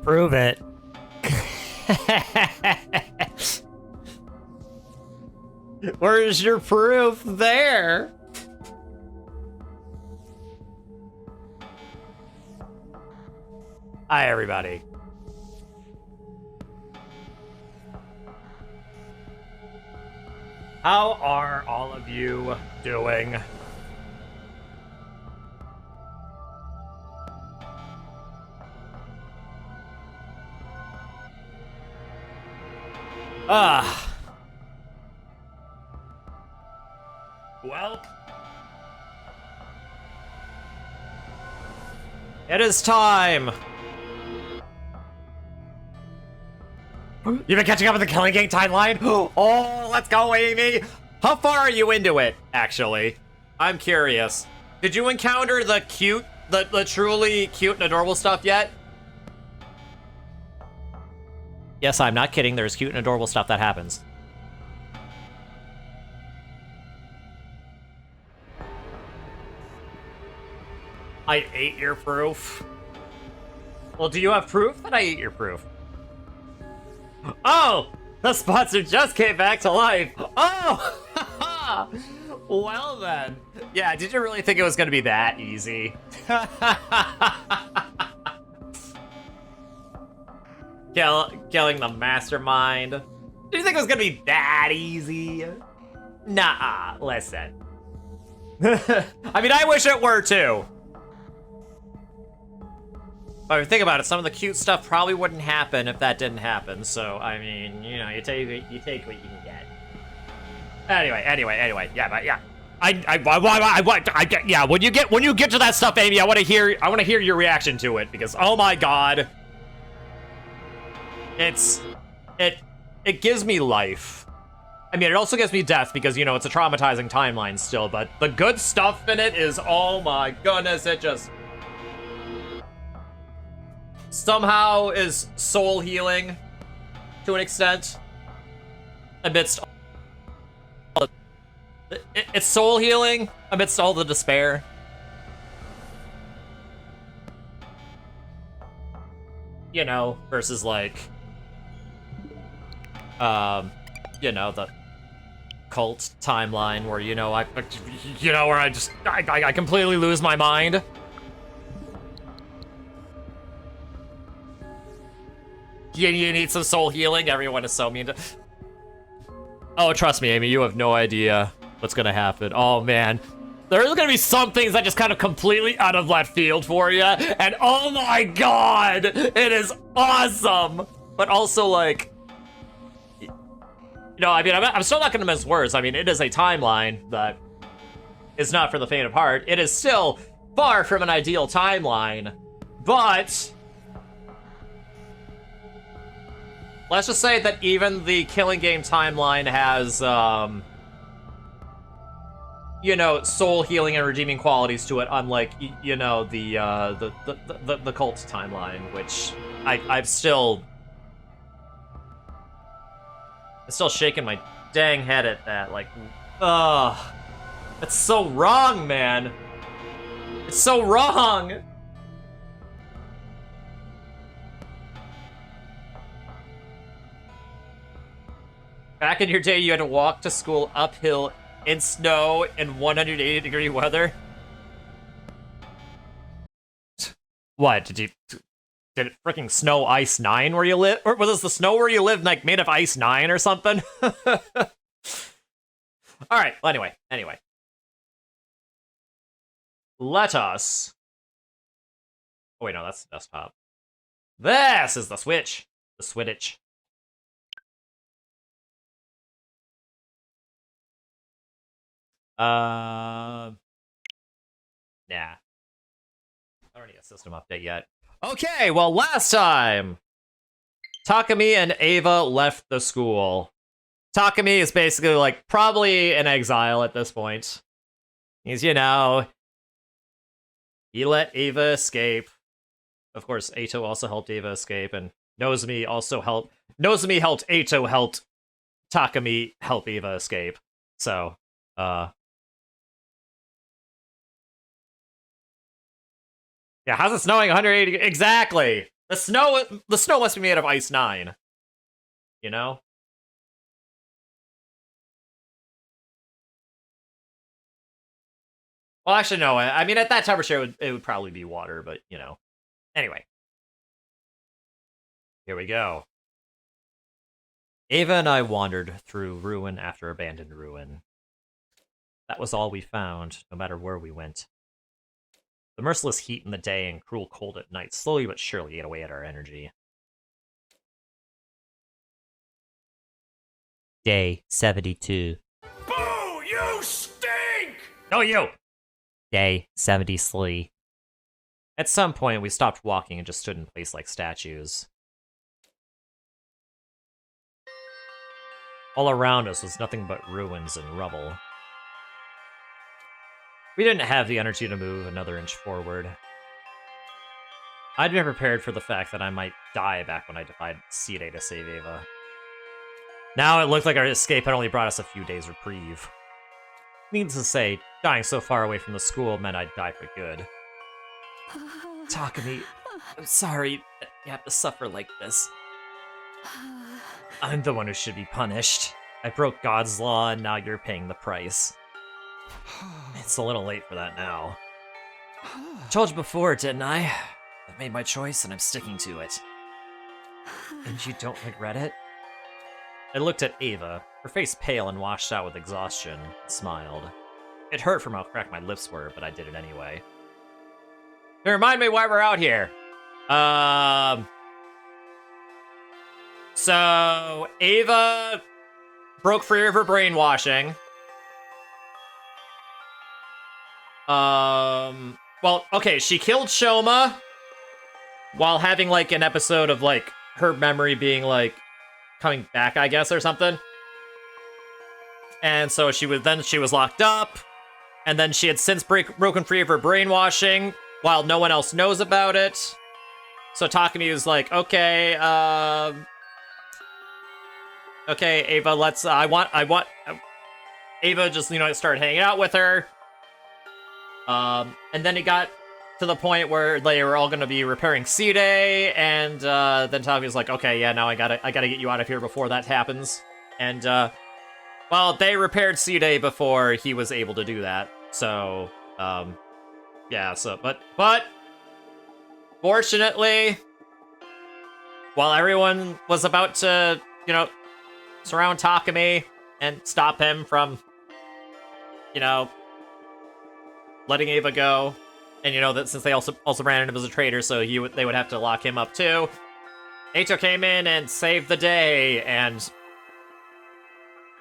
Prove it. Where's your proof there? Hi, everybody. How are all of you doing? Well, it is time. You've been catching up with the Killing Gang timeline? Oh, let's go, Amy. How far are you into it, actually? I'm curious. Did you encounter the truly cute and adorable stuff yet? Yes, I'm not kidding. There's cute and adorable stuff that happens. I ate your proof. Well, do you have proof that I ate your proof? Oh! The sponsor just came back to life! Oh! Well then. Yeah, did you really think it was gonna be that easy? Killing the mastermind. Did you think it was gonna be that easy? Nah, listen. I mean, I wish it were too. But think about it, some of the cute stuff probably wouldn't happen if that didn't happen. So, I mean, you know, you take what you can get. Anyway, yeah, but yeah. Yeah, when you get to that stuff, Amy, I want to hear your reaction to it, because oh my god. It gives me life. I mean, it also gives me death because, you know, it's a traumatizing timeline still, but the good stuff in it is, oh my goodness, it just somehow is soul healing to an extent amidst all it's soul healing amidst all the despair. You know, versus like you know, the cult timeline where, you know, I completely lose my mind. You need some soul healing? Everyone is so mean to... Oh, trust me, Amy, you have no idea what's gonna happen. Oh, man. There's gonna be some things that just kind of completely out of left field for you, and oh my god! It is awesome! But also, like... You know, I mean, I'm still not gonna mince words. I mean, it is a timeline that is not for the faint of heart. It is still far from an ideal timeline, but... Let's just say that even the Killing Game timeline has, you know, soul healing and redeeming qualities to it, unlike, you know, the cult timeline, which I'm still shaking my dang head at that. Like, ugh, it's so wrong, man. It's so wrong. Back in your day, you had to walk to school uphill in snow in 180-degree weather. What, did it freaking snow Ice 9 where you live? Or was the snow where you live like made of Ice 9 or something? Alright, well, anyway. Let us... Oh wait, no, that's the desktop. This is the Switch. The Switch. Nah. I don't need a system update yet. Okay, well, last time, Takumi and Ava left the school. Takumi is basically, like, probably in exile at this point. He's, you know, he let Ava escape. Of course, Ato also helped Ava escape, and Nozomi helped Ato helped Takumi help Ava escape. So, yeah, how's it snowing 180? Exactly. The snow must be made of Ice 9. You know? Well, actually, no. I mean, at that temperature, it would probably be water, but, you know. Anyway. Here we go. Ava and I wandered through ruin after abandoned ruin. That was all we found, no matter where we went. The merciless heat in the day and cruel cold at night slowly but surely ate away at our energy. Day 72. Boo! You stink! No, you! Day 73. At some point, we stopped walking and just stood in place like statues. All around us was nothing but ruins and rubble. We didn't have the energy to move another inch forward. I'd been prepared for the fact that I might die back when I defied C-Day to save Ava. Now it looked like our escape had only brought us a few days' reprieve. Needless to say, dying so far away from the school meant I'd die for good. Takumi, I'm sorry that you have to suffer like this. I'm the one who should be punished. I broke God's law and now you're paying the price. It's a little late for that now. I told you before, didn't I? I've made my choice and I'm sticking to it. And you don't regret it? I looked at Ava, her face pale and washed out with exhaustion, and smiled. It hurt from how cracked my lips were, but I did it anyway. Hey, remind me why we're out here. So, Ava broke free of her brainwashing. Well, okay, she killed Shoma while having, like, an episode of, like, her memory being, like, coming back, I guess, or something. And so she was locked up, and then she had since broken free of her brainwashing while no one else knows about it. So Takumi was like, okay, Ava, let's, Ava just, started hanging out with her. And then it got to the point where they were all gonna be repairing C-Day, and, then Takumi was like, okay, yeah, now I gotta get you out of here before that happens. And, well, they repaired C-Day before he was able to do that, so, yeah, so, but, fortunately, while everyone was about to, surround Takumi and stop him from, letting Ava go, and that since they also ran him as a traitor, so they would have to lock him up too, Eito came in and saved the day and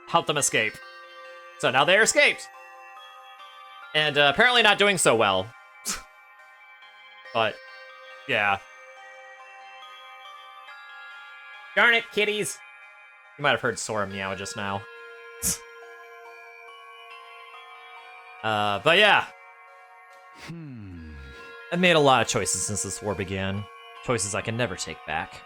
helped them escape. So now they're escaped. And apparently not doing so well. But, yeah. Darn it, kitties! You might have heard Sora meow just now. But yeah. I've made a lot of choices since this war began. Choices I can never take back.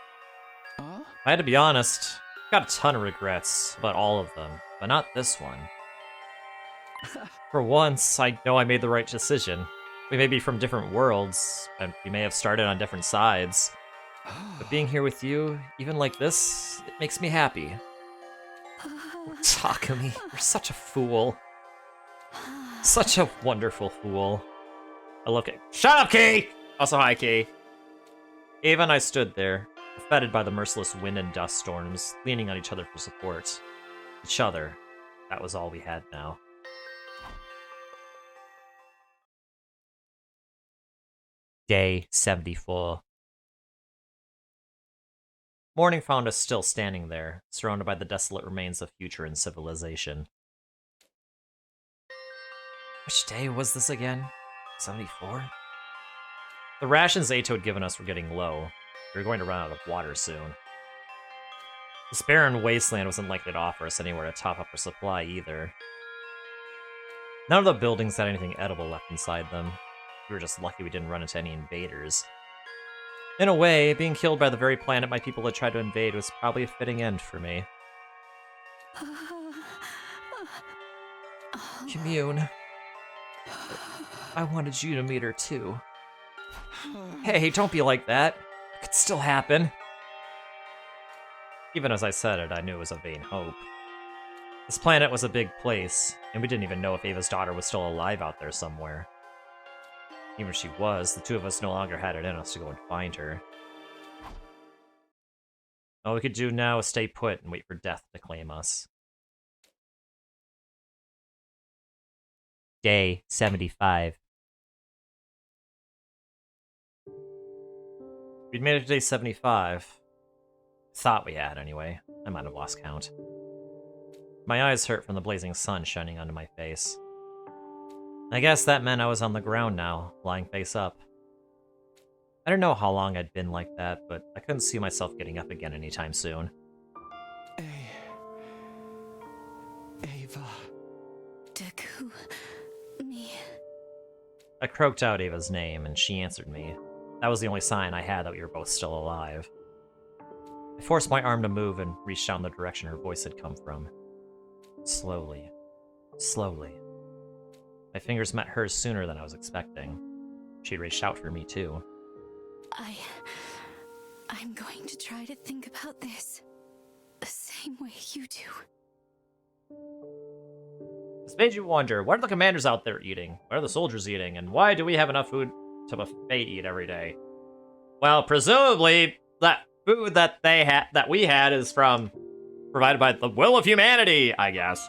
I had to be honest, I've got a ton of regrets about all of them, but not this one. For once, I know I made the right decision. We may be from different worlds, and we may have started on different sides. But being here with you, even like this, it makes me happy. Takumi, you're such a fool. Such a wonderful fool. I look at— Shut up, Key! Also, hi, Key. Ava and I stood there, buffeted by the merciless wind and dust storms, leaning on each other for support. Each other. That was all we had now. Day 74. Morning found us still standing there, surrounded by the desolate remains of future and civilization. Which day was this again? 74? The rations Eito had given us were getting low. We were going to run out of water soon. This barren wasteland wasn't likely to offer us anywhere to top up our supply either. None of the buildings had anything edible left inside them. We were just lucky we didn't run into any invaders. In a way, being killed by the very planet my people had tried to invade was probably a fitting end for me. Commune. I wanted you to meet her too. Hey, don't be like that. It could still happen. Even as I said it, I knew it was a vain hope. This planet was a big place, and we didn't even know if Ava's daughter was still alive out there somewhere. Even if she was, the two of us no longer had it in us to go and find her. All we could do now is stay put and wait for death to claim us. Day 75. We'd made it to day 75. Thought we had, anyway. I might have lost count. My eyes hurt from the blazing sun shining onto my face. I guess that meant I was on the ground now, lying face up. I don't know how long I'd been like that, but I couldn't see myself getting up again anytime soon. Ava. Deku, me. I croaked out Ava's name, and she answered me. That was the only sign I had that we were both still alive. I forced my arm to move and reached down the direction her voice had come from. Slowly. Slowly. My fingers met hers sooner than I was expecting. She reached out for me, too. I'm going to try to think about this the same way you do. This made you wonder, what are the commanders out there eating? What are the soldiers eating? And why do we have enough food to buffet eat every day? Well, presumably, that food that we had is provided by the will of humanity, I guess.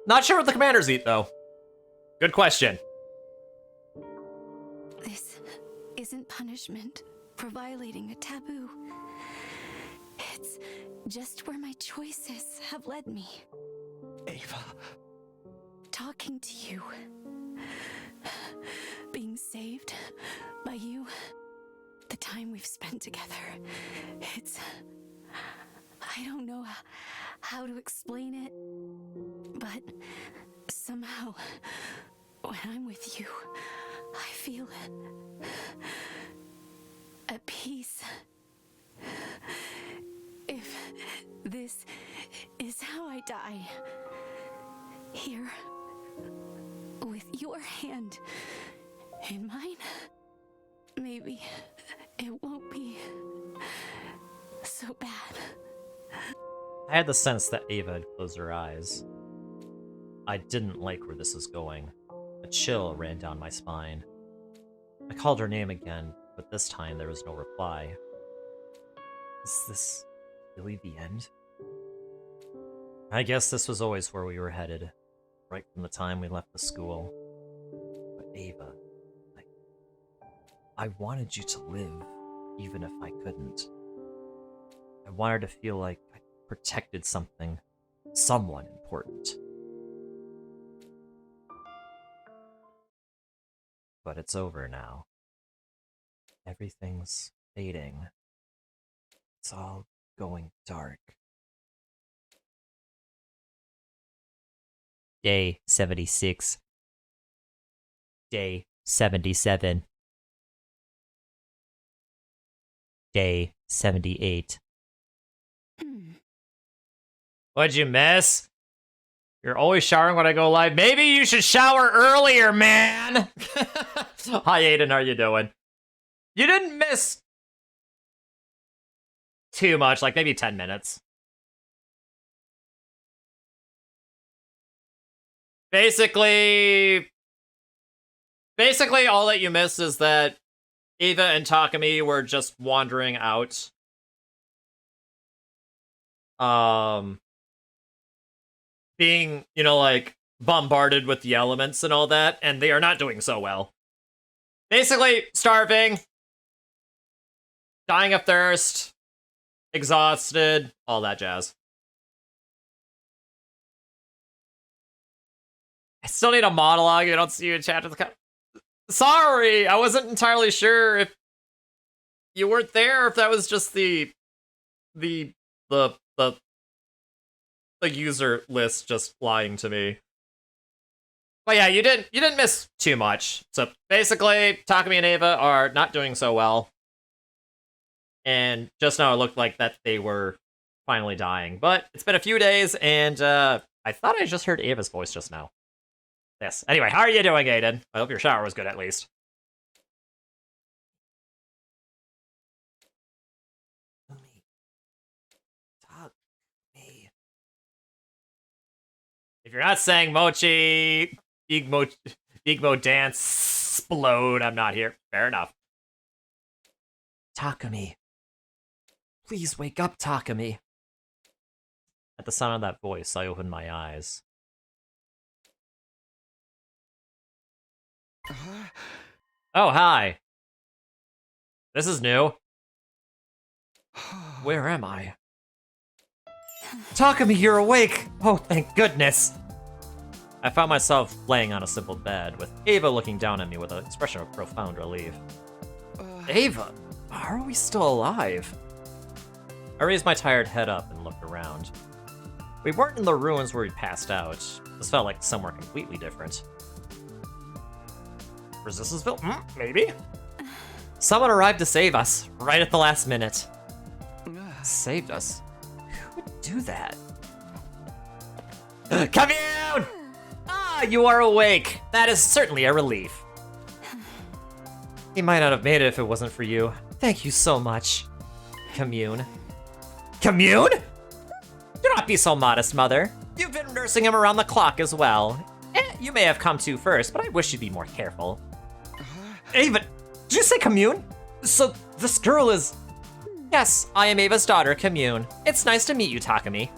Not sure what the commanders eat, though. Good question. This isn't punishment for violating a taboo. It's just where my choices have led me. Ava. Talking to you. Being saved by you. The time we've spent together. It's... I don't know how to explain it, but somehow, when I'm with you, I feel at peace. If this is how I die, here, with your hand in mine, maybe it won't be so bad. I had the sense that Ava had closed her eyes. I didn't like where this was going. A chill ran down my spine. I called her name again, but this time there was no reply. Is this really the end? I guess this was always where we were headed, right from the time we left the school. But Ava, I wanted you to live, even if I couldn't. I wanted to feel like I protected something, someone important. But it's over now. Everything's fading. It's all going dark. Day 76. Day 77. Day 78. What'd you miss? You're always showering when I go live. Maybe you should shower earlier, man! Hi, Aiden, how you doing? You didn't miss too much, like maybe 10 minutes. Basically, all that you missed is that Eva and Takumi were just wandering out. Being, like, bombarded with the elements and all that, and they are not doing so well. Basically, starving, dying of thirst, exhausted, all that jazz. I still need a monologue. I don't see you in chat. Sorry, I wasn't entirely sure if you weren't there, or if that was just the user list just lying to me. But yeah, you didn't miss too much. So basically, Takumi and Ava are not doing so well. And just now it looked like that they were finally dying. But it's been a few days, and I thought I just heard Ava's voice just now. Yes. Anyway, how are you doing, Aiden? I hope your shower was good at least. Talk me. If you're not saying mochi, Igmo dance, explode, I'm not here. Fair enough. Takumi. Please wake up, Takumi. At the sound of that voice, I opened my eyes. Oh, hi. This is new. Where am I? Takumi, you're awake! Oh, thank goodness! I found myself laying on a simple bed, with Ava looking down at me with an expression of profound relief. Ava, how are we still alive? I raised my tired head up and looked around. We weren't in the ruins where we passed out. This felt like somewhere completely different. Resistanceville? Maybe? Someone arrived to save us, right at the last minute. Saved us? Who would do that? Commune! Ah, you are awake. That is certainly a relief. He might not have made it if it wasn't for you. Thank you so much. Commune. Commune? Do not be so modest, Mother. You've been nursing him around the clock as well. You may have come to first, but I wish you'd be more careful. Ava, did you say Commune? So this girl is... Yes, I am Ava's daughter, Commune. It's nice to meet you, Takumi.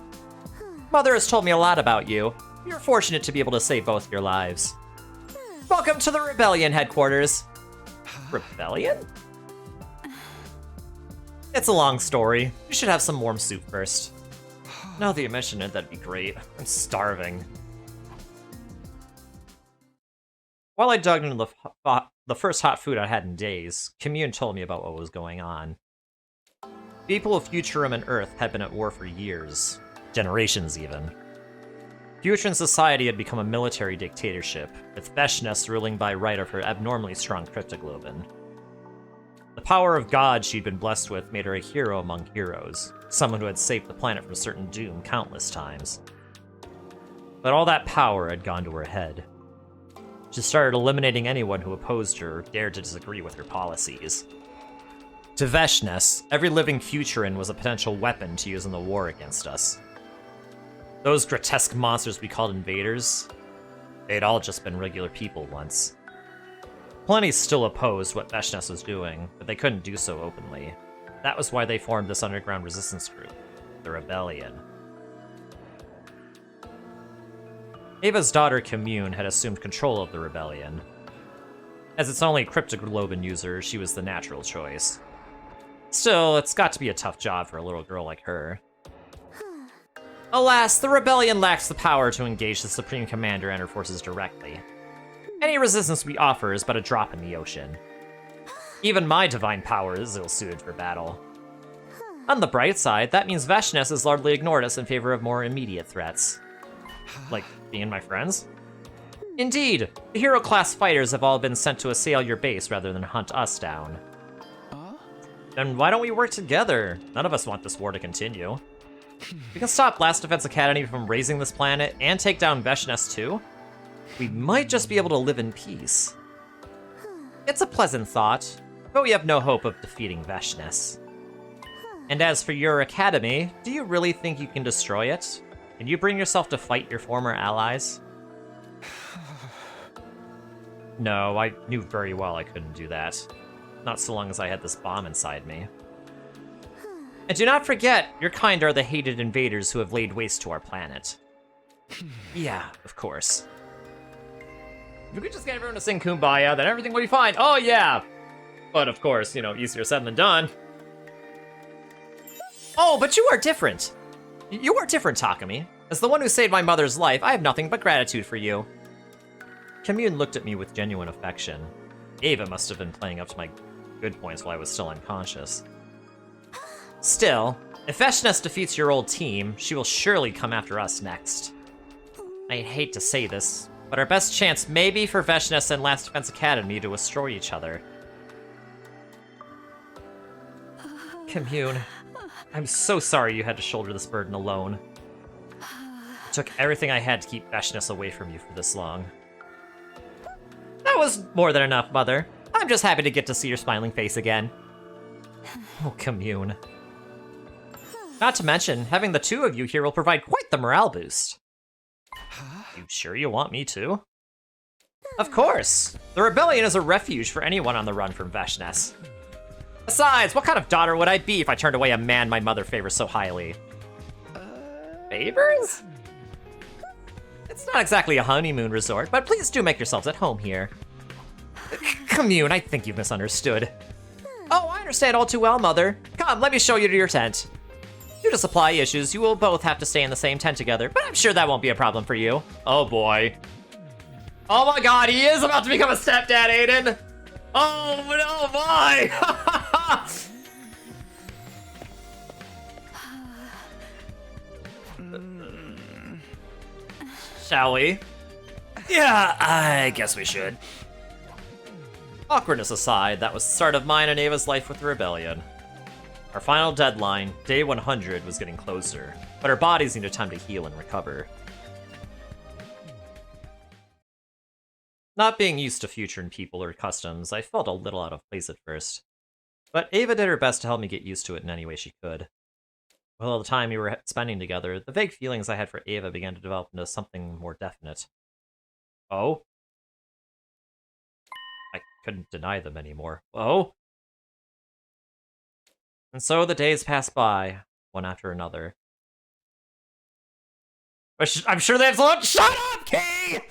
Mother has told me a lot about you. You're fortunate to be able to save both your lives. Welcome to the Rebellion headquarters. Rebellion? It's a long story. You should have some warm soup first. Now that you mention it, that'd be great. I'm starving. While I dug into the first hot food I had in days, Commune told me about what was going on. People of Futurum and Earth had been at war for years. Generations, even. Futuran society had become a military dictatorship, with Veshness ruling by right of her abnormally strong cryptoglobin. The power of God she'd been blessed with made her a hero among heroes, someone who had saved the planet from certain doom countless times. But all that power had gone to her head. She started eliminating anyone who opposed her or dared to disagree with her policies. To Veshness, every living Futuran was a potential weapon to use in the war against us. Those grotesque monsters we called invaders, they'd all just been regular people once. Plenty still opposed what Veshness was doing, but they couldn't do so openly. That was why they formed this underground resistance group, the Rebellion. Ava's daughter, Commune, had assumed control of the Rebellion. As its only cryptoglobin user, she was the natural choice. Still, it's got to be a tough job for a little girl like her. Alas, the Rebellion lacks the power to engage the Supreme Commander and her forces directly. Any resistance we offer is but a drop in the ocean. Even my divine power is ill-suited for battle. On the bright side, that means Veshness has largely ignored us in favor of more immediate threats. Like being my friends? Indeed, the hero-class fighters have all been sent to assail your base rather than hunt us down. Then why don't we work together? None of us want this war to continue. We can stop Last Defense Academy from raising this planet and take down Veshness too. We might just be able to live in peace. It's a pleasant thought, but we have no hope of defeating Veshness. And as for your academy, do you really think you can destroy it? Can you bring yourself to fight your former allies? No, I knew very well I couldn't do that. Not so long as I had this bomb inside me. And do not forget, your kind are the hated invaders who have laid waste to our planet. Yeah, of course. If we could just get everyone to sing Kumbaya, then everything would be fine. Oh yeah! But of course, you know, easier said than done. Oh, but you are different. You are different, Takumi. As the one who saved my mother's life, I have nothing but gratitude for you. Commune looked at me with genuine affection. Ava must have been playing up to my good points while I was still unconscious. Still, if Veshness defeats your old team, she will surely come after us next. I hate to say this, but our best chance may be for Veshness and Last Defense Academy to destroy each other. Commune, I'm so sorry you had to shoulder this burden alone. It took everything I had to keep Veshness away from you for this long. was more than enough, Mother. I'm just happy to get to see your smiling face again. Oh, commune. Not to mention, having the two of you here will provide quite the morale boost. You sure you want me to? Of course! The rebellion is a refuge for anyone on the run from Veshness. Besides, what kind of daughter would I be if I turned away a man my mother favors so highly? Favors? It's not exactly a honeymoon resort, but please do make yourselves at home here. Commune, I think you've misunderstood. Oh, I understand all too well, Mother. Come, let me show you to your tent. Due to supply issues, you will both have to stay in the same tent together, but I'm sure that won't be a problem for you. Oh boy. Oh my god, he is about to become a stepdad, Aiden! Oh, no, my! Shall we? Yeah, I guess we should. Awkwardness aside, that was the start of mine and Ava's life with the rebellion. Our final deadline, day 100, was getting closer, but our bodies needed time to heal and recover. Not being used to future people or customs, I felt a little out of place at first. But Ava did her best to help me get used to it in any way she could. With all the time we were spending together, the vague feelings I had for Ava began to develop into something more definite. Oh? I couldn't deny them anymore. Oh? And so the days passed by, one after another. I'm sure they have to Shut up, Kay!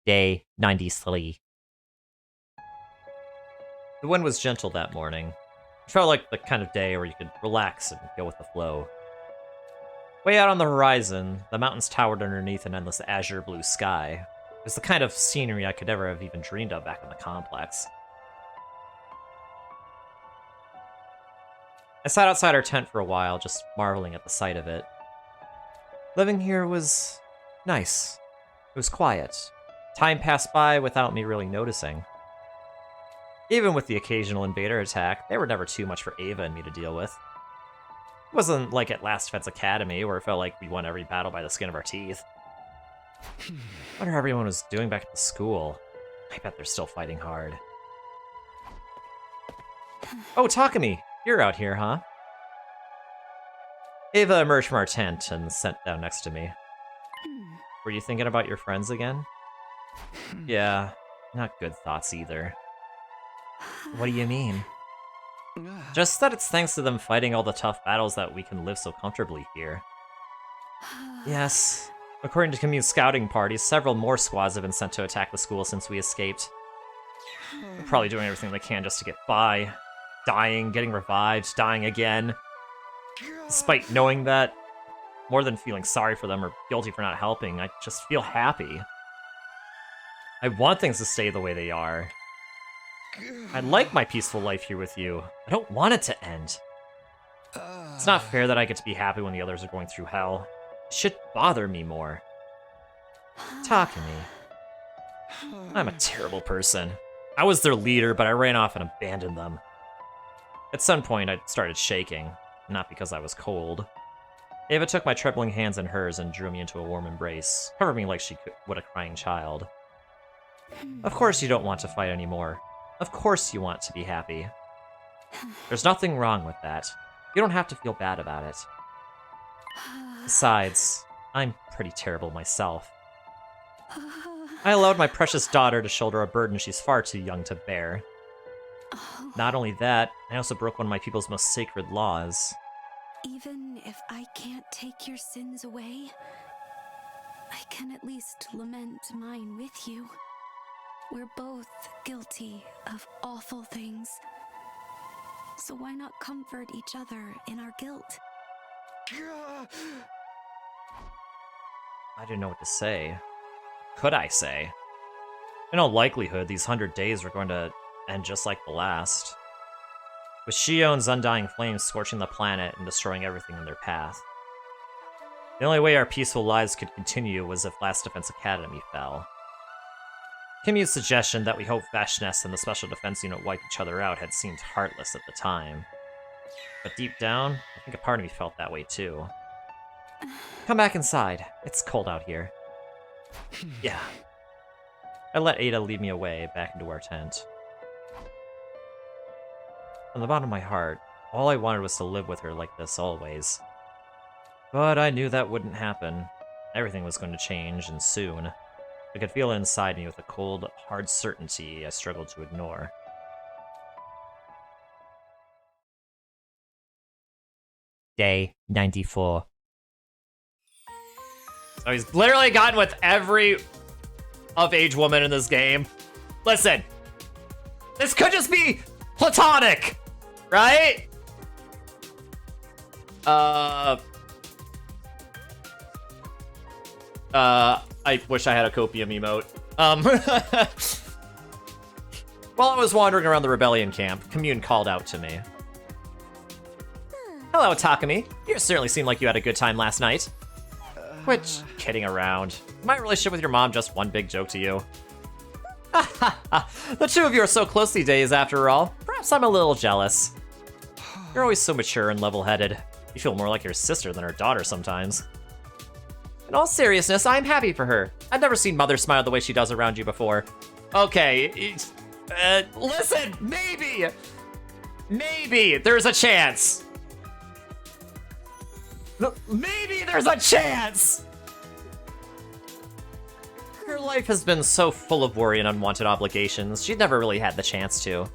Day 93. The wind was gentle that morning. It felt like the kind of day where you could relax and go with the flow. Way out on the horizon, the mountains towered underneath an endless azure blue sky. It was the kind of scenery I could never have even dreamed of back on the complex. I sat outside our tent for a while, just marveling at the sight of it. Living here was nice. It was quiet. Time passed by without me really noticing. Even with the occasional invader attack, they were never too much for Ava and me to deal with. It wasn't like at Last Defense Academy, where it felt like we won every battle by the skin of our teeth. I wonder how everyone was doing back at the school. I bet they're still fighting hard. Oh, Takumi, you're out here, huh? Ava emerged from our tent and sat down next to me. Were you thinking about your friends again? Yeah, not good thoughts either. What do you mean? Just that it's thanks to them fighting all the tough battles that we can live so comfortably here. Yes. According to Commune scouting parties, several more squads have been sent to attack the school since we escaped. They're probably doing everything they can just to get by. Dying, getting revived, dying again. Despite knowing that, more than feeling sorry for them or guilty for not helping, I just feel happy. I want things to stay the way they are. I like my peaceful life here with you. I don't want it to end. It's not fair that I get to be happy when the others are going through hell. It should bother me more. Talk to me. I'm a terrible person. I was their leader, but I ran off and abandoned them. At some point, I started shaking, not because I was cold. Ava took my trembling hands in hers and drew me into a warm embrace, covering me like she would a crying child. Of course you don't want to fight anymore. Of course you want to be happy. There's nothing wrong with that. You don't have to feel bad about it. Besides, I'm pretty terrible myself. I allowed my precious daughter to shoulder a burden she's far too young to bear. Not only that, I also broke one of my people's most sacred laws. Even if I can't take your sins away, I can at least lament mine with you. We're both guilty of awful things. So why not comfort each other in our guilt? I didn't know what to say. Could I say? In all likelihood, these 100 days were going to end just like the last. With Shion's undying flames scorching the planet and destroying everything in their path. The only way our peaceful lives could continue was if Last Defense Academy fell. Kimmy's suggestion that we hope Veshness and the Special Defense Unit wipe each other out had seemed heartless at the time. But deep down, I think a part of me felt that way too. Come back inside. It's cold out here. Yeah. I let Ada lead me away back into our tent. From the bottom of my heart, all I wanted was to live with her like this always. But I knew that wouldn't happen. Everything was going to change, and soon. I could feel it inside me with a cold, hard certainty I struggled to ignore. Day 94. So he's literally gotten with every of-age woman in this game. Listen, this could just be platonic, right? I wish I had a copium emote. While I was wandering around the rebellion camp, Commune called out to me. Hello, Takumi. You certainly seemed like you had a good time last night. Which, kidding around. My relationship with your mom just one big joke to you. The two of you are so close these days, after all. Perhaps I'm a little jealous. You're always so mature and level-headed. You feel more like your sister than her daughter sometimes. In all seriousness, I'm happy for her. I've never seen Mother smile the way she does around you before. Okay, listen, maybe there's a chance. Maybe there's a chance! Her life has been so full of worry and unwanted obligations, she'd never really had the chance to.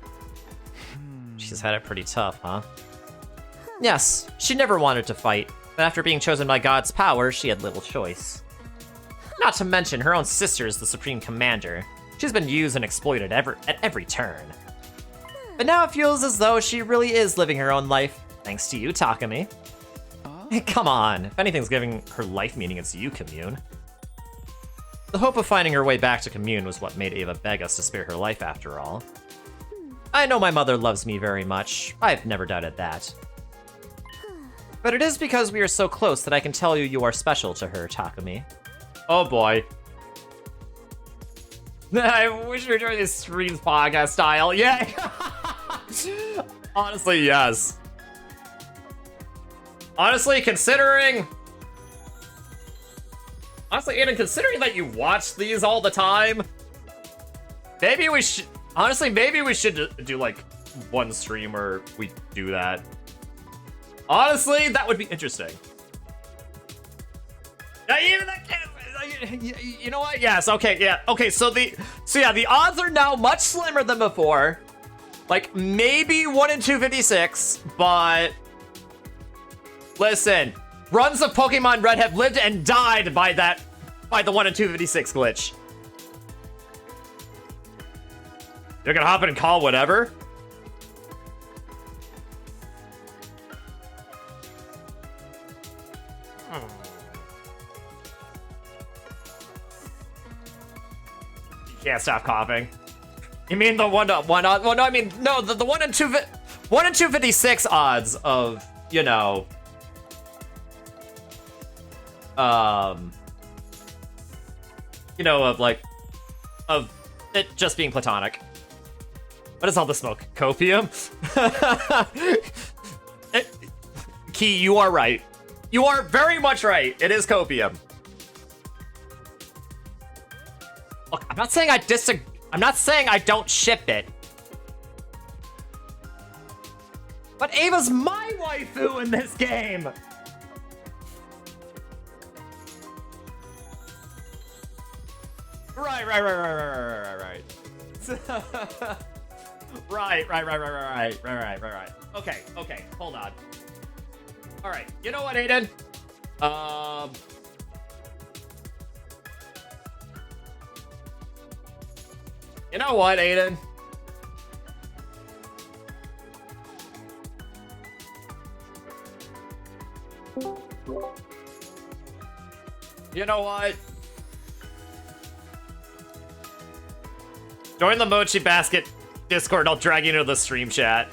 She's had it pretty tough, huh? Yes, she never wanted to fight, but after being chosen by God's power, she had little choice. Not to mention, her own sister is the Supreme Commander. She's been used and exploited at every turn. But now it feels as though she really is living her own life, thanks to you, Takumi. Hey, come on. If anything's giving her life meaning, it's you, Commune. The hope of finding her way back to Commune was what made Ava beg us to spare her life, after all. I know my mother loves me very much. I've never doubted that. But it is because we are so close that I can tell you you are special to her, Takumi. Oh boy. I wish we were doing this streams podcast style. Yeah. Honestly, yes. Honestly, Aiden, considering that you watch these all the time, maybe we should, honestly, maybe we should do, like, one stream where we do that. Honestly, that would be interesting. Now, even that you know what? Yes, okay, yeah. Okay, so the odds are now much slimmer than before. Like, maybe 1 in 256, but... Listen, runs of Pokemon Red have lived and died by the 1 in 256 glitch. You're gonna hop in and call whatever? You can't stop coughing. You mean the 1 to 1 odd? Well, no, I mean, no, the 1 in 256 odds of, you know... you know, of it just being platonic. What is all the smoke? Copium? Key, you are right. You are very much right. It is copium. Look, I'm not saying I disagree. I'm not saying I don't ship it. But Ava's my waifu in this game. Right. Right. Okay, hold on. Alright, you know what, Aiden? You know what, Aiden? You know what? Join the Mochi Basket Discord, I'll drag you into the stream chat.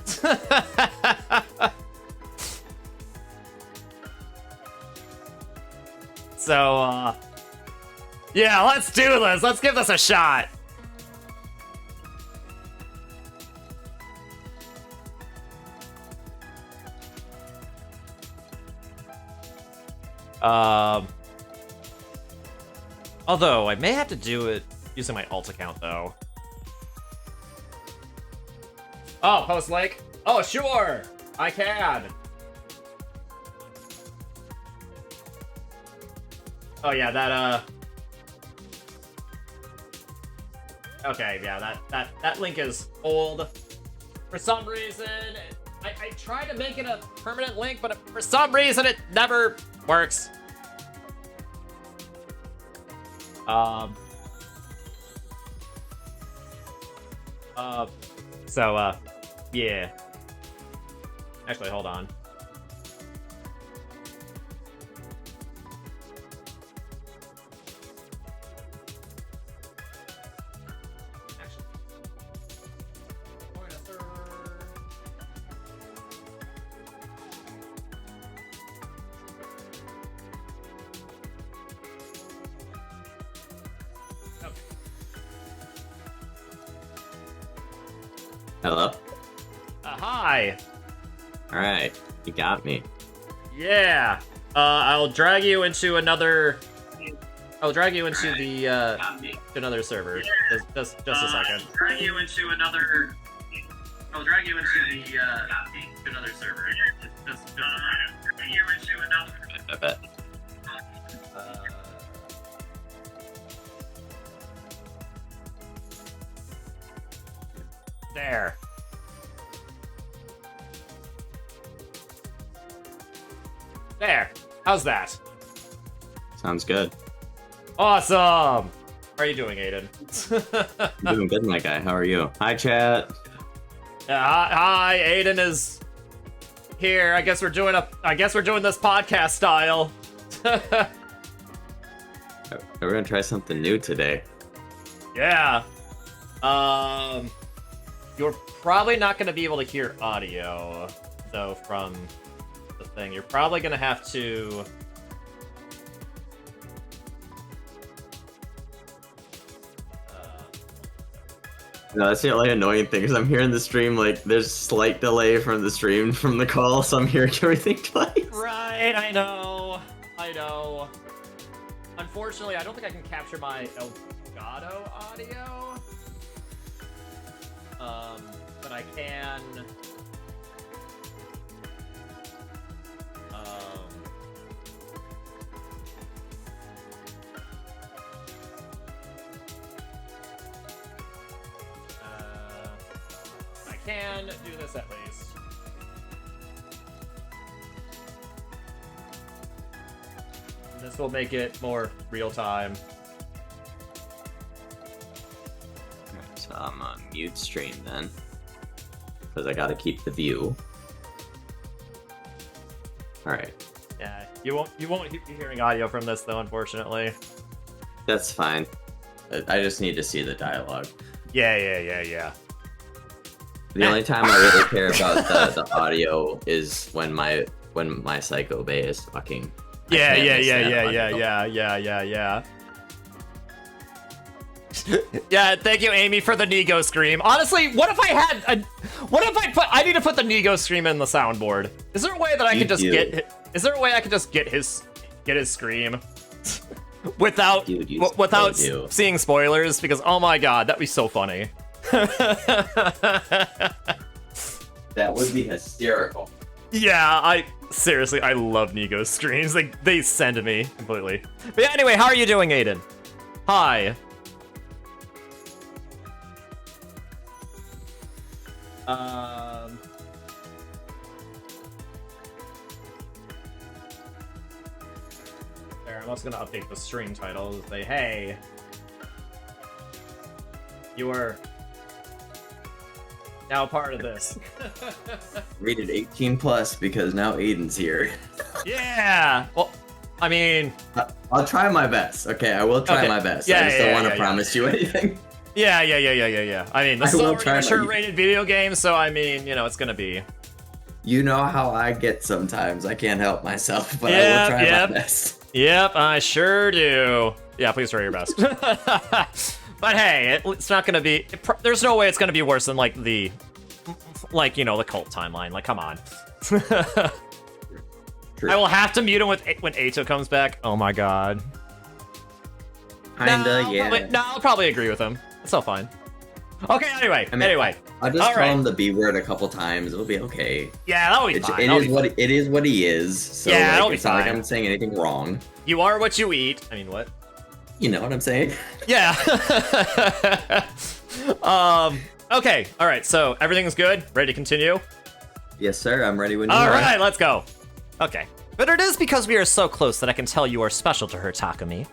So, yeah, let's do this. Let's give this a shot. Although, I may have to do it using my alt account, though. Oh, Post Lake? Oh, sure! I can! Oh, yeah, that, Okay, yeah, that link is old. For some reason, I tried to make it a permanent link, but for some reason it never works. Yeah. Actually, hold on. Hello? Hi! Alright, you got me. Yeah! I'll drag you into another... I'll drag you into the, another server. Just a second. I'll drag you into another... I'll drag you into the, another server. Just a second. Drag you into another... I bet. There. There. How's that? Sounds good. Awesome! How are you doing, Aiden? I'm doing good, my guy. How are you? Hi, chat. Hi, Aiden is here. I guess we're doing this podcast style. We're gonna try something new today. Yeah. You're probably not gonna be able to hear audio, though, from the thing. You're probably gonna have to... No, that's the only annoying thing, because I'm hearing the stream, like, there's slight delay from the stream from the call, so I'm hearing everything twice. Right, I know. Unfortunately, I don't think I can capture my Elgato audio. But I can... I can do this at least. This will make it more real time. So I'm on mute stream then, because I gotta keep the view. Alright. Yeah, you won't be hearing audio from this though, unfortunately. That's fine. I just need to see the dialogue. Yeah. The only time I really care about the audio is when my Psycho Bay is talking. Yeah. Yeah, thank you, Amy, for the Nego scream. Honestly, what if I need to put the Nego scream in the soundboard? Is there a way that I can just get his scream without seeing spoilers? Because oh my god, that'd be so funny. That would be hysterical. Yeah, I love Nego screams. Like, they send me completely. But yeah, anyway, how are you doing, Aiden? Hi. There, I'm also gonna update the stream title to say, hey, you are now a part of this. Rated 18 plus because now Aiden's here. Yeah. Well, I mean, I'll try my best. Okay, I will try my best. I just don't want to promise you anything. Yeah. I mean, this is already a mature-rated video game, so I mean, you know, it's gonna be. You know how I get sometimes. I can't help myself, but I will try my best. Yep, I sure do. Yeah, please try your best. But hey, it's not gonna be. There's no way it's gonna be worse than like the cult timeline. Like, come on. True. I will have to mute him when Ato comes back. Oh my god. Kinda, yeah. I'll probably agree with him. It's all fine. Okay, anyway. I mean, I'll just All call right. him the B word a couple times. It'll be okay. Yeah, that'll be fine. It is what he is. So Yeah, that'll like, be it's not like fine. I'm saying anything wrong. You are what you eat. I mean, what? You know what I'm saying? Yeah. Okay. All right. So everything's good. Ready to continue? Yes, sir. I'm ready when you All are. right. Let's go. Okay. But it is because we are so close that I can tell you are special to her, Takumi.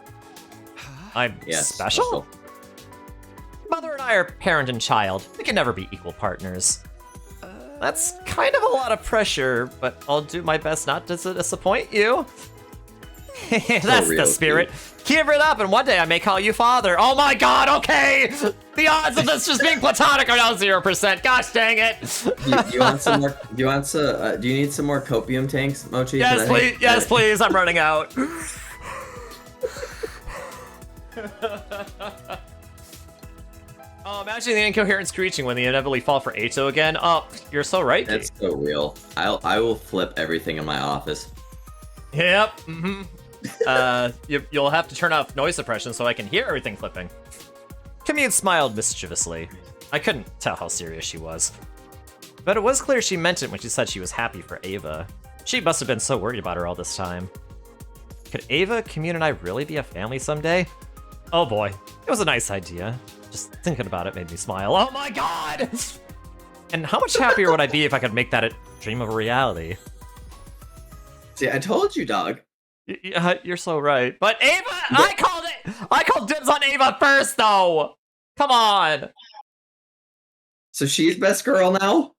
I'm Yes, special? Mother and I are parent and child. We can never be equal partners. That's kind of a lot of pressure, but I'll do my best not to disappoint you. That's real the spirit. Keep it up, and one day I may call you father. Oh my god, okay! The odds of this just being platonic are now 0%. Gosh dang it! You want some more? Do you need some more copium tanks, Mochi? Yes, please. Yes, please. I'm running out. Oh, imagine the incoherent screeching when they inevitably fall for Ato again. Oh, you're so right. That's so real. I will flip everything in my office. Yep. You'll have to turn off noise suppression so I can hear everything flipping. Camille smiled mischievously. I couldn't tell how serious she was. But it was clear she meant it when she said she was happy for Ava. She must have been so worried about her all this time. Could Ava, Camille, and I really be a family someday? Oh boy, it was a nice idea. Just thinking about it made me smile. Oh my god! And how much happier would I be if I could make that a dream of a reality? See, I told you, dog. Yeah, you're so right. But Ava, I called dibs on Ava first, though. Come on. So she's best girl now?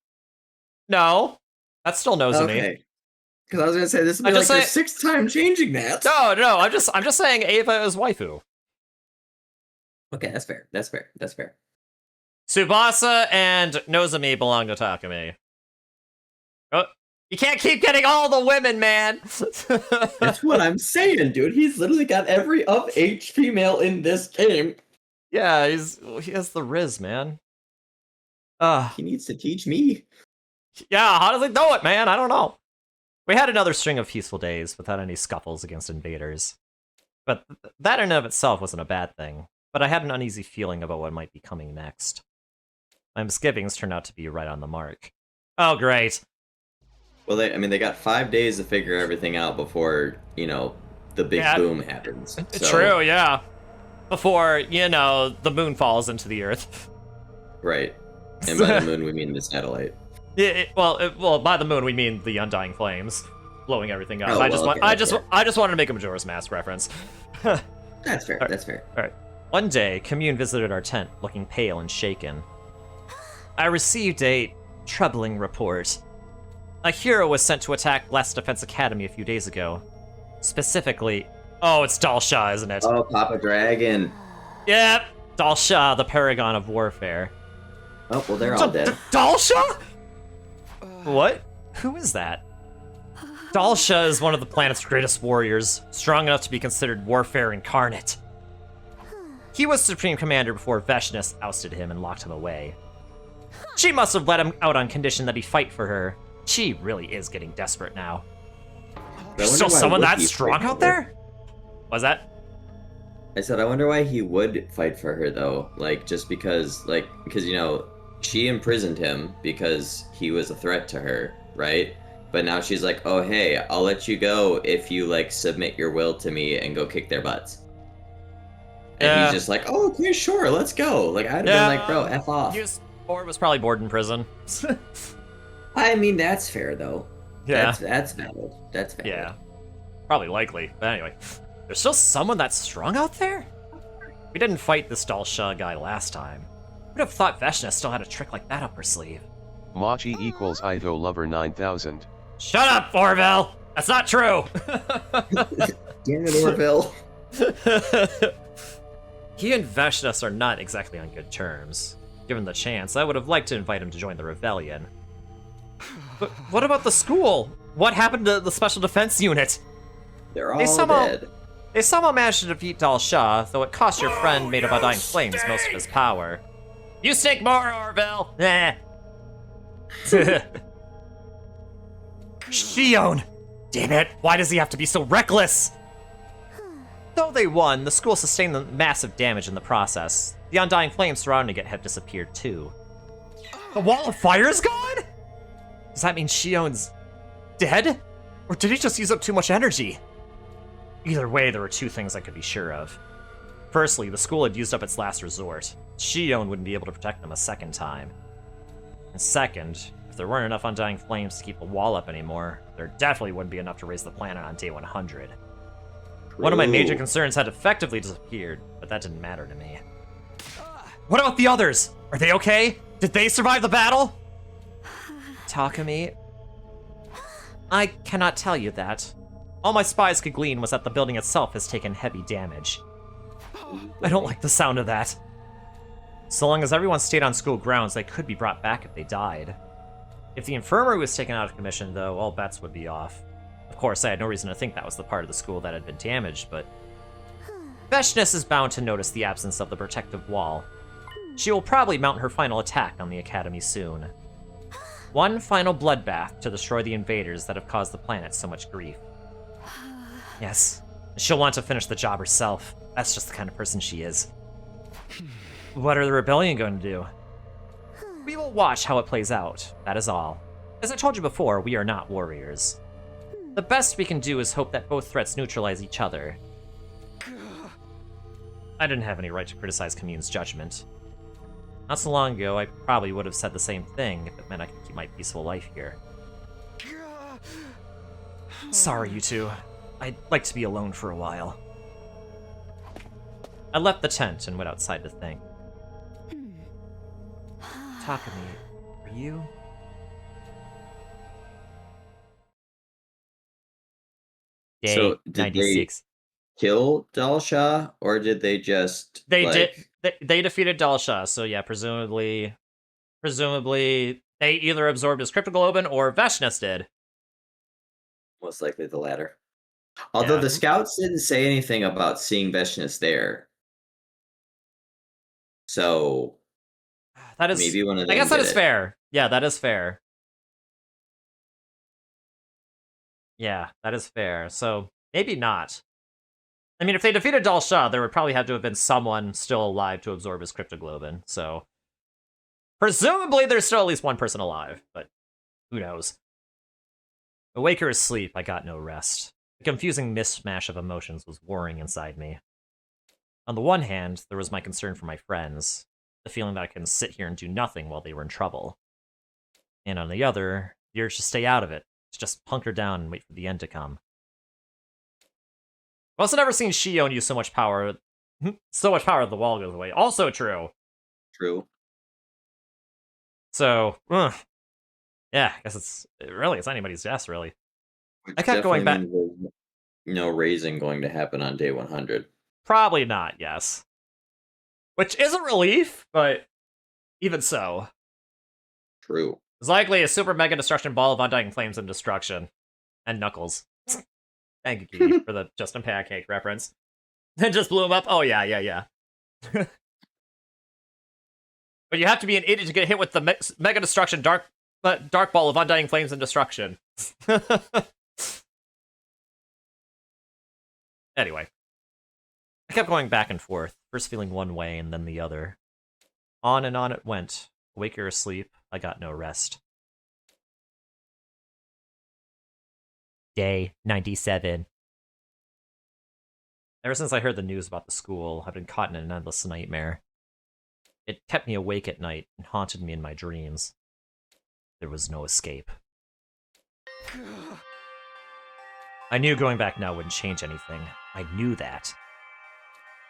No, that's still Nozomi. Okay. Because I was gonna say this would I'm be just like your saying- sixth time changing that. No, I'm just saying Ava is waifu. Okay, that's fair. That's fair. That's fair. Tsubasa and Nozomi belong to Takumi. Oh, you can't keep getting all the women, man. That's what I'm saying, dude. He's literally got every of-age female in this game. Yeah, he has the Riz, man. He needs to teach me. Yeah, how does he know it, man? I don't know. We had another string of peaceful days without any scuffles against invaders. But that in and of itself wasn't a bad thing. But I had an uneasy feeling about what might be coming next. My misgivings turned out to be right on the mark. Oh, great. Well, they got 5 days to figure everything out before, the big boom happens. So, True, yeah. Before, the moon falls into the earth. Right. And by the moon, we mean the satellite. Well, by the moon we mean the undying flames, blowing everything up. Oh, I well, just wanted to make a Majora's Mask reference. That's fair. That's fair. All right. One day, Commune visited our tent, looking pale and shaken. I received a troubling report. A hero was sent to attack Blast Defense Academy a few days ago. Specifically, it's Dalsha, isn't it? Oh, Papa Dragon. Yep, Dalsha, the paragon of warfare. Oh, well, they're all dead. Dalsha? What? Who is that? Dalsha is one of the planet's greatest warriors, strong enough to be considered warfare incarnate. He was Supreme Commander before Veshness ousted him and locked him away. She must have let him out on condition that he fight for her. She really is getting desperate now. There's still someone that strong out there? Was that? I said, I wonder why he would fight for her, though. Just because, she imprisoned him because he was a threat to her, right? But now she's like, oh, hey, I'll let you go if you, submit your will to me and go kick their butts. And he's just like, oh, okay, sure, let's go. I'd have been like, bro, F off. Or was probably bored in prison. I mean, that's fair, though. Yeah. That's valid. That's valid. Yeah. Probably likely. But anyway, there's still someone that's strong out there? We didn't fight this Dalsha guy last time. Who'd have thought Veshna still had a trick like that up her sleeve? Machi equals Ito Lover 9000. Shut up, Orville! That's not true! Damn it, Orville. He and Veshnas are not exactly on good terms. Given the chance, I would have liked to invite him to join the rebellion. But what about the school? What happened to the Special Defense Unit? They're all dead. They somehow managed to defeat Dalsha, though it cost your friend made of undying flames most of his power. You stink more, Orville! Nah. Shion! Damn it, why does he have to be so reckless? Though they won, the school sustained the massive damage in the process. The undying flames surrounding it have disappeared too. The wall of fire's gone? Does that mean Shion's dead? Or did he just use up too much energy? Either way, there were two things I could be sure of. Firstly, the school had used up its last resort. Shion wouldn't be able to protect them a second time. And second, if there weren't enough undying flames to keep the wall up anymore, there definitely wouldn't be enough to raise the planet on day 100. One of my major concerns had effectively disappeared, but that didn't matter to me. What about the others? Are they okay? Did they survive the battle? Takumi? I cannot tell you that. All my spies could glean was that the building itself has taken heavy damage. I don't like the sound of that. So long as everyone stayed on school grounds, they could be brought back if they died. If the infirmary was taken out of commission, though, all bets would be off. Of course, I had no reason to think that was the part of the school that had been damaged, but... Veshness is bound to notice the absence of the protective wall. She will probably mount her final attack on the Academy soon. One final bloodbath to destroy the invaders that have caused the planet so much grief. Yes, she'll want to finish the job herself. That's just the kind of person she is. What are the rebellion going to do? We will watch how it plays out, that is all. As I told you before, we are not warriors. The best we can do is hope that both threats neutralize each other. I didn't have any right to criticize Commune's judgment. Not so long ago, I probably would have said the same thing if it meant I could keep my peaceful life here. Sorry, you two. I'd like to be alone for a while. I left the tent and went outside to think. Takumi, are you? Day So, did 96. Kill Dalsha, or did they just They defeated Dalsha, so yeah, presumably they either absorbed his cryptoglobin or Veshness did. Most likely the latter. Although Yeah. the scouts didn't say anything about seeing Veshness there. So That is maybe one of them I guess that did is it. fair. Yeah, that is fair. Yeah, that is fair. So maybe not. I mean, if they defeated Dalsha, there would probably have to have been someone still alive to absorb his cryptoglobin. So presumably there's still at least one person alive, but who knows? Awake or asleep, I got no rest. A confusing mishmash of emotions was warring inside me. On the one hand, there was my concern for my friends, the feeling that I couldn't sit here and do nothing while they were in trouble. And on the other, the urge to stay out of it, to just hunker down and wait for the end to come. I've also never seen Shion use so much power that the wall goes away. Also true. True. So, yeah, I guess it's not anybody's guess, really. Which I kept going back. definitely means there's no raising going to happen on day 100. Probably not, yes. Which is a relief, but even so. True. It's likely a super mega destruction ball of undying flames and destruction. And Knuckles. Thank you, Katie, for the Justin Pancake reference. Then just blew him up? Oh, yeah. But you have to be an idiot to get hit with the mega destruction dark ball of undying flames and destruction. Anyway. I kept going back and forth, first feeling one way and then the other. On and on it went. Awake or asleep, I got no rest. Day 97. Ever since I heard the news about the school, I've been caught in an endless nightmare. It kept me awake at night and haunted me in my dreams. There was no escape. I knew going back now wouldn't change anything. I knew that.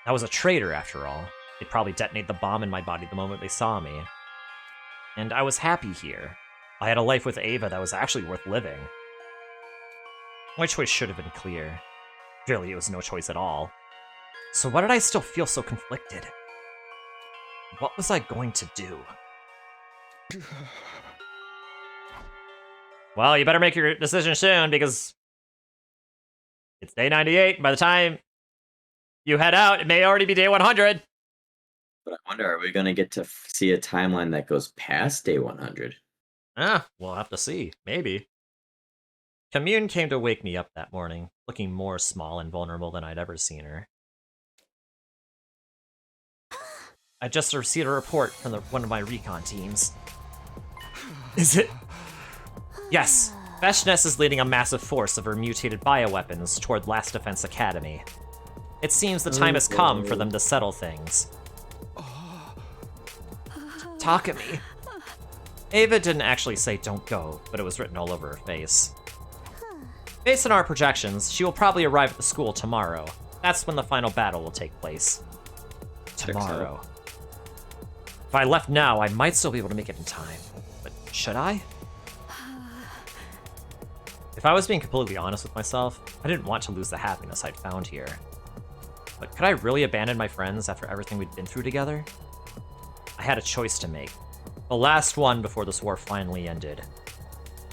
I was a traitor, after all. They'd probably detonate the bomb in my body the moment they saw me. And I was happy here. I had a life with Ava that was actually worth living. My choice should have been clear. Clearly, it was no choice at all. So why did I still feel so conflicted? What was I going to do? Well, you better make your decision soon, because it's day 98. By the time you head out, it may already be day 100. But I wonder, are we going to get to see a timeline that goes past day 100? We'll have to see. Maybe. Commune came to wake me up that morning, looking more small and vulnerable than I'd ever seen her. I just received a report from one of my recon teams. Is it? Yes. Veshness is leading a massive force of her mutated bioweapons toward Last Defense Academy. It seems the time has come for them to settle things. Takumi. Ava didn't actually say don't go, but it was written all over her face. Based on our projections, she will probably arrive at the school tomorrow. That's when the final battle will take place. Tomorrow. If I left now, I might still be able to make it in time. But should I? If I was being completely honest with myself, I didn't want to lose the happiness I'd found here. But could I really abandon my friends after everything we'd been through together? I had a choice to make. The last one before this war finally ended.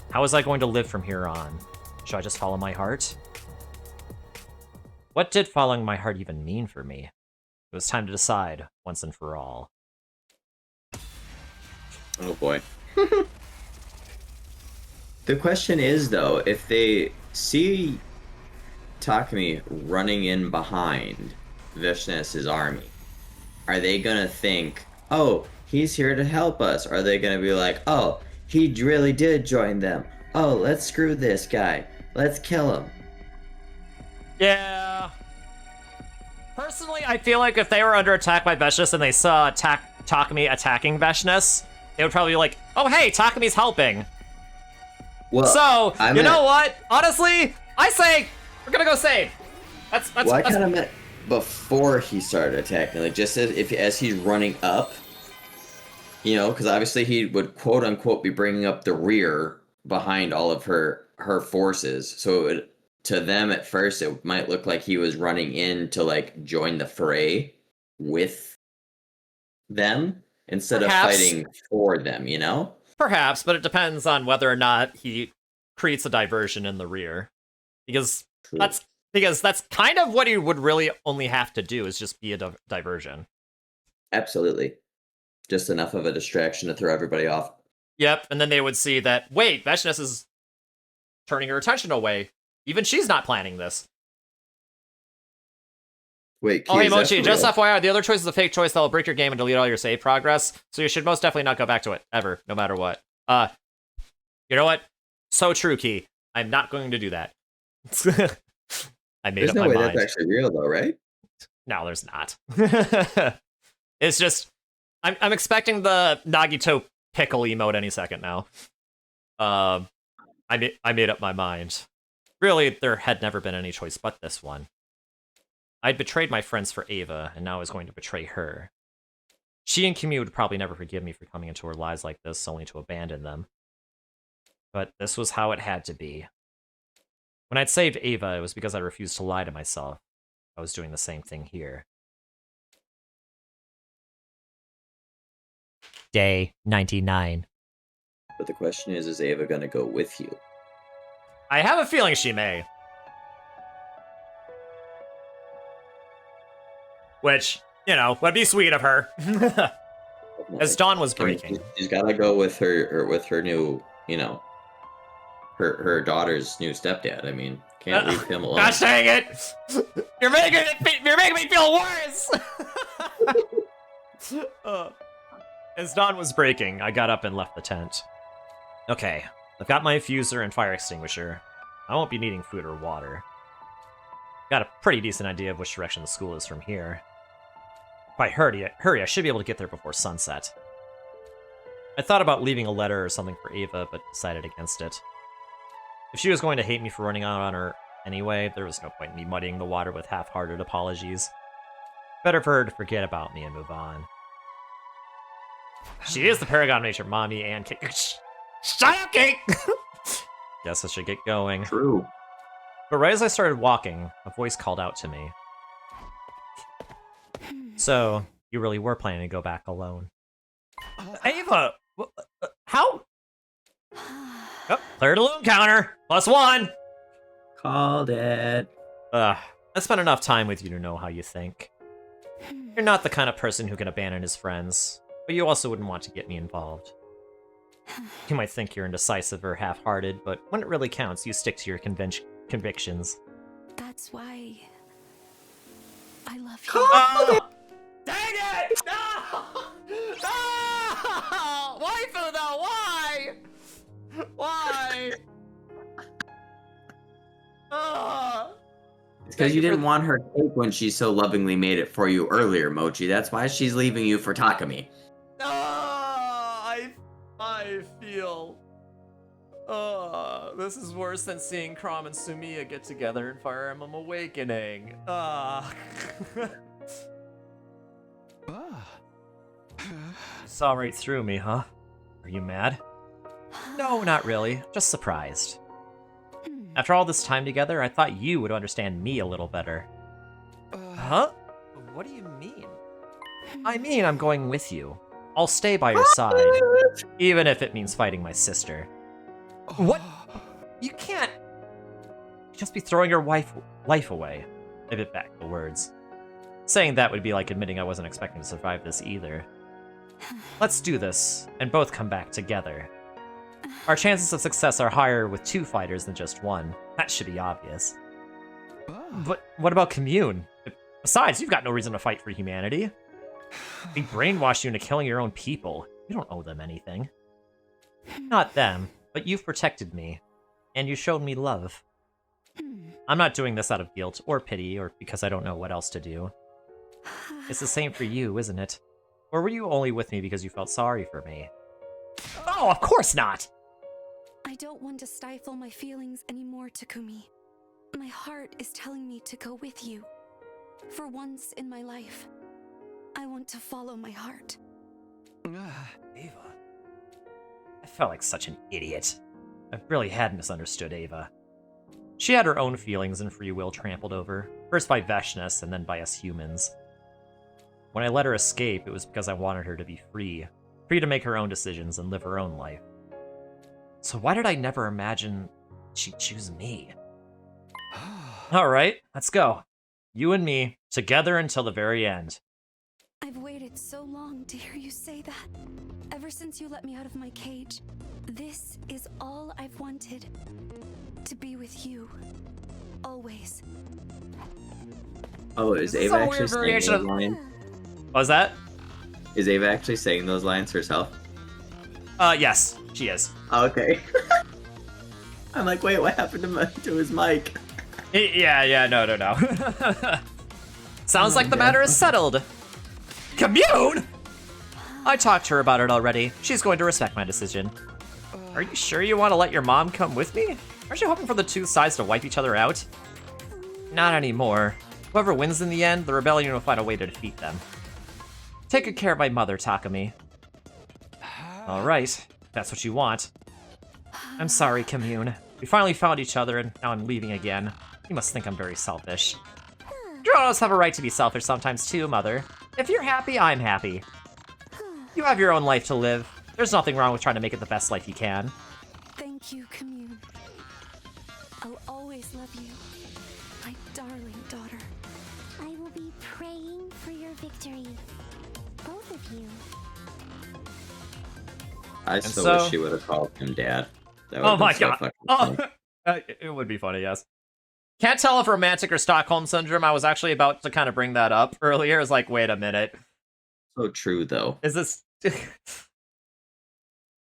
How was I going to live from here on? Should I just follow my heart? What did following my heart even mean for me? It was time to decide, once and for all. Oh boy. The question is, though, if they see Takumi running in behind Veshness's army, are they gonna think, oh, he's here to help us? Or are they gonna be like, oh, he really did join them. Oh, let's screw this guy. Let's kill him. Yeah. Personally, I feel like if they were under attack by Veshness and they saw Takumi attacking Veshness, they would probably be like, oh, hey, Takumi's helping. Well, So, you know what? Honestly, I say we're gonna go save. That's well, I kind of meant before he started attacking, like just as he's running up, you know, because obviously he would quote unquote be bringing up the rear behind all of her forces. So to them at first, it might look like he was running in to like join the fray with them instead Perhaps. of fighting for them, you know? Perhaps, but it depends on whether or not he creates a diversion in the rear. Because True. that's kind of what he would really only have to do, is just be a diversion. Absolutely. Just enough of a distraction to throw everybody off. Yep, and then they would see that, wait, Veshness is turning her attention away. Even she's not planning this. Wait, Oh, hey, is that Mochi, for just real? FYI, the other choice is a fake choice that will break your game and delete all your save progress, so you should most definitely not go back to it, ever, no matter what. You know what? So true, Key. I'm not going to do that. I made There's up no my way mind. that's actually real, though, right? No, there's not. It's just, I'm expecting the Nagito pickle emote any second now. I made up my mind. Really, there had never been any choice but this one. I'd betrayed my friends for Ava, and now I was going to betray her. She and Kimi would probably never forgive me for coming into her lives like this, only to abandon them. But this was how it had to be. When I'd saved Ava, it was because I refused to lie to myself. I was doing the same thing here. Day 99. But the question is Ava gonna go with you? I have a feeling she may. Which, you know, would be sweet of her. As dawn was I mean, breaking. she's gotta go with her new, you know, her daughter's new stepdad. I mean, can't leave him alone. Gosh dang it! You're making me feel worse! As dawn was breaking, I got up and left the tent. Okay, I've got my infuser and fire extinguisher. I won't be needing food or water. Got a pretty decent idea of which direction the school is from here. If I hurry, I should be able to get there before sunset. I thought about leaving a letter or something for Ava, but decided against it. If she was going to hate me for running out on her anyway, there was no point in me muddying the water with half-hearted apologies. Better for her to forget about me and move on. She is the paragon of nature, mommy and Kate. Shut up, Kate! Guess I should get going. True. But right as I started walking, a voice called out to me. So, you really were planning to go back alone. Ava! How? Oh, cleared alone counter! +1! Called it. I spent enough time with you to know how you think. You're not the kind of person who can abandon his friends, but you also wouldn't want to get me involved. You might think you're indecisive or half-hearted, but when it really counts, you stick to your convictions. That's why I love you. Dang it! No! No! Waifu, though, why? Why? It's because you didn't want her cake when she so lovingly made it for you earlier, Mochi. That's why she's leaving you for Takumi. I feel... this is worse than seeing Crom and Sumiya get together in Fire Emblem Awakening. Saw right through me, huh? Are you mad? No, not really. Just surprised. After all this time together, I thought you would understand me a little better. Huh? What do you mean? I mean, I'm going with you. I'll stay by your side, even if it means fighting my sister. What? You can't just be throwing your life away. I bit back the words. Saying that would be like admitting I wasn't expecting to survive this either. Let's do this, and both come back together. Our chances of success are higher with 2 fighters than just 1. That should be obvious. But what about Commune? Besides, you've got no reason to fight for humanity. They brainwashed you into killing your own people. You don't owe them anything. Not them, but you've protected me. And you showed me love. I'm not doing this out of guilt or pity or because I don't know what else to do. It's the same for you, isn't it? Or were you only with me because you felt sorry for me? Oh, of course not! I don't want to stifle my feelings anymore, Takumi. My heart is telling me to go with you. For once in my life, I want to follow my heart. Ava. I felt like such an idiot. I really had misunderstood Ava. She had her own feelings and free will trampled over, first by Veshness and then by us humans. When I let her escape, it was because I wanted her to be free. Free to make her own decisions and live her own life. So why did I never imagine she'd choose me? Alright, let's go. You and me, together until the very end. I've waited so long to hear you say that. Ever since you let me out of my cage, this is all I've wanted. To be with you. Always. Oh, is Ava actually saying those lines? What was that? Is Ava actually saying those lines herself? Yes, she is. Oh, okay. I'm like, wait, what happened to his mic? Yeah, no. Sounds like the matter is settled. Commune? I talked to her about it already. She's going to respect my decision. Are you sure you want to let your mom come with me? Aren't you hoping for the 2 sides to wipe each other out? Not anymore. Whoever wins in the end, the rebellion will find a way to defeat them. Take good care of my mother, Takumi. Alright, that's what you want. I'm sorry, Commune. We finally found each other and now I'm leaving again. You must think I'm very selfish. Girls have a right to be selfish sometimes too, Mother. If you're happy, I'm happy. You have your own life to live. There's nothing wrong with trying to make it the best life you can. Thank you, Commune. I'll always love you, my darling daughter. I will be praying for your victory. Both of you. I still wish she would have called him Dad. That Oh my so god. Oh, it would be funny, yes. Can't tell if romantic or Stockholm Syndrome. I was actually about to kind of bring that up earlier. It's like, wait a minute. So true, though. Is this...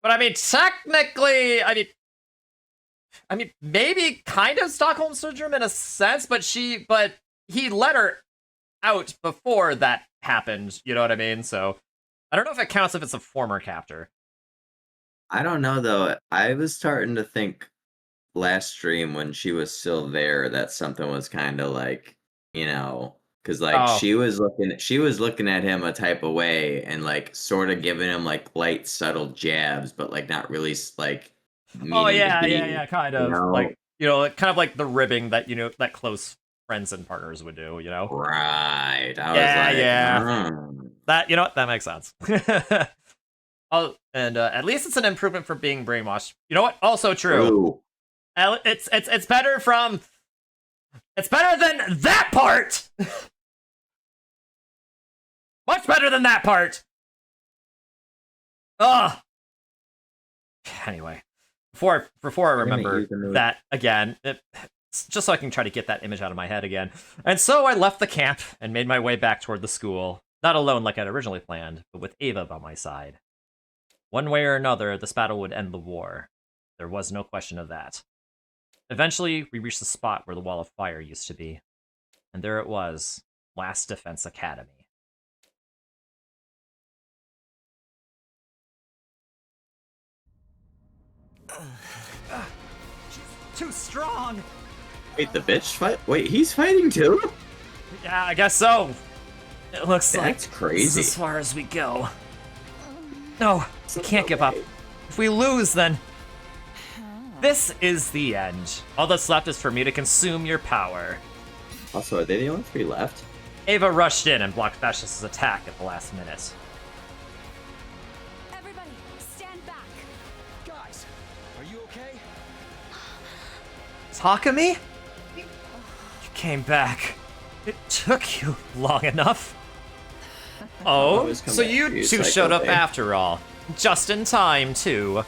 But I mean, technically, I mean, maybe kind of Stockholm Syndrome in a sense, but he let her out before that happened, you know what I mean? So, I don't know if it counts if it's a former captor. I don't know, though. I was starting to think last stream when she was still there that something was kind of like, because she was looking at him a type of way and like sort of giving him like light subtle jabs, but like not really like Yeah, kind of like kind of like the ribbing that that close friends and partners would do, right. I was like, that that makes sense. Oh, and at least it's an improvement from being brainwashed. You know what? Also true. It's better from. It's better than that part. Much better than that part. Ugh. Anyway, before I remember that again, just so I can try to get that image out of my head again. And so I left the camp and made my way back toward the school. Not alone like I'd originally planned, but with Ava by my side. One way or another, this battle would end the war. There was no question of that. Eventually, we reached the spot where the Wall of Fire used to be. And there it was, Last Defense Academy. She's too strong! Wait, the bitch fight? Wait, he's fighting too? Yeah, I guess so. It looks like That's crazy. this is as far as we go. No, we can't give up. If we lose, then... This is the end. All that's left is for me to consume your power. Also, are they the only 3 left? Ava rushed in and blocked Vashtis' attack at the last minute. Everybody, stand back. Guys, are you okay? Takumi? You came back. It took you long enough. Oh, Always come so back, you you two psycho showed up thing. after all. Just in time, too.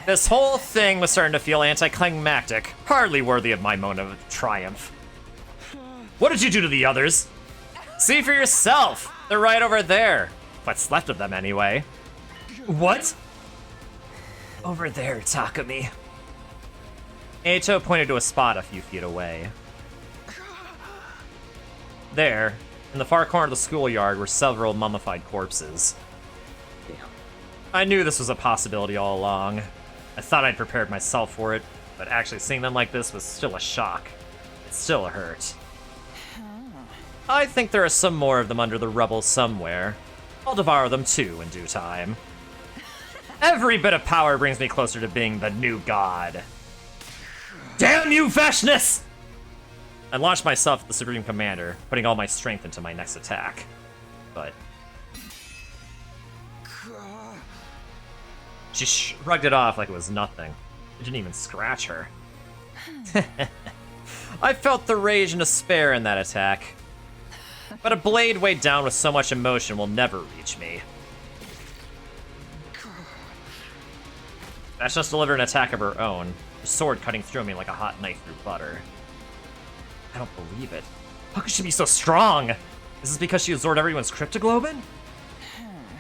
This whole thing was starting to feel anticlimactic, hardly worthy of my moment of triumph. What did you do to the others? See for yourself. They're right over there. What's left of them, anyway. What? Over there, Takumi. Eito pointed to a spot a few feet away. There, in the far corner of the schoolyard, were several mummified corpses. Damn. I knew this was a possibility all along. I thought I'd prepared myself for it, but actually seeing them like this was still a shock. It still hurt. I think there are some more of them under the rubble somewhere. I'll devour them too in due time. Every bit of power brings me closer to being the new god. Damn you, Vashnis! I launched myself at the Supreme Commander, putting all my strength into my next attack. But... she shrugged it off like it was nothing. It didn't even scratch her. I felt the rage and despair in that attack. But a blade weighed down with so much emotion will never reach me. That's just delivered an attack of her own, her sword cutting through me like a hot knife through butter. I don't believe it. How could she be so strong? Is this because she absorbed everyone's cryptoglobin?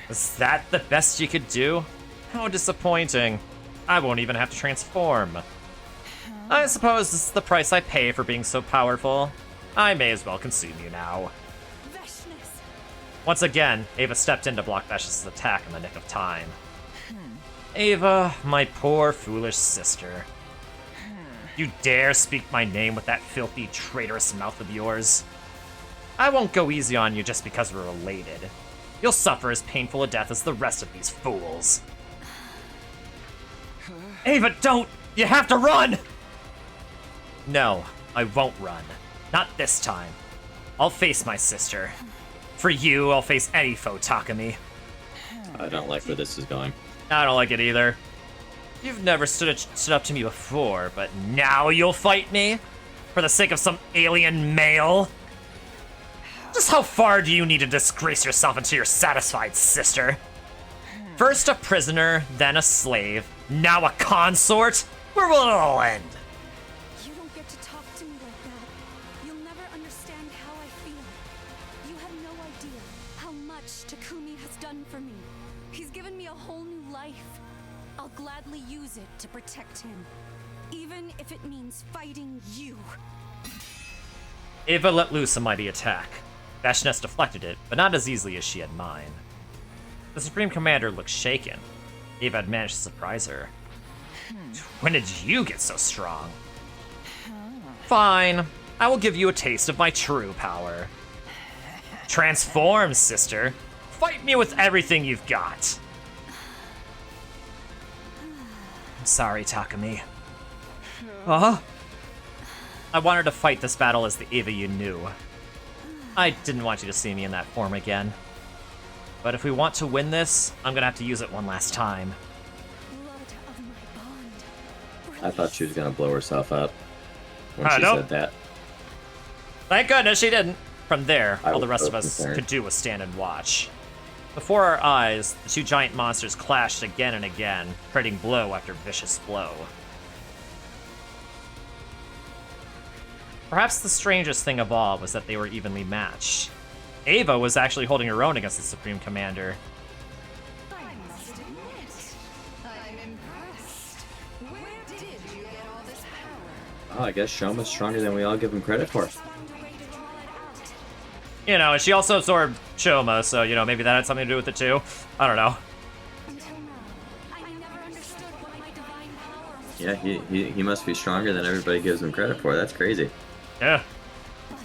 Was that the best she could do? How disappointing. I won't even have to transform. I suppose this is the price I pay for being so powerful. I may as well consume you now. Vashnis. Once again, Ava stepped in to block Vashtis' attack in the nick of time. Ava, my poor foolish sister. You dare speak my name with that filthy, traitorous mouth of yours? I won't go easy on you just because we're related. You'll suffer as painful a death as the rest of these fools. Ava, don't! You have to run! No, I won't run. Not this time. I'll face my sister. For you, I'll face any foe, Takumi. I don't like where this is going. I don't like it either. You've never stood up to me before, but now you'll fight me? For the sake of some alien male? Just how far do you need to disgrace yourself until you're satisfied, sister? First a prisoner, then a slave, now a consort? Where will it all end? You don't get to talk to me like that. You'll never understand how I feel. You have no idea how much Takumi has done for me. He's given me a whole new life. I'll gladly use it to protect him, even if it means fighting you. Ava let loose a mighty attack. Vashnis deflected it, but not as easily as she had mine. The Supreme Commander looked shaken. Ava had managed to surprise her. When did you get so strong? Fine. I will give you a taste of my true power. Transform, sister. Fight me with everything you've got. I'm sorry, Takumi. Huh? I wanted to fight this battle as the Ava you knew. I didn't want you to see me in that form again. But if we want to win this, I'm gonna have to use it one last time. Blood of my bond. I thought she was gonna blow herself up when I she know. said that. Thank goodness she didn't. From there, I all the was rest so of us concerned. could do was stand and watch. Before our eyes, the two giant monsters clashed again and again, trading blow after vicious blow. Perhaps the strangest thing of all was that they were evenly matched. Ava was actually holding her own against the Supreme Commander. I must admit, I'm impressed. Where did you get all this power? Oh, I guess Shoma's stronger than we all give him credit for. You know, and she also absorbed Shoma, so, you know, maybe that had something to do with it too. I don't know. Until now, I never understood what my divine power was. Yeah, he must be stronger than everybody gives him credit for. That's crazy. Yeah. But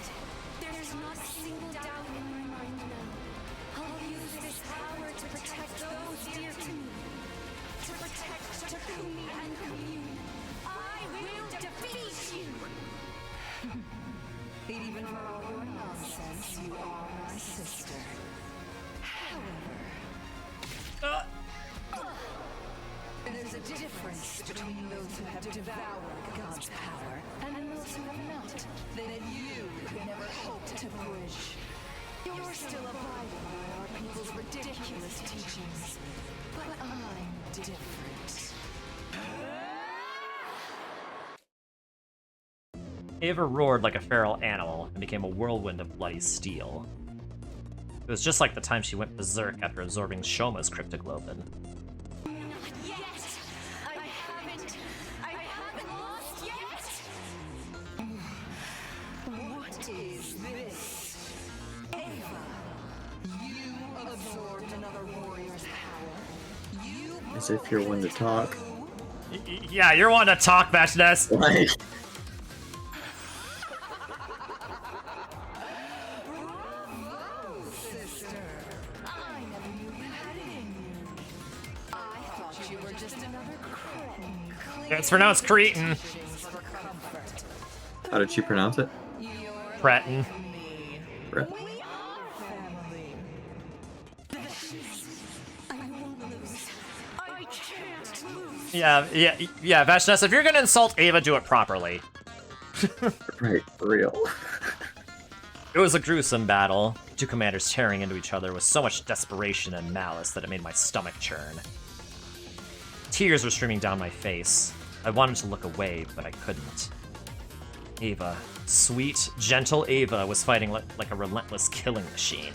there's not a single doubt in my mind now. I'll use this power to protect those dear to me. To protect Takumi and Commune. I will defeat you! Even for all your nonsense, you are my sister. However, there's a difference between those who have devoured God's power and those who have not, that you could never hope to bridge. You're still abiding by our people's ridiculous teachings, but I'm different. Ava roared like a feral animal and became a whirlwind of bloody steel. It was just like the time she went berserk after absorbing Shoma's cryptoglobin. Not yet! I haven't lost yet! What is this? Ava, you absorbed another warrior's power. You As if you're one to talk. Yeah, you're one to talk, Vashness. Like, sister. I never knew you had it in you. I thought you were just another cretin. It's pronounced Cretan. For comfort. how did she pronounce it? You're Cretin. me. Re- We are family. I won't lose. I can't lose. Yeah, Vashness, if you're gonna insult Ava, do it properly. Right, for real. It was a gruesome battle, two commanders tearing into each other with so much desperation and malice that it made my stomach churn. Tears were streaming down my face. I wanted to look away, but I couldn't. Ava, sweet, gentle Ava, was fighting like a relentless killing machine.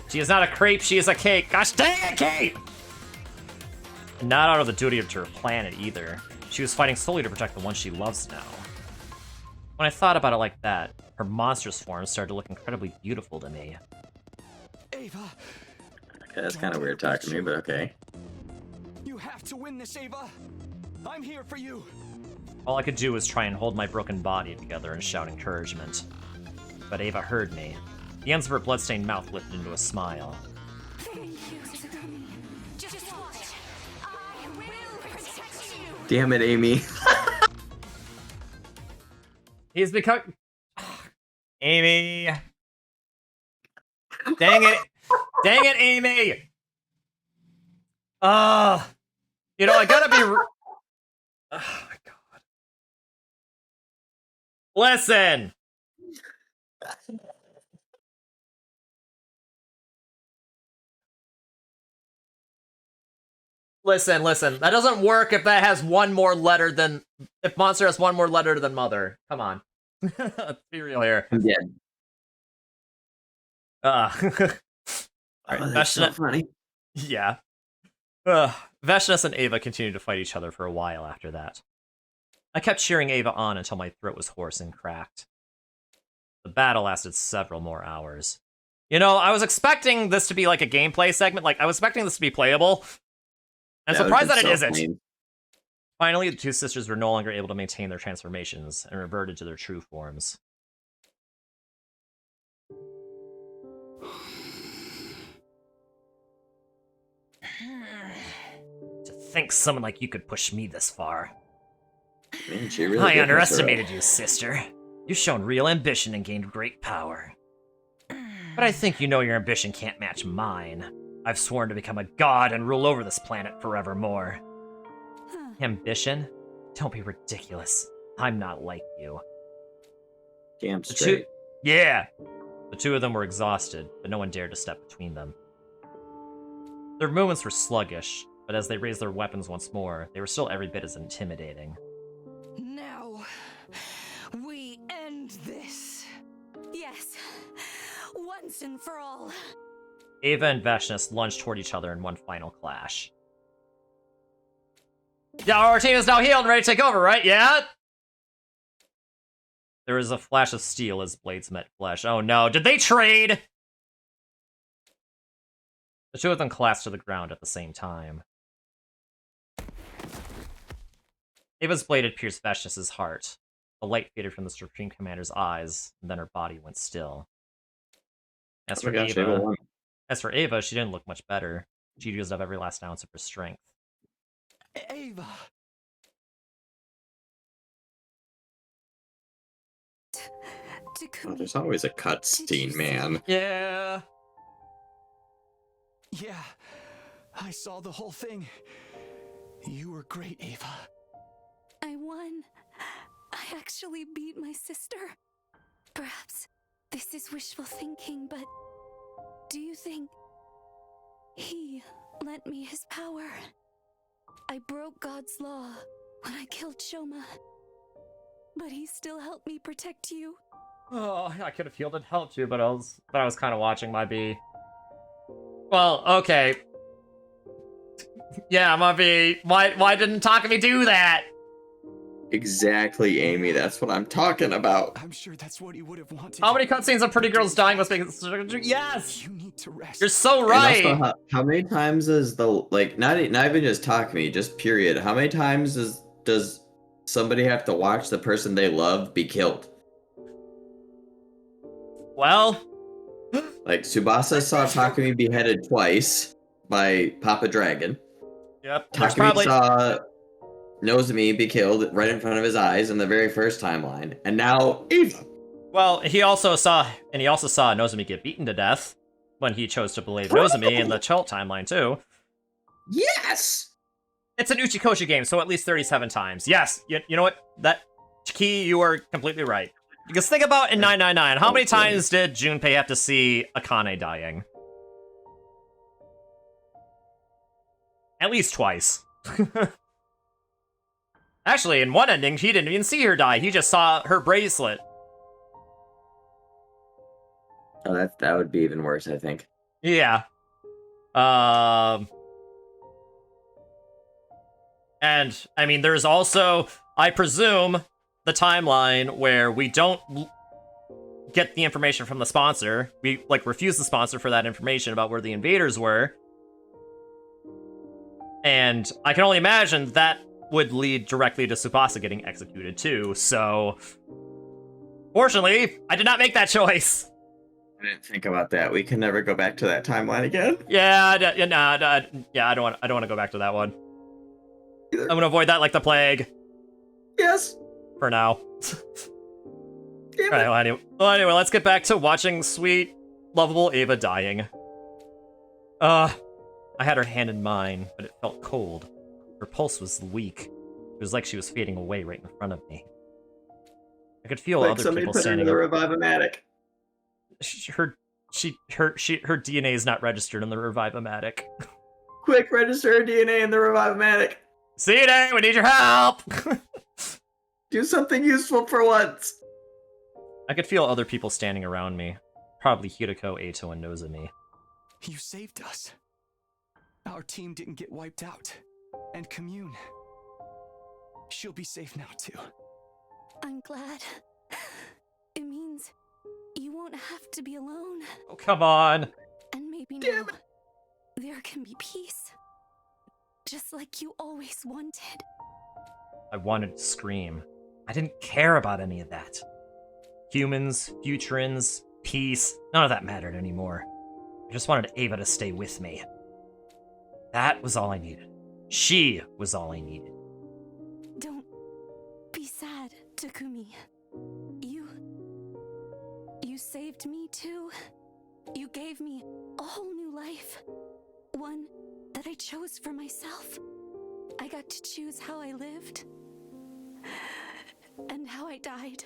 She is not a crepe, she is a cake. Gosh dang it, Kate! And not out of the duty of her planet either. She was fighting solely to protect the one she loves now. When I thought about it like that, her monstrous form started to look incredibly beautiful to me. Ava, Okay, that's kind of weird talking to me, but okay. you have to win this, Ava. I'm here for you. All I could do was try and hold my broken body together and shout encouragement. But Ava heard me. The ends of her bloodstained mouth lifted into a smile. Thank you, Takumi. Just watch. I will protect you. Damn it, Amy. He's become... Amy! Dang it! Dang it, Amy! You know, I gotta be... Oh my god. Listen! Listen. That doesn't work if that has one more letter than... If Monster has one more letter than Mother. Come on. Let's be real here. Yeah. Alright, Oh, that's so Vashna... funny. Yeah. Vashness and Ava continued to fight each other for a while after that. I kept cheering Ava on until my throat was hoarse and cracked. The battle lasted several more hours. You know, I was expecting this to be like a gameplay segment. Like, I was expecting this to be playable. I'm surprised that it isn't. Lame. Finally, the two sisters were no longer able to maintain their transformations and reverted to their true forms. To think someone like you could push me this far. Man, she really I did underestimated you, sister. You've shown real ambition and gained great power. But I think you know your ambition can't match mine. I've sworn to become a god and rule over this planet forevermore. Ambition? Don't be ridiculous. I'm not like you. Damn The straight. Yeah! The two of them were exhausted, but no one dared to step between them. Their movements were sluggish, but as they raised their weapons once more, they were still every bit as intimidating. Now, we end this. Yes. once and for all. Ava and Vashnis lunged toward each other in one final clash. Yeah, our team is now healed and ready to take over, right? Yeah? There was a flash of steel as blades met flesh. Oh no, did they trade? The two of them collapsed to the ground at the same time. Ava's blade had pierced Vashnis' heart. The light faded from the Supreme Commander's eyes, and then her body went still. As for Ava, she didn't look much better. She used up every last ounce of her strength. Ava! Oh, there's always a cutscene, man. Yeah. Yeah, I saw the whole thing. You were great, Ava. I won. I actually beat my sister. Perhaps this is wishful thinking, but do you think he lent me his power? I broke God's law when I killed Shoma, but he still helped me protect you. Oh, I could have healed and helped you, but I was kind of watching my B. Well, okay. Yeah, my B. Why didn't Takumi do that? Exactly, Amy. That's what I'm talking about. I'm sure that's what he would have wanted. How many cutscenes of pretty girls dying must make it? Yes. You need to rest. You're so right. And also, how many times is the not even just Takumi, just period? How many times does somebody have to watch the person they love be killed? Well, like Tsubasa saw Takumi beheaded twice by Papa Dragon. Yep. Takumi saw Nozomi be killed right in front of his eyes in the very first timeline, and now Ava. Well, he also saw Nozomi get beaten to death when he chose to believe Nozomi in the Chult timeline too. Yes. It's an Uchikoshi game, so at least 37 times. Yes. You know what? That Key, you are completely right. Because think about in 999, how many times did Junpei have to see Akane dying? At least twice. Actually, in one ending, he didn't even see her die. He just saw her bracelet. Oh, that would be even worse, I think. Yeah. And, I mean, there's also, I presume, the timeline where we don't get the information from the sponsor. We, refuse the sponsor for that information about where the invaders were. And I can only imagine that would lead directly to Tsubasa getting executed too, so... Fortunately, I did not make that choice! I didn't think about that. We can never go back to that timeline again. Yeah, I don't want to go back to that one. Either. I'm gonna avoid that like the plague. Yes. For now. Alright, well, anyway, let's get back to watching sweet, lovable Ava dying. I had her hand in mine, but it felt cold. Her pulse was weak. It was like she was fading away right in front of me. I could feel other people standing. The Revive-O-Matic. Her DNA is not registered in the Revive-O-Matic. Quick, register her DNA in the Revive-O-Matic. CD, we need your help! Do something useful for once. I could feel other people standing around me. Probably Hiroko, Eito, and Nozomi. You saved us. Our team didn't get wiped out. And Commune. She'll be safe now, too. I'm glad. It means you won't have to be alone. Oh, come on. And maybe now there can be peace. Just like you always wanted. I wanted to scream. I didn't care about any of that. Humans, Futurins, peace, none of that mattered anymore. I just wanted Ava to stay with me. That was all I needed. She was all I needed. Don't be sad, Takumi. You saved me too. You gave me a whole new life. One that I chose for myself. I got to choose how I lived. And how I died.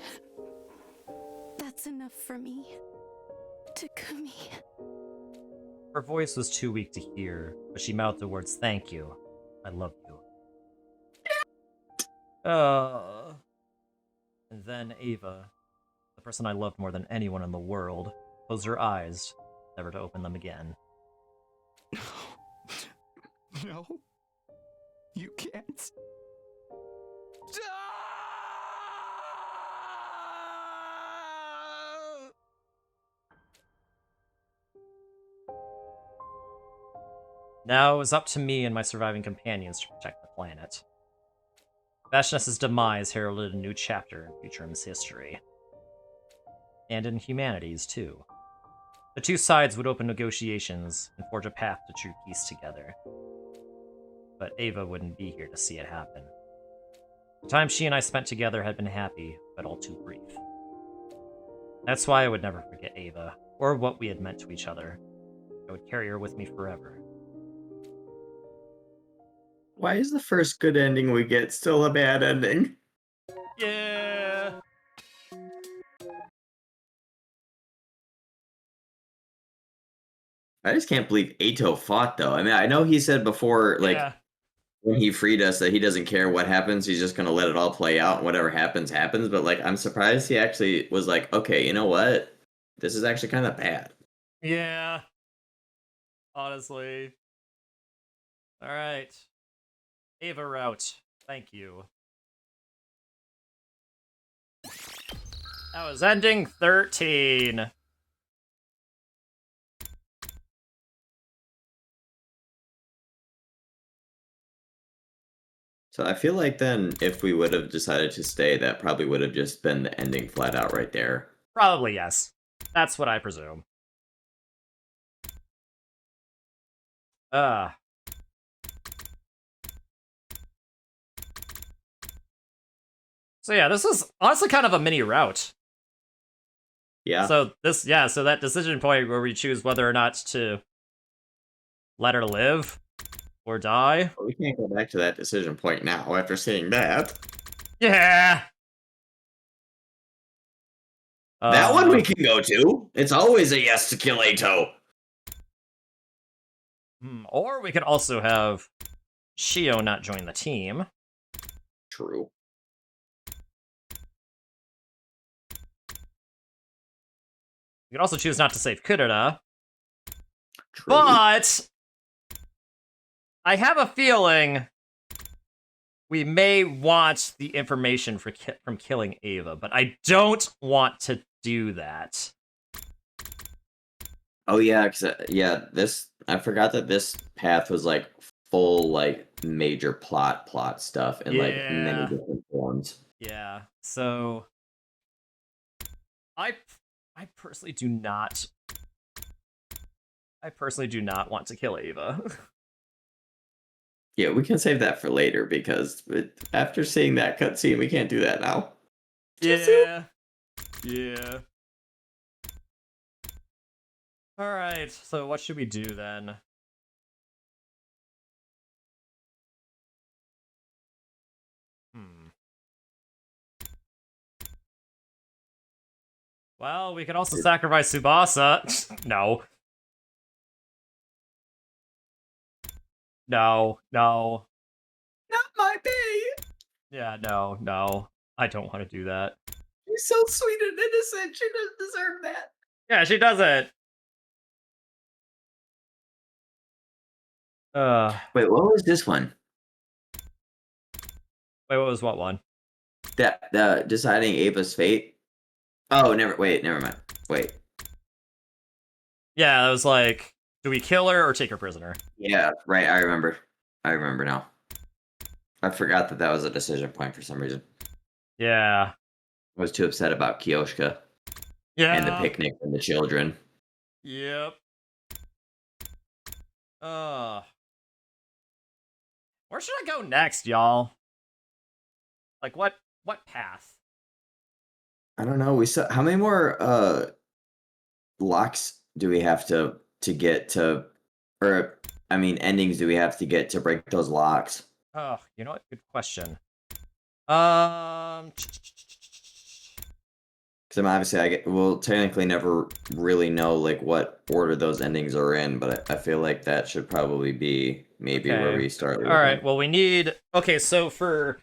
That's enough for me. Takumi. Her voice was too weak to hear, but she mouthed the words, "Thank you. I love you." And then Ava, the person I loved more than anyone in the world, Close her eyes, never to open them again. No. You can't. Now it was up to me and my surviving companions to protect the planet. Vashness's demise heralded a new chapter in Future's history. And in humanity's, too. The two sides would open negotiations and forge a path to true peace together. But Ava wouldn't be here to see it happen. The time she and I spent together had been happy, but all too brief. That's why I would never forget Ava, or what we had meant to each other. I would carry her with me forever. Why is the first good ending we get still a bad ending? Yeah! I just can't believe Ato fought, though. I mean, I know he said before, like, Yeah. when he freed us, that he doesn't care what happens. He's just going to let it all play out. And whatever happens, happens. But, like, I'm surprised he actually was like, okay, you know what? This is actually kind of bad. Yeah. Honestly. Alright. Ava route. Thank you. That was ending 13. So I feel like then if we would have decided to stay, that probably would have just been the ending flat out right there. Probably yes. That's what I presume. So yeah, this is honestly kind of a mini route. Yeah. So so that decision point where we choose whether or not to let her live or die. But we can't go back to that decision point now after seeing that. Yeah. That one we can go to. It's always a yes to kill Ato. Or we could also have Shio not join the team. True. We could also choose not to save Kurita. True. But I have a feeling we may want the information from killing Ava, but I don't want to do that. Oh yeah, this I forgot that this path was like full like major plot stuff in like many different forms. Yeah. So I personally do not want to kill Ava. Yeah, we can save that for later because after seeing that cutscene, we can't do that now. Yeah. Yeah. Alright, so what should we do then? Well, we could also sacrifice Tsubasa. No. No. Not my bae! Yeah, no. I don't want to do that. She's so sweet and innocent. She doesn't deserve that. Yeah, she doesn't. Wait, what was this one? Wait, what was what one? That deciding Ava's fate. Oh, never mind. Wait. Yeah, it was like, do we kill her or take her prisoner? Yeah, right. I remember now. I forgot that was a decision point for some reason. Yeah. I was too upset about Kyoshka. Yeah. And the picnic and the children. Yep. Where should I go next, y'all? Like, what path? I don't know. We saw how many more locks do we have to get to, or I mean, endings do we have to get to break those locks? Oh, you know what? Good question. Because obviously we'll technically never really know like what order those endings are in, but I feel like that should probably be maybe where we start. All right. Well, we need. Okay, so for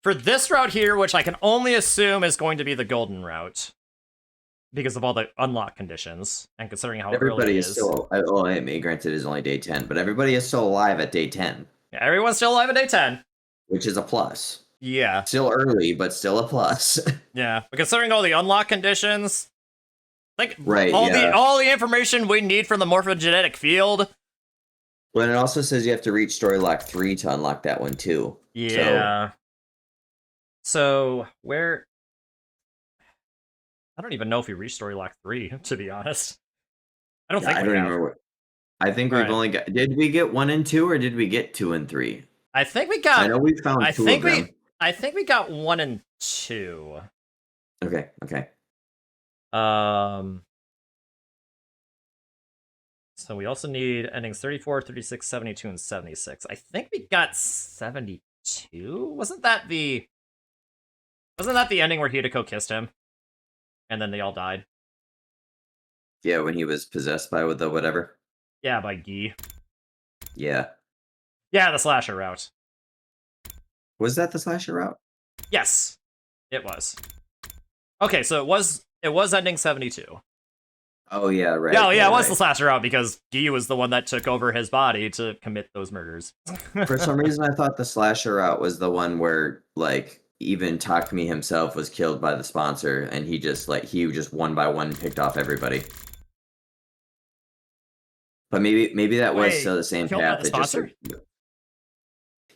this route here, which I can only assume is going to be the golden route, because of all the unlock conditions, and considering how early Everybody it is still. Oh, I mean, granted, it is only day 10, but everybody is still alive at day 10, Yeah, everyone's still alive at day 10. which is a plus. Yeah. Still early, but still a plus. Yeah. But considering all the unlock conditions, like Right, all yeah. the information we need from the morphogenetic field. But it also says you have to reach story lock 3 to unlock that one too. Yeah. So where? I don't even know if we reached story lock 3. To be honest, I don't think I we don't have. remember. I think we've Alright. only got. Did we get 1 and 2, or did we get 2 and 3? I think we got. I know we found 2 of them. I think we got 1 and 2. Okay. Okay. So we also need endings 34, 36, 72, and 76. I think we got 72? Wasn't that the ending where Hideko kissed him? And then they all died? Yeah, when he was possessed by the whatever. Yeah, by Guy. Yeah. Yeah, the slasher route. Was that the slasher route? Yes, it was. Okay, so it was ending 72. Oh yeah, right. Yeah, yeah, right, it was right. the slasher route because Guy was the one that took over his body to commit those murders. For some reason, I thought the slasher route was the one where, like, even Takumi himself was killed by the sponsor, and he just one by one picked off everybody. But maybe that was Wait, still the same killed by path. the It just sponsor?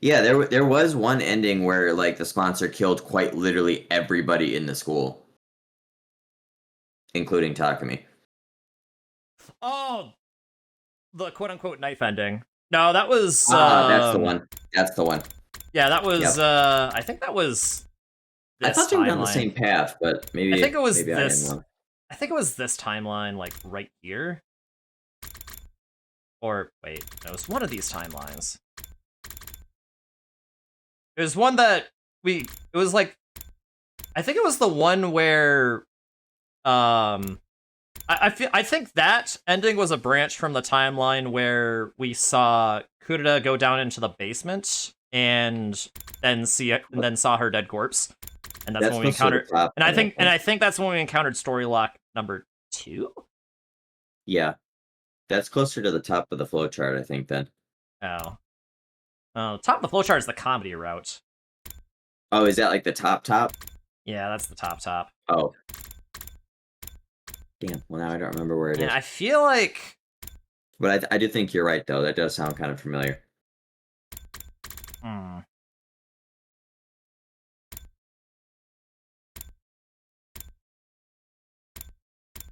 yeah, there was one ending where like the sponsor killed quite literally everybody in the school, including Takumi. Oh, the quote-unquote knife ending. No, that was... That's the one. That's the one. Yeah, that was... Yep. I think that was I this thought they were on the timeline. same path, but maybe I think it was maybe this... I am wrong. I think it was this timeline, like, right here. Or, wait, no, it was one of these timelines. It was one that it was like... I think it was the one where... I think that ending was a branch from the timeline where we saw Kurita go down into the basement and then saw her dead corpse, and that's when we encountered. And I think that's when we encountered story lock number 2. Yeah, that's closer to the top of the flowchart, I think. Then. Oh, top of the flowchart is the comedy route. Oh, is that like the top? Yeah, that's the top. Oh. Damn. Well, now I don't remember where it is. I feel like. But I do think you're right, though. That does sound kind of familiar. Hmm.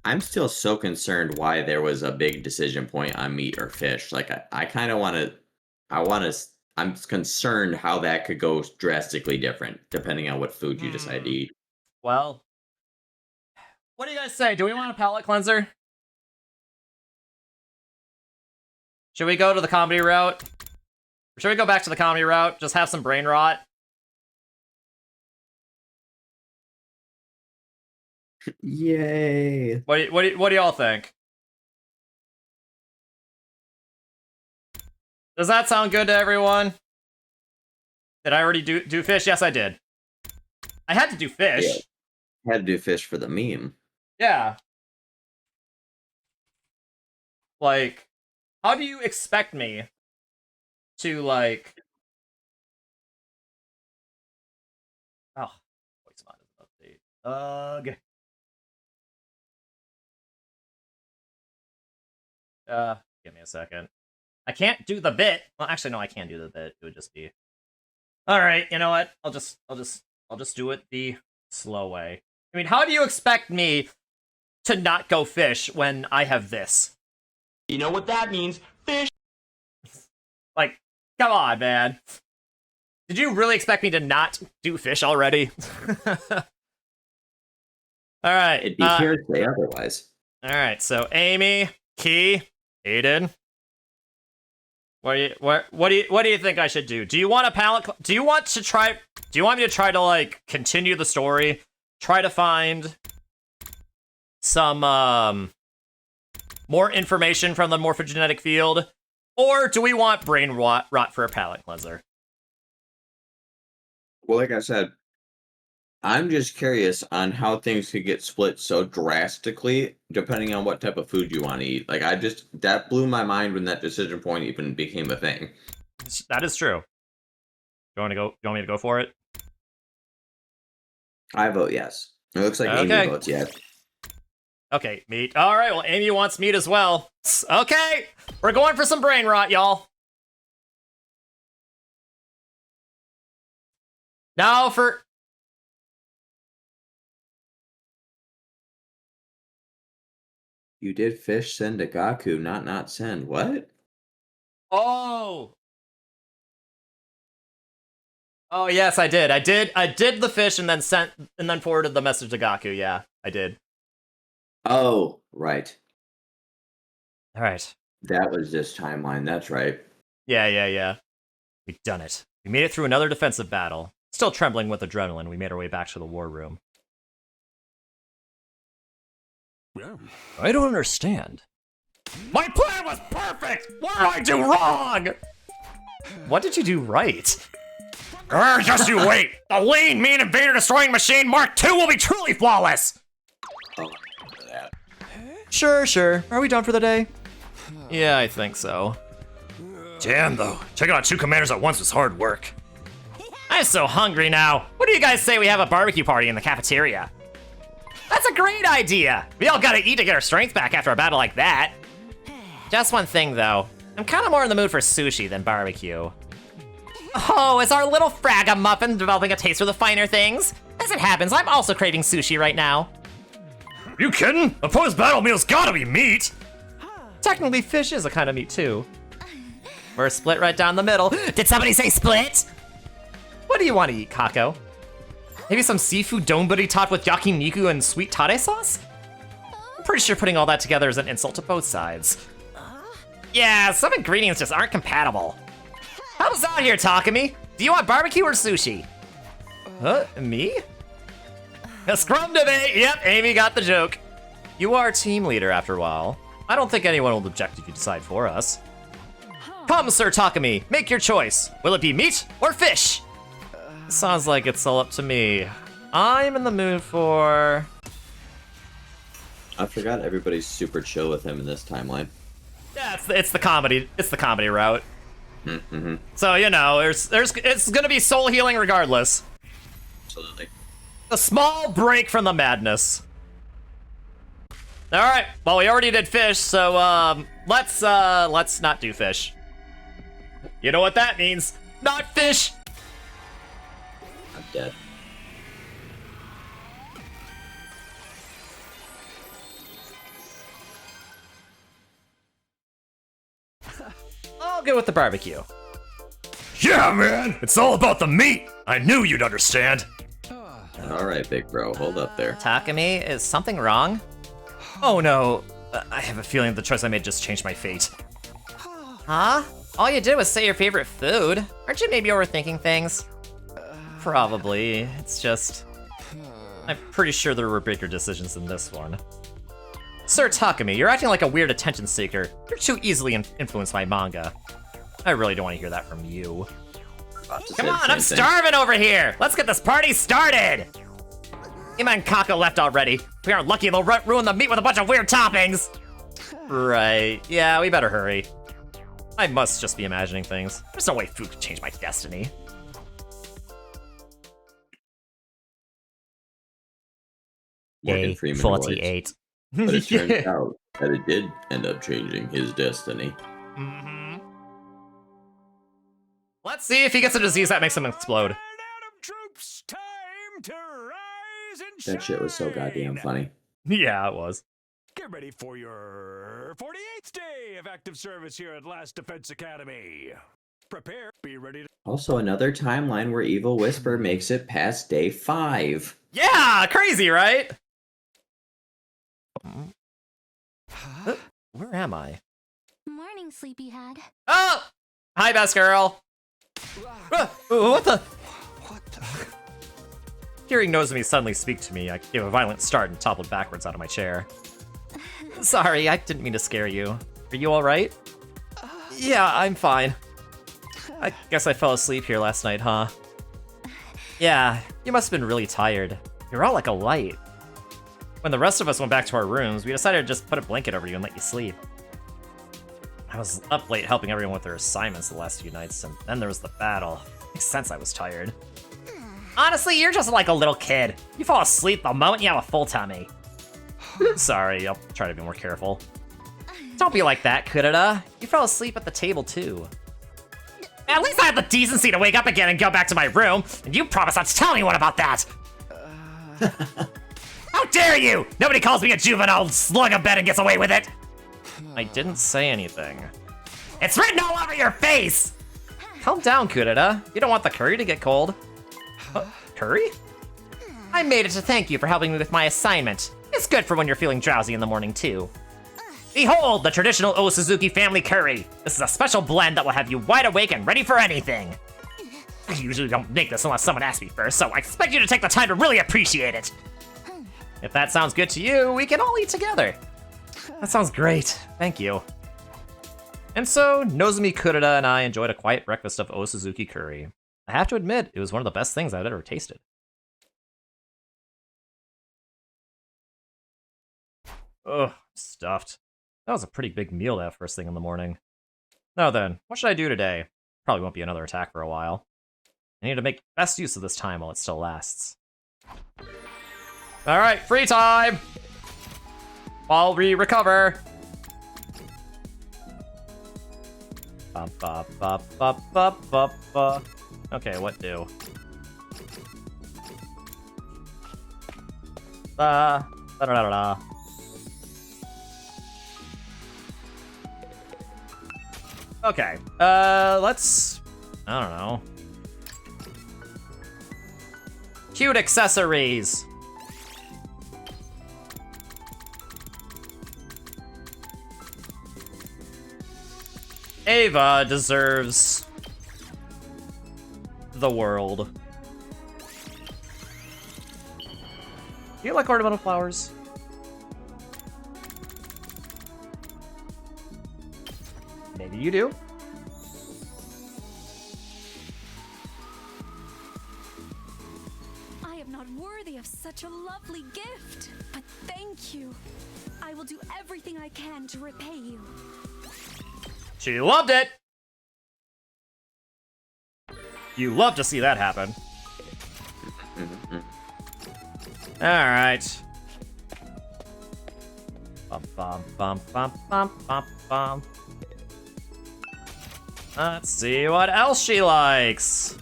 I'm still so concerned why there was a big decision point on meat or fish. Like, I kind of want to. I'm concerned how that could go drastically different depending on what food you decide to eat. Well, what do you guys say? Do we want a palate cleanser? Should we go to the comedy route? Or should we go back to the comedy route? Just have some brain rot? Yay! What do y'all think? Does that sound good to everyone? Did I already do fish? Yes, I did. I had to do fish. Yeah. Had to do fish for the meme. Yeah. Like, how do you expect me to, like... Oh, voice mod update. Ugh. Give me a second. I can't do the bit. Well, actually, no, I can't do the bit. It would just be... Alright, you know what? I'll just do it the slow way. I mean, how do you expect me to not go fish when I have this? You know what that means? Fish! Like, come on, man. Did you really expect me to not do fish already? Alright. It'd be fair to say otherwise. Alright, so Amy, Key, Aiden. What do you think I should do? Do you want a palette? Do you want me to try to like continue the story? Try to find some more information from the morphogenetic field, or do we want brain rot for a palate cleanser? Well, like I said, I'm just curious on how things could get split so drastically depending on what type of food you want to eat. Like, that blew my mind when that decision point even became a thing. That is true. You want me to go for it? I vote yes. It looks like Okay. Amy votes yes. Okay, meat. All right, well, Amy wants meat as well. Okay, we're going for some brain rot, y'all. Now for... You did fish send to Gaku, not send. What? Oh! Oh, yes, I did. I did the fish and then forwarded the message to Gaku. Yeah, I did. Oh, right. All right. That was this timeline. That's right. Yeah. We've done it. We made it through another defensive battle. Still trembling with adrenaline, we made our way back to the war room. I don't understand. My plan was perfect! What did I do wrong? What did you do right? Just you wait! The lean, mean invader destroying machine Mark II will be truly flawless! Oh, I remember that. Sure. Are we done for the day? Yeah, I think so. Damn, though. Taking on 2 commanders at once was hard work. I'm so hungry now. What do you guys say we have a barbecue party in the cafeteria? That's a great idea. We all gotta eat to get our strength back after a battle like that. Just one thing, though. I'm kind of more in the mood for sushi than barbecue. Oh, is our little fragamuffin developing a taste for the finer things? As it happens, I'm also craving sushi right now. You kidding? A post-battle meal's gotta be meat! Technically, fish is a kind of meat, too. We're split right down the middle. Did somebody say split? What do you want to eat, Kako? Maybe some seafood donburi topped with yakiniku and sweet tare sauce? I'm pretty sure putting all that together is an insult to both sides. Yeah, some ingredients just aren't compatible. Help us out here, Takumi. Do you want barbecue or sushi? Me? A scrum debate! Yep, Amy got the joke. You are team leader after a while. I don't think anyone will object if you decide for us. Come, Sir Takumi, make your choice. Will it be meat or fish? Sounds like it's all up to me. I'm in the mood for... I forgot everybody's super chill with him in this timeline. Yeah, it's the comedy. It's the comedy route. Mm-hmm. So, you know, it's gonna be soul healing regardless. Absolutely. A small break from the madness. All right. Well, we already did fish, so let's not do fish. You know what that means? Not fish. I'm dead. I'll go with the barbecue. Yeah, man! It's all about the meat! I knew you'd understand. Alright, big bro, hold up there. Takumi, is something wrong? Oh no, I have a feeling the choice I made just changed my fate. Huh? All you did was say your favorite food. Aren't you maybe overthinking things? Probably. It's just... I'm pretty sure there were bigger decisions than this one. Sir Takumi, you're acting like a weird attention seeker. You're too easily influenced by manga. I really don't want to hear that from you. Come on, I'm starving over here! Let's get this party started! Ima and Kako left already. We aren't lucky they'll ruin the meat with a bunch of weird toppings! Right, yeah, we better hurry. I must just be imagining things. There's no way food could change my destiny. Morgan Freeman voice. 48. But it turns out that it did end up changing his destiny. Mm-hmm. Let's see if he gets a disease that makes him explode. Troops, time to rise and That shit was so goddamn funny. Yeah, it was. Get ready for your 48th day of active service here at Last Defense Academy. Prepare, be ready to... Also, another timeline where Evil Whisper makes it past day 5. Yeah, crazy, right? Where am I? Morning, sleepyhead. Oh! Hi, best girl. What the? Hearing Nozomi suddenly speak to me, I gave a violent start and toppled backwards out of my chair. Sorry, I didn't mean to scare you. Are you alright? Yeah, I'm fine. I guess I fell asleep here last night, huh? Yeah, you must have been really tired. You're out like a light. When the rest of us went back to our rooms, we decided to just put a blanket over you and let you sleep. I was up late helping everyone with their assignments the last few nights, and then there was the battle. Makes sense I was tired. Honestly, you're just like a little kid. You fall asleep the moment you have a full tummy. Sorry, I'll try to be more careful. Don't be like that, Kurita. You fell asleep at the table, too. At least I had the decency to wake up again and go back to my room, and you promised not to tell anyone about that! How dare you! Nobody calls me a juvenile slug a bed and gets away with it! I didn't say anything. It's written all over your face! Calm down, Kurita. You don't want the curry to get cold. Curry? I made it to thank you for helping me with my assignment. It's good for when you're feeling drowsy in the morning, too. Behold, the traditional Osuzuki family curry. This is a special blend that will have you wide awake and ready for anything. I usually don't make this unless someone asks me first, so I expect you to take the time to really appreciate it. If that sounds good to you, we can all eat together. That sounds great. Thank you. And so, Nozomi Kurita and I enjoyed a quiet breakfast of Osuzuki curry. I have to admit, it was one of the best things I've ever tasted. Ugh, stuffed. That was a pretty big meal that first thing in the morning. Now then, what should I do today? Probably won't be another attack for a while. I need to make best use of this time while it still lasts. Alright, free time! While we recover! Ba, ba, ba, ba, ba, ba, ba. Okay, what do? Da da da da da. Okay, let's... I don't know. Cute accessories! Ava deserves the world. Do you like ornamental flowers? Maybe you do. I am not worthy of such a lovely gift, but thank you. I will do everything I can to repay you. She loved it! You love to see that happen. Alright. Bum bum bum bum bum bum bum. Let's see what else she likes.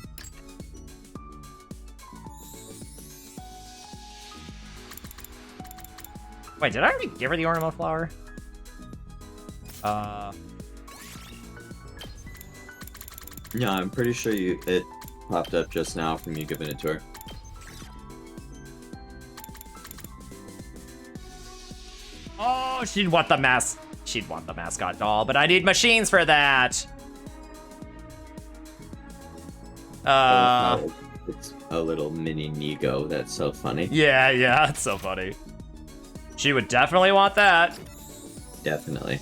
Wait, did I already give her the ornamental flower? No, I'm pretty sure it popped up just now from you giving it to her. Oh, she'd want the mascot doll, but I need machines for that. It's a little mini Nego. That's so funny. Yeah, it's so funny. She would definitely want that. Definitely.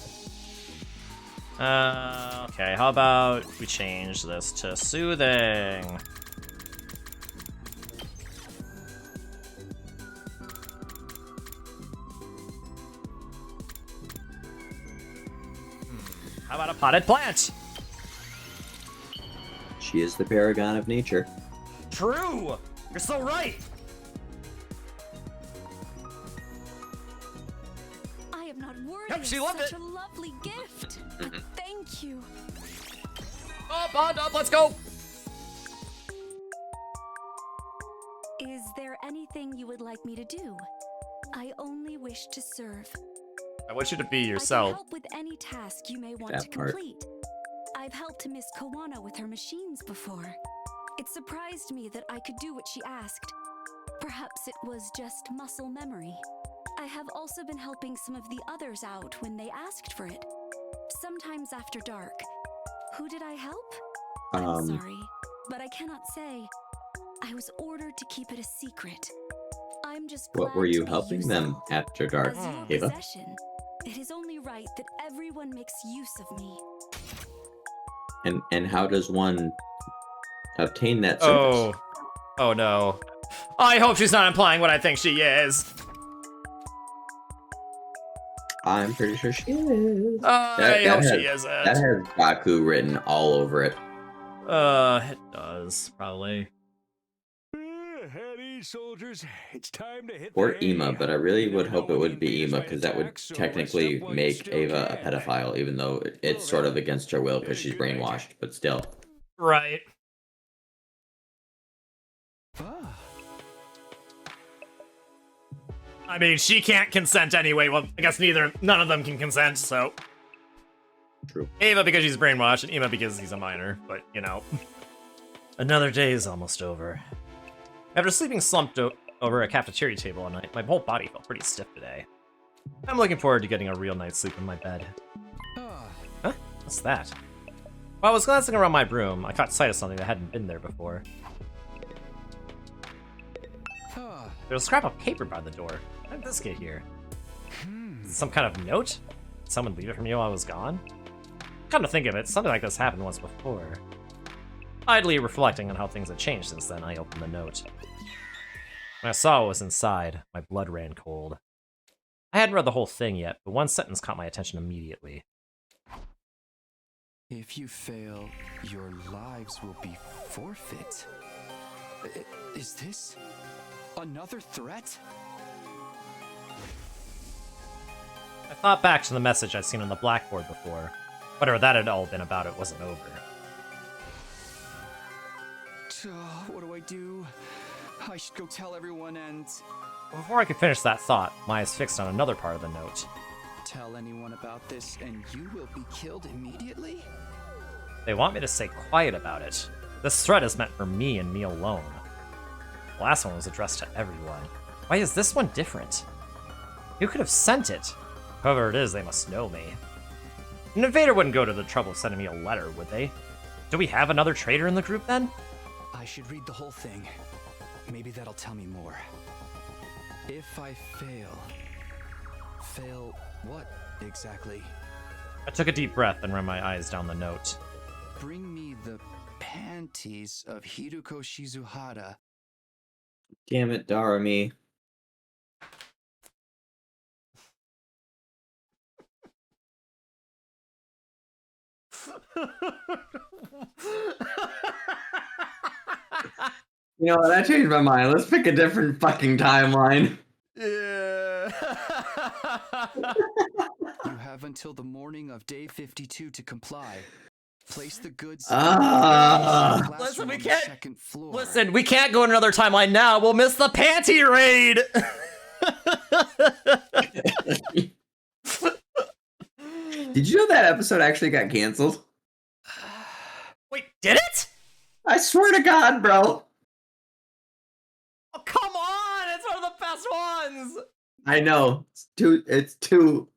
Okay, how about we change this to soothing? How about a potted plant? She is the paragon of nature. True! You're so right! I am not worthy Yep, she loved of such it. a lovely gift, but thank you. Up, let's go! Is there anything you would like me to do? I only wish to serve. I want you to be I can yourself. help with any task you may want That to part. complete. I've helped Miss Kawana with her machines before. It surprised me that I could do what she asked. Perhaps it was just muscle memory. I have also been helping some of the others out when they asked for it. Sometimes after dark. Who did I help? I'm sorry, but I cannot say. I was ordered to keep it a secret. I'm just What glad were you to be helping useful. them after dark, As your Ava? possession, it is only right that everyone makes use of me. And how does one obtain that service? Oh, Oh no. I hope she's not implying what I think she is. I'm pretty sure she is. I hope she isn't. That has Baku written all over it. It does, probably. Heady soldiers, it's time to hit Or the hay. Ema, but I really would hope it would be Ema, because that would technically make Ava a pedophile, even though it's sort of against her will because she's brainwashed, but still. Right. I mean, she can't consent anyway. Well, I guess none of them can consent, so. True. Ava because she's brainwashed, and Ema because he's a minor, but, you know. Another day is almost over. After sleeping slumped over a cafeteria table all night, my whole body felt pretty stiff today. I'm looking forward to getting a real night's sleep in my bed. Huh? What's that? While I was glancing around my room, I caught sight of something that hadn't been there before. There was a scrap of paper by the door. How did this get here? Some kind of note? Did someone leave it for me while I was gone? Come to think of it, something like this happened once before. Idly reflecting on how things had changed since then, I opened the note. When I saw what was inside, my blood ran cold. I hadn't read the whole thing yet, but one sentence caught my attention immediately. If you fail, your lives will be forfeit. Is this another threat? I thought back to the message I'd seen on the blackboard before. Whatever that had all been about, it wasn't over. What do I do? I should go tell everyone and... Before I could finish that thought, my eyes fixed on another part of the note. Tell anyone about this and you will be killed immediately? They want me to stay quiet about it. This threat is meant for me and me alone. The last one was addressed to everyone. Why is this one different? Who could have sent it? Whoever it is, they must know me. An invader wouldn't go to the trouble of sending me a letter, would they? Do we have another traitor in the group then? I should read the whole thing. Maybe that'll tell me more. If I fail... Fail what, exactly? I took a deep breath and ran my eyes down the note. Bring me the panties of Hiruko Shizuhara. Damn it, Darami. You know what? I changed my mind. Let's pick a different fucking timeline. Yeah. You have until the morning of day 52 to comply. Place the goods. Listen, we can't. Second floor. Listen, we can't go in another timeline now. We'll miss the panty raid. Did you know that episode actually got canceled? Wait, did it? I swear to God, bro. Oh, come on! It's one of the best ones. I know. It's too.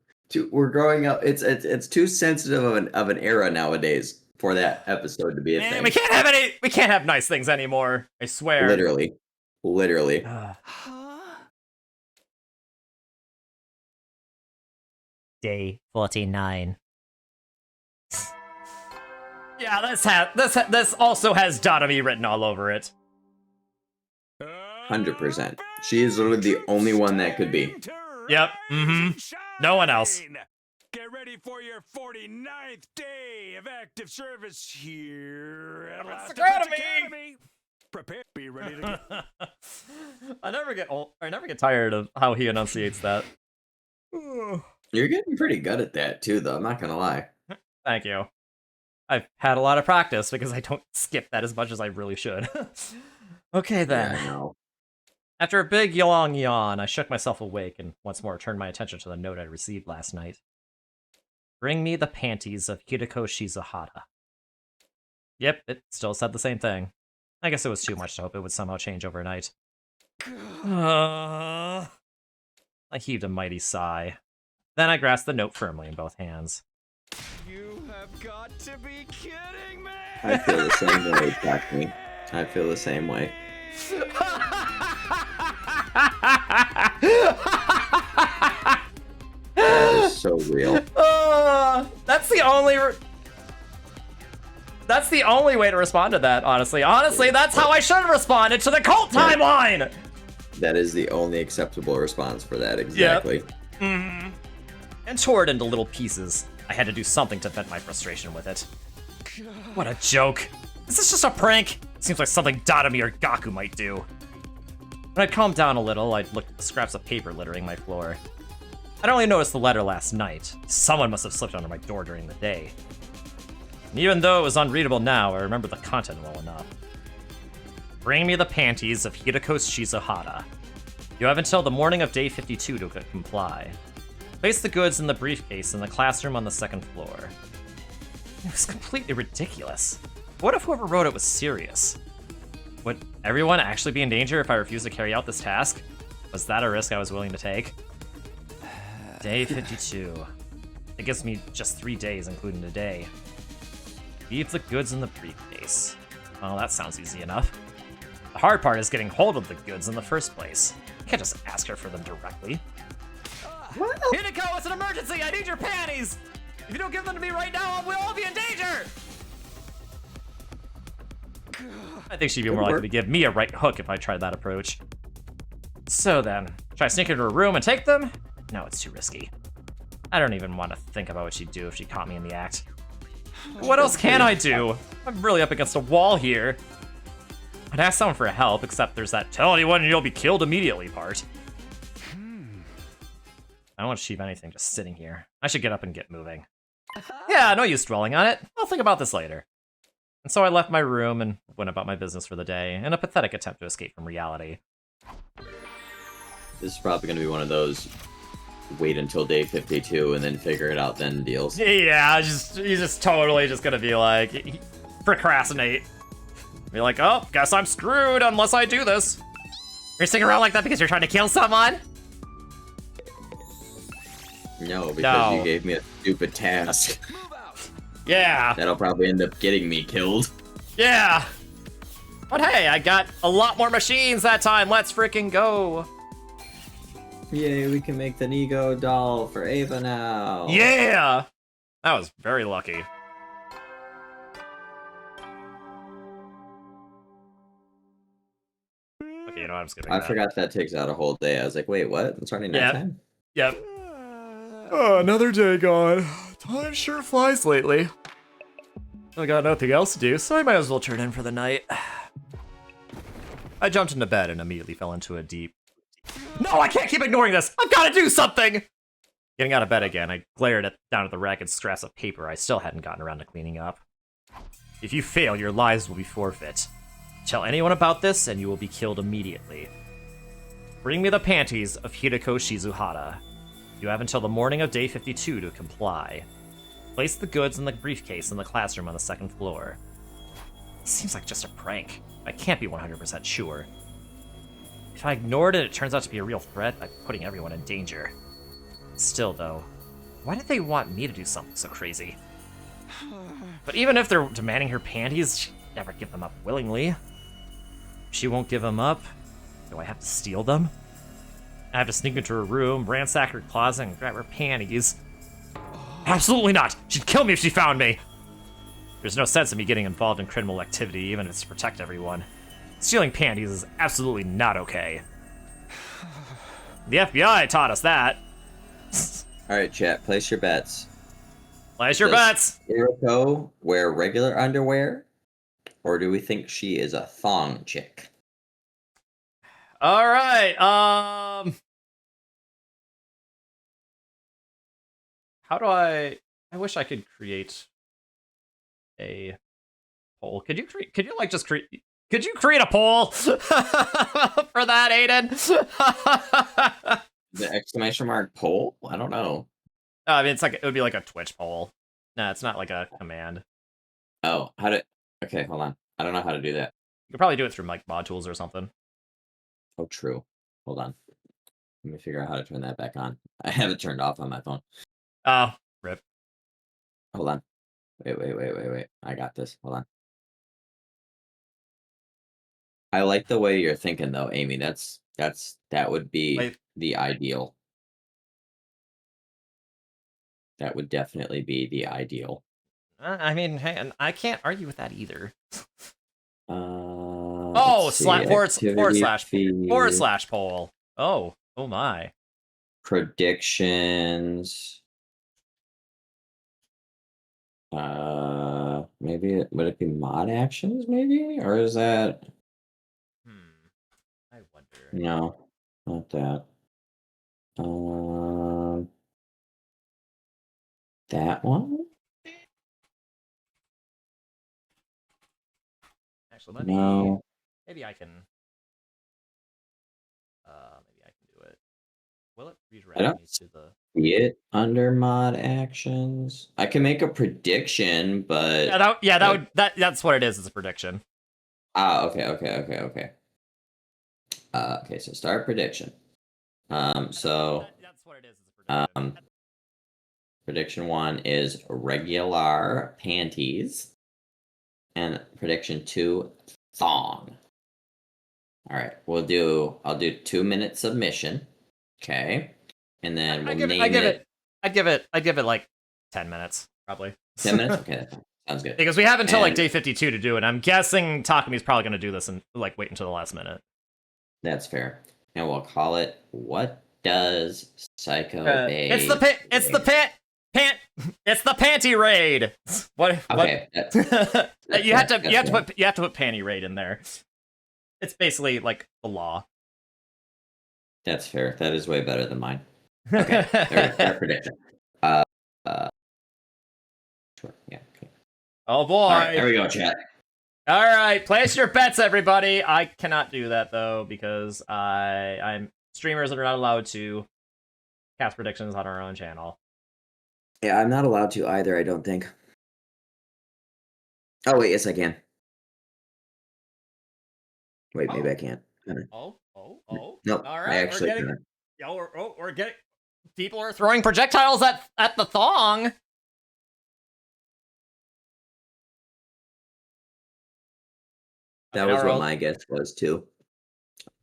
We're growing up. It's too sensitive of an era nowadays for that episode to be a thing. We can't have nice things anymore. I swear. Literally. Day 49. Yeah, this also has Dotomi written all over it. 100%. She is literally the only one that could be. Yep. No one else. Get ready for your 49th day of active service here at Last Defense Academy. Prepare. Be ready to go. I never get tired of how he enunciates that. You're getting pretty good at that too, though. I'm not gonna lie. Thank you. I've had a lot of practice because I don't skip that as much as I really should. Okay then. Yeah, I know. After a big long yawn, I shook myself awake and once more turned my attention to the note I received last night. Bring me the panties of Hideko Shizuhara. Yep, it still said the same thing. I guess it was too much to hope it would somehow change overnight. I heaved a mighty sigh. Then I grasped the note firmly in both hands. You have got to be kidding me! I feel the same way, Jackme. I feel the same way. That is so real. That's the only. That's the only way to respond to that, honestly. Honestly, that's how I should have responded to the cult timeline! That is the only acceptable response for that, exactly. Yep. And tore it into little pieces. I had to do something to vent my frustration with it. What a joke. Is this just a prank? Seems like something Dadami or Gaku might do. When I'd calmed down a little, I'd look at the scraps of paper littering my floor. I'd only noticed the letter last night. Someone must have slipped under my door during the day. And even though it was unreadable now, I remember the content well enough. Bring me the panties of Hideko Shizuhara. You have until the morning of day 52 to comply. Place the goods in the briefcase in the classroom on the second floor. It was completely ridiculous. What if whoever wrote it was serious? Would everyone actually be in danger if I refused to carry out this task? Was that a risk I was willing to take? Day 52. It gives me just 3 days, including today. Leave the goods in the briefcase. Well, that sounds easy enough. The hard part is getting hold of the goods in the first place. I can't just ask her for them directly. Hideko, it's an emergency! I need your panties! If you don't give them to me right now, we'll all be in danger! I think she'd be more likely to give me a right hook if I tried that approach. So then, should I sneak into her room and take them? No, it's too risky. I don't even want to think about what she'd do if she caught me in the act. What else can I do? I'm really up against a wall here. I'd ask someone for help, except there's that tell anyone and you'll be killed immediately part. I don't want to achieve anything just sitting here. I should get up and get moving. Yeah, no use dwelling on it. I'll think about this later. And so I left my room and went about my business for the day, in a pathetic attempt to escape from reality. This is probably going to be one of those wait until day 52 and then figure it out then deals. Yeah, he's just totally just gonna be like, procrastinate. Be like, oh, guess I'm screwed unless I do this. You're sticking around like that because you're trying to kill someone? No, because you gave me a stupid task. Yeah. That'll probably end up getting me killed. Yeah. But hey, I got a lot more machines that time. Let's freaking go. Yay, we can make the Nego doll for Ava now. Yeah. That was very lucky. Okay, you know what, I'm skipping I that. forgot that takes out a whole day. I was like, wait, what? It's already nighttime? Yep. Oh, another day gone. Time sure flies lately. I got nothing else to do, so I might as well turn in for the night. I jumped into bed and immediately fell into a deep... No, I can't keep ignoring this! I've got to do something! Getting out of bed again, I glared down at the ragged scraps of paper I still hadn't gotten around to cleaning up. If you fail, your lives will be forfeit. Tell anyone about this, and you will be killed immediately. Bring me the panties of Hideko Shizuhara. You have until the morning of day 52 to comply. Place the goods in the briefcase in the classroom on the second floor. It seems like just a prank. I can't be 100% sure. If I ignored it, it turns out to be a real threat by putting everyone in danger. Still, though, why did they want me to do something so crazy? But even if they're demanding her panties, she'd never give them up willingly. If she won't give them up, do I have to steal them? I have to sneak into her room, ransack her closet, and grab her panties. Absolutely not! She'd kill me if she found me! There's no sense in me getting involved in criminal activity, even if it's to protect everyone. Stealing panties is absolutely not okay. The FBI taught us that. Alright, chat, place your bets. Place your bets! Hideko wear regular underwear? Or do we think she is a thong chick? Alright, how do I wish I could create a poll. Could you create a poll for that, Aiden? The exclamation mark poll? I don't know. I mean, it would be like a Twitch poll. No, it's not like a command. Oh, okay, hold on. I don't know how to do that. You could probably do it through like mod tools or something. Oh, true. Hold on. Let me figure out how to turn that back on. I have it turned off on my phone. Oh, rip. Hold on. Wait. I got this. Hold on. I like the way you're thinking though, Amy. That would be the ideal. That would definitely be the ideal. I mean, hang on, I can't argue with that either. let's see, forward activity slash feed, poll. Oh my. predictions. Maybe would it be mod actions? Maybe, or is that? I wonder. No, not that. That one? Actually, No. maybe I can do it. Will it I redirect don't me to the see it under mod actions. I can make a prediction, but that's what it is. It's a prediction. okay. Okay, so start prediction. So That's what it is. It's a prediction. prediction 1 is regular panties, and prediction 2 thong. All right, I'll do 2-minute submission. Okay, and then we'll I'd give it like 10 minutes, probably. 10 minutes. Okay, that's fine. Sounds good. Because we have until like day 52 to do it. I'm guessing Takami's probably going to do this and like wait until the last minute. That's fair. And we'll call it "What Does Psycho Babe?" It's the panty raid. What? Okay. You have to put panty raid in there. It's basically like the law. That's fair. That is way better than mine. Okay. Fair prediction. Sure. Yeah. Okay. Oh boy. All right, there we go, chat. All right, place your bets, everybody. I cannot do that though because I'm streamers that are not allowed to cast predictions on our own channel. Yeah, I'm not allowed to either. I don't think. Oh wait, yes I can. Wait, maybe I can't. Oh. Nope. All right, I actually can't. We're getting. People are throwing projectiles at the thong. That was what my guess was too.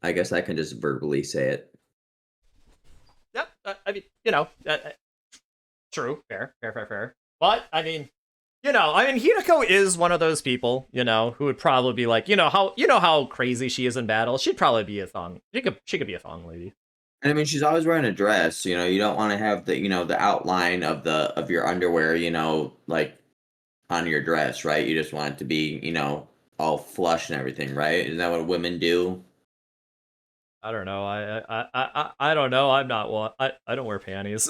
I guess I can just verbally say it. Yep. I mean, true, fair. But I mean, Hideko is one of those people, who would probably be like, how crazy she is in battle. She'd probably be a thong. She could be a thong lady. And I mean, she's always wearing a dress. You don't want to have the the outline of your underwear. Like on your dress, right? You just want it to be all flush and everything, right? Isn't that what women do? I don't know. I don't know. I'm not one. I don't wear panties.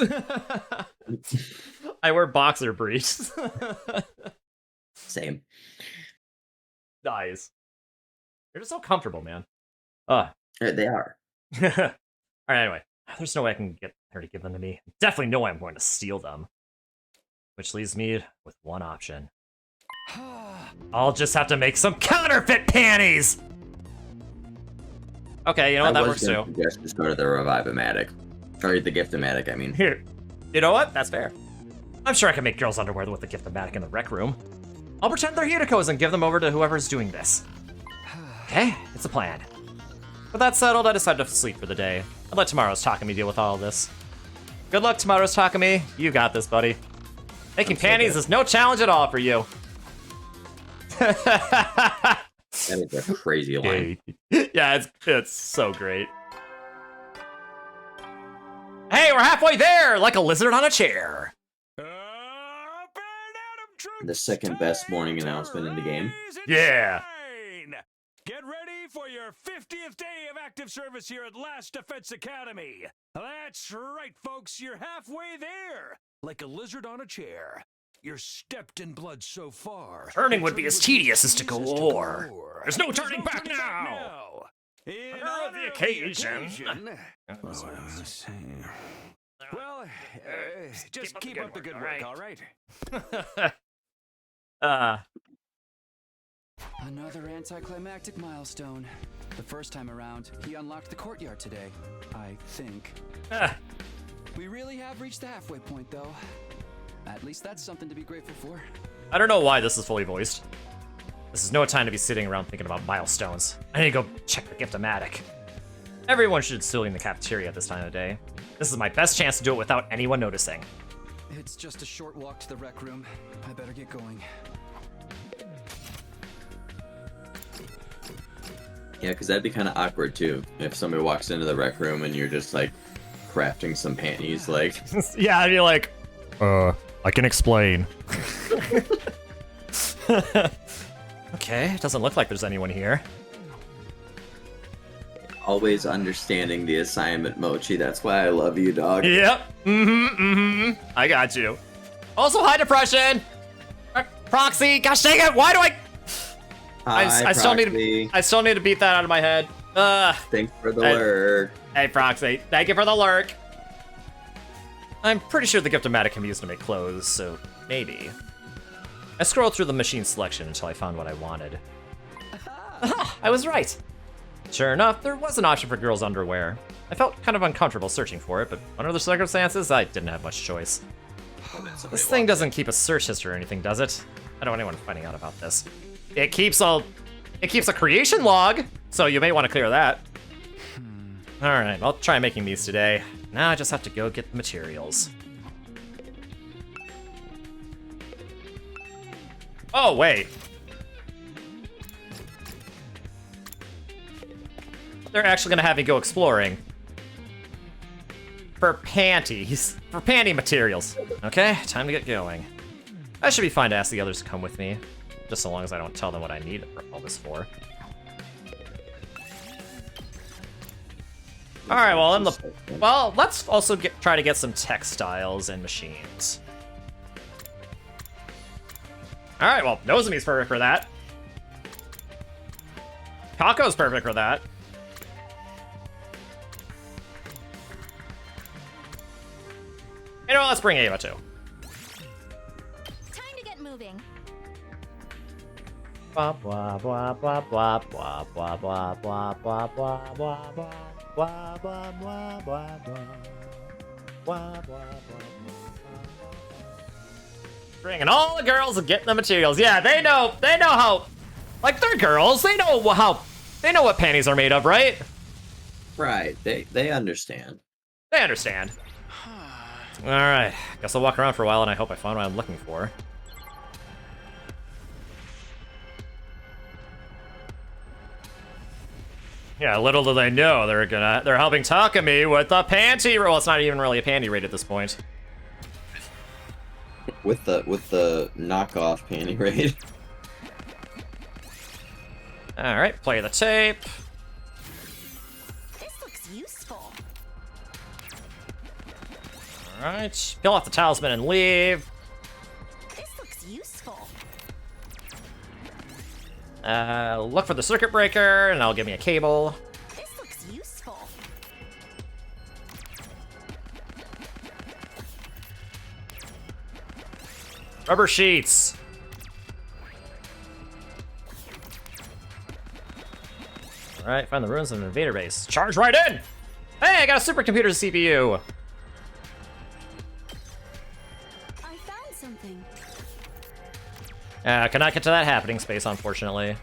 I wear boxer briefs. Same. Nice. They're just so comfortable, man. They are. All right. Anyway, there's no way I can get her to give them to me. Definitely no way I'm going to steal them. Which leaves me with one option. I'll just have to make some counterfeit panties. Okay, you know what? That works too. Just to go to the Revive-O-Matic. Or the Gift-O-Matic, I mean. Here. You know what? That's fair. I'm sure I can make girls' underwear with the Gift-O-Matic in the rec room. I'll pretend they're Hideko's and give them over to whoever's doing this. Okay, it's a plan. With that settled, I decided to sleep for the day. I'll let tomorrow's Takami deal with all of this. Good luck, tomorrow's Takami. You got this, buddy. Making panties is no challenge at all for you. That is a crazy line. Yeah, it's so great. Hey, we're halfway there, like a lizard on a chair. The second best morning announcement in the game. Yeah. Get ready for your 50th day of active service here at Last Defense Academy. That's right, folks. You're halfway there, like a lizard on a chair. You're stepped in blood so far. Turning would be as tedious as to galore. There's no turning back now. In honor of the occasion. Well, just keep up the good work, all right? Another anticlimactic milestone. The first time around, he unlocked the courtyard today, I think. We really have reached the halfway point, though. At least that's something to be grateful for. I don't know why this is fully voiced. This is no time to be sitting around thinking about milestones. I need to go check the Gift-O-Matic. Everyone should still be in the cafeteria at this time of day. This is my best chance to do it without anyone noticing. It's just a short walk to the rec room. I better get going. Yeah, because that'd be kind of awkward too if somebody walks into the rec room and you're just like crafting some panties, like. Yeah, I'd be like, I can explain. Okay, doesn't look like there's anyone here. Always understanding the assignment, Mochi. That's why I love you, dog. Yep. I got you. Also, hi, Depression. Proxy. Gosh dang it! Why do I still need to beat that out of my head. Thanks for the lurk. Hey, Proxy. Thank you for the lurk. I'm pretty sure the Gift-O-Matic can be used to make clothes, so maybe. I scrolled through the machine selection until I found what I wanted. I was right. Sure enough, there was an option for girls' underwear. I felt kind of uncomfortable searching for it, but under the circumstances, I didn't have much choice. This thing doesn't keep a search history or anything, does it? I don't want anyone finding out about this. It keeps a creation log, so you may want to clear that. Alright, I'll try making these today. Now I just have to go get the materials. Oh, wait. They're actually gonna have me go exploring. For panties. For panty materials. Okay, time to get going. I should be fine to ask the others to come with me. Just so long as I don't tell them what I need all this for. Alright, well, let's also try to get some textiles and machines. Alright, well, Nozomi's perfect for that. Kako's perfect for that. You know, let's bring Ava too. Time to get moving. Blah blah blah blah blah blah blah blah blah blah blah blah blah blah blah blah blah blah blah. Bringing all the girls and getting the materials. Yeah, they know how. Like, they're girls. They know what panties are made of, right? Right. They understand. They understand. All right. Guess I'll walk around for a while, and I hope I find what I'm looking for. Yeah, little do they know they're helping Takumi with the panty. Well, it's not even really a panty raid at this point. With the knockoff panty raid. All right, play the tape. This looks useful. All right, peel off the talisman and leave. This looks useful. Look for the circuit breaker, and that'll give me a cable. This looks useful. Rubber sheets. All right, find the ruins of an invader base. Charge right in! Hey, I got a supercomputer's CPU. I found something. Cannot get to that happening space, unfortunately.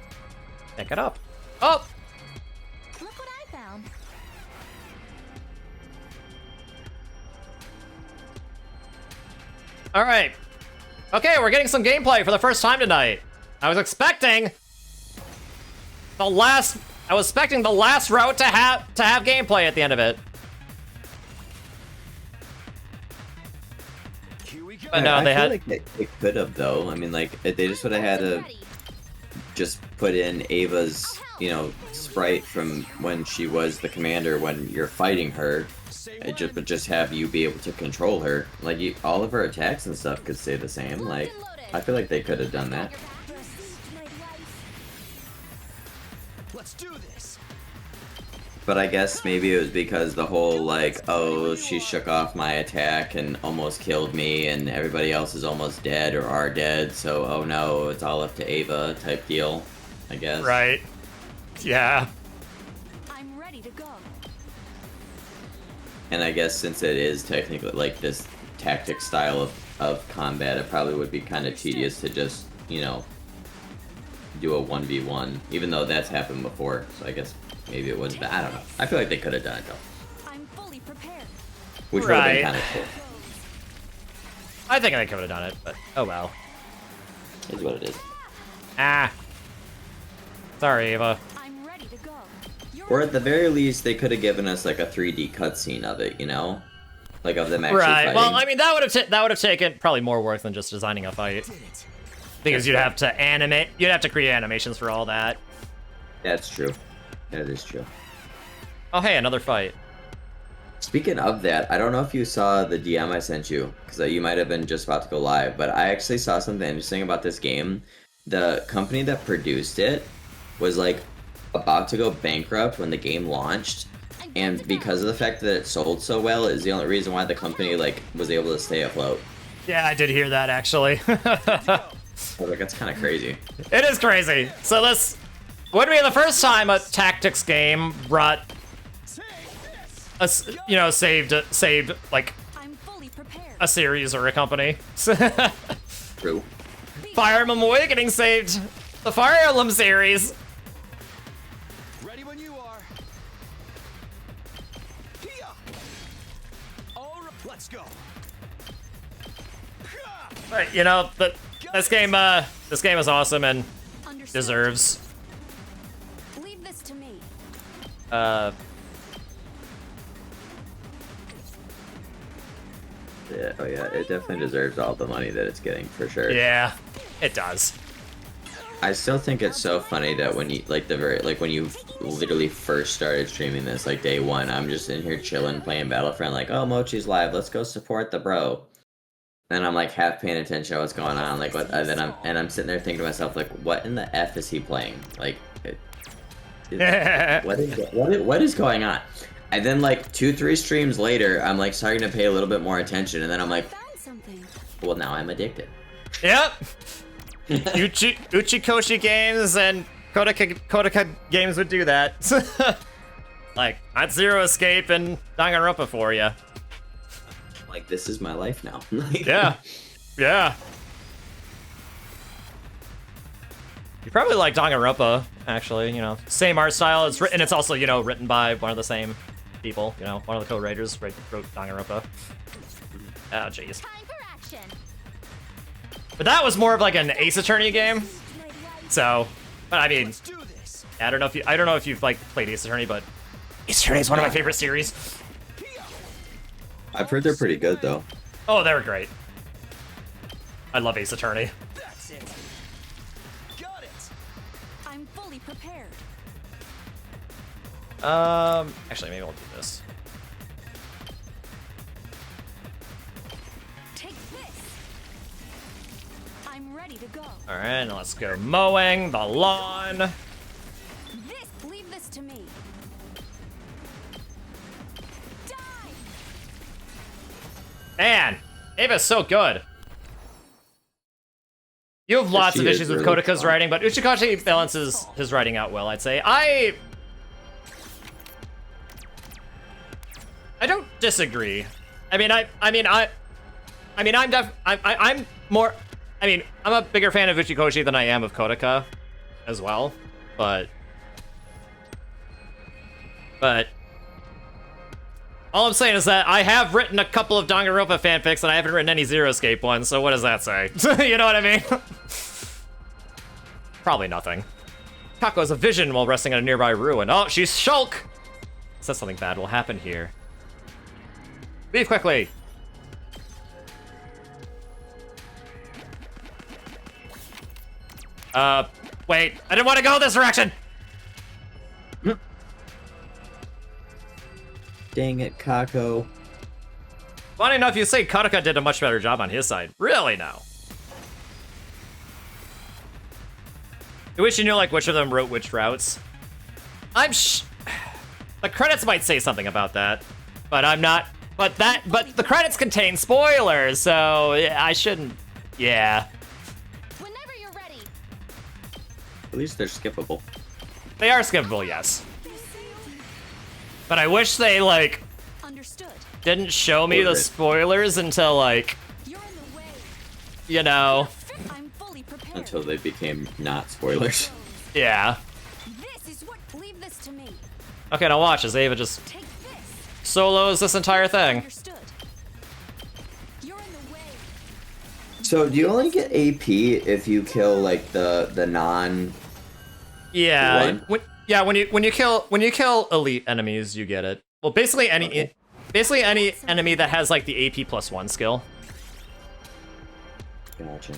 Pick it up. Oh! Look what I found. All right. Okay, we're getting some gameplay for the first time tonight. I was expecting the last route to have gameplay at the end of it. But no, I feel like they could have, though. I mean, like, they just would have had to just put in Ava's, sprite from when she was the commander when you're fighting her. But just have you be able to control her. Like, all of her attacks and stuff could stay the same. Like, I feel like they could have done that. Let's do this. But I guess maybe it was because the whole, like, oh, she shook off my attack and almost killed me, and everybody else is almost dead or are dead, so, oh no, it's all up to Ava type deal, I guess. Right. Yeah. I'm ready to go. And I guess since it is technically, like, this tactic style of combat, it probably would be kind of tedious to just, do a 1v1, even though that's happened before, so I guess maybe it was, but I don't know. I feel like they could have done it, though. I'm fully prepared. Which would have been kind of cool. I think they could have done it, but oh well. Is what it is. Ah. Sorry, Ava. I'm ready to go. Or at the very least, they could have given us like a 3D cutscene of it, you know, like of them actually Right. fighting. Well, I mean, that would have taken probably more work than just designing a fight. Because you'd have to animate. You'd have to create animations for all that. That's true. That is true. Oh, hey, another fight. Speaking of that, I don't know if you saw the DM I sent you, because you might have been just about to go live, but I actually saw something interesting about this game. The company that produced it was like about to go bankrupt when the game launched, and because of the fact that it sold so well is the only reason why the company like was able to stay afloat. Yeah, I did hear that actually. I was like, that's kind of crazy. It is crazy. So this would be the first time a tactics game brought saved like a series or a company. True. Fire Emblem Awakening saved the Fire Emblem series. Ready when you are. All right, let's go. But you know, this game is awesome and deserves. Leave this to me. Yeah, oh yeah, it definitely deserves all the money that it's getting for sure. Yeah, it does. I still think it's so funny that when you when you literally first started streaming this, like day one, I'm just in here chilling playing Battlefront, like, oh, Mochi's live, let's go support the bro. And I'm like half paying attention to what's going on, like what? I'm sitting there thinking to myself, like, what in the f is he playing? Like, what is going on? And then like 2-3 streams later, I'm like starting to pay a little bit more attention, and then I'm like, well, now I'm addicted. Yep. Uchikoshi games and Kodaka games would do that. Like, that's Zero Escape and Danganronpa for you. Like, this is my life now. Yeah. Yeah. You probably like Danganronpa, actually, you know. Same art style, it's also, you know, written by one of the same people, you know, one of the co-writers wrote Danganronpa. Oh, jeez. But that was more of like an Ace Attorney game. So, but I mean, I don't know if you've like played Ace Attorney, but Ace Attorney is one of my favorite series. I've heard they're pretty good though. Oh, they're great. I love Ace Attorney. That's it. Got it. I'm fully prepared. Actually, maybe I'll do this. Take this. I'm ready to go. All right, now let's go mowing the lawn. Leave this to me. Man, Ava's so good. You have lots of issues with really Kodaka's writing, but Uchikoshi balances his writing out well, I'd say. I don't disagree. I'm a bigger fan of Uchikoshi than I am of Kodaka as well, but all I'm saying is that I have written a couple of Danganronpa fanfics and I haven't written any Zero Escape ones, so what does that say? You know what I mean? Probably nothing. Kako has a vision while resting on a nearby ruin. Oh, she's Shulk! Says something bad will happen here. Leave quickly! Wait, I didn't want to go this direction! Dang it, Kako. Funny enough, you say Kodaka did a much better job on his side. Really now? I wish you knew like which of them wrote which routes. The credits might say something about that, but I'm not. But the credits contain spoilers, so I shouldn't. Yeah. Whenever you're ready. At least they're skippable. They are skippable, yes. But I wish they like didn't show me the spoilers until like, you know, until they became not spoilers. Yeah. Leave this to me. Okay, now watch as Ava just solos this entire thing. You're in the way. So do you only get AP if you kill like the non? Yeah. One? When you kill elite enemies, you get it. Well, basically any enemy that has like the AP +1 skill. Gotcha.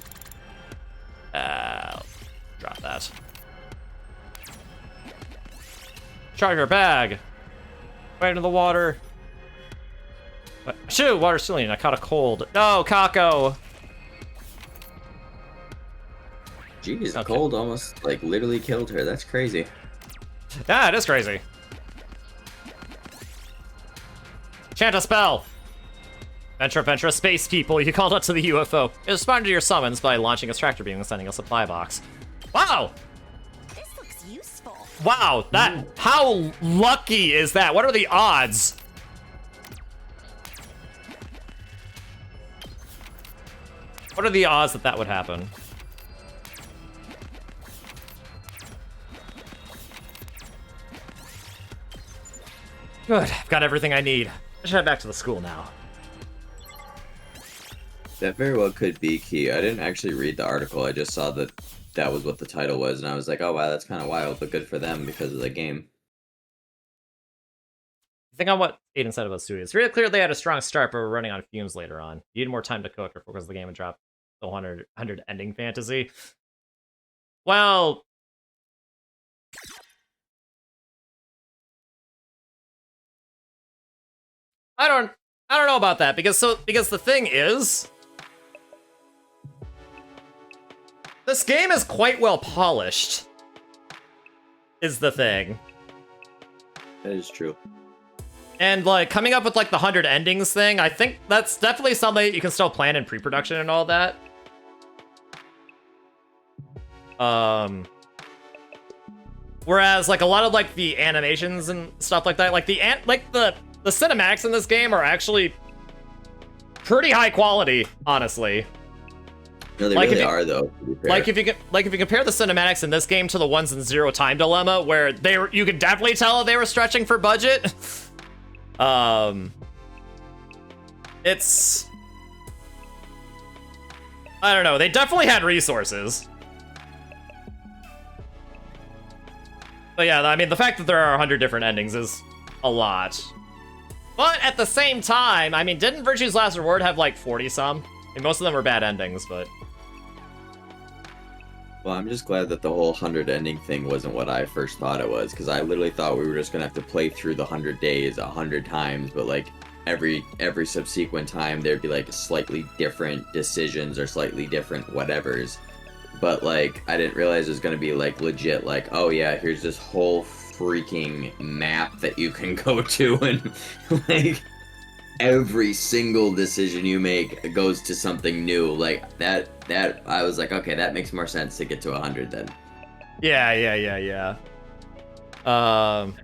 Drop that. Charge your bag. Right into the water. Shoo! Water ceiling. I caught a cold. No, Kako. Jeez, the cold almost like literally killed her. That's crazy. Yeah, it is crazy. Chant a spell. Venture, space people. You called out to the UFO. It responded to your summons by launching a tractor beam and sending a supply box. Wow! This looks useful. Wow, how lucky is that? What are the odds? What are the odds that that would happen? Good, I've got everything I need. I should head back to the school now. That very well could be key. I didn't actually read the article. I just saw that that was what the title was, and I was like, oh wow, that's kind of wild, but good for them because of the game. I think on what Aiden said about Studio. It's really clear they had a strong start, but were running on fumes later on. You need more time to cook or focus the game and drop the 100 ending fantasy. Well, I don't know about that because the thing is, this game is quite well polished. Is the thing. That is true. And like coming up with like the 100 endings thing, I think that's definitely something that you can still plan in pre-production and all that. Whereas like a lot of like the animations and stuff like that, like the cinematics in this game are actually pretty high quality, honestly. No, they like really are though. Like if you compare the cinematics in this game to the ones in Zero Time Dilemma, where you could definitely tell they were stretching for budget. It's, I don't know. They definitely had resources. But yeah, I mean, the fact that there are 100 different endings is a lot. But at the same time, I mean, didn't Virtue's Last Reward have like 40-some? I mean, most of them were bad endings, but... Well, I'm just glad that the whole 100 ending thing wasn't what I first thought it was, because I literally thought we were just gonna have to play through the 100 days 100 times, but like every subsequent time there'd be like slightly different decisions or slightly different whatevers. But like I didn't realize it was gonna be like legit, like, oh yeah, here's this whole freaking map that you can go to, and like every single decision you make goes to something new. Like that I was like, okay, that makes more sense to get to 100 then. Yeah. And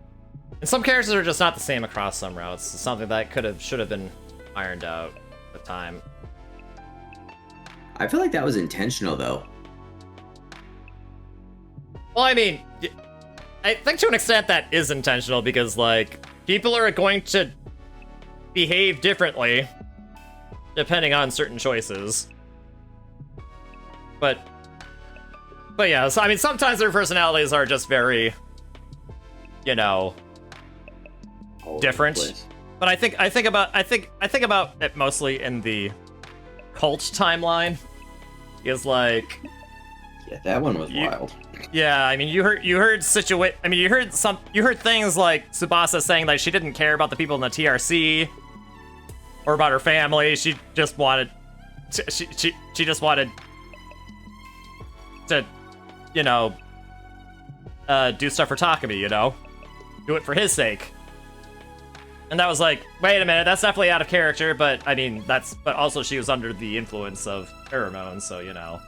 some characters are just not the same across some routes. It's something that should have been ironed out at the time. I feel like that was intentional though. Well, I mean, I think to an extent that is intentional because like people are going to behave differently depending on certain choices. But yeah, so I mean, sometimes their personalities are just very, you know, different. But I think about it mostly in the cult timeline. Is like, yeah, that one was wild. Yeah, I mean, you heard things like Tsubasa saying like she didn't care about the people in the TRC or about her family. She just wanted she just wanted to, you know, do stuff for Takumi, you know? Do it for his sake. And that was like, wait a minute, that's definitely out of character, but I mean, but also she was under the influence of pheromones, so, you know.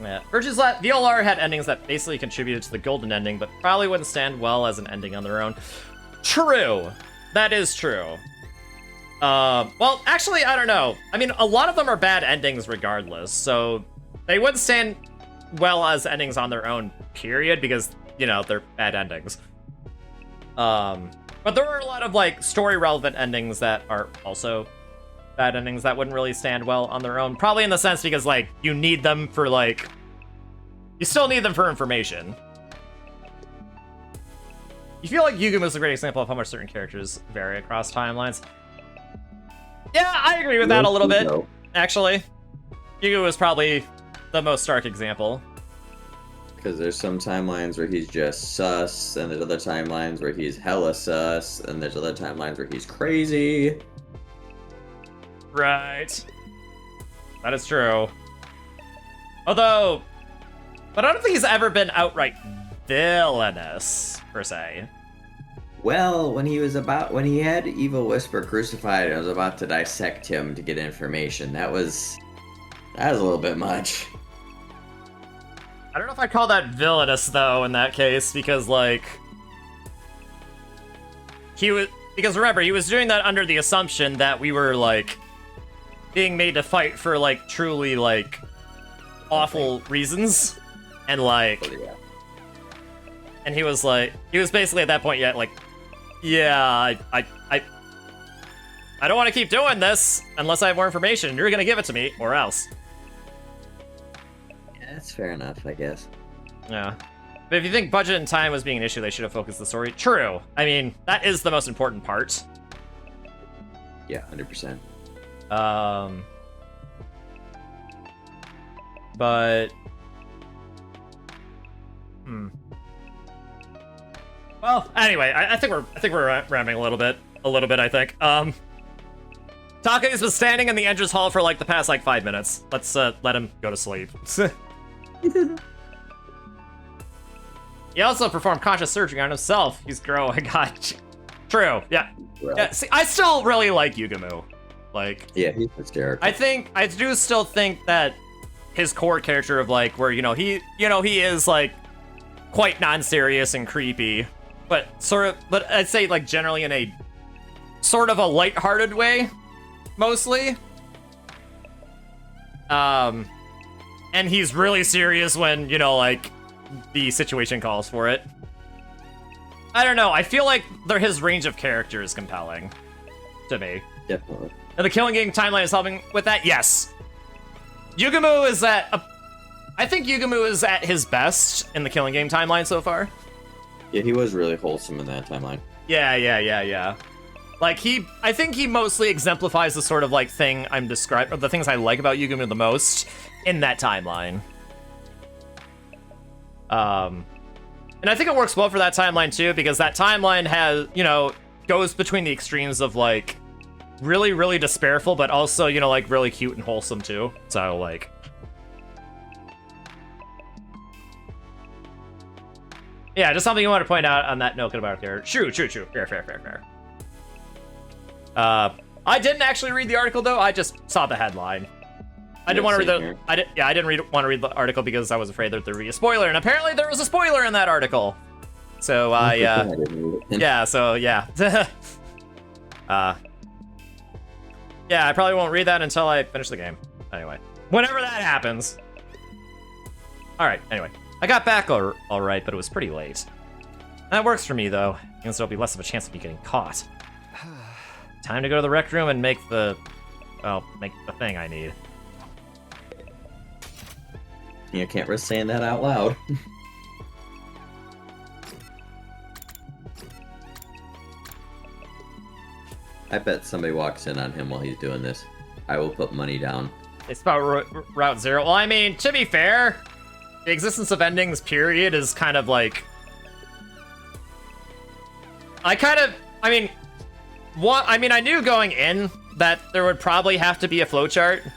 Yeah, Virtue's Last VLR had endings that basically contributed to the golden ending, but probably wouldn't stand well as an ending on their own. True. That is true. Well, actually, I don't know. I mean, a lot of them are bad endings regardless, so they wouldn't stand well as endings on their own, period, because, you know, they're bad endings. But there are a lot of, like, story-relevant endings that are also bad endings that wouldn't really stand well on their own. Probably in the sense because, like, you need them for, like... You still need them for information. You feel like Yugumu is a great example of how much certain characters vary across timelines. Yeah, I agree with that a little bit, actually. Yugumu is probably the most stark example. Because there's some timelines where he's just sus, and there's other timelines where he's hella sus, and there's other timelines where he's crazy. Right. That is true. Although, but I don't think he's ever been outright villainous, per se. Well, when he had Evil Whisper crucified and was about to dissect him to get information, that was a little bit much. I don't know if I'd call that villainous, though, in that case, because, like... Because remember, he was doing that under the assumption that we were, like, being made to fight for, like, truly, like, awful reasons. And, like... Oh, yeah. And he was basically at that point yet, like, yeah, I don't want to keep doing this unless I have more information. You're gonna give it to me, or else. Yeah, that's fair enough, I guess. Yeah. But if you think budget and time was being an issue, they should have focused the story. True. I mean, that is the most important part. Yeah, 100%. But... Well, anyway, I think we're ramming a little bit, I think. Takayu's been standing in the entrance hall for, like, the past, like, 5 minutes. Let's, let him go to sleep. He also performed conscious surgery on himself. He's growing. God. True. Yeah. Right. Yeah. See, I still really like Yugumu. Like. Yeah, he's hysterical. I do still think that his core character of, like, where, he is, like, quite non-serious and creepy, but I'd say, like, generally in a sort of a lighthearted way, mostly. And he's really serious when, like, the situation calls for it. I don't know, I feel like his range of character is compelling to me. Definitely. And the Killing Game timeline is helping with that? Yes. Yugumu is I think Yugumu is at his best in the Killing Game timeline so far. Yeah, he was really wholesome in that timeline. Yeah. Like, I think he mostly exemplifies the sort of, like, thing I'm describing, or the things I like about Yugumu the most in that timeline. And I think it works well for that timeline, too, because that timeline has, goes between the extremes of, like, really, really despairful, but also, like, really cute and wholesome, too. So, like... Yeah, just something you want to point out on that note about here. True. Fair. I didn't actually read the article, though. I just saw the headline. I didn't want to read I didn't want to read the article because I was afraid that there would be a spoiler, and apparently there was a spoiler in that article. So yeah, I probably won't read that until I finish the game. Anyway, whenever that happens. All right. Anyway, I got back all right, but it was pretty late. That works for me, though, because there'll be less of a chance of me getting caught. Time to go to the rec room and make the thing I need. You can't risk saying that out loud. I bet somebody walks in on him while he's doing this. I will put money down. It's about Route Zero. Well, I mean, to be fair, the existence of endings, period, is kind of like... I knew going in that there would probably have to be a flowchart.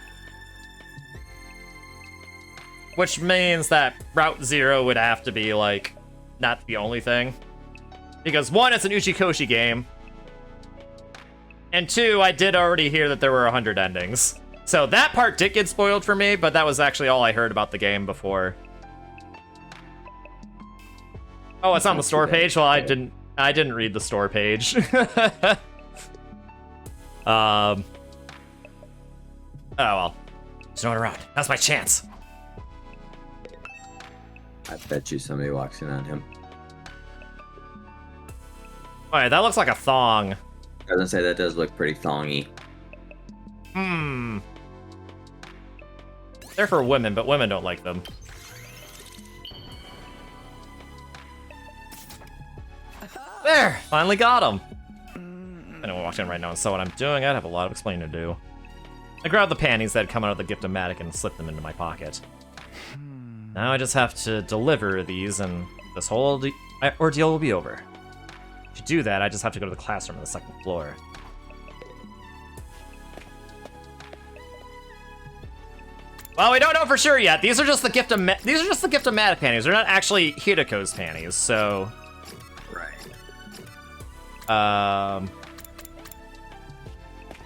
Which means that Route Zero would have to be, like, not the only thing. Because, one, it's an Uchikoshi game. And two, I did already hear that there were 100 endings. So that part did get spoiled for me, but that was actually all I heard about the game before. Oh, it's on the store page? Well, I didn't read the store page. Oh well. There's no one around. That's my chance. I bet you somebody walks in on him. Alright, that looks like a thong. I was gonna say, that does look pretty thongy. They're for women, but women don't like them. There! Finally got him! If anyone walked in right now and saw what I'm doing, I'd have a lot of explaining to do. I grabbed the panties that had come out of the gift-o-matic and slipped them into my pocket. Now I just have to deliver these, and this whole ordeal will be over. To do that, I just have to go to the classroom on the second floor. Well, we don't know for sure yet. These are just the gift-o-matic panties. They're not actually Hideko's panties, so...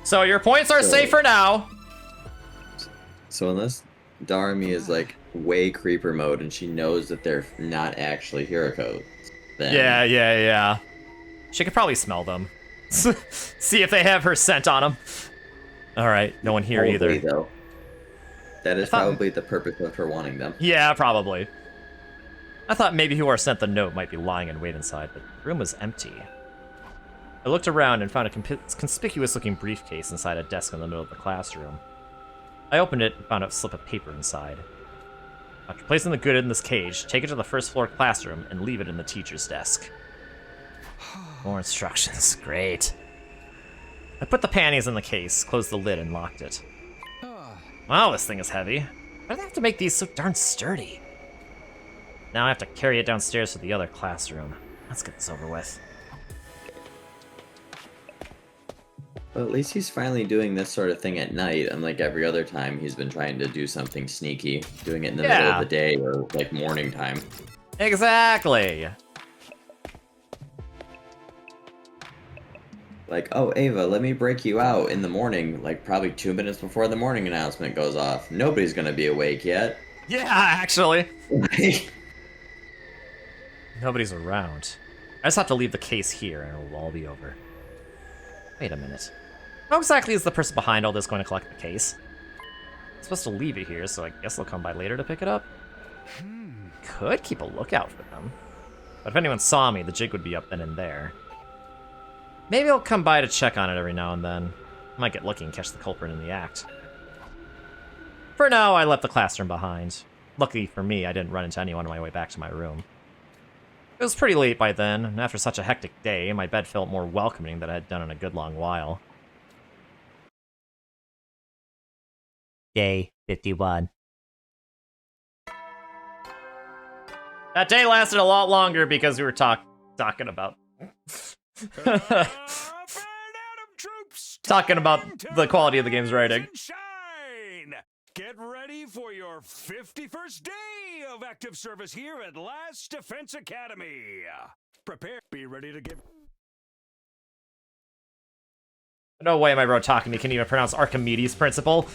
So your points are safe for now. So unless Darumi is like way creeper mode and she knows that they're not actually Hiroko, then... Yeah. She could probably smell them. See if they have her scent on them. Alright, no one here Probably, either. though. That is probably the purpose of her wanting them. Yeah, probably. I thought maybe whoever sent the note might be lying in wait inside, but the room was empty. I looked around and found a conspicuous-looking briefcase inside a desk in the middle of the classroom. I opened it and found a slip of paper inside. After placing the good in this cage, take it to the first floor classroom and leave it in the teacher's desk. More instructions. Great. I put the panties in the case, closed the lid, and locked it. Wow, this thing is heavy. Why do they have to make these so darn sturdy? Now I have to carry it downstairs to the other classroom. Let's get this over with. Well, at least he's finally doing this sort of thing at night, unlike every other time he's been trying to do something sneaky, doing it in the middle of the day or like morning time. Exactly. Like, oh, Ava, let me break you out in the morning, like probably 2 minutes before the morning announcement goes off. Nobody's gonna be awake yet. Yeah, actually. Nobody's around. I just have to leave the case here and it'll all be over. Wait a minute. How exactly is the person behind all this going to collect the case? I'm supposed to leave it here, so I guess they'll come by later to pick it up? Could keep a lookout for them. But if anyone saw me, the jig would be up then and there. Maybe I'll come by to check on it every now and then. I might get lucky and catch the culprit in the act. For now, I left the classroom behind. Luckily for me, I didn't run into anyone on my way back to my room. It was pretty late by then, and after such a hectic day, my bed felt more welcoming than I had done in a good long while. Day 51. That day lasted a lot longer because we were talking about... talking about the quality of the game's writing. Get ready for your 51st day of active service here at Last Defense Academy. Prepare, be ready to give... No way my bro talking to me can even pronounce Archimedes' principle.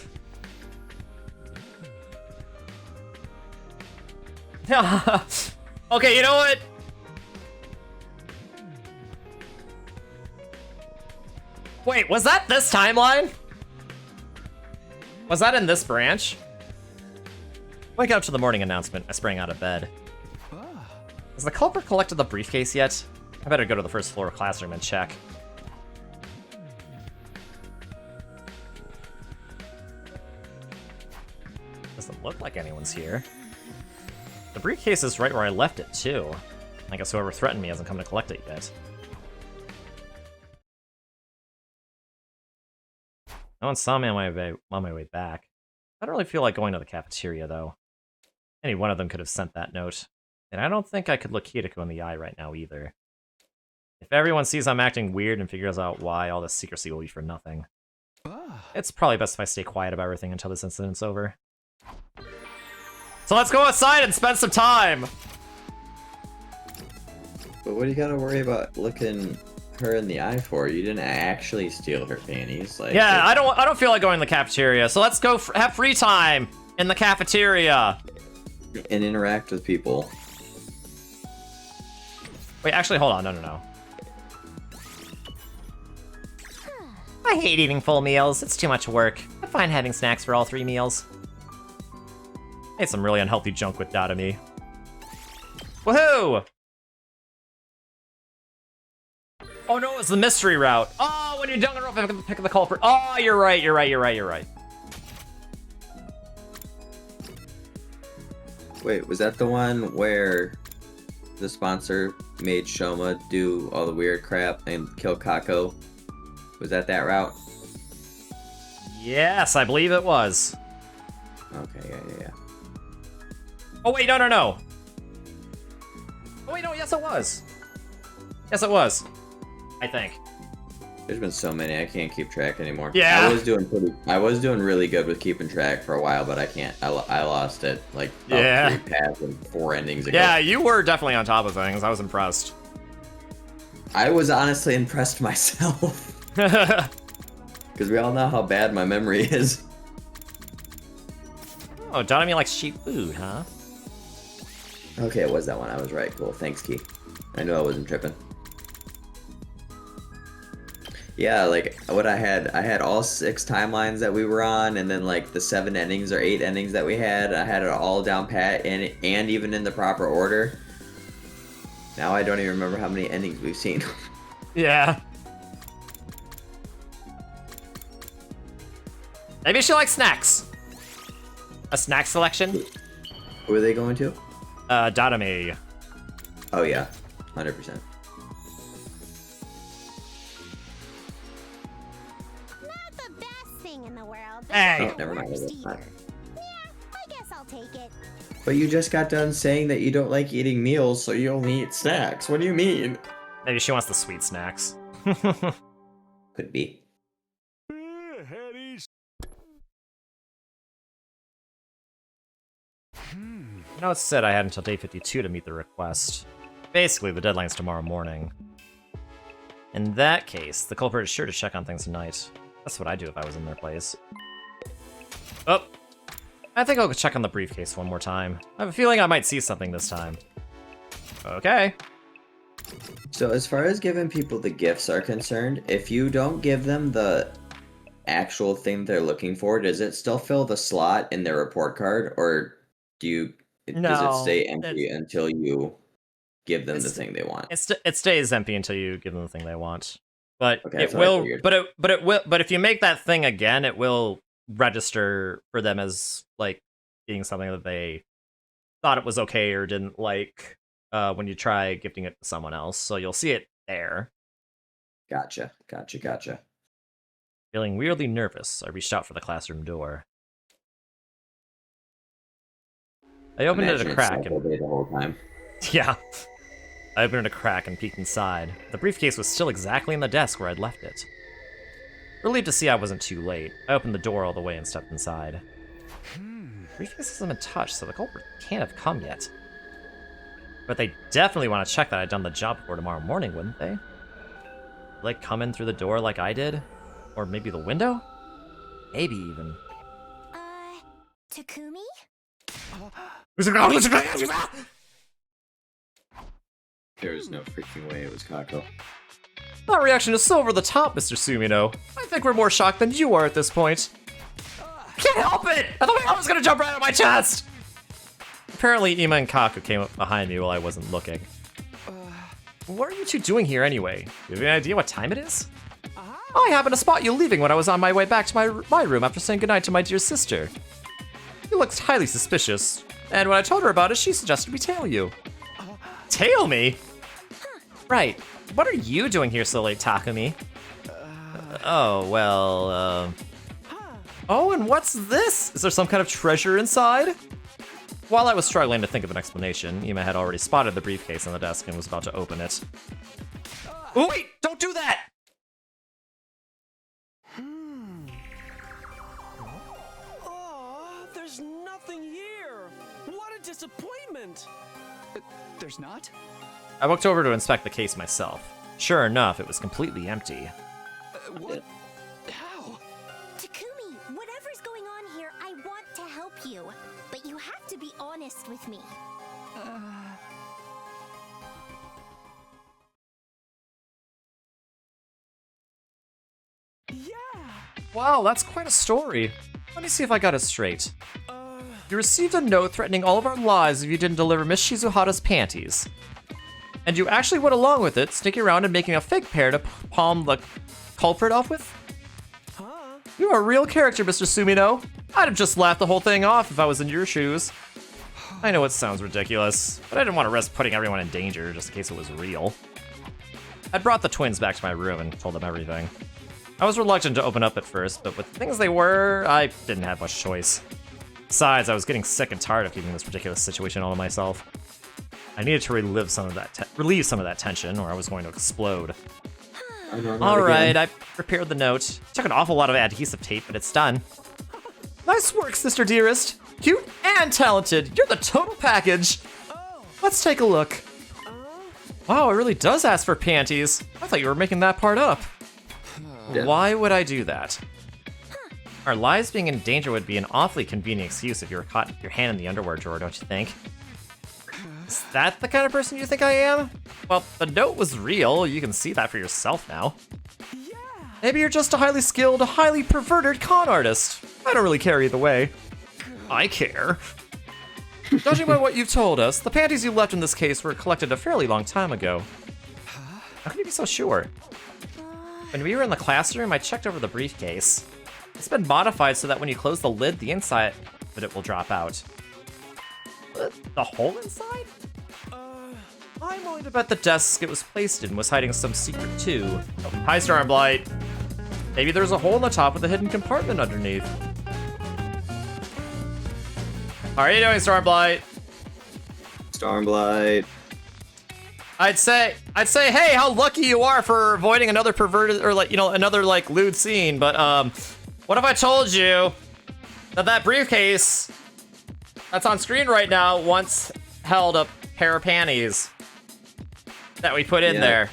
Okay, you know what? Wait, was that this timeline? Was that in this branch? Waking up to the morning announcement, I sprang out of bed. Has the culprit collected the briefcase yet? I better go to the first floor classroom and check. Doesn't look like anyone's here. The briefcase is right where I left it, too. I guess whoever threatened me hasn't come to collect it yet. No one saw me on my way back. I don't really feel like going to the cafeteria, though. Any one of them could have sent that note. And I don't think I could look Hideko in the eye right now, either. If everyone sees I'm acting weird and figures out why, all this secrecy will be for nothing. It's probably best if I stay quiet about everything until this incident's over. So let's go outside and spend some time! But what do you gotta worry about looking her in the eye for? You didn't actually steal her panties. Like, yeah, I don't feel like going to the cafeteria, so let's go have free time in the cafeteria. And interact with people. Wait, actually, hold on, no. I hate eating full meals, it's too much work. I find having snacks for all 3 meals. I ate some really unhealthy junk with Dadami. Woohoo! Oh no, it's the mystery route. Oh, when you don't know if I pick the culprit. Oh, you're right. Wait, was that the one where the sponsor made Shoma do all the weird crap and kill Kako? Was that route? Yes, I believe it was. Okay, yeah. Oh, wait, no. Oh, wait, no, yes, it was. Yes, it was. I think. There's been so many, I can't keep track anymore. Yeah. I was doing really good with keeping track for a while, but I can't. I lost it like about Yeah. 3 paths and 4 endings ago. Yeah, you were definitely on top of things. I was impressed. I was honestly impressed myself. Because we all know how bad my memory is. Oh, Donami likes cheap food, huh? Okay, it was that one. I was right. Cool. Thanks, Key. I knew I wasn't tripping. Yeah, like what I had all 6 timelines that we were on, and then like the 7 endings or 8 endings that we had. I had it all down pat and even in the proper order. Now I don't even remember how many endings we've seen. Yeah. Maybe she likes snacks. A snack selection? Who are they going to? Donami. Oh yeah, 100%. Not the best thing in the world. But Hey. not Oh, never mind. worst That's fine. either. Yeah, I guess I'll take it. But you just got done saying that you don't like eating meals, so you only eat snacks. What do you mean? Maybe she wants the sweet snacks. Could be. No, it said I had until day 52 to meet the request. Basically, the deadline's tomorrow morning. In that case, the culprit is sure to check on things tonight. That's what I'd do if I was in their place. Oh! I think I'll go check on the briefcase one more time. I have a feeling I might see something this time. Okay. So as far as giving people the gifts are concerned, if you don't give them the actual thing they're looking for, does it still fill the slot in their report card, or does No, it stay empty until you give them the thing they want? It stays empty until you give them the thing they want. But Okay, it that's what I will. figured. But if you make that thing again, it will register for them as like being something that they thought it was okay or didn't like when you try gifting it to someone else. So you'll see it there. Gotcha. Feeling weirdly nervous, I reached out for the classroom door. I opened it Imagine a it's crack Cycle and Day the whole time. yeah. I opened it a crack and peeked inside. The briefcase was still exactly in the desk where I'd left it. Relieved to see I wasn't too late, I opened the door all the way and stepped inside. The briefcase hasn't been touched, so the culprit can't have come yet. But they definitely want to check that I'd done the job before tomorrow morning, wouldn't they? Will they come in through the door like I did? Or maybe the window? Maybe even. Takumi? There's no freaking way it was Kako. That reaction is so over the top, Mr. Sumino. I think we're more shocked than you are at this point. I can't help it! I thought I was gonna jump right out of my chest! Apparently, Ima and Kaku came up behind me while I wasn't looking. What are you two doing here anyway? Do you have any idea what time it is? I happened to spot you leaving when I was on my way back to my room after saying goodnight to my dear sister. You looked highly suspicious, and when I told her about it, she suggested we tail you. Tail me? Right. What are you doing here so late, Takumi? Oh, well, Oh, and what's this? Is there some kind of treasure inside? While I was struggling to think of an explanation, Ima had already spotted the briefcase on the desk and was about to open it. Oh, wait! Don't do that! Oh, there's nothing here. What a disappointment. There's not? I walked over to inspect the case myself. Sure enough, it was completely empty. What? How? Takumi, whatever's going on here, I want to help you. But you have to be honest with me. Yeah. Wow, that's quite a story. Let me see if I got it straight. You received a note threatening all of our lives if you didn't deliver Miss Shizuhata's panties. And you actually went along with it, sneaking around and making a fake pair to palm the culprit off with? You are a real character, Mr. Sumino. I'd have just laughed the whole thing off if I was in your shoes. I know it sounds ridiculous, but I didn't want to risk putting everyone in danger just in case it was real. I'd brought the twins back to my room and told them everything. I was reluctant to open up at first, but with the things they were, I didn't have much choice. Besides, I was getting sick and tired of keeping this ridiculous situation all to myself. I needed to relieve some of that tension, or I was going to explode. Alright, I prepared the note. Took an awful lot of adhesive tape, but it's done. Nice work, Sister Dearest. Cute and talented. You're the total package. Let's take a look. Wow, it really does ask for panties. I thought you were making that part up. Yeah. Why would I do that? Our lives being in danger would be an awfully convenient excuse if you were caught with your hand in the underwear drawer, don't you think? Is that the kind of person you think I am? Well, the note was real. You can see that for yourself now. Yeah. Maybe you're just a highly skilled, highly perverted con artist. I don't really care either way. I care. Judging by what you've told us, the panties you left in this case were collected a fairly long time ago. How can you be so sure? When we were in the classroom, I checked over the briefcase. It's been modified so that when you close the lid, the inside of it will drop out. The hole inside? I'm willing to bet the desk it was placed in was hiding some secret too. Oh, hi, Stormblight. Maybe there's a hole in the top with a hidden compartment underneath. How are you doing, Stormblight? Stormblight. I'd say, hey, how lucky you are for avoiding another perverted, or another lewd scene. But what if I told you that briefcase that's on screen right now once held a pair of panties that we put in there?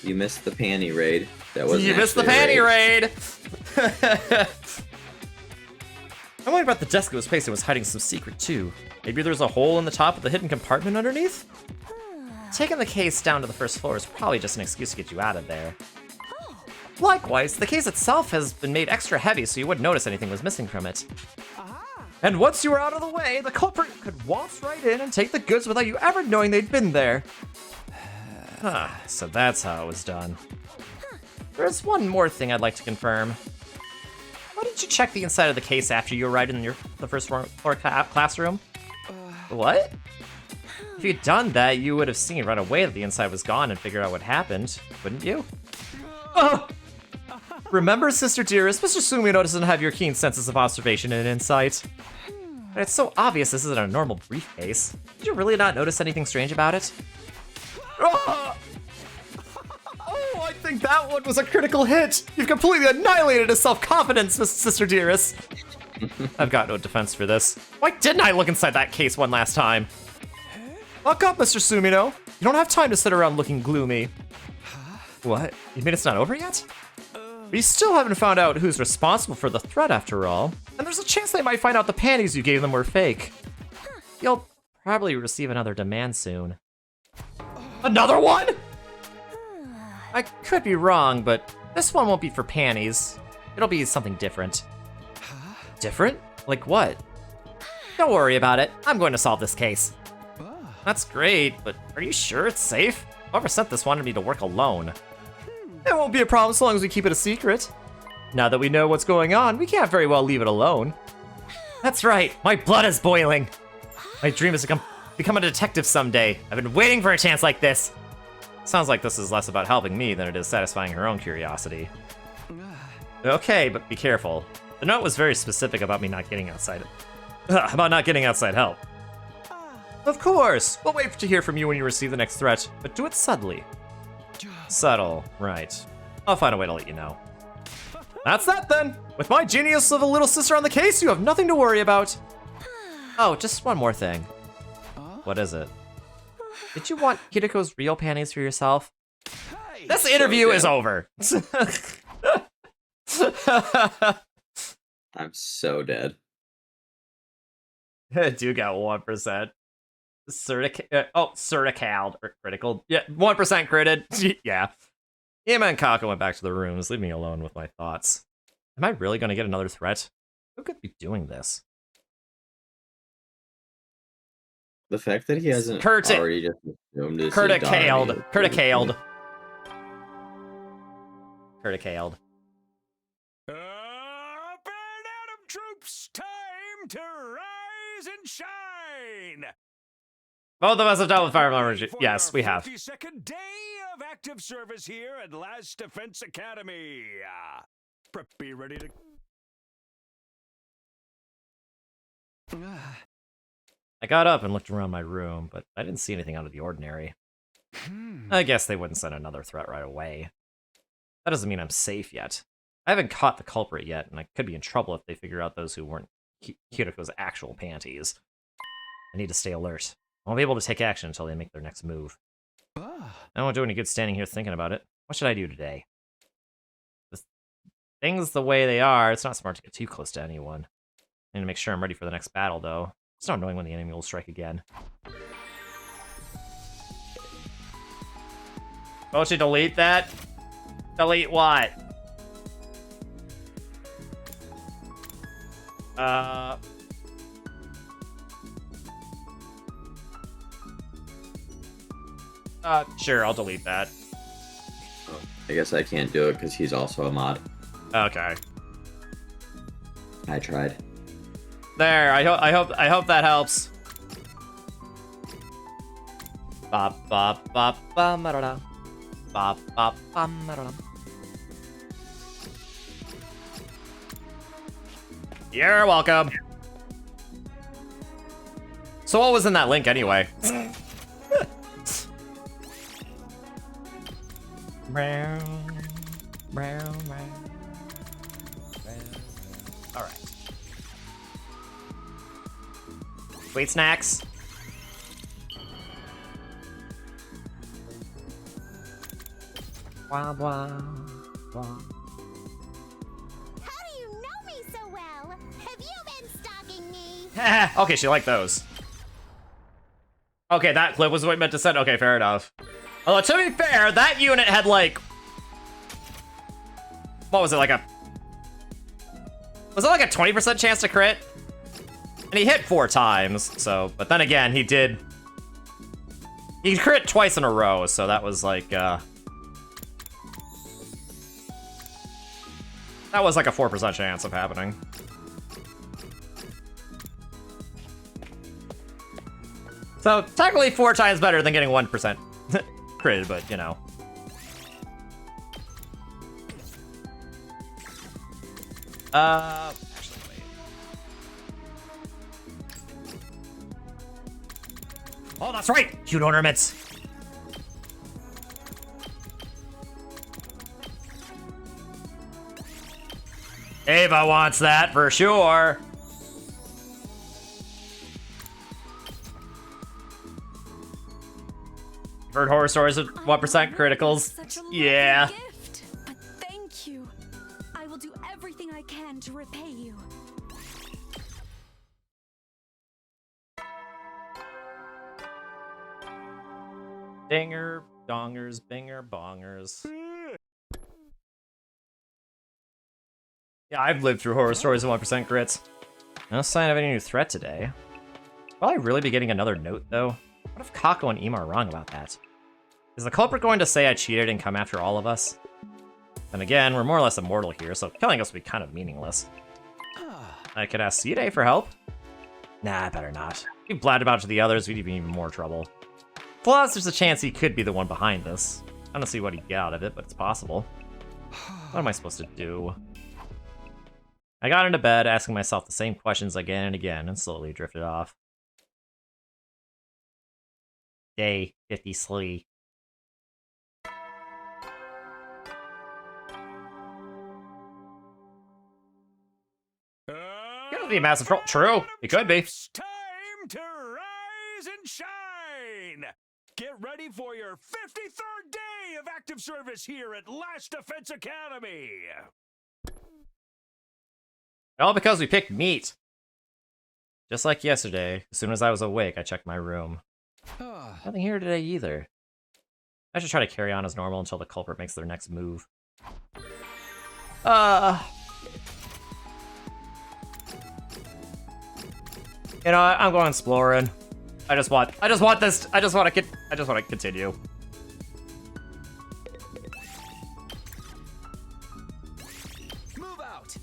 You missed the panty raid. That wasn't. You missed the panty raid. I'm worried about the desk it was placed. It was hiding some secret too. Maybe there's a hole in the top of the hidden compartment underneath? Taking the case down to the first floor is probably just an excuse to get you out of there. Likewise, the case itself has been made extra heavy so you wouldn't notice anything was missing from it. And once you were out of the way, the culprit could waltz right in and take the goods without you ever knowing they'd been there. So that's how it was done. There's one more thing I'd like to confirm. Why didn't you check the inside of the case after you arrived in the first floor classroom? What? If you'd done that, you would have seen right away that the inside was gone and figured out what happened, wouldn't you? Remember, Sister Dearest, Mr. Sumino doesn't have your keen senses of observation and insight. But it's so obvious this isn't a normal briefcase. Did you really not notice anything strange about it? Oh, I think that one was a critical hit! You've completely annihilated his self-confidence, Sister Dearest! I've got no defense for this. Why didn't I look inside that case one last time? Buck up, Mr. Sumino. You don't have time to sit around looking gloomy. What? You mean it's not over yet? We still haven't found out who's responsible for the threat after all. And there's a chance they might find out the panties you gave them were fake. You'll probably receive another demand soon. Another one? I could be wrong, but this one won't be for panties. It'll be something different. Different? Like what? Don't worry about it. I'm going to solve this case. That's great, but are you sure it's safe? Whoever sent this wanted me to work alone. It won't be a problem so long as we keep it a secret. Now that we know what's going on, we can't very well leave it alone. That's right, my blood is boiling. My dream is to become a detective someday. I've been waiting for a chance like this. Sounds like this is less about helping me than it is satisfying her own curiosity. Okay, but be careful. The note was very specific about me not getting outside help. Of course! We'll wait to hear from you when you receive the next threat, but do it subtly. Subtle, right. I'll find a way to let you know. That's that then! With my genius of a little sister on the case, you have nothing to worry about. Oh, just one more thing. What is it? Did you want Hidiko's real panties for yourself? This interview is over! I'm so dead. I do got 1%. Certical or critical. Yeah, 1% critted. Yeah. Ima and Kako went back to their rooms, leave me alone with my thoughts. Am I really gonna get another threat? Who could be doing this? The fact that he hasn't already just assumed is Curticaled. curtailed. Up and Atom troops, time to rise and shine. Both of us have dealt with fire alarms. For Yes, your we have. 52nd day of active service here at Last Defense Academy. Be ready to. I got up and looked around my room, but I didn't see anything out of the ordinary. I guess they wouldn't send another threat right away. That doesn't mean I'm safe yet. I haven't caught the culprit yet, and I could be in trouble if they figure out those who weren't Kiriko's actual panties. I need to stay alert. I won't be able to take action until they make their next move. I won't do any good standing here thinking about it. What should I do today? With things the way they are, it's not smart to get too close to anyone. I need to make sure I'm ready for the next battle, though. It's not knowing when the enemy will strike again. Don't you delete that? Delete what? Sure, I'll delete that. I guess I can't do it because he's also a mod. Okay. I tried. There, I hope that helps. Bop bop bop bum ba da da. Bop bop bum ba da da. You're welcome. So what was in that link anyway? All right. Sweet snacks. Wah, wah, wah. How do you know me so well? Have you been stalking me? Okay, she liked those. Okay, that clip was what I meant to send. Okay, fair enough. Although, to be fair, that unit had, like... What was it, like a... Was it like a 20% chance to crit? And he hit 4 times, so... But then again, he did... He crit twice in a row, so that was like, That was like a 4% chance of happening. So, technically 4 times better than getting 1% crit, but, you know. Actually, wait. Oh, that's right! Cute ornaments! Ava wants that for sure. You've heard horror stories of 1% criticals? Yeah. Gift, but thank you. I will do everything I can to repay you. Dinger, dongers, binger, bongers. Yeah, I've lived through horror stories of 1% crits. No sign of any new threat today. Will I really be getting another note, though? What if Kako and Ima are wrong about that? Is the culprit going to say I cheated and come after all of us? Then again, we're more or less immortal here, so killing us would be kind of meaningless. I could ask Side for help. Nah, I better not. If he blabbed about it to the others, we'd be in even more trouble. Plus, there's a chance he could be the one behind this. I don't see what he'd get out of it, but it's possible. What am I supposed to do? I got into bed, asking myself the same questions again and again, and slowly drifted off. Day 53. Could be a massive troll. True, it could be. It's time to rise and shine. Get ready for your 53rd day of active service here at Last Defense Academy. All because we picked meat. Just like yesterday, as soon as I was awake, I checked my room. Nothing here today either. I should try to carry on as normal until the culprit makes their next move. You know what? I'm going exploring. I just want to continue. out.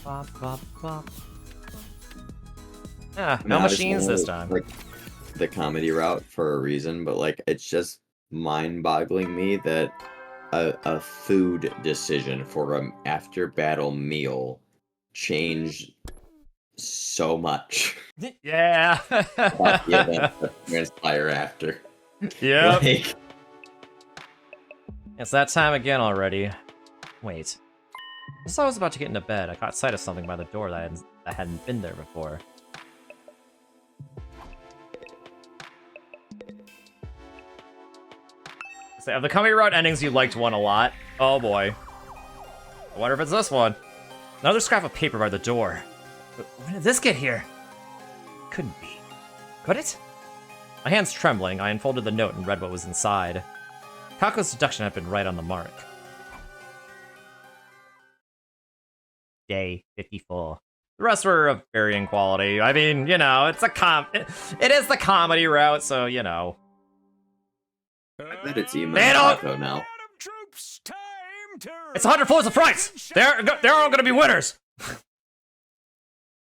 Bop, bop, bop. Ah, I mean, no obviously, machines this time. Like the comedy route for a reason, but like it's just mind-boggling me that a food decision for an after-battle meal changed so much Yeah. about the events that transpire after. Yeah. Like, It's that time again already. Wait. Just as I was about to get into bed, I caught sight of something by the door that hadn't been there before. So, of the comedy route endings, you liked one a lot. Oh boy. I wonder if it's this one. Another scrap of paper by the door. But when did this get here? Couldn't be. Could it? My hands trembling, I unfolded the note and read what was inside. Kako's deduction had been right on the mark. Day 54. The rest were of varying quality. I mean, you know, it's it is the comedy route, so, you know. I bet it's Emo Man, and Taco now. Troops, time to It's 100 floors of price! They're all gonna be winners!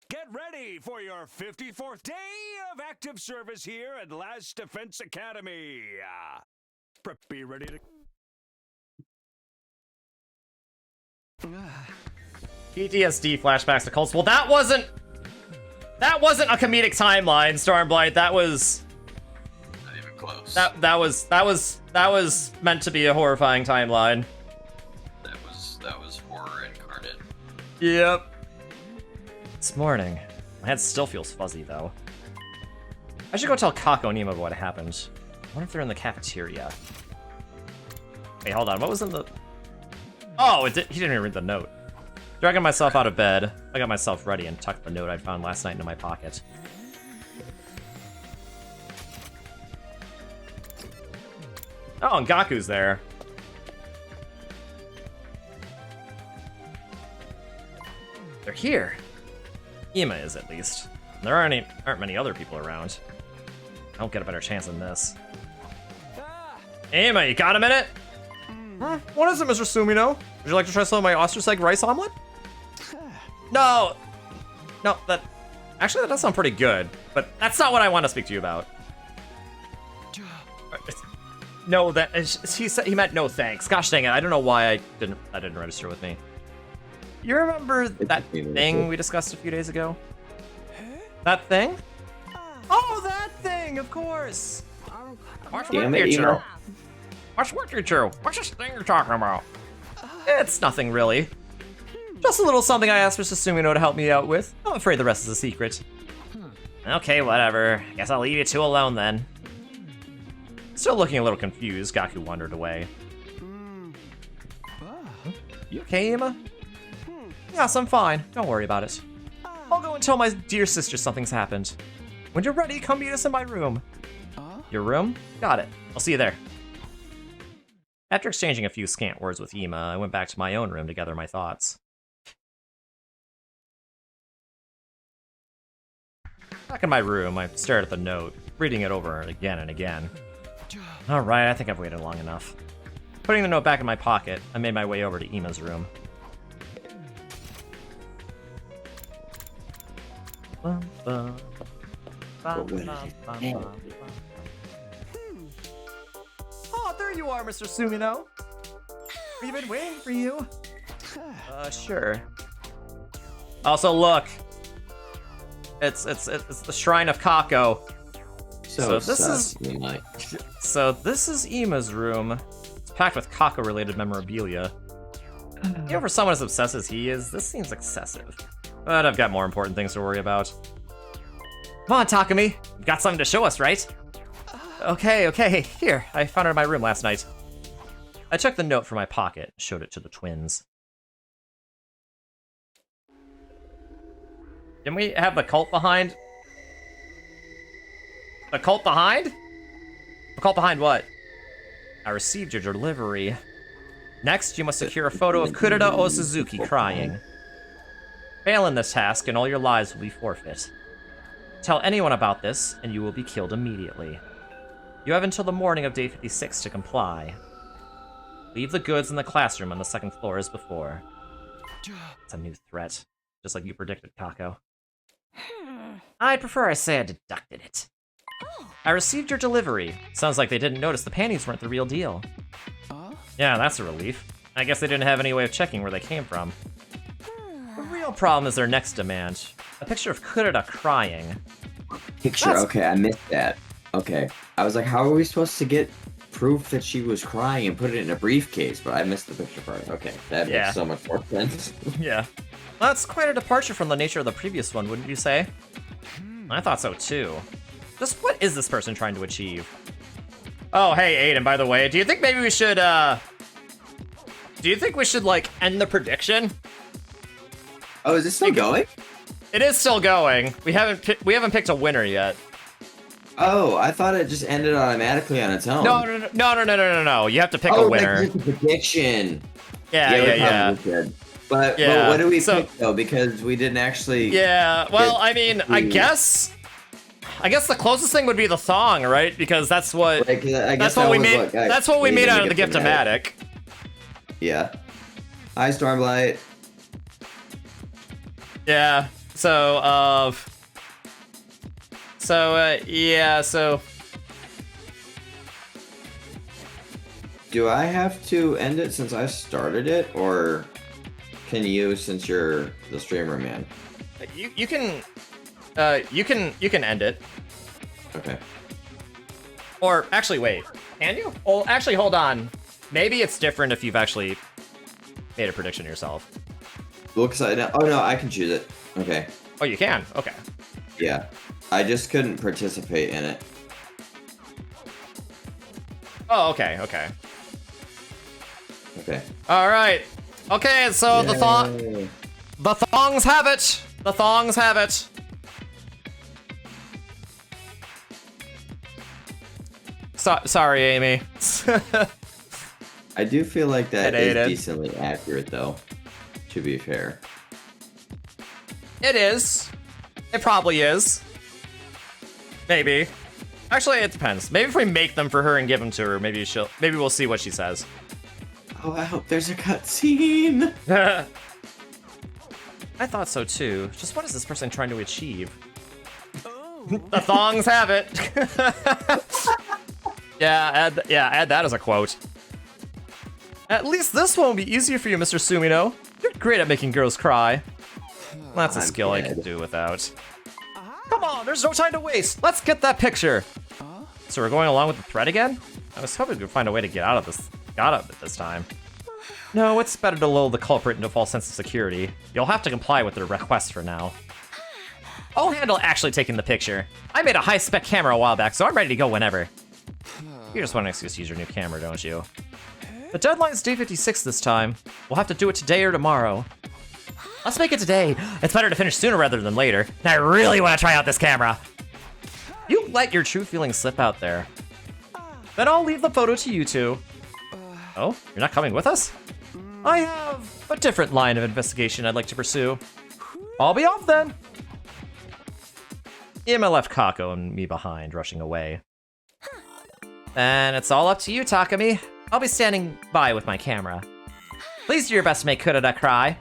get ready for your 54th day of active service here at Last Defense Academy. Be ready to... PTSD flashbacks to cults. Well, that wasn't a comedic timeline, Stormblight. That was Not even close. that was meant to be a horrifying timeline. That was horror incarnate. Yep. It's morning. My head still feels fuzzy though. I should go tell Kako and Nemo what happened. I wonder if they're in the cafeteria. Wait, hold on. What was in the... Oh, he didn't even read the note. Dragging myself out of bed, I got myself ready and tucked the note I'd found last night into my pocket. Oh, and Gaku's there. They're here. Ima is, at least. There aren't many other people around. I don't get a better chance than this. Ima, you got a minute? What is it, Mr. Sumino? Would you like to try some of my ostrich egg rice omelet? No, that does sound pretty good, but that's not what I want to speak to you about. No, he said he meant no thanks. Gosh dang it, I don't know why that didn't register with me. You remember that thing we discussed a few days ago? That thing? Oh, that thing, of course. Damn it, Emo. What's this thing you're talking about? It's nothing really. Just a little something I asked Mr. Sumino to help me out with. I'm afraid the rest is a secret. Okay, whatever. Guess I'll leave you two alone then. Still looking a little confused, Gaku wandered away. You okay, Ima? Yes, I'm fine. Don't worry about it. I'll go and tell my dear sister something's happened. When you're ready, come meet us in my room. Your room? Got it. I'll see you there. After exchanging a few scant words with Ima, I went back to my own room to gather my thoughts. Back in my room, I stared at the note, reading it over again and again. Alright, I think I've waited long enough. Putting the note back in my pocket, I made my way over to Ima's room. Oh, there you are, Mr. Sumino. We've been waiting for you. Sure. Also, look. It's the Shrine of Kako. So this is Ima's room. It's packed with Kako-related memorabilia. You know, for someone as obsessed as he is, this seems excessive. But I've got more important things to worry about. Come on, Takumi. You've got something to show us, right? Okay. Here, I found it in my room last night. I took the note from my pocket and showed it to the twins. Didn't we have the cult behind? The cult behind? The cult behind what? I received your delivery. Next, you must secure a photo of Kurita Osuzuki crying. Fail in this task, and all your lives will be forfeit. Tell anyone about this, and you will be killed immediately. You have until the morning of day 56 to comply. Leave the goods in the classroom on the second floor as before. It's a new threat, just like you predicted, Kako. I'd prefer I say I deducted it. I received your delivery. Sounds like they didn't notice the panties weren't the real deal. Yeah, that's a relief. I guess they didn't have any way of checking where they came from. The real problem is their next demand. A picture of Kurita crying. Picture, okay, I missed that. Okay. I was like, how are we supposed to get proof that she was crying and put it in a briefcase? But I missed the picture part. Okay, that makes so much more sense. Yeah. Well, that's quite a departure from the nature of the previous one, wouldn't you say? I thought so too. Just what is this person trying to achieve? Oh, hey, Aiden, by the way, do you think maybe we should, like, end the prediction? Oh, is this still going? It is still going. We haven't picked a winner yet. Oh, I thought it just ended automatically on its own. No. You have to pick a winner. Like just a prediction. Yeah. But what do we pick though? Because we didn't actually. Yeah. Well, I mean, I guess the closest thing would be the thong, right? Because that's what. That's what we made. That's what we made out of the Gift-O-Matic. Yeah. Hi, Stormlight. Yeah. So. Do I have to end it since I started it, or can you since you're the streamer man? You can end it. Okay. Or actually, wait. Can you? Oh, actually, hold on. Maybe it's different if you've actually made a prediction yourself. Well, I can choose it. Okay. Oh, you can? Okay. Yeah. I just couldn't participate in it. Oh, okay. All right. Okay, so the thongs have it. The thongs have it. Sorry, Amy. I do feel like that is decently accurate, though, to be fair. It is. It probably is. Maybe. Actually, it depends. Maybe if we make them for her and give them to her, maybe we'll see what she says. Oh, I hope there's a cutscene. I thought so too. Just what is this person trying to achieve? The thongs have it. Add that as a quote. At least this one will be easier for you, Mr. Sumino. You're great at making girls cry. That's a skill I could do without. Come on, there's no time to waste. Let's get that picture. So we're going along with the thread again? I was hoping we could find a way to get out of it this time. No, it's better to lull the culprit into a false sense of security. You'll have to comply with their request for now. I'll handle actually taking the picture. I made a high-spec camera a while back, so I'm ready to go whenever. You just want an excuse to use your new camera, don't you? The deadline's day 56 this time. We'll have to do it today or tomorrow. Let's make it today. It's better to finish sooner rather than later. And I really want to try out this camera. You let your true feelings slip out there. Then I'll leave the photo to you two. Oh, you're not coming with us? I have a different line of investigation I'd like to pursue. I'll be off then. Ima left Kako and me behind, rushing away. And it's all up to you, Takumi. I'll be standing by with my camera. Please do your best to make Kurita cry.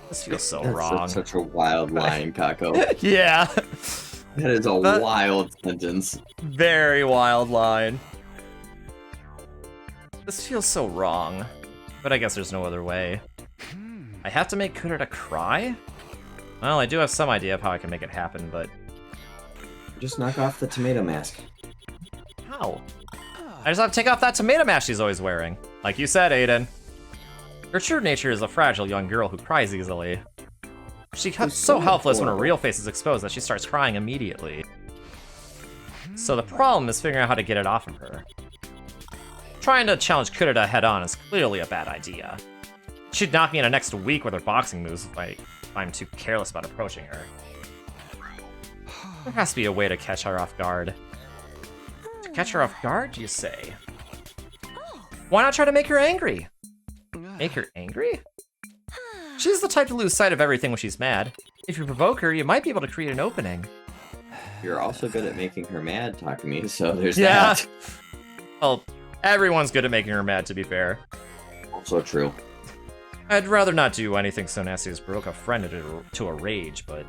This feels so wrong. Such a wild line, Kako. Yeah. That is a wild sentence. Very wild line. This feels so wrong. But I guess there's no other way. I have to make Kurita cry? Well, I do have some idea of how I can make it happen, but... Just knock off the tomato mask. How? I just have to take off that tomato mask she's always wearing. Like you said, Aiden. Her true nature is a fragile young girl who cries easily. She becomes so helpless when her real face is exposed that she starts crying immediately. So the problem is figuring out how to get it off of her. Trying to challenge Kurita head-on is clearly a bad idea. She'd knock me into next week with her boxing moves if I'm too careless about approaching her. There has to be a way to catch her off guard. To catch her off guard, you say? Why not try to make her angry? Make her angry? She's the type to lose sight of everything when she's mad. If you provoke her, you might be able to create an opening. You're also good at making her mad, Takumi, so there's that. Well, Everyone's good at making her mad, to be fair. Also true. I'd rather not do anything so nasty as provoke a friend to a rage, but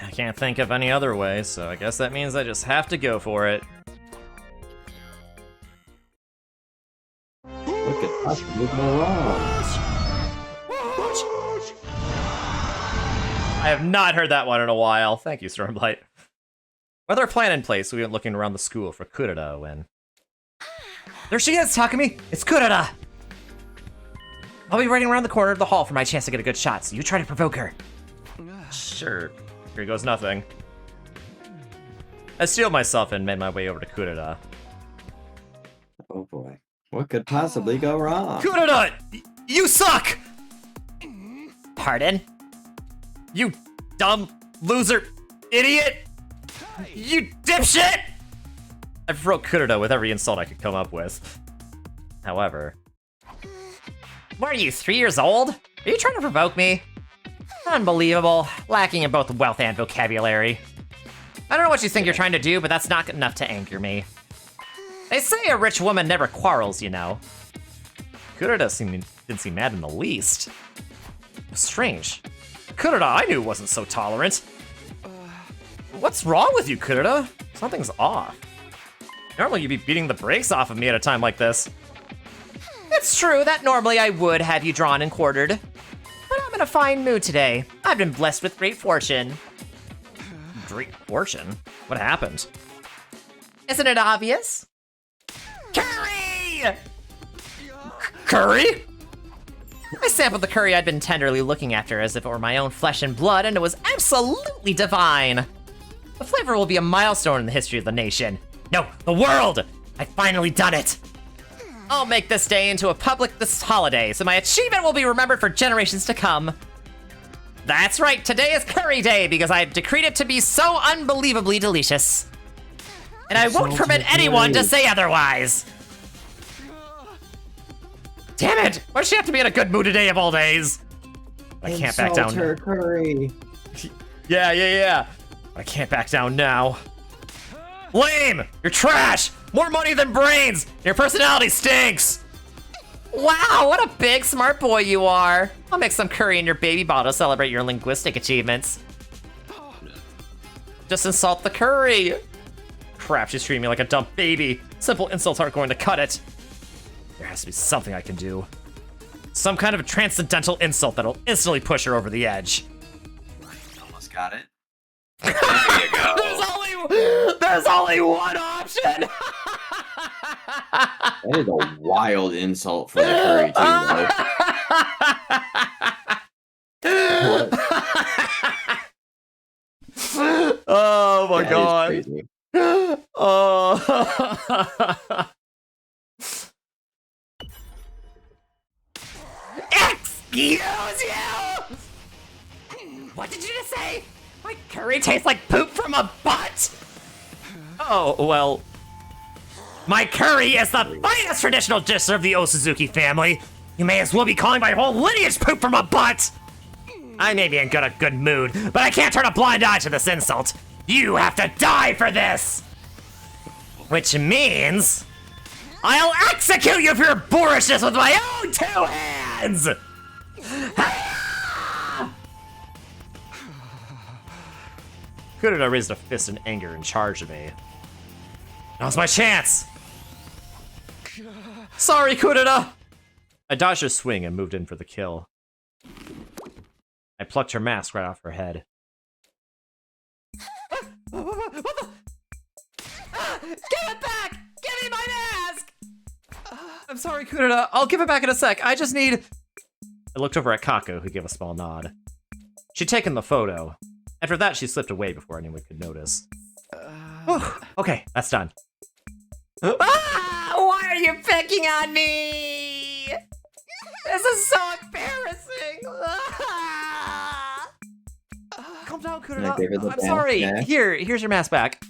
I can't think of any other way, so I guess that means I just have to go for it. Look at us moving around. I have not heard that one in a while. Thank you, Stormblight. With our plan in place, we went looking around the school for Kurita when... There she is, Takumi! It's Kurita! I'll be waiting around the corner of the hall for my chance to get a good shot, so you try to provoke her. Sure. Here goes nothing. I steeled myself and made my way over to Kurita. Oh boy. What could possibly go wrong? Kurita! You suck! Pardon? You dumb loser idiot! You dipshit! I broke Kurita with every insult I could come up with. However... What are you, 3 years old? Are you trying to provoke me? Unbelievable. Lacking in both wealth and vocabulary. I don't know what you think you're trying to do, but that's not enough to anger me. They say a rich woman never quarrels, you know. Kurita didn't seem mad in the least. Strange. Kurita I knew wasn't so tolerant. What's wrong with you, Kurita? Something's off. Normally you'd be beating the brakes off of me at a time like this. It's true that normally I would have you drawn and quartered. But I'm in a fine mood today. I've been blessed with great fortune. Great fortune? What happened? Isn't it obvious? Curry! Curry? I sampled the curry I'd been tenderly looking after as if it were my own flesh and blood, and it was absolutely divine. The flavor will be a milestone in the history of the nation. No, the world! I've finally done it! I'll make this day into a public this holiday, so my achievement will be remembered for generations to come. That's right, today is Curry Day, because I've decreed it to be so unbelievably delicious. And I won't permit anyone to say otherwise. Damn it! Why does she have to be in a good mood today of all days? I can't back down. Her curry. Yeah. I can't back down now. Lame! You're trash! More money than brains! Your personality stinks! Wow, what a big smart boy you are. I'll make some curry in your baby bottle to celebrate your linguistic achievements. Just insult the curry. Crap, she's treating me like a dumb baby. Simple insults aren't going to cut it. There has to be something I can do. Some kind of a transcendental insult that'll instantly push her over the edge. Almost got it. There you go. There's only one option. That is a wild insult for the curry, too, though. Oh my god. Crazy. Oh. Excuse you? What did you just say? My curry tastes like poop from a butt? Oh, well. My curry is the finest traditional dish of the Osuzuki family. You may as well be calling my whole lineage poop from a butt. I may be in a good mood, but I can't turn a blind eye to this insult. You have to die for this! Which means... I'll execute you for your boorishness with my own 2 hands! Kurita raised a fist in anger and charged me. Now's my chance! Sorry, Kurita! I dodged her swing and moved in for the kill. I plucked her mask right off her head. What the? Give it back! Give me my mask! I'm sorry, Kurita. I'll give it back in a sec. I just need... I looked over at Kako, who gave a small nod. She'd taken the photo. After that, she slipped away before anyone could notice. Okay, that's done. Why are you picking on me? This is so embarrassing. Calm down, Kurita. I'm sorry. Back? Here's your mask back.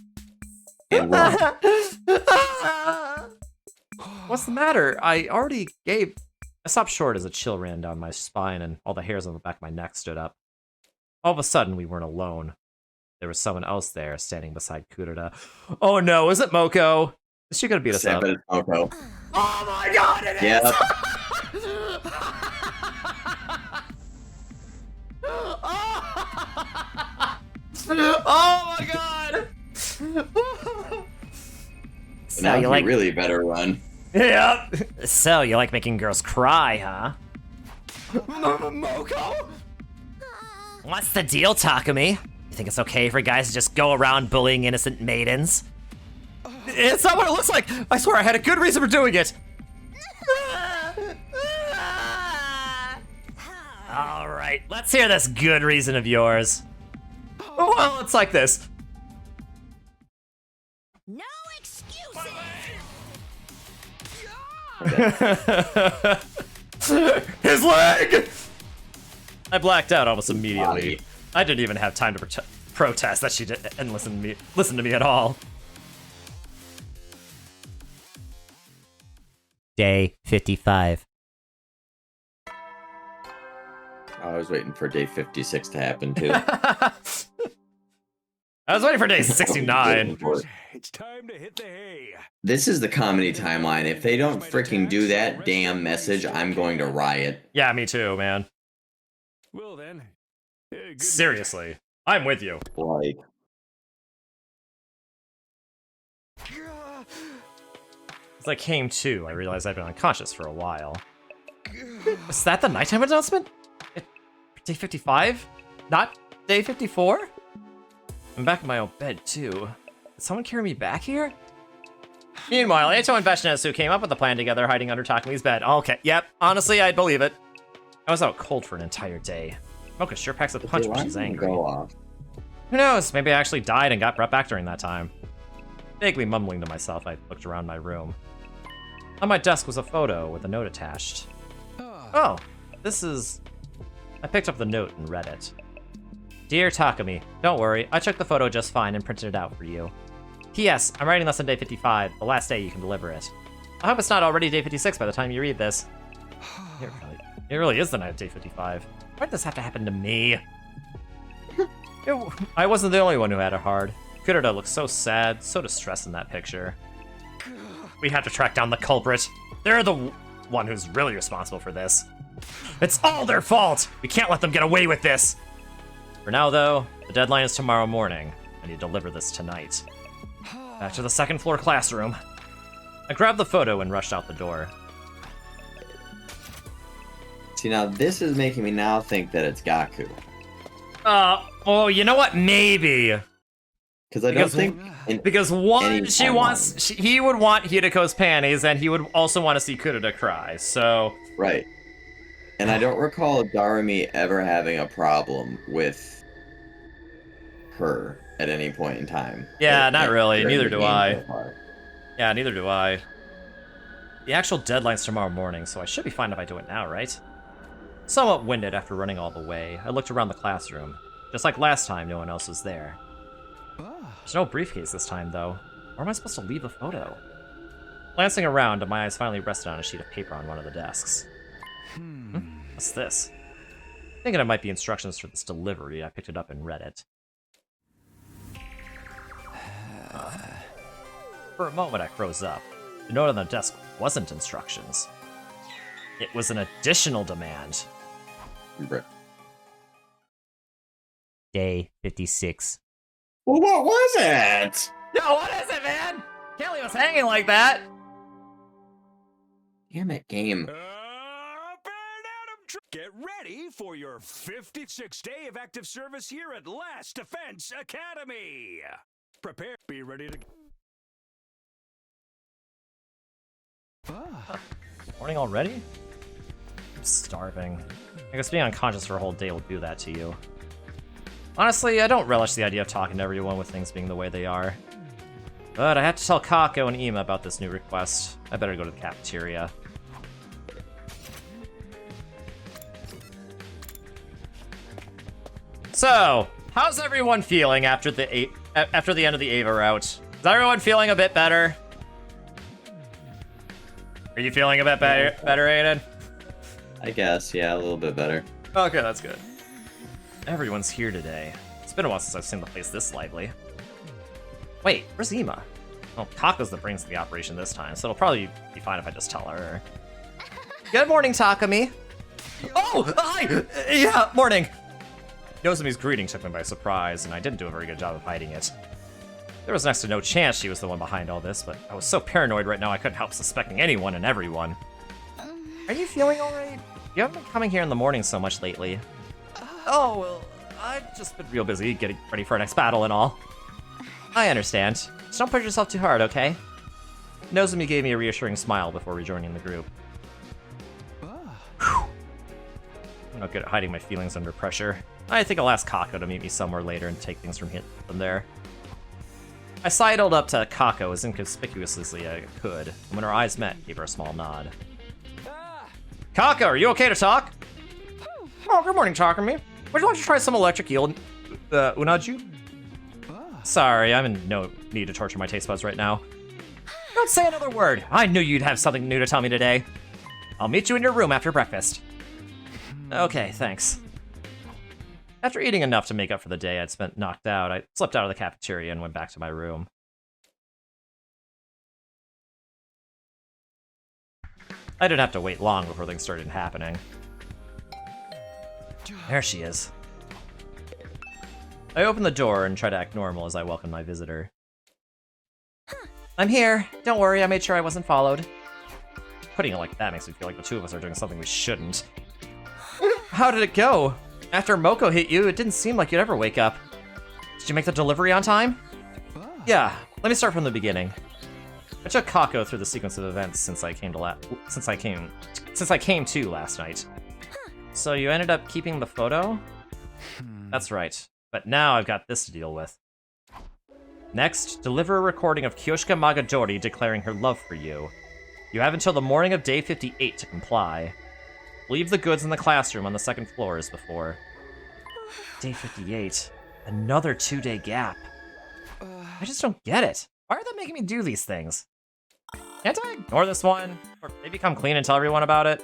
What's the matter? I stopped short as a chill ran down my spine and all the hairs on the back of my neck stood up. All of a sudden, we weren't alone. There was someone else there, standing beside Kurita. Oh no, is it Moko? Is she gonna beat us up? Oko. Oh my god, it is! Yep. Oh my god! So now you really better run. Yep. So you like making girls cry, huh? Moko? What's the deal, Takumi? You think it's okay for guys to just go around bullying innocent maidens? It's not what it looks like! I swear I had a good reason for doing it! Alright, let's hear this good reason of yours. Well, it's like this. No excuses! His leg! I blacked out almost immediately. I didn't even have time to protest that she didn't listen to me at all. Day 55. I was waiting for day 56 to happen too. I was waiting for day 69. It's time to hit the hay. This is the comedy timeline. If they don't freaking do that damn message, I'm going to riot. Yeah, me too, man. Well then. Good Seriously, I'm with you. Like, As I came to, I realized I'd been unconscious for a while. Was that the nighttime announcement? Day 55? Not day 54? I'm back in my old bed, too. Did someone carry me back here? Meanwhile, Eito and Veshnesu came up with a plan together, hiding under Takumi's bed. Okay, yep, honestly, I'd believe it. I was out cold for an entire day. Mocha sure packs a punch when she's angry. Go off. Who knows, maybe I actually died and got brought back during that time. Vaguely mumbling to myself, I looked around my room. On my desk was a photo with a note attached. Oh, this is... I picked up the note and read it. Dear Takumi, don't worry, I took the photo just fine and printed it out for you. P.S. I'm writing this on day 55, the last day you can deliver it. I hope it's not already day 56 by the time you read this. It really is the night of day 55. Why did this have to happen to me? I wasn't the only one who had it hard. Kurita looked so sad, so distressed in that picture. We have to track down the culprit. They're the one who's really responsible for this. It's all their fault! We can't let them get away with this! For now, though, the deadline is tomorrow morning. I need to deliver this tonight. Back to the second floor classroom. I grabbed the photo and rushed out the door. See, now this is making me now think that it's Gaku. Oh, you know what? Maybe. Because I don't think... Because one, he would want Hideko's panties, and he would also want to see Kurita cry, so... Right. And I don't recall Darumi ever having a problem with her at any point in time. Yeah, not really. Neither do I. Yeah, neither do I. The actual deadline's tomorrow morning, so I should be fine if I do it now, right? Somewhat winded after running all the way, I looked around the classroom. Just like last time, no one else was there. There's no briefcase this time, though. Where am I supposed to leave the photo? Glancing around, my eyes finally rested on a sheet of paper on one of the desks. What's this? Thinking it might be instructions for this delivery, I picked it up and read it. For a moment, I froze up. The note on the desk wasn't instructions. It was an additional demand. Day 56. Well, what was it? Yo, what is it, man? Can't leave us hanging like that. Damn it, game. Get ready for your 56th day of active service here at Last Defense Academy. Prepare, be ready to... Morning already? I'm starving. I guess being unconscious for a whole day will do that to you. Honestly, I don't relish the idea of talking to everyone with things being the way they are. But I have to tell Kako and Ima about this new request. I better go to the cafeteria. So, how's everyone feeling after the end of the Ava route? Is everyone feeling a bit better? Are you feeling a bit better, Aiden? I guess, yeah, a little bit better. Okay, that's good. Everyone's here today. It's been a while since I've seen the place this lively. Wait, where's Ima? Well, Kaka's the brains of the operation this time, so it'll probably be fine if I just tell her. Good morning, Takumi. Oh, hi! Yeah, morning. Nozomi's greeting took me by surprise, and I didn't do a very good job of hiding it. There was next to no chance she was the one behind all this, but I was so paranoid right now I couldn't help suspecting anyone and everyone. Are you feeling alright? You haven't been coming here in the morning so much lately. Oh, well, I've just been real busy getting ready for our next battle and all. I understand. Just don't push yourself too hard, okay? Nozomi gave me a reassuring smile before rejoining the group. I'm not good at hiding my feelings under pressure. I think I'll ask Kako to meet me somewhere later and take things from there. I sidled up to Kako as inconspicuously as I could, and when our eyes met, gave her a small nod. Kako, are you okay to talk? Oh, good morning, Takumi. Would you like to try some electric eel, unaju? Sorry, I'm in no need to torture my taste buds right now. Don't say another word. I knew you'd have something new to tell me today. I'll meet you in your room after breakfast. Okay, thanks. After eating enough to make up for the day I'd spent knocked out, I slipped out of the cafeteria and went back to my room. I didn't have to wait long before things started happening. There she is. I opened the door and tried to act normal as I welcomed my visitor. I'm here. Don't worry, I made sure I wasn't followed. Putting it like that makes me feel like the two of us are doing something we shouldn't. How did it go? After Moko hit you, it didn't seem like you'd ever wake up. Did you make the delivery on time? Yeah, let me start from the beginning. I took Kako through the sequence of events since I came to last night. So you ended up keeping the photo? That's right. But now I've got this to deal with. Next, deliver a recording of Kyoshika Magadori declaring her love for you. You have until the morning of day 58 to comply. Leave the goods in the classroom on the second floor as before. Day 58. Another 2-day gap. I just don't get it. Why are they making me do these things? Can't I ignore this one? Or maybe come clean and tell everyone about it?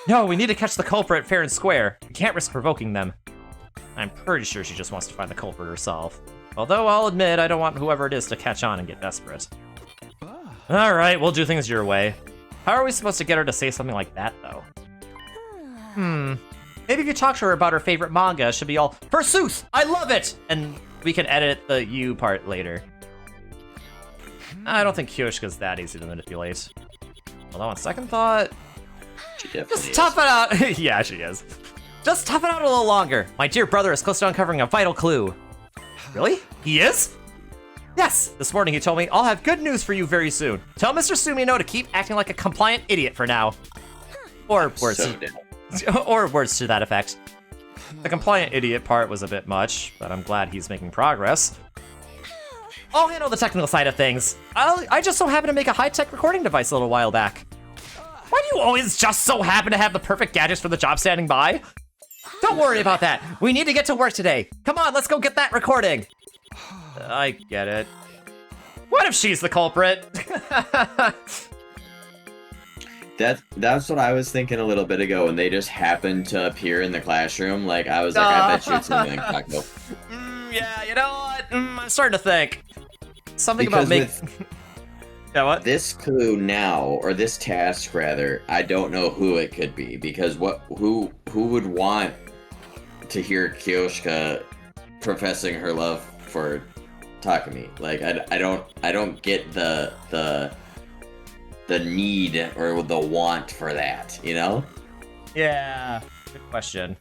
No, we need to catch the culprit fair and square. We can't risk provoking them. I'm pretty sure she just wants to find the culprit herself. Although I'll admit I don't want whoever it is to catch on and get desperate. Alright, we'll do things your way. How are we supposed to get her to say something like that, though? Maybe if you talk to her about her favorite manga, it should be all, Forsooth! I love it! And we can edit the you part later. I don't think Kyoshika's that easy to manipulate. Although on second thought... Just tough it out! Yeah, she is. Just tough it out a little longer. My dear brother is close to uncovering a vital clue. Really? He is? Yes! This morning he told me, I'll have good news for you very soon. Tell Mr. Sumino to keep acting like a compliant idiot for now. Or words. Or words to that effect. The compliant idiot part was a bit much, but I'm glad he's making progress. I'll handle the technical side of things. I just so happen to make a high-tech recording device a little while back. Why do you always just so happen to have the perfect gadgets for the job standing by? Don't worry about that. We need to get to work today. Come on, let's go get that recording. I get it. What if she's the culprit? That's what I was thinking a little bit ago when they just happened to appear in the classroom. Like, I was like, I bet you it's something like Taco. Yeah, you know what? I'm starting to think. Something because about yeah, what? This clue now, or this task rather, I don't know who it could be, because who would want to hear Kyoshika professing her love for Takumi? Like, I don't get the need or the want for that, you know? Yeah, good question.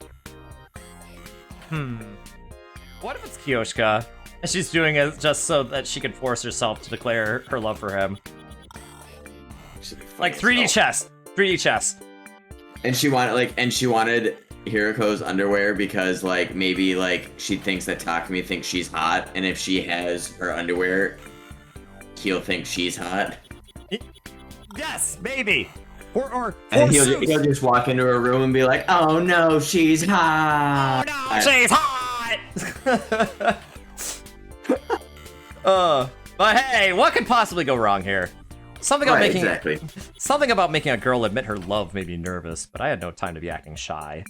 What if it's Kyoshika, and she's doing it just so that she can force herself to declare her love for him? Like 3D chess. 3D chess. And she wanted Hiriko's underwear because, like, maybe, like, she thinks that Takumi thinks she's hot, and if she has her underwear, he'll think she's hot. Yes, maybe. And he'll just walk into her room and be like, oh no, she's hot. Oh no, she's hot! But hey, what could possibly go wrong here? Something about making a girl admit her love made me nervous, but I had no time to be acting shy.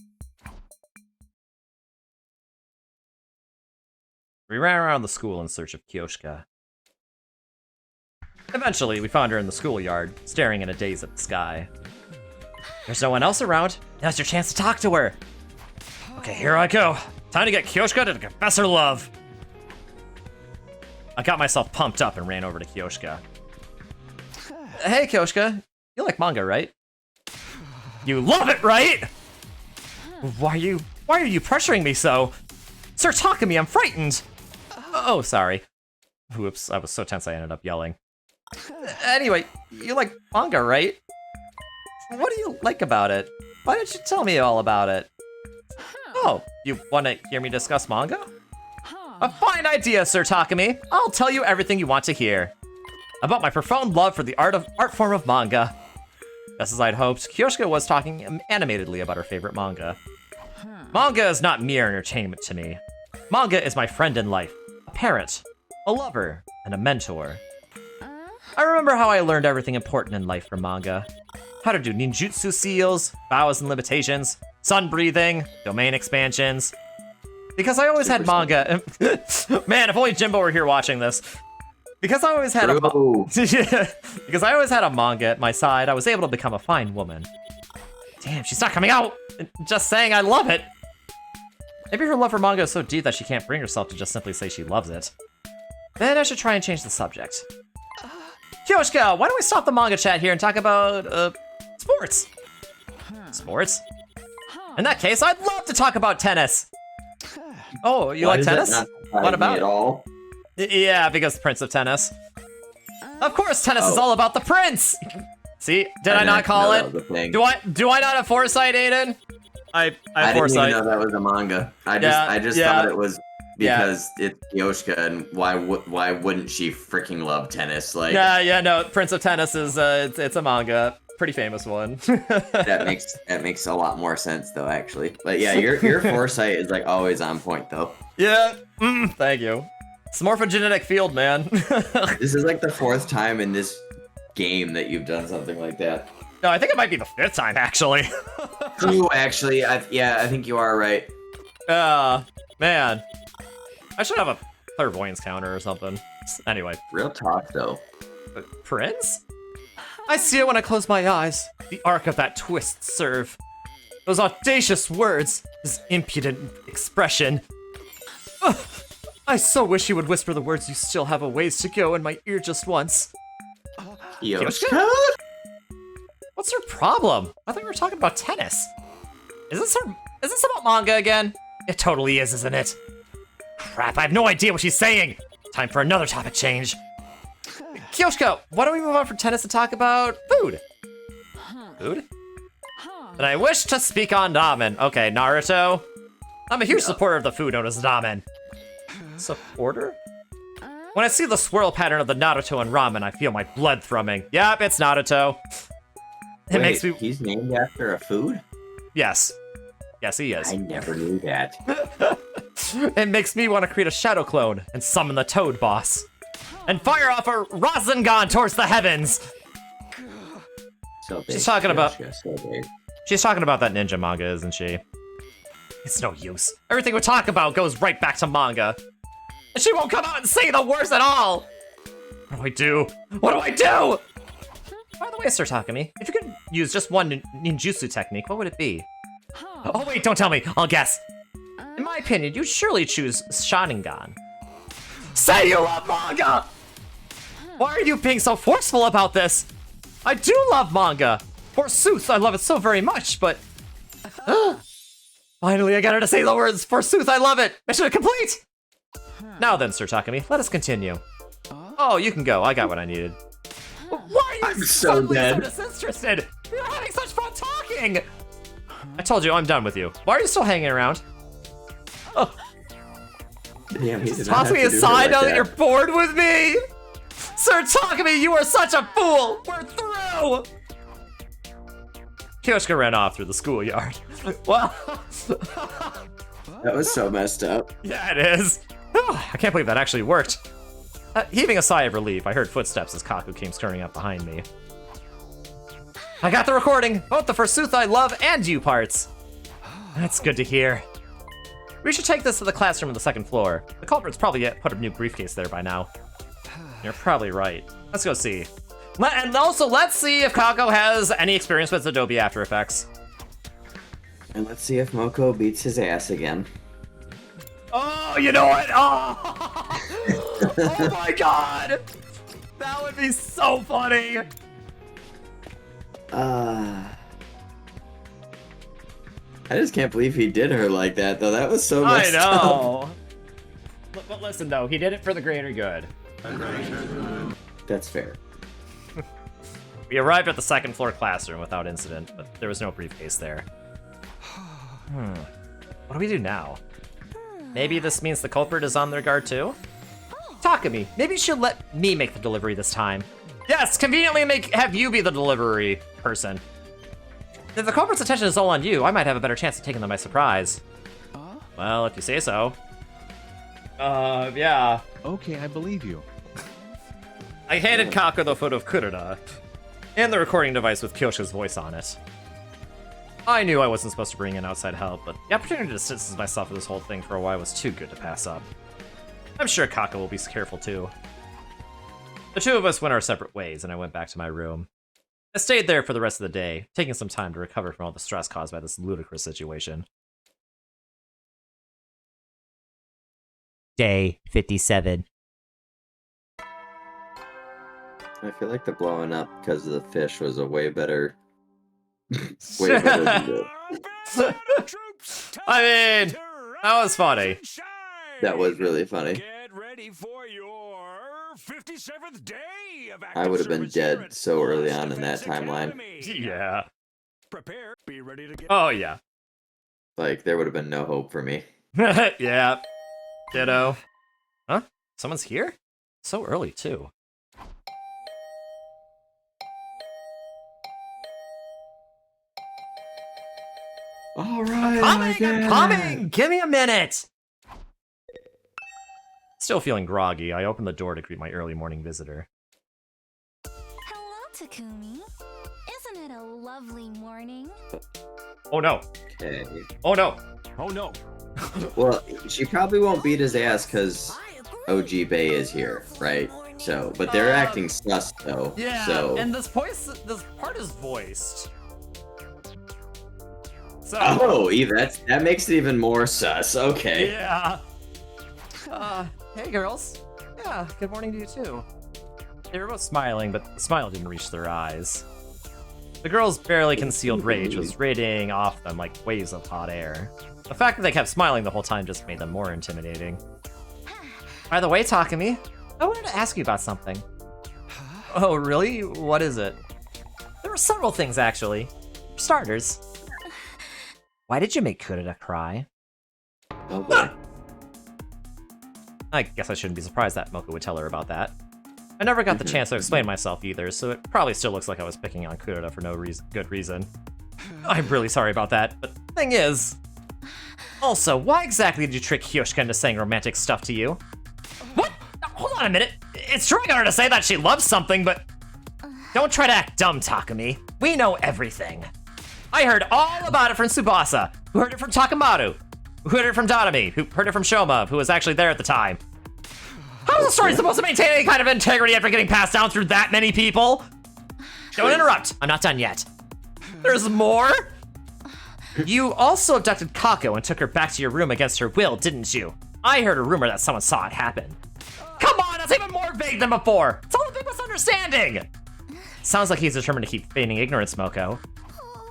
We ran around the school in search of Kyoshika. Eventually, we found her in the schoolyard, staring in a daze at the sky. There's no one else around. Now's your chance to talk to her. Okay, here I go. Time to get Kyoshka to confess her love. I got myself pumped up and ran over to Kyoshka. Hey, Kyoshka. You like manga, right? You love it, right? Why are you pressuring me so? Sir Takumi, I'm frightened. Oh, sorry. Whoops, I was so tense I ended up yelling. Anyway, you like manga, right? What do you like about it? Why don't you tell me all about it? Oh, you want to hear me discuss manga? A fine idea, Sir Takumi. I'll tell you everything you want to hear. About my profound love for the art form of manga. Just as I'd hoped, Kyoshka was talking animatedly about her favorite manga. Manga is not mere entertainment to me. Manga is my friend in life, a parent, a lover, and a mentor. I remember how I learned everything important in life from manga. How to do ninjutsu seals, vows and limitations, sun breathing, domain expansions. Because I always had manga. Man, if only Jimbo were here watching this. Because I always had because I always had a manga at my side, I was able to become a fine woman. Damn, she's not coming out! Just saying I love it! Maybe her love for manga is so deep that she can't bring herself to just simply say she loves it. Then I should try and change the subject. Kyoshka, why don't we stop the manga chat here and talk about, sports? Sports? In that case, I'd love to talk about tennis! Oh, you like tennis? What about it? All? Yeah, because Prince of Tennis. Of course, tennis is all about the prince! See, did I not call it? Do I not have foresight, Aiden? I have foresight. Didn't even know that was a manga. I just thought it was because it's Kyoshka, and why wouldn't she freaking love tennis? Like no, Prince of Tennis is it's a manga, pretty famous one. that makes a lot more sense though, actually. But yeah, your foresight is like always on point though. Yeah, thank you. It's more of a genetic field, man. This is like the 4th time in this game that you've done something like that. No, I think it might be the 5th time, actually. True, actually. I think you are right. Man. I should have a clairvoyance counter or something. Anyway. Real talk, though. Prince? I see it when I close my eyes. The arc of that twist serve. Those audacious words. His impudent expression. Ugh. I so wish you would whisper the words "you still have a ways to go" in my ear just once. Kyoshka? What's her problem? I thought we were talking about tennis. Is this about manga again? It totally is, isn't it? Crap, I have no idea what she's saying. Time for another topic change. Kyoshka, why don't we move on from tennis and talk about food? Food? And I wish to speak on ramen. Okay, Naruto. I'm a huge supporter of the food known as ramen. Supporter? When I see the swirl pattern of the Naruto and ramen, I feel my blood thrumming. Yep, it's Naruto. Wait, he's named after a food? Yes. Yes, he is. I never knew that. It makes me want to create a shadow clone and summon the Toad boss. And fire off a Rasengan towards the heavens! So big. She's talking about... So big. She's talking about that ninja manga, isn't she? It's no use. Everything we talk about goes right back to manga. And she won't come out and say the words at all! What do I do? What do I do? By the way, Sir Takumi, if you could use just one ninjutsu technique, what would it be? Oh wait, don't tell me, I'll guess. In my opinion, you'd surely choose Sharingan. Say you love manga! Why are you being so forceful about this? I do love manga. Forsooth, I love it so very much, but... Finally, I got her to say the words, forsooth, I love it! Mission complete! Now then, Sir Takumi, let us continue. Oh, you can go, I got what I needed. Why are you so disinterested? We're having such fun talking! I told you, I'm done with you. Why are you still hanging around? Oh. Damn, just toss me aside now that you're bored with me! Sir Takumi, you are such a fool! We're through! Kyoshka ran off through the schoolyard. Well... That was so messed up. Yeah, it is. Oh, I can't believe that actually worked. Heaving a sigh of relief, I heard footsteps as Kaku came scurrying up behind me. I got the recording, both the forsooth I love and you parts. That's good to hear. We should take this to the classroom on the 2nd floor. The culprit's probably put a new briefcase there by now. You're probably right. Let's go see. And also, let's see if Kako has any experience with Adobe After Effects. And let's see if Moko beats his ass again. Oh, you know what? Oh, oh my god! That would be so funny! I just can't believe he did her like that, though. That was so messed up. I know. But listen, though, he did it for the greater good. That's fair. We arrived at the second floor classroom without incident, but there was no briefcase there. What do we do now? Maybe this means the culprit is on their guard too? Takumi, maybe you should let me make the delivery this time. Yes, conveniently have you be the delivery person. If the culprit's attention is all on you, I might have a better chance of taking them by surprise. Well, if you say so. Yeah. Okay, I believe you. I handed Kako the photo of Kuroda and the recording device with Kyoshika's voice on it. I knew I wasn't supposed to bring in outside help, but the opportunity to distance myself from this whole thing for a while was too good to pass up. I'm sure Kako will be careful too. The two of us went our separate ways, and I went back to my room. I stayed there for the rest of the day, taking some time to recover from all the stress caused by this ludicrous situation. Day 57. I feel like the blowing up because of the fish was a way better... way better than the... I mean, that was funny. That was really funny. Get ready for your 57th day of I would have been active service here dead at so early Lost on in that Defense timeline. Academy. Yeah. Prepare, be ready to get... Oh, yeah. Like, there would have been no hope for me. Yeah. Ditto. Huh? Someone's here? So early, too. All right, I'm coming! Give me a minute! Still feeling groggy, I opened the door to greet my early morning visitor. Hello, Takumi. Isn't it a lovely morning? Oh no. Okay. Oh no. Oh no. Well, she probably won't beat his ass because OG Bay is here, right? So, but they're acting sus though. Yeah, So. and this part is voiced. So. Oh, that makes it even more sus. Okay. Yeah. Hey girls. Yeah, good morning to you too. They were both smiling, but the smile didn't reach their eyes. The girls' barely concealed rage was radiating off them like waves of hot air. The fact that they kept smiling the whole time just made them more intimidating. By the way, Takumi, I wanted to ask you about something. Oh, really? What is it? There were several things, actually. For starters, why did you make Kuroda cry? Oh boy. I guess I shouldn't be surprised that Moko would tell her about that. I never got the chance to explain myself either, so it probably still looks like I was picking on Kuroda for no good reason. I'm really sorry about that, but the thing is... Also, why exactly did you trick Kyoshika into saying romantic stuff to you? What? Hold on a minute. It's true I got her to say that she loves something, but... Don't try to act dumb, Takumi. We know everything. I heard all about it from Tsubasa, who heard it from Takamaru, who heard it from Dadami, who heard it from Shoma, who was actually there at the time. How is the story supposed to maintain any kind of integrity after getting passed down through that many people? Don't interrupt. I'm not done yet. There's more? You also abducted Kako and took her back to your room against her will, didn't you? I heard a rumor that someone saw it happen. Come on, that's even more vague than before. It's all a big misunderstanding. Sounds like he's determined to keep feigning ignorance, Moko.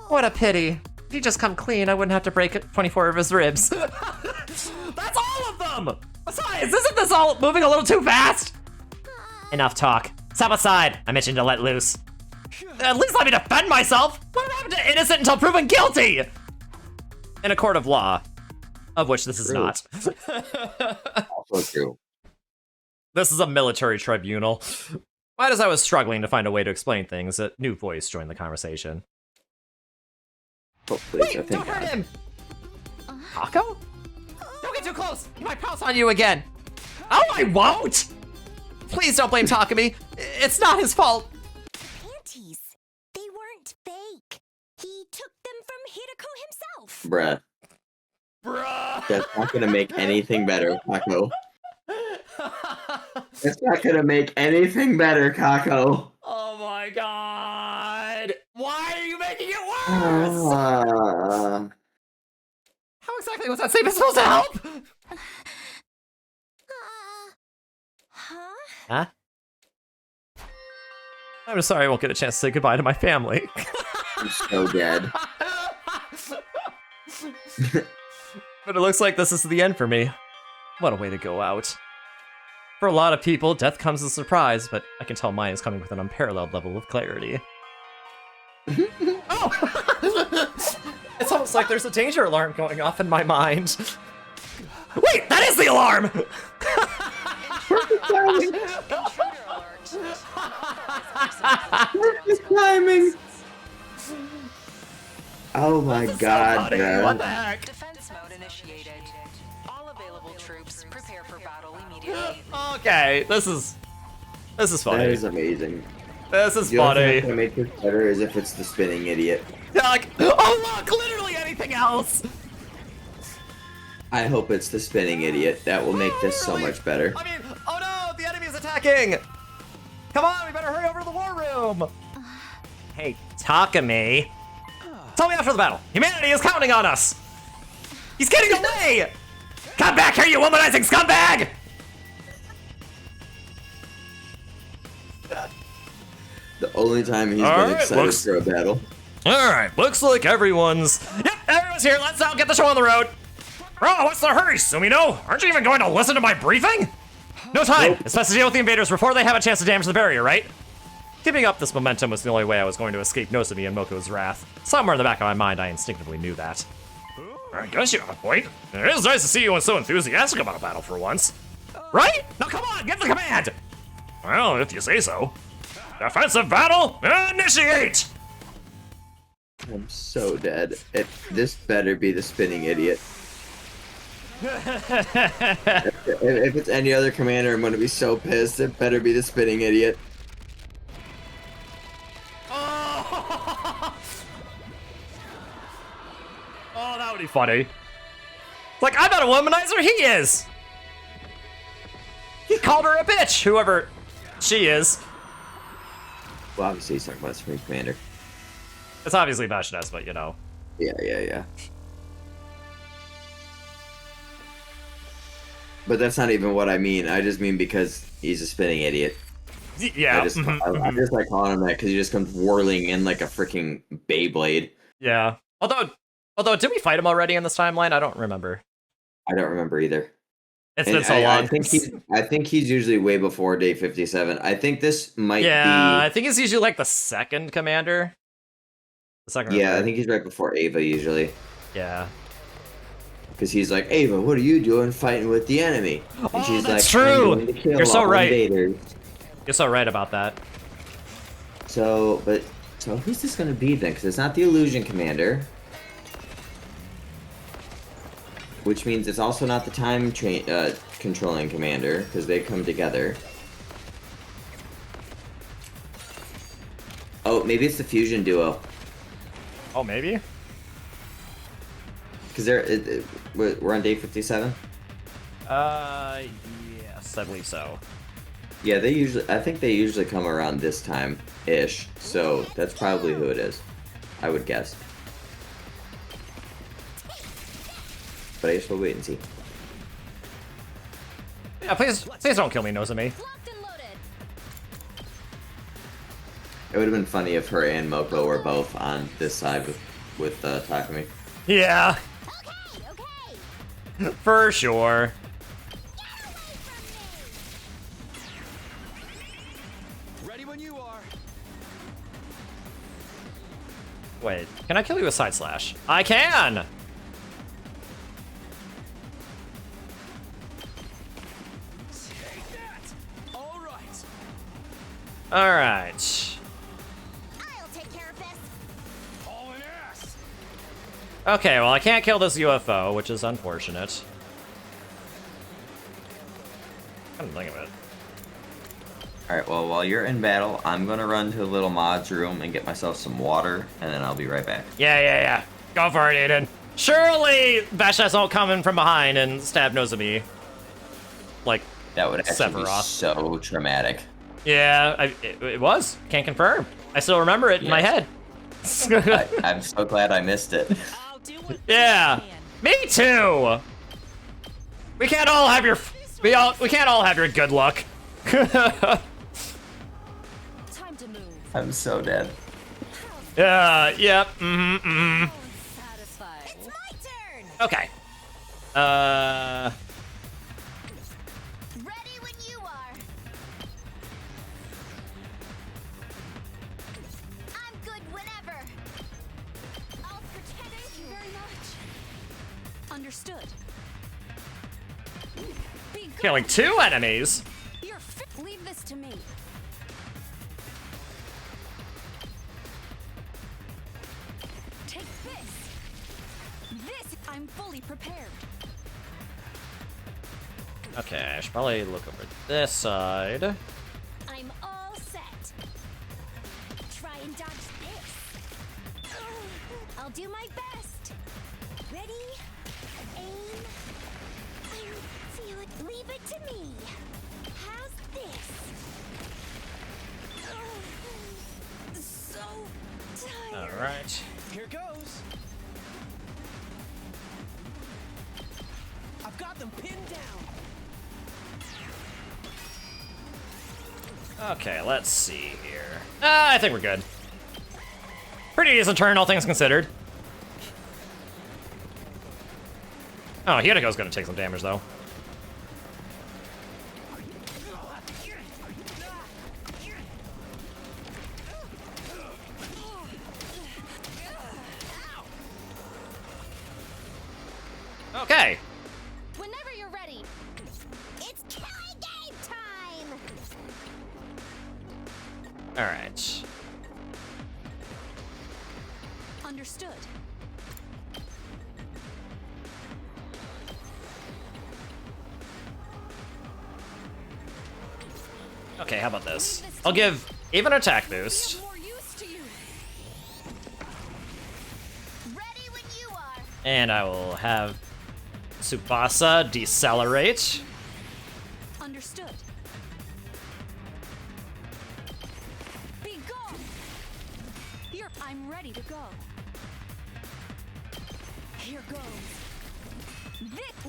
What a pity. If he'd just come clean, I wouldn't have to break 24 of his ribs. That's all of them! Besides, isn't this all moving a little too fast? Enough talk. Step aside. I mentioned to let loose. At least let me defend myself. What happened to innocent until proven guilty? In a court of law, of which this is not. Also true. This is a military tribunal. Right as I was struggling to find a way to explain things, a new voice joined the conversation. Hopefully, Wait, don't hurt him! Kako? Don't get too close! He might pounce on you again! Oh, I won't! Please don't blame Takumi. It's not his fault. Panties. They weren't fake. He took them from Hideko himself. Bruh. Bruh! That's not gonna make anything better, Paco. It's not gonna make anything better, Kako. Oh my god! Why are you making it worse? How exactly was that statement supposed to help? Huh? Huh? I'm just sorry I won't get a chance to say goodbye to my family. I'm so dead. But it looks like this is the end for me. What a way to go out. For a lot of people, death comes as a surprise, but I can tell mine is coming with an unparalleled level of clarity. Oh! It's almost like there's a danger alarm going off in my mind. Wait, that is the alarm! Perfect timing! Oh my god, man. What the heck? Defense mode initiated. All available troops prepare for battle immediately. Okay, this is funny. That is amazing. This is The only thing funny. that's gonna make this better is if it's the spinning idiot. Yeah, like, oh look, literally anything else. I hope it's the spinning idiot. That will make this so much better. I mean, oh no, the enemy is attacking. Come on, we better hurry over to the war room. Hey, Takumi. Tell me after the battle. Humanity is counting on us. He's getting away. Come back here, you womanizing scumbag. The only time he's All been right, excited looks- for a battle. Alright, looks like everyone's here. Let's now get the show on the road. Oh, what's the hurry, Sumino? Aren't you even going to listen to my briefing? No time! It's best to deal with the invaders before they have a chance to damage the barrier, right? Keeping up this momentum was the only way I was going to escape Nozomi and Moko's wrath. Somewhere in the back of my mind, I instinctively knew that. I guess you have a point. It is nice to see you so enthusiastic about a battle for once. Right? Now come on, get the command! Well, if you say so. Defensive battle, initiate! I'm so dead. This better be the spinning idiot. If it's any other commander, I'm gonna be so pissed. It better be the spinning idiot. Oh, that would be funny. Like, I'm not a womanizer, he is! He called her a bitch, whoever she is. Well, obviously he's talking about Supreme Commander. It's obviously Vashnes, but you know. Yeah. But that's not even what I mean. I just mean because he's a spinning idiot. Yeah. I just like calling him that because he just comes whirling in like a freaking Beyblade. Yeah. Although, did we fight him already in this timeline? I don't remember. I don't remember either. It's been so long. I think he's usually way before day 57. I think this might be. I think he's usually like the second commander. The second. Yeah, I think he's right before Ava usually. Yeah. Because he's like, Ava, what are you doing fighting with the enemy? And she's that's like, true. I'm going to kill You're so all right. invaders. You're so right about that. So who's this going to be then? Because it's not the Illusion Commander. Which means it's also not the Time Controlling Commander, because they come together. Oh, maybe it's the Fusion Duo. Oh, maybe? Because we're on day 57? Yes, I believe so. Yeah, I think they usually come around this time-ish, so that's probably who it is, I would guess. But I guess we'll wait and see. Yeah, please don't kill me, Nozomi. It would have been funny if her and Moko were both on this side with Takumi. Yeah. For sure. Ready when you are. Wait, can I kill you with side slash? I can! Alright. I'll take care of this. Hauling ass. Okay, well I can't kill this UFO, which is unfortunate. Come to think of it. Alright, well, while you're in battle, I'm gonna run to the little mods room and get myself some water, and then I'll be right back. Yeah. Go for it, Aiden. Surely Vashnes won't come in from behind and stab Nozomi. Like, That would actually be Sephiroth. so traumatic. Yeah, it was. Can't confirm. I still remember it in my head. I'm so glad I missed it. Yeah, me too. We can't all have your we can't all have your good luck. Time to move. I'm so dead. Yep. Satisfied. It's my turn. Okay. Ready when you are. I'm good whenever. I'll pretend. Thank you very much. Understood. Be gone. Killing 2 enemies. You're leave this to me. Take this. This I'm fully prepared. Okay, I should probably look over this side. I'm all set. Try and dodge this. I'll do my best. Ready? Aim. Feel it. Leave it to me. How's this? So tired. All right. Here goes. I've got them pinned down. Okay, let's see here. I think we're good. Pretty decent turn, all things considered. Oh, Hidiko's gonna take some damage, though. Okay. Whenever you're ready. It's killing game time. All right. Understood. Okay, how about this? I'll give Eve an attack boost, More use to you. Ready when you are. and I will have Tsubasa decelerate. Understood. Be gone. I'm ready to go. Here goes.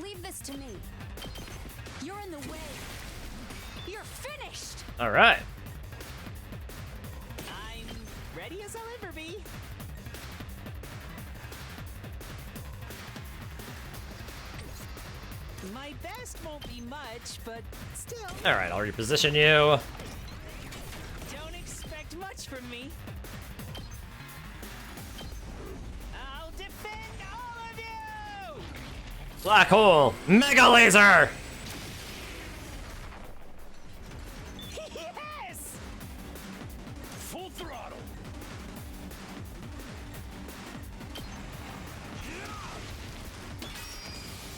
Leave this to me. You're in the way. You're finished. All right. I'm ready as I'll ever be. My best won't be much, but still. All right, I'll reposition you. Don't expect much from me. I'll defend all of you! Black hole, mega laser. Yes! Full throttle.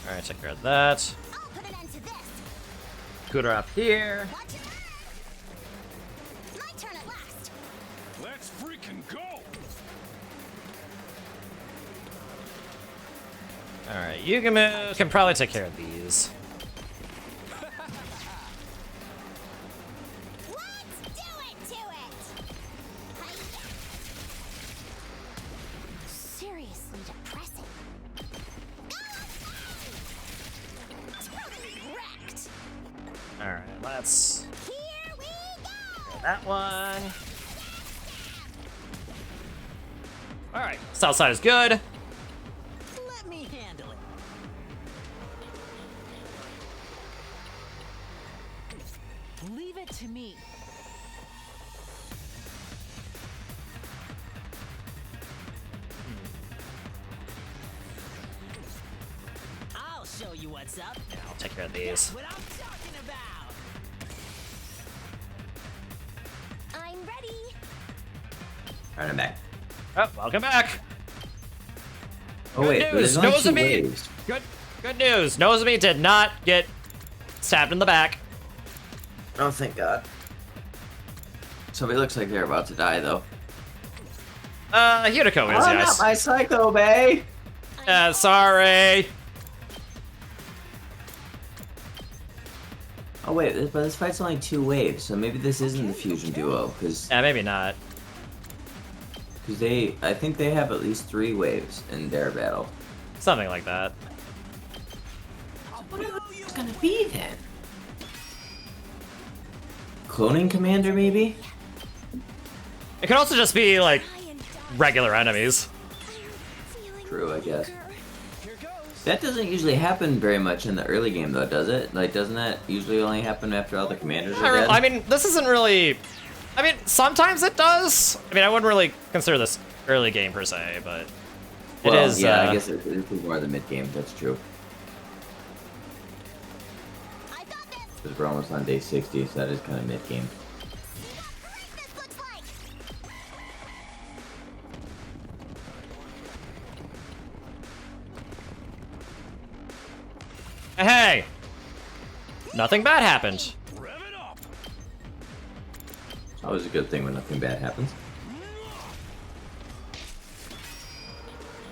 All right, take care of that. I'll put an end to this. Cooter up here. Watch it. My turn at last. Let's freaking go! All right, Yugamu can probably take care of these. Let's do it to it. Seriously depressing. Totally wrecked. All right, let's Here we go. that one. All right, south side is good. Let me handle it. Leave it to me. I'll show you what's up. Yeah, I'll take care of these. What I'm talking about. I'm ready. All right, I'm back. Oh, welcome back. Oh Good wait, news, there's only two Nozomi. waves. Good news. Nozomi did not get stabbed in the back. Oh, thank God. Somebody looks like they're about to die, though. Hideko is, Oh, yes. not my Psycho Bay! Sorry. Oh wait, but this fight's only 2 waves, so maybe this isn't the fusion duo, because Yeah, maybe not. I think they have at least 3 waves in their battle. Something like that. What are it's gonna be then? Cloning commander, maybe? It could also just be like regular enemies. True, I guess. That doesn't usually happen very much in the early game, though, does it? Like, doesn't that usually only happen after all the commanders are dead? I mean, this isn't really... I mean, sometimes it does. I mean, I wouldn't really consider this early game per se, but it is. Yeah, I guess it is more the mid game. That's true. Because we're almost on day 60, so that is kind of mid game. Hey! Nothing bad happened. It's always a good thing when nothing bad happens.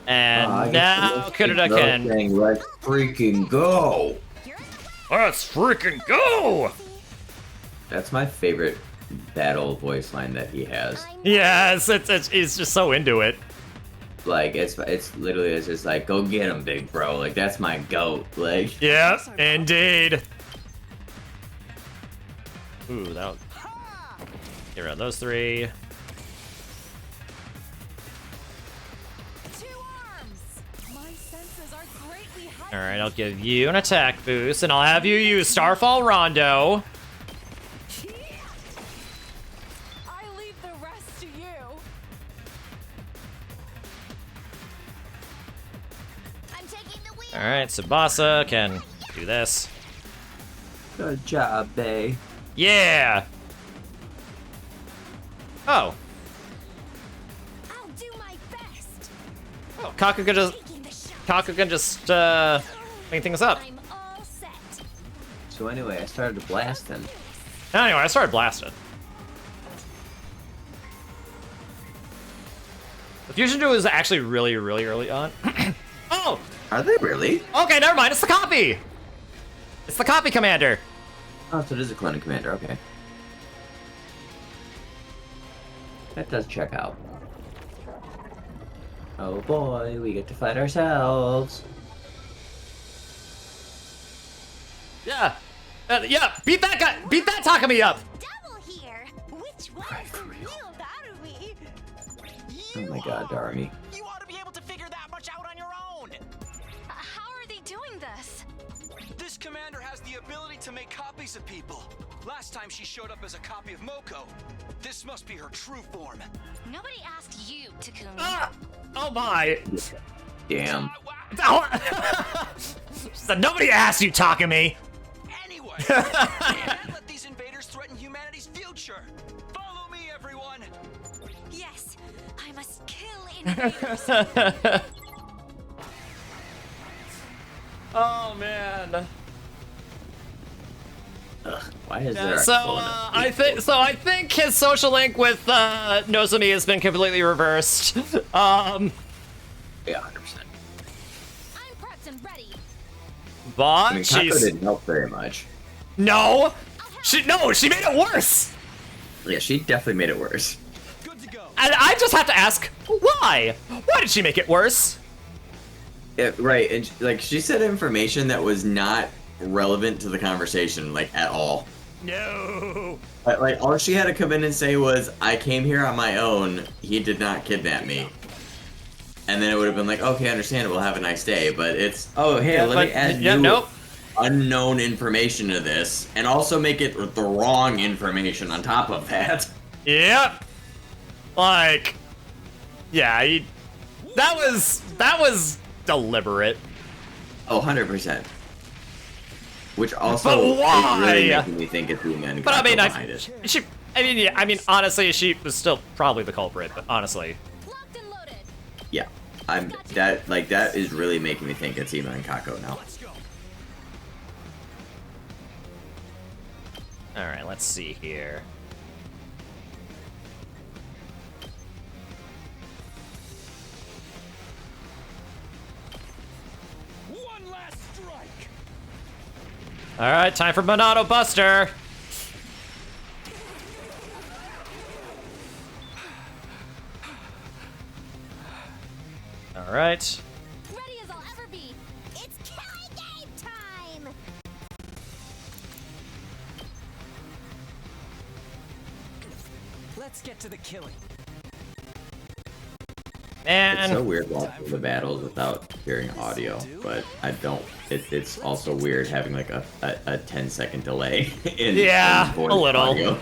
And now Kurita can... Let's freaking go! Let's freaking go! That's my favorite battle voice line that he has. Yes, he's just so into it. Like, it's literally, it's just like, go get him, big bro. Like, that's my goat. Like, yeah, indeed. Ooh, that'll get rid of those 3. Alright, I'll give you an attack boost, and I'll have you use Starfall Rondo. I leave the rest to you. I'm taking the wheel. Alright, Tsubasa can do this. good job, Bay. Yeah! Oh. I'll do my best. Oh, Kaku can just clean things up. I'm all set. So anyway, I started blasting. Anyway, I started blasting. The fusion duo is actually really, really early on. Oh! Are they really? Okay, never mind. It's the copy. It's the copy commander. Oh, so it is a cloning commander. Okay. That does check out. Oh boy, we get to fight ourselves. Yeah. Yeah, beat that guy. Beat that Takumi up. Double here. Which one is the real Darumi? Oh my god, Darmy. You ought to be able to figure that much out on your own. How are they doing this? This commander has the ability to make copies of people. Last time she showed up as a copy of Moko. This must be her true form. Nobody asked you, Takumi. Ah! Oh my. Damn. She said, nobody asked you, Takumi. Anyway, can't let these invaders threaten humanity's future. Follow me, everyone. Yes, I must kill invaders. Oh man. Ugh, why is Yeah, there? so I think his social link with Nozomi has been completely reversed. Yeah, 100%. I'm prepped and ready. But I mean, Kako she's didn't help very much. no, she made it worse. Yeah, she definitely made it worse. Good to go. And I just have to ask, why? Why did she make it worse? Yeah, right, and like she said information that was not relevant to the conversation, like at all. No. But, like all she had to come in and say was, "I came here on my own. He did not kidnap me." And then it would have been like, "Okay, understandable. Have a nice day." But it's, "Oh, hey, Yeah, let me add new nope. unknown information to this, and also make it the wrong information on top of that." Yep. Like, yeah, that was deliberate. Oh, 100%. Which also But is why? really making me think it's being But I mean, behind it. I mean, honestly, she was still probably the culprit. But honestly, Locked and loaded. Yeah, that is really making me think it's Ima and Kako now. Let's go. all right, let's see here. One last strike. All right, time for Monado Buster. All right. Ready as I'll ever be. It's killing game time. Let's get to the killing. Man. It's so weird watching the battles without hearing audio, but I don't. It's also weird having like a 10-second delay in Yeah, voice a little. audio.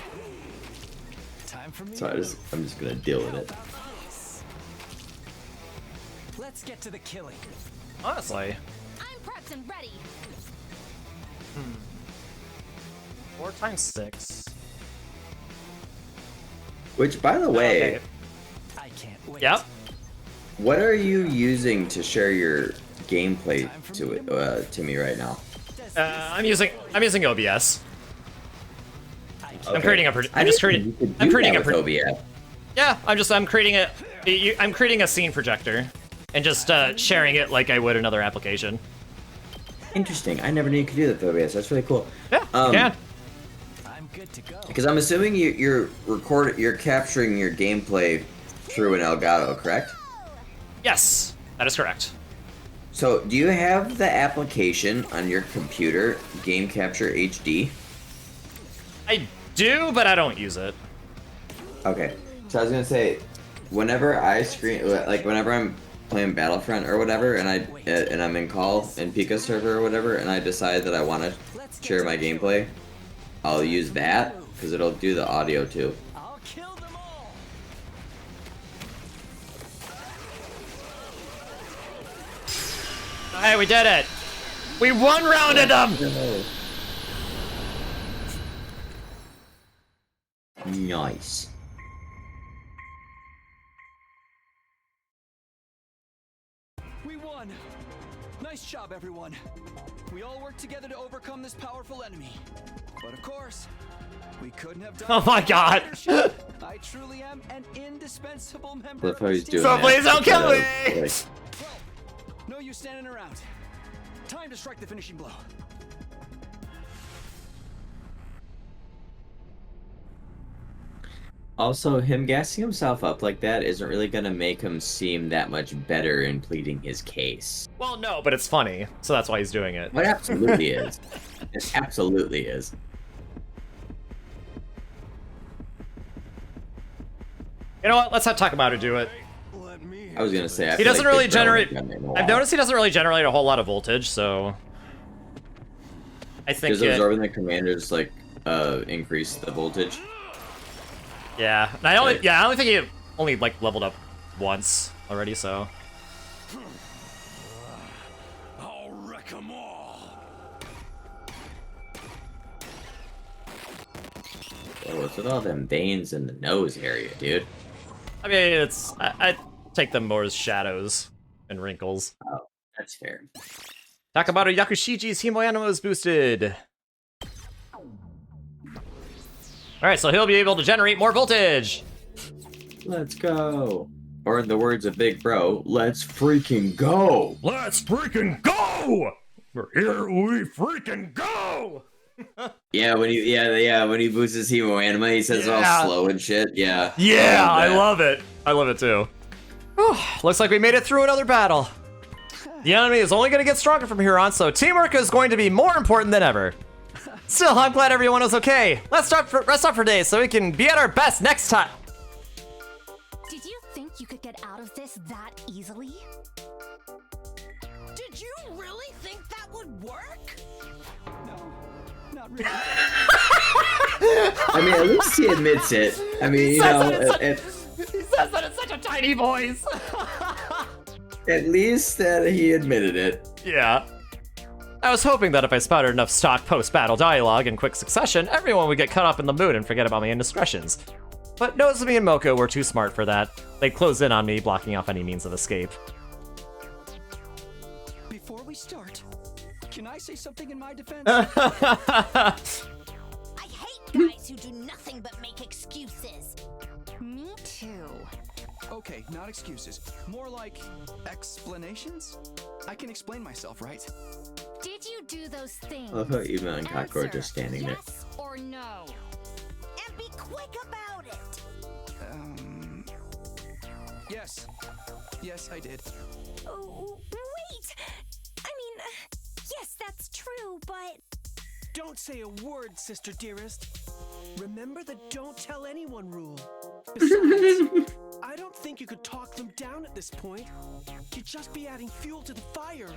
Time for me. So I'm just gonna deal with it. Let's get to the killing. Honestly. I'm prepped and ready. 4 times 6. Which, by the way, Okay. I can't wait. Yep. what are you using to share your gameplay to me right now? I'm using OBS. I'm Okay. creating a. I I'm just didn't think creating. you could I'm do creating that a. with OBS. Yeah, I'm creating a. I'm creating a scene projector, and just sharing it like I would another application. Interesting. I never knew you could do that with OBS. That's really cool. Yeah, you can. I'm good to go. Because I'm assuming you're capturing your gameplay through an Elgato, correct? Yes, that is correct. So, do you have the application on your computer, Game Capture HD? I do, but I don't use it. Okay. So I was gonna say, whenever whenever I'm playing Battlefront or whatever, and I'm in call in Pika server or whatever, and I decide that I want to share my gameplay, I'll use that because it'll do the audio too. I'll kill them all. Hey, we did it! We one-rounded them! Nice. We won. Nice job, everyone. We all worked together to overcome this powerful enemy. But of course, we couldn't have done Oh my it god! without leadership. I truly am an indispensable member Look of how this he's team. doing So that. please don't kill me! Like, Well, no use standing around. Time to strike the finishing blow. also, him gassing himself up like that isn't really gonna make him seem that much better in pleading his case. Well, no, but it's funny, so that's why he's doing it. It absolutely is. It absolutely is. You know what? Let's have Takamaru do it. I was gonna say, I He feel doesn't like really they've been generate. on him in a I've while. noticed he doesn't really generate a whole lot of voltage, so I think Does absorbing the commanders like increase the voltage? yeah. And I only think he only like leveled up once already, so I'll wreck them all. Oh, what's with all them veins in the nose area, dude? I mean it's I take them more as shadows and wrinkles. Oh, that's fair. Takamaru Yakushiji's Himoyanama is boosted. Alright, so he'll be able to generate more voltage. Let's go. Or in the words of Big Bro, let's freaking go. Let's freaking go! Here we freaking go! Yeah, when he boosts his Hemo Anima, he says Yeah. all slow and shit. Yeah. Yeah, I that. love it. I love it too. Whew, looks like we made it through another battle. The enemy is only going to get stronger from here on, so teamwork is going to be more important than ever. Still, I'm glad everyone was okay. Let's rest up for days so we can be at our best next time. Did you think you could get out of this that easily? Did you really think that would work? No, not really. I mean, at least he admits it. I mean, you know, He says that in such a tiny voice. at least that he admitted it. Yeah. I was hoping that if I spouted enough stock post-battle dialogue in quick succession, everyone would get caught up in the mood and forget about my indiscretions. But Nozomi and Moko were too smart for that. They closed in on me, blocking off any means of escape. Before we start, can I say something in my defense? I hate guys who do nothing but make excuses. Me too. Okay, not excuses. More like explanations? I can explain myself, right? Did you do those things? I love how Eva and Kako are Answer, just standing there. yes or no? And be quick about it. Yes. Yes, I did. Oh, wait! I mean, yes, that's true, but... Don't say a word, sister dearest. Remember the don't tell anyone rule. Besides, I don't think you could talk them down at this point. You'd just be adding fuel to the fire.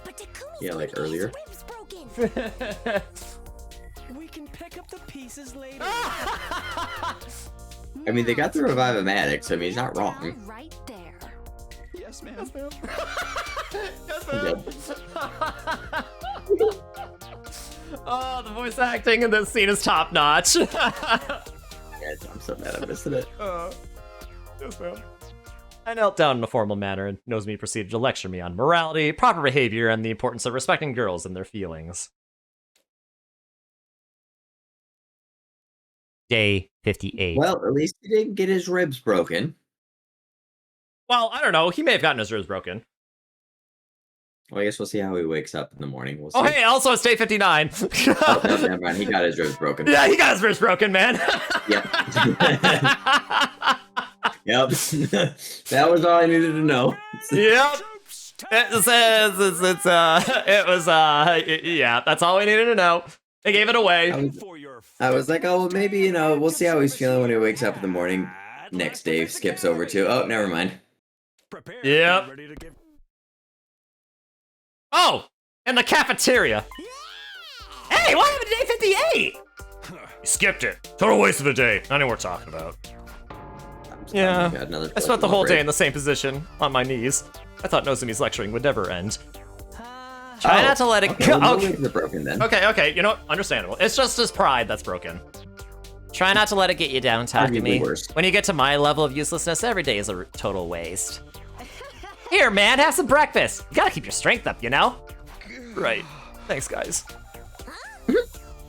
But Takumi's Yeah, like gonna get his earlier. ribs broken. We can pick up the pieces later. I mean, they got the Revive-O-Matic, so I mean, he's not wrong. Right there. Yes, ma'am. Oh, the voice acting in this scene is top notch. Yeah, I'm so mad I missed it. Yes, ma'am. I knelt down in a formal manner, and Nozomi proceeded to lecture me on morality, proper behavior, and the importance of respecting girls and their feelings. Day 58. Well, at least he didn't get his ribs broken. Well, I don't know. He may have gotten his ribs broken. Well, I guess we'll see how he wakes up in the morning. We'll see. Oh, hey, also it's day 59. Oh, no, never mind. He got his ribs broken. Yeah, he got his ribs broken, man. Yep. Yep. That was all I needed to know. Yep. Yeah, that's all we needed to know. They gave it away. I was like, oh, well, maybe, you know, we'll see how he's feeling when he wakes up in the morning. Next day skips over to, oh, never mind. Yep. Oh, in the cafeteria. Hey, what happened to day 58? You skipped it. Total waste of a day. I know what we're talking about. Yeah, I spent the whole day in the same position, on my knees. I thought Nozomi's lecturing would never end. Try not to let it go. Well, okay. Broken, then. Okay, you know what? Understandable. It's just his pride that's broken. Try not to let it get you down, Takumi. When you get to my level of uselessness, every day is a total waste. Here, man, have some breakfast. You gotta keep your strength up, you know? Right. Thanks, guys.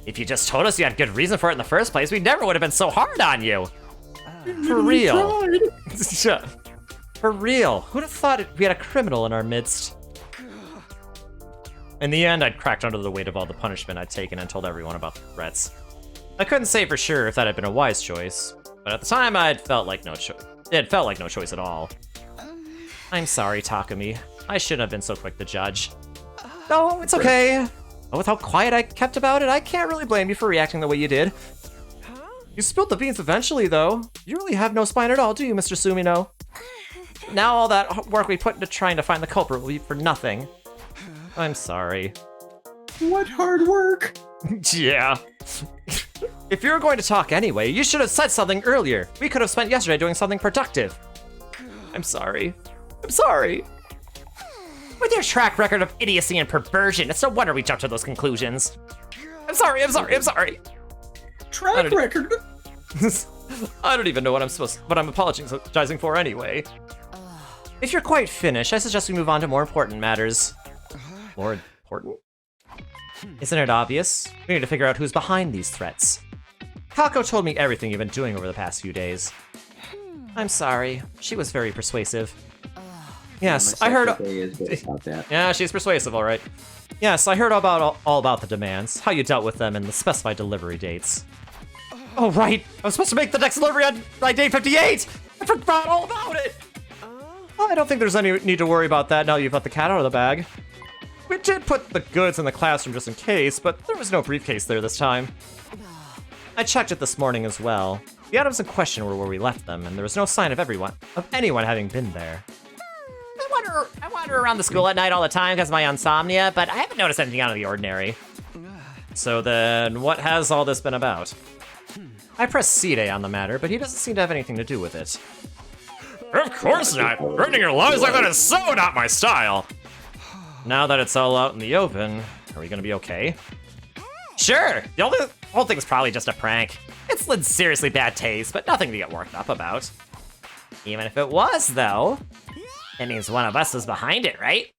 If you just told us you had good reason for it in the first place, we never would have been so hard on you. For real. For real. Who'd have thought we had a criminal in our midst? In the end, I'd cracked under the weight of all the punishment I'd taken and told everyone about the threats. I couldn't say for sure if that had been a wise choice, but at the time it felt like no choice at all. I'm sorry, Takumi. I shouldn't have been so quick to judge. No, it's okay. With how quiet I kept about it, I can't really blame you for reacting the way you did. You spilled the beans eventually, though. You really have no spine at all, do you, Mr. Sumino? Now all that work we put into trying to find the culprit will be for nothing. I'm sorry. What hard work? Yeah. If you were going to talk anyway, you should have said something earlier. We could have spent yesterday doing something productive. I'm sorry. I'm sorry. With your track record of idiocy and perversion, it's no wonder we jumped to those conclusions. I'm sorry. Track record? I don't even know what I'm apologizing for anyway. If you're quite finished, I suggest we move on to more important matters. More important? Isn't it obvious? We need to figure out who's behind these threats. Kako told me everything you've been doing over the past few days. I'm sorry. She was very persuasive. Yes, I heard. Yeah, she's persuasive, all right. Yes, I heard all about the demands, how you dealt with them, and the specified delivery dates. Oh, right. I was supposed to make the next delivery on day 58. I forgot all about it. Well, I don't think there's any need to worry about that now you've let the cat out of the bag. We did put the goods in the classroom just in case, but there was no briefcase there this time. I checked it this morning as well. The items in question were where we left them, and there was no sign of anyone having been there. I wander around the school at night all the time because of my insomnia, but I haven't noticed anything out of the ordinary. So then, what has all this been about? I pressed C-Day on the matter, but he doesn't seem to have anything to do with it. Of course not! Running your lies like that is so not my style! Now that it's all out in the open, are we gonna be okay? Sure! The whole thing's probably just a prank. It's in seriously bad taste, but nothing to get worked up about. Even if it was, though, it means one of us is behind it, right?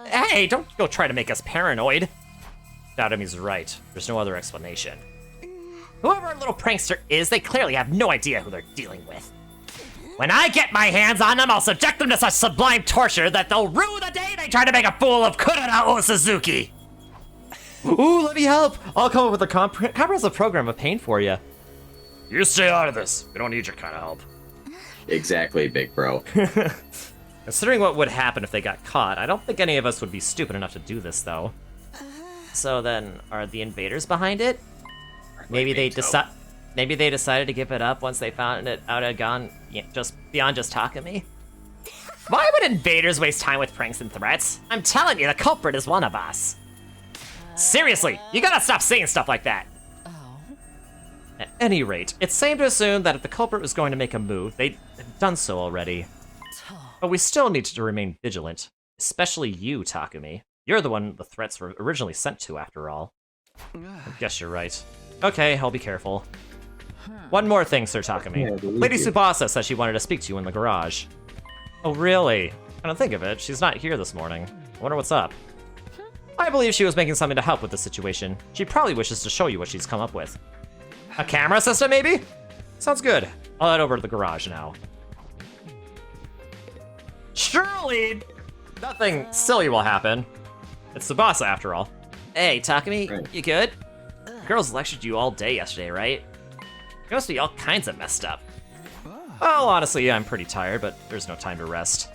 Hey, don't go try to make us paranoid. Datomi's right. There's no other explanation. Whoever our little prankster is, they clearly have no idea who they're dealing with. When I get my hands on them, I'll subject them to such sublime torture that they'll rue the day they try to make a fool of Kurara Suzuki. Ooh, let me help! I'll come up with a comprehensive program of pain for you. You stay out of this. We don't need your kind of help. Exactly, big bro. Considering what would happen if they got caught, I don't think any of us would be stupid enough to do this, though. So then, are the invaders behind it? Maybe they decided to give it up once they found it out had gone just beyond just Takumi. Why would invaders waste time with pranks and threats? I'm telling you, the culprit is one of us. Seriously, you gotta stop saying stuff like that. At any rate, it's safe to assume that if the culprit was going to make a move, they'd have done so already. But we still need to remain vigilant, especially you, Takumi. You're the one the threats were originally sent to, after all. I guess you're right. Okay, I'll be careful. One more thing, Sir Takumi. Lady Tsubasa said she wanted to speak to you in the garage. Oh, really? I don't think of it. She's not here this morning. I wonder what's up. I believe she was making something to help with the situation. She probably wishes to show you what she's come up with. A camera system, maybe? Sounds good. I'll head over to the garage now. Surely, nothing silly will happen. It's Tsubasa, after all. Hey, Takumi, you good? The girls lectured you all day yesterday, right? You must be all kinds of messed up. Well, honestly, I'm pretty tired, but there's no time to rest.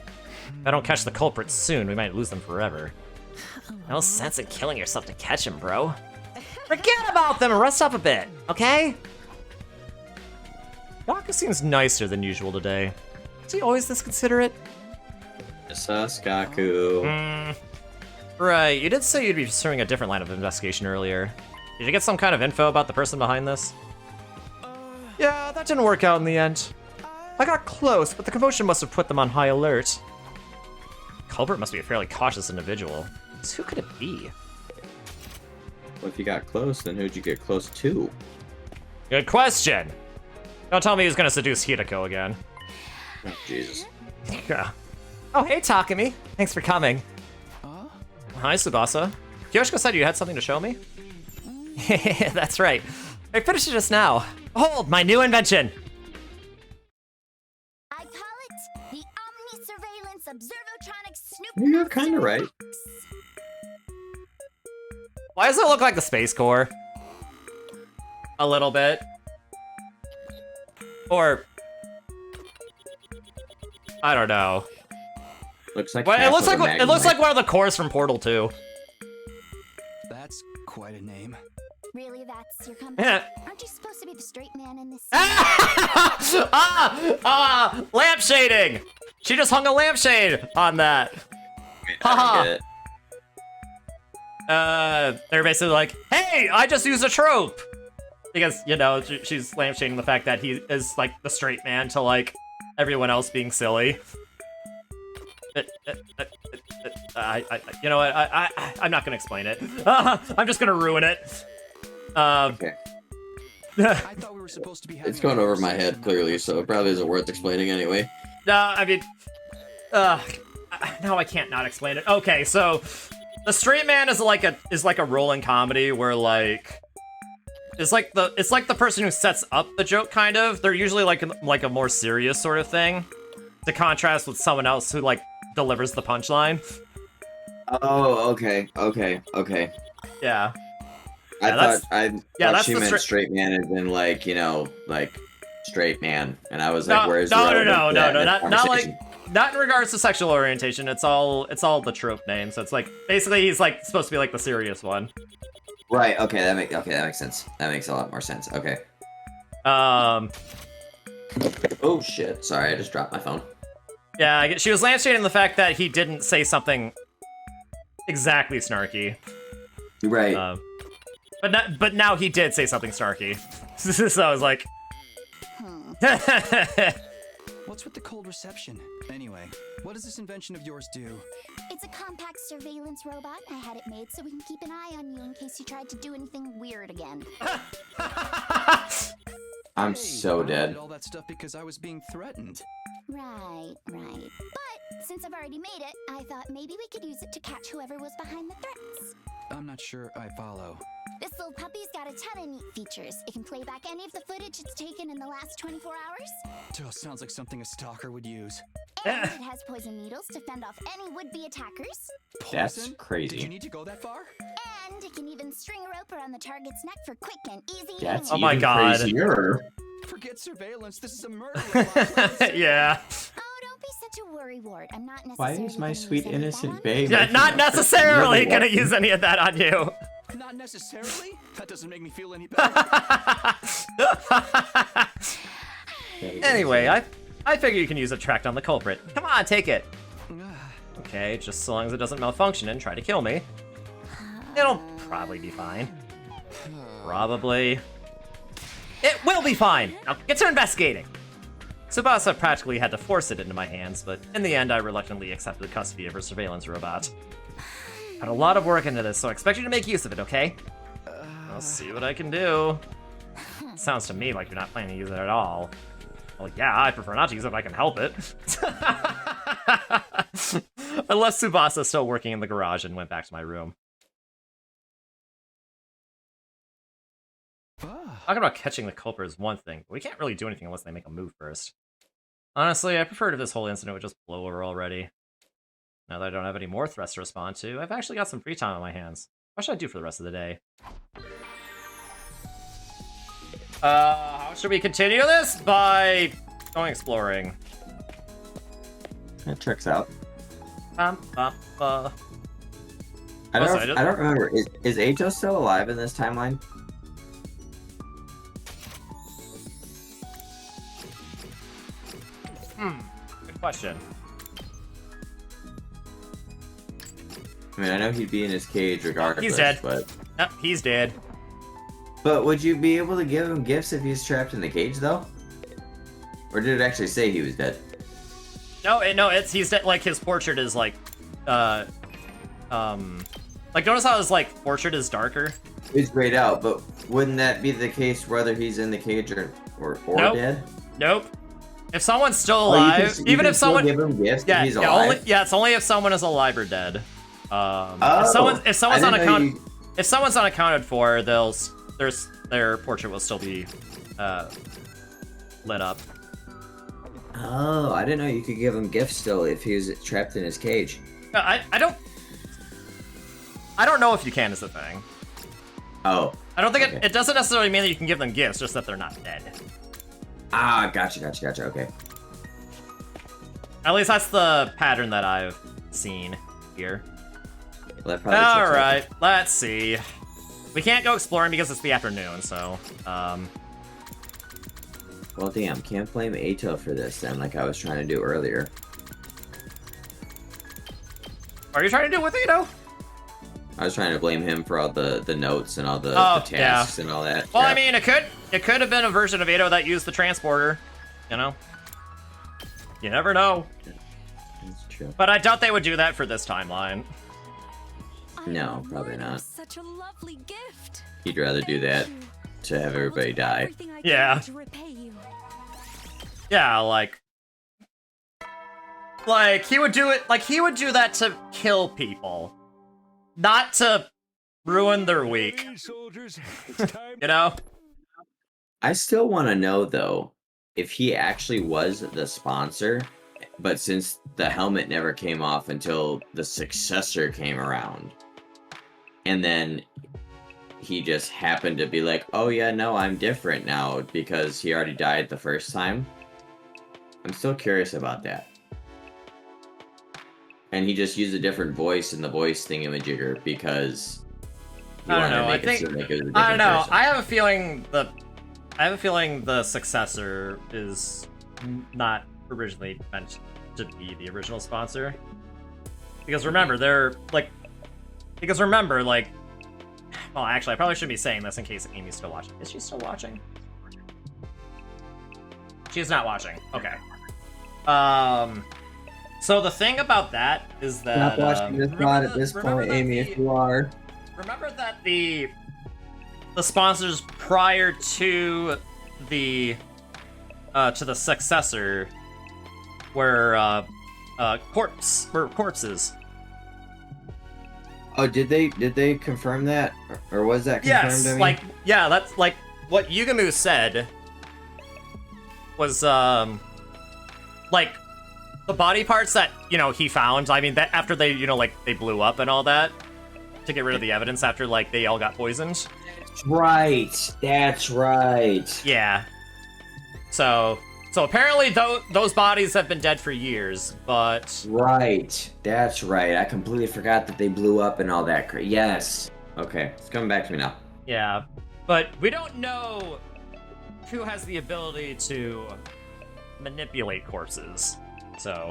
If I don't catch the culprits soon, we might lose them forever. No sense in killing yourself to catch him, bro. Forget about them and rest up a bit, okay? Waka seems nicer than usual today. Is he always this considerate? Saskaku. Right, you did say you'd be pursuing a different line of investigation earlier. Did you get some kind of info about the person behind this? Yeah, that didn't work out in the end. I got close, but the commotion must have put them on high alert. Culprit must be a fairly cautious individual. So who could it be? Well, if you got close, then who'd you get close to? Good question. Don't tell me he's gonna seduce Hideko again. Oh, Jesus. Yeah. Oh, hey, Takumi. Thanks for coming. Hi, Tsubasa. Kyoshiko said you had something to show me? That's right. I finished it just now. Behold, my new invention. I call it the Omni Surveillance Observotronic Snoop. You're kind of right. Why does it look like the Space Corps? A little bit. Or... I don't know. Looks like well, it looks like one of the cores from Portal 2. That's quite a name. Really, that's your company? Yeah. Aren't you supposed to be the straight man in this? Lamp shading! She just hung a lampshade on that. Haha. They're basically like, hey, I just used a trope! Because, you know, she's lampshading the fact that he is, like, the straight man to, like, everyone else being silly. You know what? I'm not gonna explain it. I'm just gonna ruin it. Okay. I thought we were supposed to be having It's going over my head clearly, so it probably isn't worth explaining anyway. No, I mean, no, I can't not explain it. Okay, so the straight man is like a rolling comedy where like it's like the person who sets up the joke kind of. They're usually like a more serious sort of thing, to contrast with someone else who like delivers the punchline. Oh, okay. Yeah. I thought she meant the straight man as in like, you know, like straight man, and I was like, where's no, not in regards to sexual orientation. It's all the trope name. So it's like basically he's like supposed to be like the serious one. Right. Okay. That makes sense. That makes a lot more sense. Okay. Oh shit! Sorry, I just dropped my phone. Yeah, she was lampshading the fact that he didn't say exactly snarky. Right. But now he did say something snarky. So I was like... What's with the cold reception? Anyway, what does this invention of yours do? It's a compact surveillance robot. I had it made so we can keep an eye on you in case you tried to do anything weird again. I'm so dead. I did all that stuff because I was being threatened. Right. But since I've already made it, I thought maybe we could use it to catch whoever was behind the threats. I'm not sure I follow. This little puppy's got a ton of neat features. It can play back any of the footage it's taken in the last 24 hours. Sounds like something a stalker would use. And it has poison needles to fend off any would-be attackers. That's Poison? Did you crazy. need to go that far? And it can even string a rope around the target's neck for quick and easy That's Oh aiming. my even God. crazier. Forget surveillance. This is a murder. alarm. Yeah. Oh, don't be such a worry ward. I'm not Why necessarily is my gonna sweet use any of that innocent on babe? Yeah, not necessarily gonna use any of that on you. Not necessarily. That doesn't make me feel any better. Anyway, I figure you can use Attract on the culprit. Come on, take it. Okay, just so long as it doesn't malfunction and try to kill me. It'll probably be fine. Probably. It will be fine! Now get to investigating! Tsubasa practically had to force it into my hands, but in the end I reluctantly accepted custody of her surveillance robot. Put a lot of work into this, so I expect you to make use of it, okay? I'll see what I can do. Sounds to me like you're not planning to use it at all. Well, yeah, I prefer not to use it if I can help it. I left Tsubasa still working in the garage and went back to my room. Talking about catching the culprit is one thing, but we can't really do anything unless they make a move first. Honestly, I preferred if this whole incident would just blow over already. Now that I don't have any more threats to respond to, I've actually got some free time on my hands. What should I do for the rest of the day? How should we continue this? By going exploring. That checks out. I don't remember. Is Ato still alive in this timeline? Good question. I mean, I know he'd be in his cage regardless. He's dead. But Yep, he's dead. But would you be able to give him gifts if he's trapped in the cage, though? Or did it actually say he was dead? No, he's dead. Like his portrait is like, like notice how his like portrait is darker. It's grayed out, but wouldn't that be the case whether he's in the cage or Nope. dead? Nope. If someone's still Oh, you alive, can even if still someone give him gifts yeah, if he's yeah, alive? it's only if someone is alive or dead. Oh, if someone's I didn't know unaccountable, if someone's unaccounted for, their portrait will still be lit up. Oh, I didn't know you could give him gifts still if he was trapped in his cage. I don't know if you can is the thing. Oh. I don't think okay. it doesn't necessarily mean that you can give them gifts, just that they're not dead. Ah, gotcha, okay. At least that's the pattern that I've seen here. Well, that probably checks out. Alright, let's see. We can't go exploring because it's the afternoon, so, Well, damn, can't blame Ato for this then, like I was trying to do earlier. What are you trying to do with Ito? I was trying to blame him for all the notes and all the tasks and all that. Well, crap. I mean, it could have been a version of Ito that used the transporter, you know? You never know. That's true. But I doubt they would do that for this timeline. No, probably not. Such a lovely gift. He'd rather do that to have everybody die. Everything I can Yeah. do to repay you. Yeah, like he would do it, like he would do that to kill people, not to ruin their week. You know? I still want to know, though, if he actually was the sponsor, but since the helmet never came off until the successor came around, and then he just happened to be like, oh yeah, no, I'm different now because he already died the first time. I'm still curious about that. And he just used a different voice in the voice thingamajigger because he I don't wanted to know. make it seem like it was a different I don't know. person. I have a feeling the successor is not originally meant to be the original sponsor. Because remember, well, actually, I probably shouldn't be saying this in case Amy's still watching. Is she still watching? She's not watching. Okay. So the thing about that is that Stop watching this pod at this point, Amy, if you are. Remember that the sponsors prior to the successor were corpses. Oh, did they confirm that, or was that confirmed? Yes, that's like what Yugamu said was like the body parts that, you know, he found, I mean, that after they, you know, like, they blew up and all that, to get rid of the evidence after, like, they all got poisoned. That's right. That's right. Yeah. So apparently those bodies have been dead for years, but... Right. That's right. I completely forgot that they blew up and all that. Yes. Okay. It's coming back to me now. Yeah. But we don't know who has the ability to manipulate corpses. So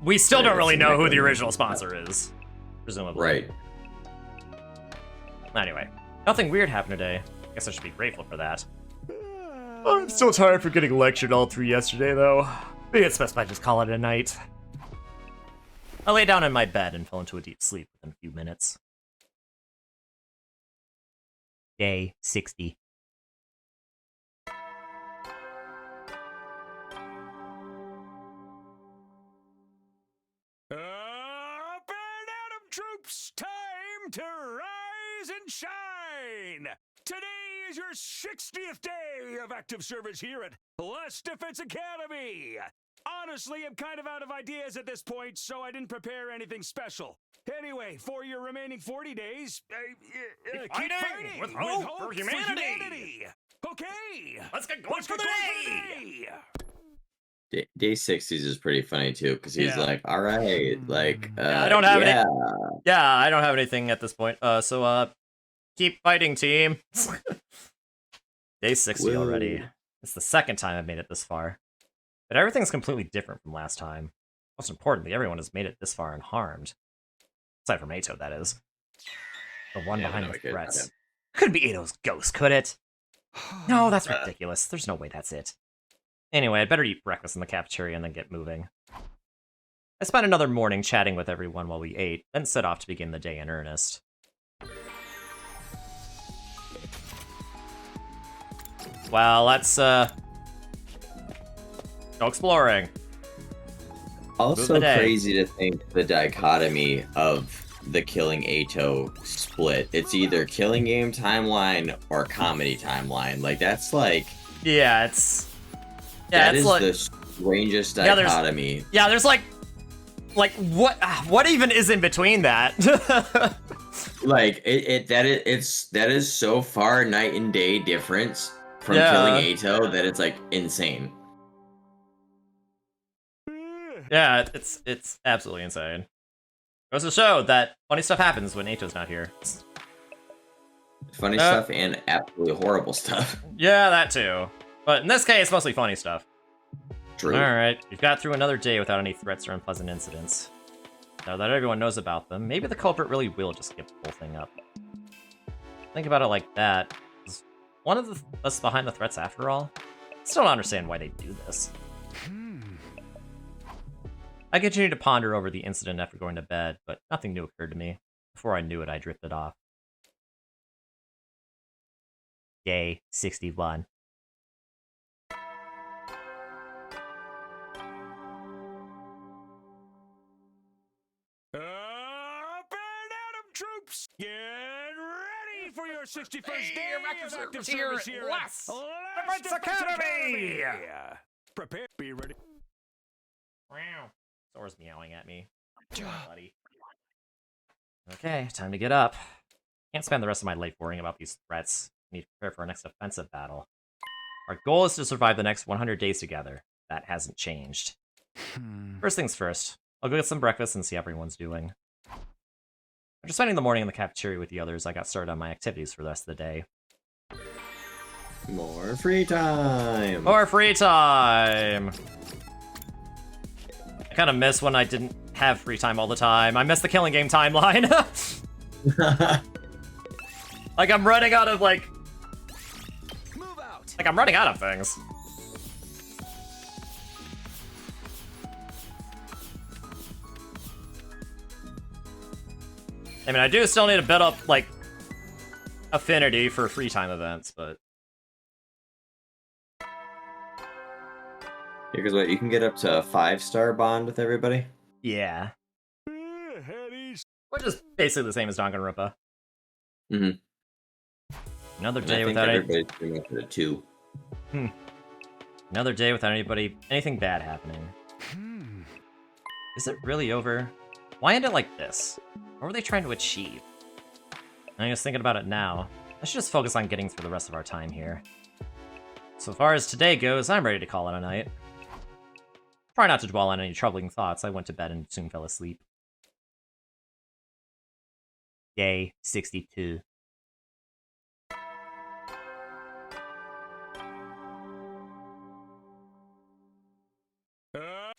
we still don't really know who the original sponsor is, presumably. Right. Anyway, nothing weird happened today. Guess I should be grateful for that. I'm still tired for getting lectured all through yesterday, though. Maybe it's best if I just call it a night. I lay down in my bed and fell into a deep sleep within a few minutes. Day 60. Up and atom troops, time to rise and shine! Today is your 60th day of active service here at Last Defense Academy! Honestly, I'm kind of out of ideas at this point, so I didn't prepare anything special. Anyway, for your remaining 40 days, keep fighting with hope for humanity. Okay, Let's get going for the day! Day 60s is pretty funny too, because he's like, all right, like, I don't have any. Yeah, I don't have anything at this point. So keep fighting, team. Day 60 already. It's the second time I've made it this far. But everything's completely different from last time. Most importantly, everyone has made it this far unharmed. Aside from Ato, that is. The one behind the threats. Couldn't be Ato's ghost, could it? No, that's ridiculous. There's no way that's it. Anyway, I'd better eat breakfast in the cafeteria and then get moving. I spent another morning chatting with everyone while we ate, then set off to begin the day in earnest. Well, let's, go exploring. Also crazy to think the dichotomy of the Killing Ato split. It's either Killing Game timeline or comedy timeline. Like, that's like... Yeah, it's... Yeah, that is like, the strangest dichotomy. There's like what even is in between that? Like that is so far night and day difference from Killing Ato that it's like insane. Yeah, it's absolutely insane. Goes to show that funny stuff happens when Ato's not here. Funny stuff and absolutely horrible stuff. Yeah, that too. But in this case, mostly funny stuff. True. Alright, we've got through another day without any threats or unpleasant incidents. Now that everyone knows about them, maybe the culprit really will just give the whole thing up. Think about it like that. Is one of us behind the threats after all? Still don't understand why they do this. I continued to ponder over the incident after going to bed, but nothing new occurred to me. Before I knew it, I drifted off. Day 61. Up and atom troops! Get ready for your 61st day of active service here at Last Defense Academy! Prepare, be ready. Wow. Sora's meowing at me. Buddy. Okay, time to get up. Can't spend the rest of my life worrying about these threats. I need to prepare for our next offensive battle. Our goal is to survive the next 100 days together. That hasn't changed. First things first. I'll go get some breakfast and see how everyone's doing. After spending the morning in the cafeteria with the others, I got started on my activities for the rest of the day. More free time! More free time! I kind of miss when I didn't have free time all the time. I miss the Killing Game timeline. Like, I'm running out of, like... Move out. Like, I'm running out of things. I mean, I do still need to build up, like, affinity for free time events, but... Because what, you can get up to a 5-star bond with everybody? Yeah. Which is basically the same as Danganronpa. Mm-hmm. Another day without everybody's pretty much at a 2. Another day without anything bad happening. Is it really over? Why end it like this? What were they trying to achieve? I'm just thinking about it now. I should just focus on getting through the rest of our time here. So far as today goes, I'm ready to call it a night. Try not to dwell on any troubling thoughts. I went to bed and soon fell asleep. Day 62.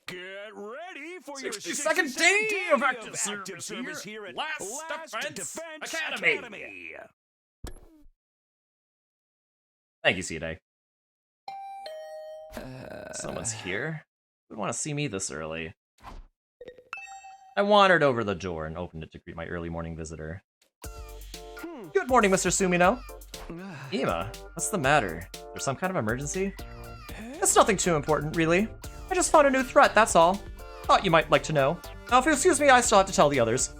Get ready for your 62nd day of active service here at Last Defense Academy. Thank you, C-Day. Someone's here. Who would want to see me this early? I wandered over the door and opened it to greet my early morning visitor. Good morning, Mr. Sumino. Ima, what's the matter? There's some kind of emergency? It's nothing too important, really. I just found a new threat, that's all. Thought you might like to know. Now, if you'll excuse me, I still have to tell the others.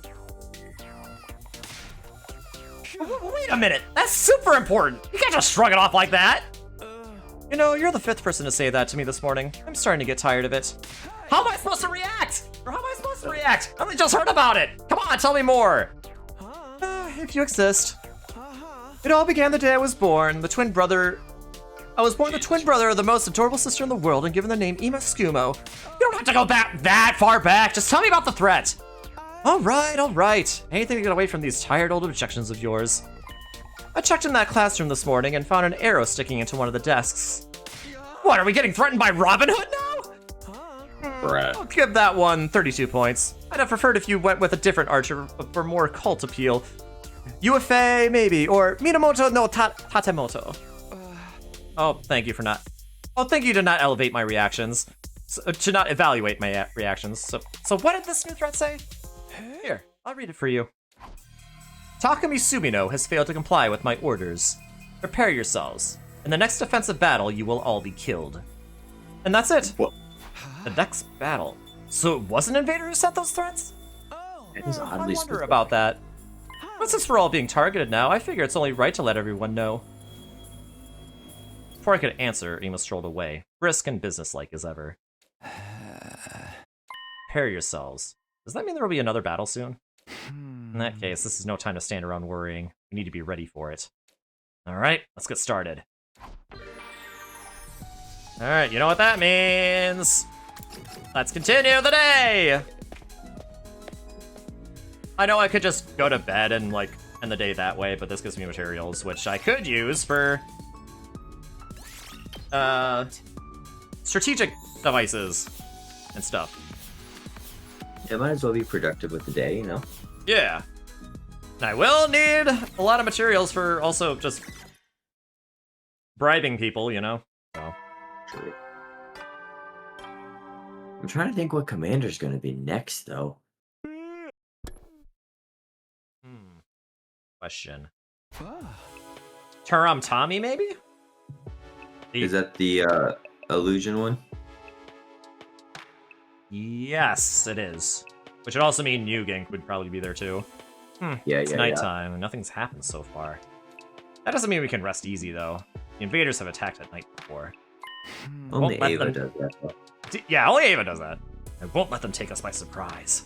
Wait a minute! That's super important! You can't just shrug it off like that! You know, you're the 5th person to say that to me this morning. I'm starting to get tired of it. How am I supposed to react? Or how am I supposed to react? I only just heard about it! Come on, tell me more! If you exist. It all began the day I was born. I was born the twin brother of the most adorable sister in the world and given the name Ima Skumo. You don't have to go back that far back. Just tell me about the threat. All right. Anything to get away from these tired old objections of yours. I checked in that classroom this morning and found an arrow sticking into one of the desks. What, are we getting threatened by Robin Hood now? I'll give that one 32 points. I'd have preferred if you went with a different archer for more cult appeal. UFA, maybe, or Minamoto no Tatemoto. Oh, thank you to not elevate my reactions. To not evaluate my reactions. So what did this new threat say? Here, I'll read it for you. Takumi Sumino has failed to comply with my orders. Prepare yourselves. In the next defensive battle, you will all be killed. And that's it. What? The next battle. So it was an invader who sent those threats? It is oddly I wonder specific. about that. But since we're all being targeted now, I figure it's only right to let everyone know. Before I could answer, Ima strolled away, brisk and businesslike as ever. Prepare yourselves. Does that mean there will be another battle soon? In that case, this is no time to stand around worrying. We need to be ready for it. Alright, let's get started. Alright, you know what that means! Let's continue the day! I know I could just go to bed and, like, end the day that way, but this gives me materials, which I could use for... strategic devices and stuff. It might as well be productive with the day, you know? Yeah. And I will need a lot of materials for also just bribing people, you know? So. True. I'm trying to think what commander's gonna be next, though. Question. Turam Tommy, maybe? Is that the illusion one? Yes, it is. Which would also mean Nugink would probably be there too. It's nighttime, and nothing's happened so far. That doesn't mean we can rest easy, though. The invaders have attacked at night before. Only Ava does that, though. Yeah, only Ava does that. I won't let them take us by surprise.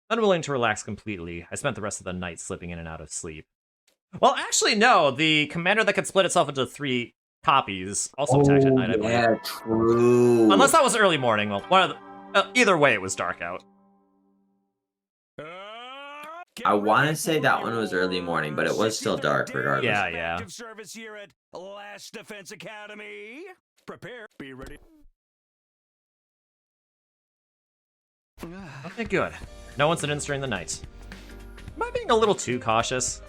Unwilling to relax completely, I spent the rest of the night slipping in and out of sleep. Well, actually, no. The commander that could split itself into 3 copies also attacked at night, I believe. Yeah, true. Unless that was early morning. Well, one of the, either way, it was dark out. I want to say that one was early morning, but it was still dark regardless. Yeah. Active service here at Last Defense Academy. Prepare, be ready. Okay, good. No incidents during the night. Am I being a little too cautious?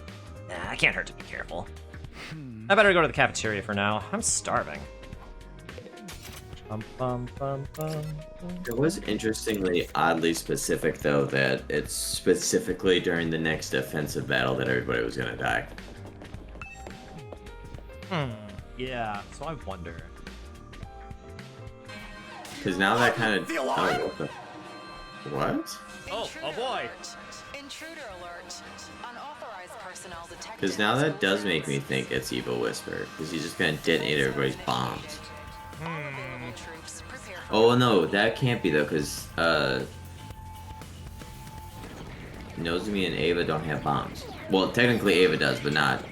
Nah, I can't hurt to be careful. I better go to the cafeteria for now. I'm starving. It was interestingly oddly specific, though, that it's specifically during the next defensive battle that everybody was gonna die. Yeah, so I wonder. Because now that kind of... The alarm? What? Oh boy! Intruder alert. Unauthorized personnel detected. Because now that does make me think it's Evil Whisper, because he's just gonna detonate everybody's bombs. Oh no, that can't be though, because Nozomi and Ava don't have bombs. Well, technically Ava does, but not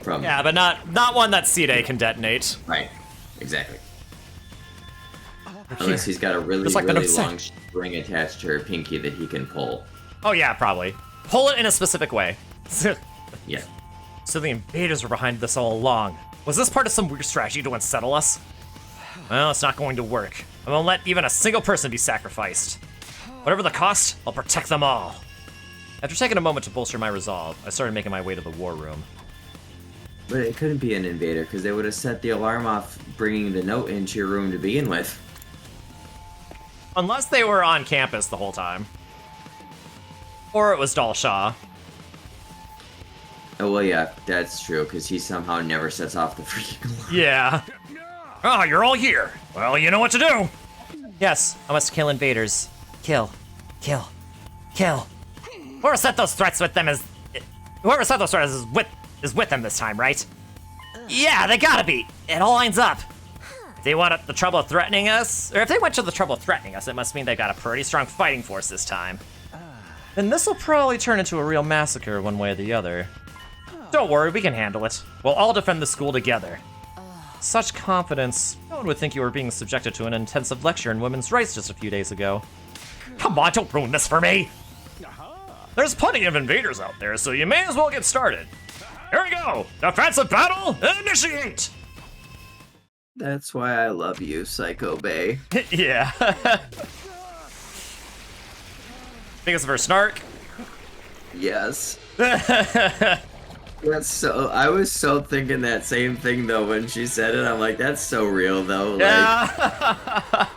from. Yeah, but not one that Seed can detonate. Right. Exactly. Unless he's got a really, Just like the really note long string attached to her pinky that he can pull. Oh yeah, probably. Pull it in a specific way. Yeah. So the invaders were behind this all along. Was this part of some weird strategy to unsettle us? Well, it's not going to work. I won't let even a single person be sacrificed. Whatever the cost, I'll protect them all. After taking a moment to bolster my resolve, I started making my way to the war room. But it couldn't be an invader, because they would have set the alarm off bringing the note into your room to begin with. Unless they were on campus the whole time. Or it was Dalshaw. Oh, well, yeah, that's true, because he somehow never sets off the freaking alarm. Yeah. Oh, you're all here. Well, you know what to do. Yes, I must kill invaders. Kill. Kill. Kill. Whoever set those threats with them is with them this time, right? Yeah, they gotta be. It all lines up. If they want the trouble of threatening us, or if they went to the trouble of threatening us, it must mean they got a pretty strong fighting force this time. Then this will probably turn into a real massacre one way or the other. Don't worry, we can handle it. We'll all defend the school together. Such confidence. No one would think you were being subjected to an intensive lecture in women's rights just a few days ago. Come on, don't ruin this for me! There's plenty of invaders out there, so you may as well get started. Here we go! Defensive battle, initiate! That's why I love you, Psycho Bay. Yeah. Because of her snark? Yes. That's so. I was so thinking that same thing though when she said it. I'm like, that's so real though. Like, yeah.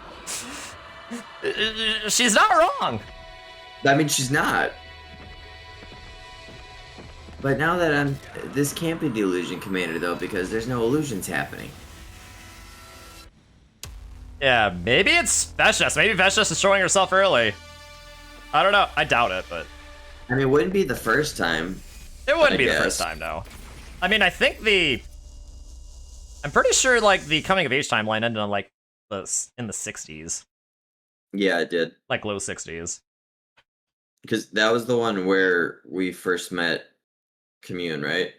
She's not wrong. I mean, she's not. But now that this can't be the illusion commander though, because there's no illusions happening. Yeah, maybe it's Veshus. Maybe Veshus is showing herself early. I don't know. I doubt it, but. I mean, it wouldn't be the first time. It wouldn't be the first time, no. I mean, I think I'm pretty sure, like, the coming of age timeline ended on, like, in the 60s. Yeah, it did. Like, low 60s. Because that was the one where we first met Commune, right?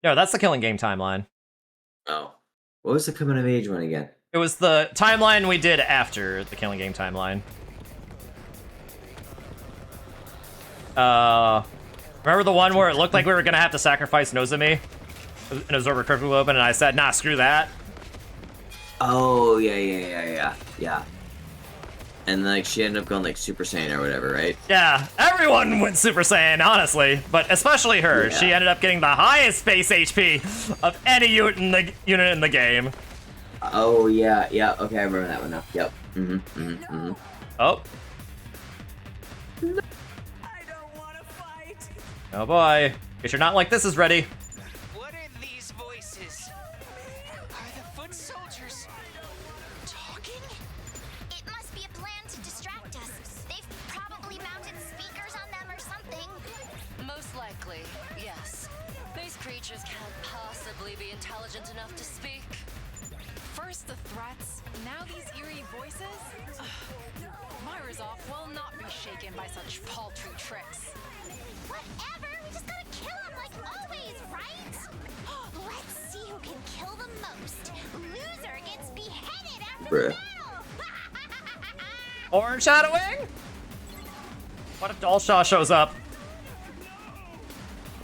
No, that's the Killing Game timeline. Oh. What was the coming of age one again? It was the timeline we did after the Killing Game timeline. Remember the one where it looked like we were gonna have to sacrifice Nozomi? And it was over Curfew Open, and I said, nah, screw that. Oh, yeah. And, like, she ended up going, like, Super Saiyan or whatever, right? Yeah, everyone went Super Saiyan, honestly. But especially her. Yeah. She ended up getting the highest base HP of any unit in the game. Oh, yeah. Okay, I remember that one now. Yep. Oh. Oh boy. Guess you're not like this is ready. What are these voices? Are the foot soldiers talking? It must be a plan to distract us. They've probably mounted speakers on them or something. Most likely, yes. These creatures can't possibly be intelligent enough to speak. First the threats, now these eerie voices? My resolve will not be shaken by such paltry tricks. Whatever, we just gotta kill him like always, right? Let's see who can kill the most. Loser gets beheaded after the battle. Orange Shadowing? What if Dalshaw shows up?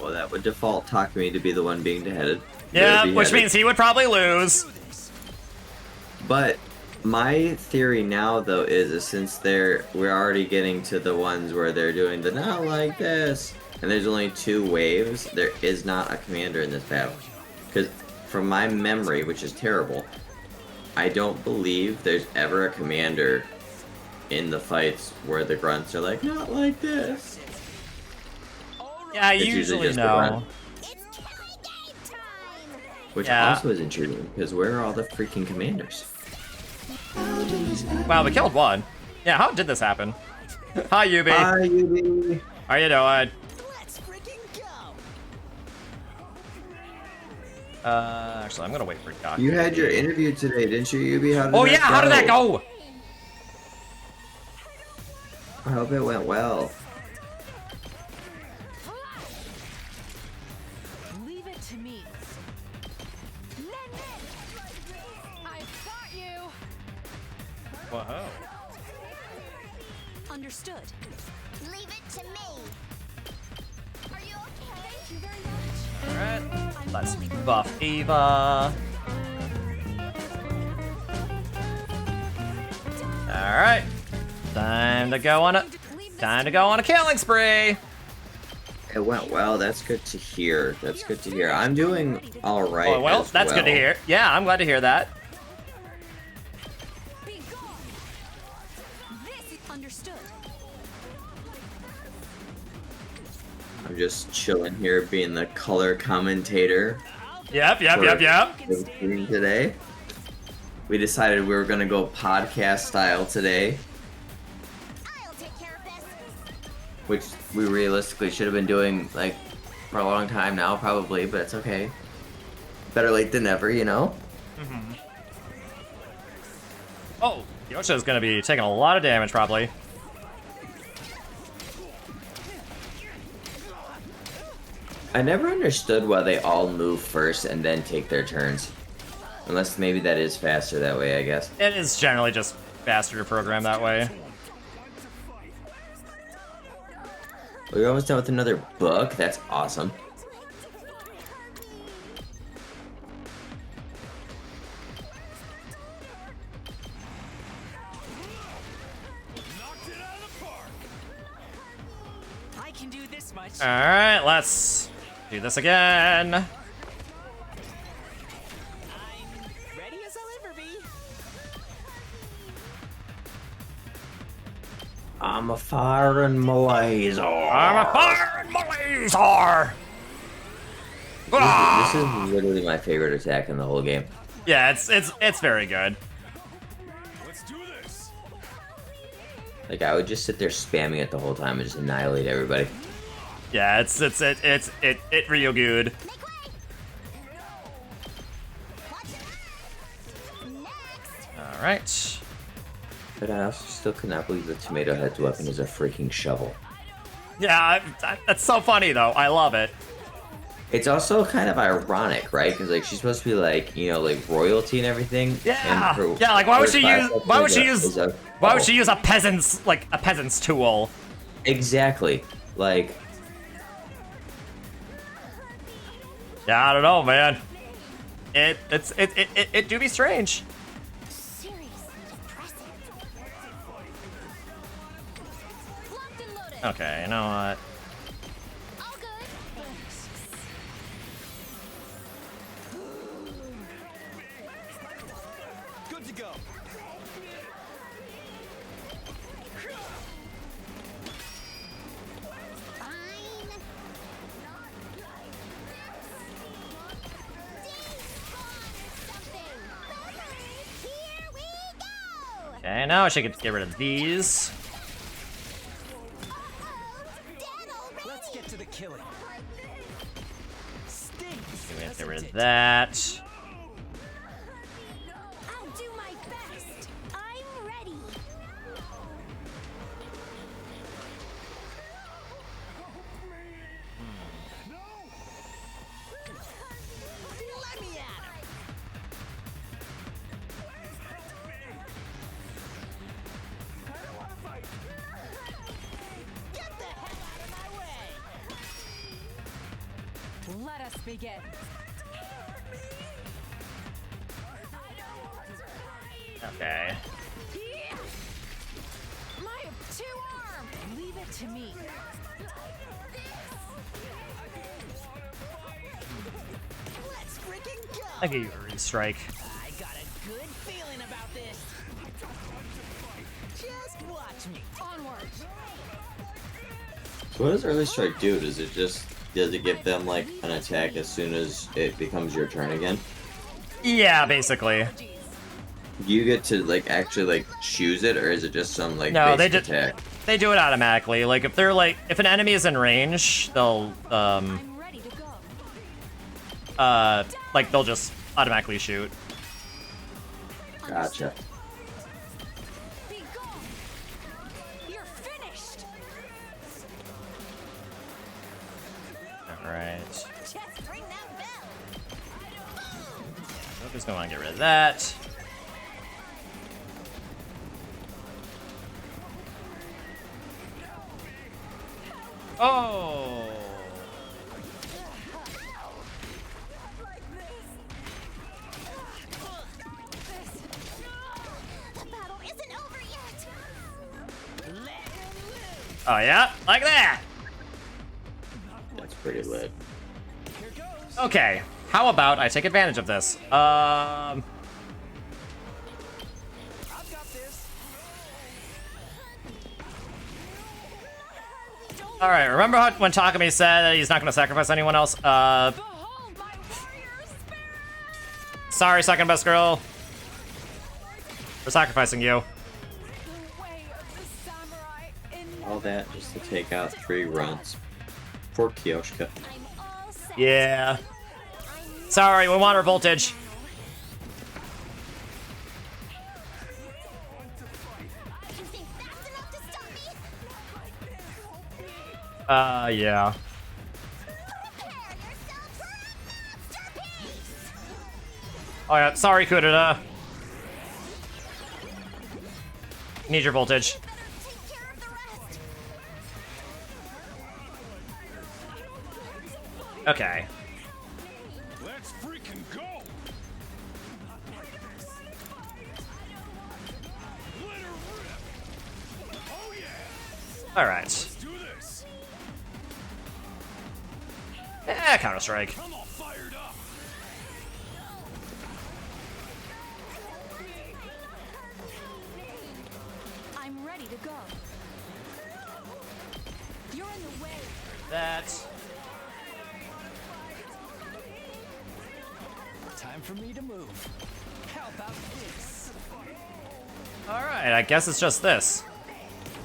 Well, that would default Takumi to be the one being beheaded. Yeah, which means he would probably lose. But my theory now, though, is since we're already getting to the ones where they're doing the not like this, and there's only 2 waves, there is not a commander in this battle. Because from my memory, which is terrible, I don't believe there's ever a commander in the fights where the grunts are like, not like this. Yeah, It's usually just the no. grunt. Which Yeah. also is intriguing, because where are all the freaking commanders? Wow, we killed one. Yeah, how did this happen? Hi, Yubi. Hi, Yubi. How you doing? Let's freaking go! Actually, I'm gonna wait for Doc. You had your interview today, didn't you, Yubi? Oh yeah, how did that go? I hope it went well. Leave it to me. I've got you. Whoa. Understood. Leave it to me. Are you okay? Thank you very much. Alright, let's buff Eva. Alright. Time to go on a killing spree. It went well. That's good to hear. That's good to hear. I'm doing all right. Oh, well, that's good to hear. Yeah, I'm glad to hear that. Understood. I'm just chilling here, being the color commentator. Yep. Today, we decided we were gonna go podcast style today, I'll take care of this. which we realistically should have been doing like for a long time now, probably, but it's okay. Better late than never, you know? Mm-hmm. Oh, Yosha's gonna be taking a lot of damage, probably. I never understood why they all move first and then take their turns. Unless maybe that is faster that way, I guess. It is generally just faster to program that way. We're almost done with another book. That's awesome. I can do this much. Alright, let's do this again. Ready as I'll ever be. I'm a firing Malaysia. I'm a firing Malaysia! This is literally my favorite attack in the whole game. Yeah, it's very good. Let's do this. Like, I would just sit there spamming it the whole time and just annihilate everybody. Yeah, it's real good. Alright. But I also still cannot believe the Tomato Head's weapon is a freaking shovel. Yeah, that's so funny though. I love it. It's also kind of ironic, right? Because like she's supposed to be like, you know, like royalty and everything. Yeah. And Yeah, like why would she use a oh. peasant's tool? Exactly. Like, yeah, I don't know, man. It do be strange. Okay, you know what? Good to go. Okay, now I should get rid of these. Let's get to the killing. Stinks. We have to get rid of that. I'll do my best. I'm ready. Let me at him. Get the hell out of my way. Let us begin. Okay. My two-arm. Leave it to me. Let's freaking go. I'll give you a restrike. I got a good feeling about this. Just watch me. Onward. so what does early strike do? Does it give them like an attack as soon as it becomes your turn again? Yeah, basically. Do you get to like actually like choose it, or is it just some like No, they basic just attack? they do it automatically. Like if an enemy is in range, they'll I'm ready to go. like they'll just automatically shoot. Gotcha. Be gone. You're finished. All right. Just ring that bell. I'm just gonna want to get rid of that. Oh. The battle isn't over yet. Oh yeah, like that. That's pretty lit. Okay, how about I take advantage of this? All right, remember how when Takumi said that he's not going to sacrifice anyone else? Sorry, second best girl. We're sacrificing you. All that just to take out 3 runs. Poor Kyoshka. Yeah. Sorry, we want our voltage. Yeah. Oh yeah, sorry, Kudada. Need your voltage. Okay. Let's freaking go! Let her rip! Oh yeah! All right. Let's do this! Counter Strike. Come on, fired up! I'm ready to go. You're in the way. That. Time for me to move. How about this? All right, I guess it's just this.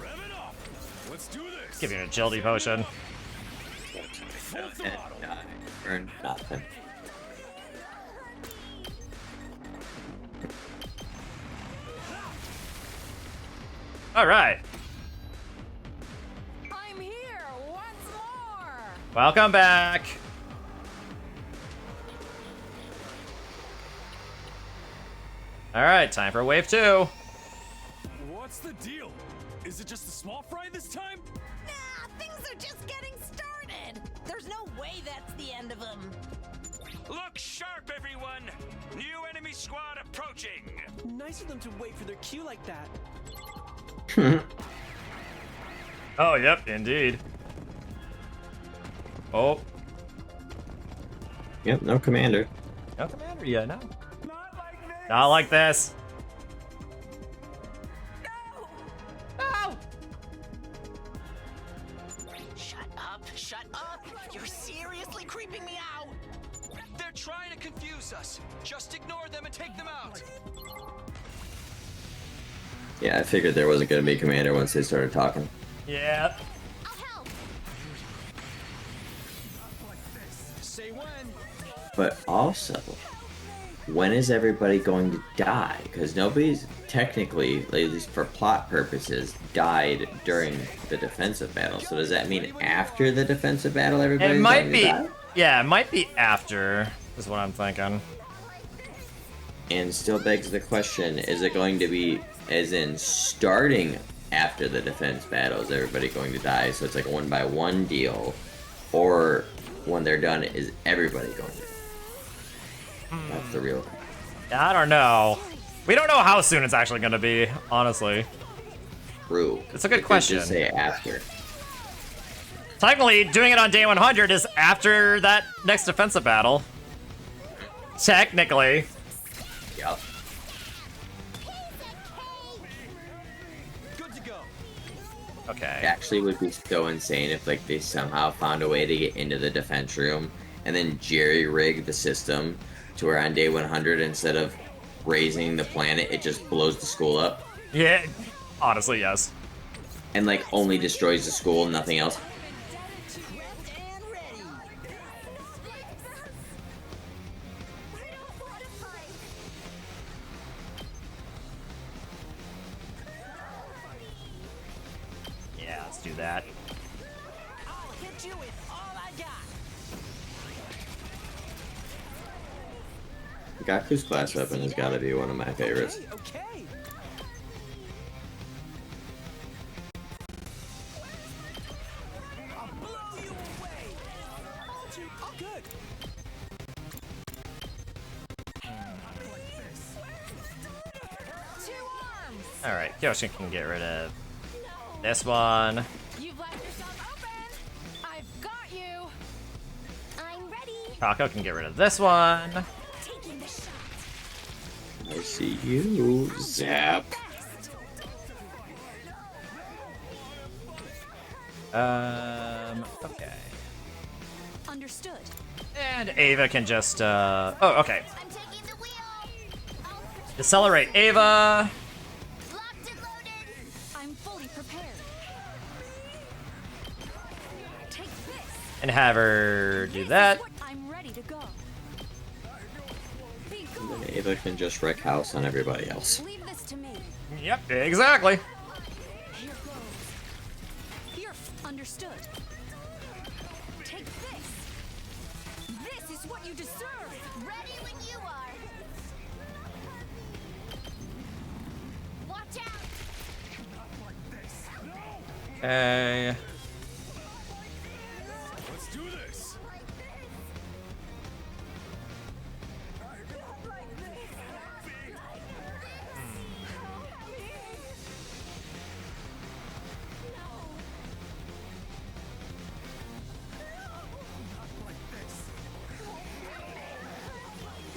Rev it up! Let's do this! Give you an agility potion. Burn nothing. All right. I'm here once more. Welcome back. All right, time for wave 2. What's the deal? Is it just a small fry this time? Nah, things are just getting started. There's no way that's the end of them. Look sharp, everyone! New enemy squad approaching! Nice of them to wait for their cue like that. Oh, yep, indeed. Oh. Yep, no commander. No commander yet, no. Not like this. Shut up! You're seriously creeping me out! They're trying to confuse us. Just ignore them and take them out. Yeah, I figured there wasn't gonna be a commander once they started talking. Yeah. Say when. But also, when is everybody going to die? Because nobody's technically, at least for plot purposes, died during the defensive battle. So does that mean after the defensive battle everybody's It might going be. to die? Yeah, it might be after, is what I'm thinking. And still begs the question, is it going to be, as in starting after the defense battle, is everybody going to die? So it's like a 1-by-1 deal. Or when they're done, is everybody going to die? That's the real thing. I don't know. We don't know how soon it's actually going to be, honestly. True. It's a good question. Just say after. Technically, doing it on day 100 is after that next defensive battle. Technically. Yep. Good to go. Okay. It actually would be so insane if like they somehow found a way to get into the defense room and then jerry-rig the system to where on day 100, instead of raising the planet, it just blows the school up. Yeah, honestly, yes. And like only destroys the school, nothing else. I'll hit you with all I got. Gaku's class weapon has got to be one of my favorites. Okay. I'll blow you away. Hold you. Oh, good. Two arms. All right, Kyoshin can get rid of this one. You've left yourself open. I've got you. I'm ready. Kako can get rid of this one. Taking the shot. I see you, Zap. Okay. Understood. And Ava can just, oh, okay. I'm taking the wheel. Decelerate Ava. Locked and loaded. I'm fully prepared. Take this. And have her do that. I'm ready to go. Be And gone. then Ava can just wreck house on everybody else. Leave this to me. Yep, exactly. Here goes. Here. Understood. Take this. This is what you deserve. Ready when you are. Watch out. Okay. Let's do this.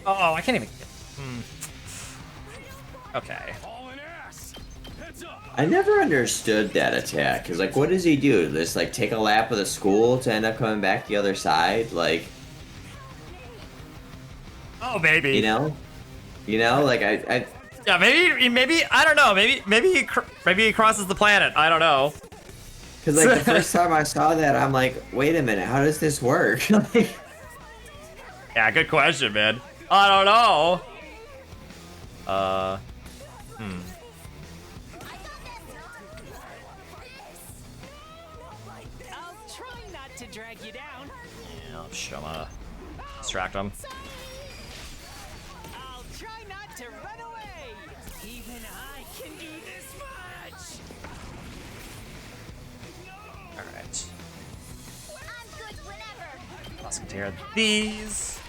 Oh, I can't even get. Okay. Hauling ass. Heads up. I never understood that attack. Cause like, what does he do? Just like take a lap of the school to end up coming back the other side? Like, Oh, baby. you know, like I Yeah, maybe I don't know. Maybe he crosses the planet. I don't know. cause like the first time I saw that, I'm like, wait a minute, how does this work? Like, Yeah, good question, man. I don't know. I'll try not to drag you down. Yeah, I'll show him. Distract him. I'll try not to run away. Even I can do this much. All right. I'm good whenever. Let's take care of these.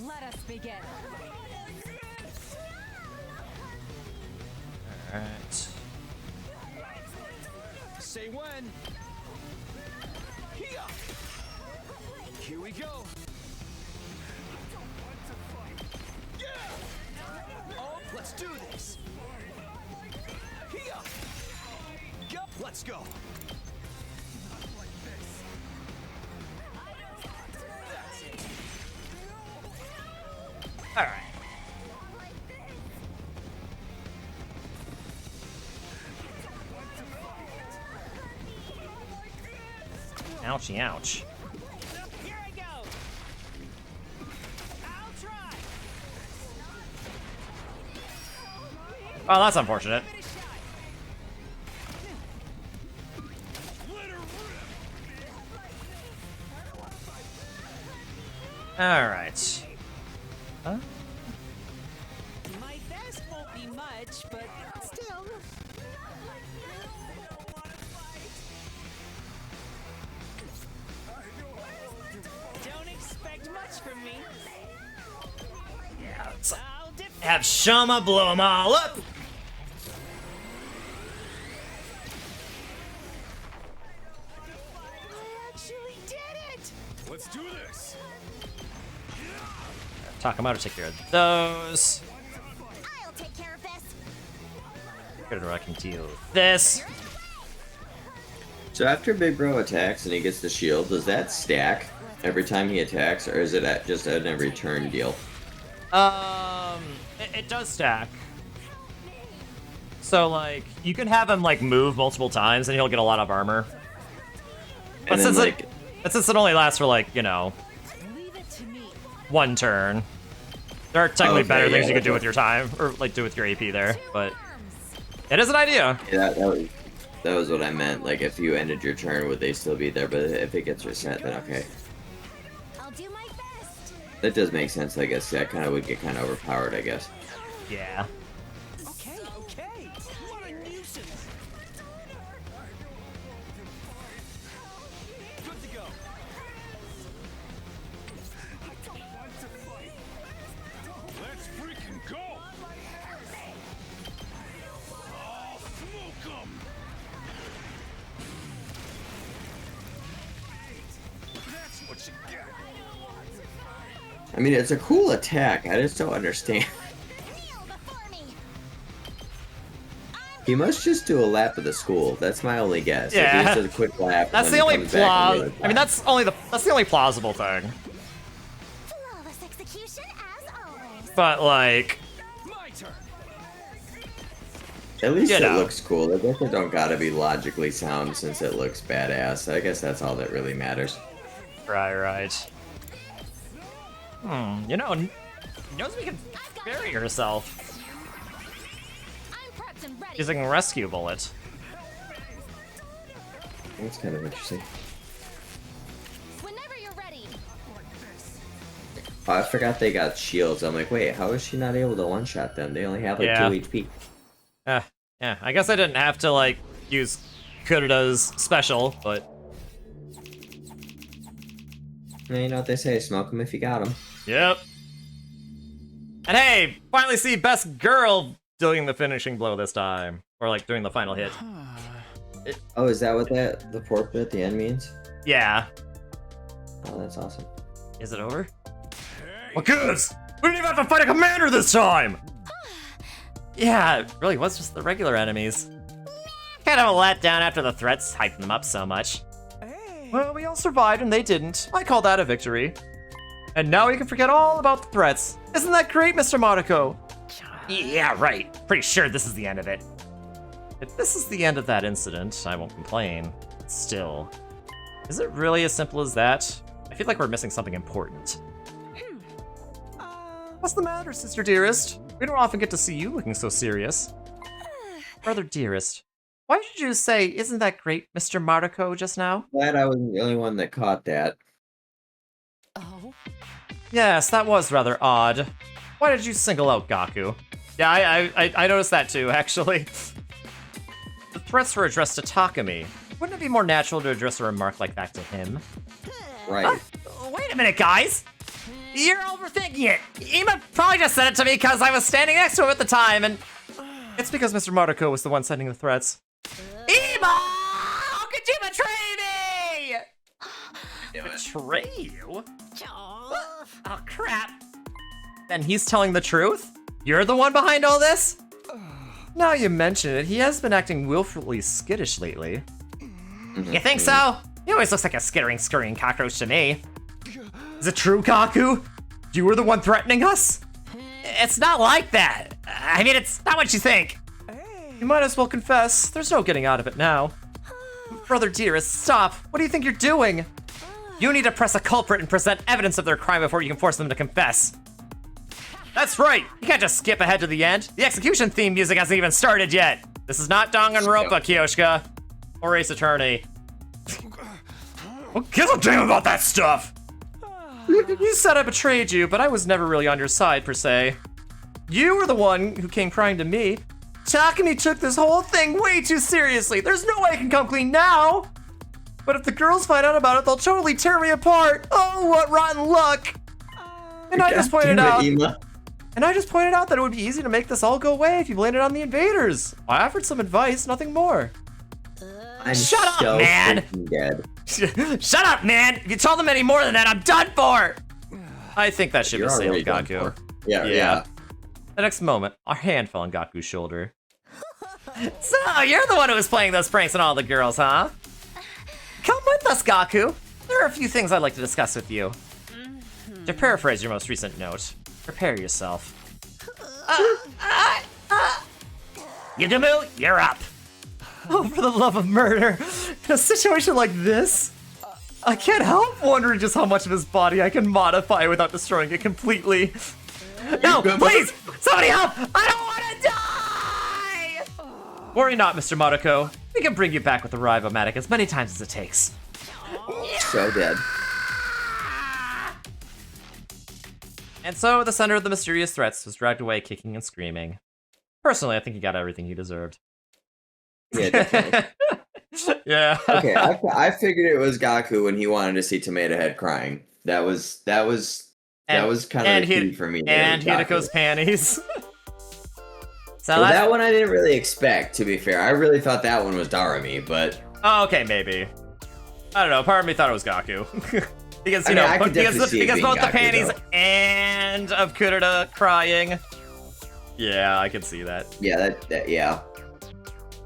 Let us begin. All right. Say when. Here we go. Yeah. Oh, let's do this. Here. Go. Let's go. That's it. All right. Ouchie, ouch. Here I go. I'll try. Oh, that's unfortunate. All right. Huh? My best won't be much, but still. Don't expect much from me. Yeah, let's I'll defend. have Shama blow them all up. I actually did it. Let's do this. Takamoto take care of those. I'll take care of this. Good, I can deal with this. so after Big Bro attacks and he gets the shield, does that stack every time he attacks, or is it at just an every turn deal? It does stack. So like, you can have him like move multiple times, and he'll get a lot of armor. But And then, since like, since it only lasts for like, you know, Leave it to me. one turn, there are technically Okay, better things yeah, you could do okay. with your time, or like do with your AP there. But It is an idea. Yeah, that was what I meant. Like, if you ended your turn, would they still be there? But if it gets reset, then okay. I'll do my best. That does make sense, I guess. Yeah, I kind of would get kind of overpowered, I guess. Yeah. Okay, okay. What a nuisance. Good to go. I don't want to fight. Let's freaking go! Oh, smoke 'em! That's what you get. I mean, it's a cool attack. I just don't understand. He must just do a lap of the school. That's my only guess. Yeah. If he just does a quick lap. That's the only I mean, that's the only plausible thing. Flawless execution as always. But like, My turn. At least You it know. looks cool. I guess it don't gotta be logically sound since it looks badass. I guess that's all that really matters. right. You know, knows we can bury herself I'm prepped and ready. using a rescue bullet. That's kind of interesting. Whenever you're ready. Oh, I forgot they got shields. I'm like, wait, how is she not able to one-shot them? They only have like Yeah. 2 HP. Yeah, I guess I didn't have to like use Kurida's special, but Well, you know what they say, smoke them if you got them. yep. And hey, finally see best girl doing the finishing blow this time, or like doing the final hit. Oh, is that what the port bit at the end means? Yeah. Oh, that's awesome. Is it over? Well, goose! We didn't even have to fight a commander this time! Yeah, it really was just the regular enemies. Kind of a letdown after the threats hyped them up so much. Well, we all survived and they didn't. I call that a victory. And now we can forget all about the threats. Isn't that great, Mr. Monaco? Yeah, right. Pretty sure this is the end of it. If this is the end of that incident, I won't complain. Still, is it really as simple as that? I feel like we're missing something important. What's the matter, sister dearest? We don't often get to see you looking so serious. Brother dearest, why did you say, isn't that great, Mr. Marco, just now? Glad I wasn't the only one that caught that. Oh? Yes, that was rather odd. Why did you single out Gaku? Yeah, I noticed that too, actually. The threats were addressed to Takumi. Wouldn't it be more natural to address a remark like that to him? Right. Wait a minute, guys! You're overthinking it! Ima probably just said it to me because I was standing next to him at the time, and... It's because Mr. Marco was the one sending the threats. Ima! How could you betray me? Betray you? Oh, crap. Then he's telling the truth? You're the one behind all this? Now you mention it, he has been acting willfully skittish lately. You think so? He always looks like a skittering, scurrying cockroach to me. Is it true, Gaku? You were the one threatening us? It's not like that. I mean, it's not what you think. You might as well confess. There's no getting out of it now. Brother dearest, stop. What do you think you're doing? You need to press a culprit and present evidence of their crime before you can force them to confess. That's right. You can't just skip ahead to the end. The execution theme music hasn't even started yet. This is not Danganronpa, Kyoshika. Or Ace Attorney. Who gives a damn about that stuff? You said I betrayed you, but I was never really on your side, per se. You were the one who came crying to me. Takumi took this whole thing way too seriously. There's no way I can come clean now. But if the girls find out about it, they'll totally tear me apart. Oh, what rotten luck. And I just pointed out... And I just pointed out that it would be easy to make this all go away if you blamed it on the invaders. I offered some advice, nothing more. Shut up, so man! Dead. Shut up, man! If you tell them any more than that, I'm done for! I think that ship You're has sailed, already done Gaku. for. Yeah. The next moment, our hand fell on Gaku's shoulder. So, you're the one who was playing those pranks on all the girls, huh? Come with us, Gaku. There are a few things I'd like to discuss with you. To paraphrase your most recent note, prepare yourself. Yudumu, you're up. Oh, for the love of murder. In a situation like this, I can't help wondering just how much of his body I can modify without destroying it completely. No, please! Somebody help! I don't want to die! Worry not, Mr. Mariko. We can bring you back with the Rivomatic as many times as it takes. So dead. And so the center of the mysterious threats was dragged away kicking and screaming. Personally, I think he got everything he deserved. Yeah, definitely. Yeah. Okay, I figured it was Gaku when he wanted to see Tomato Head crying. That was kind of the key for me. And Hideko's panties. So well, that one I didn't really expect, to be fair. I really thought that one was Darumi, but... Oh, okay, maybe. I don't know, part of me thought it was Gaku. Because, I could definitely see it because being both the Gaku, panties though. and of Kurita crying. Yeah, I can see that. Yeah, yeah.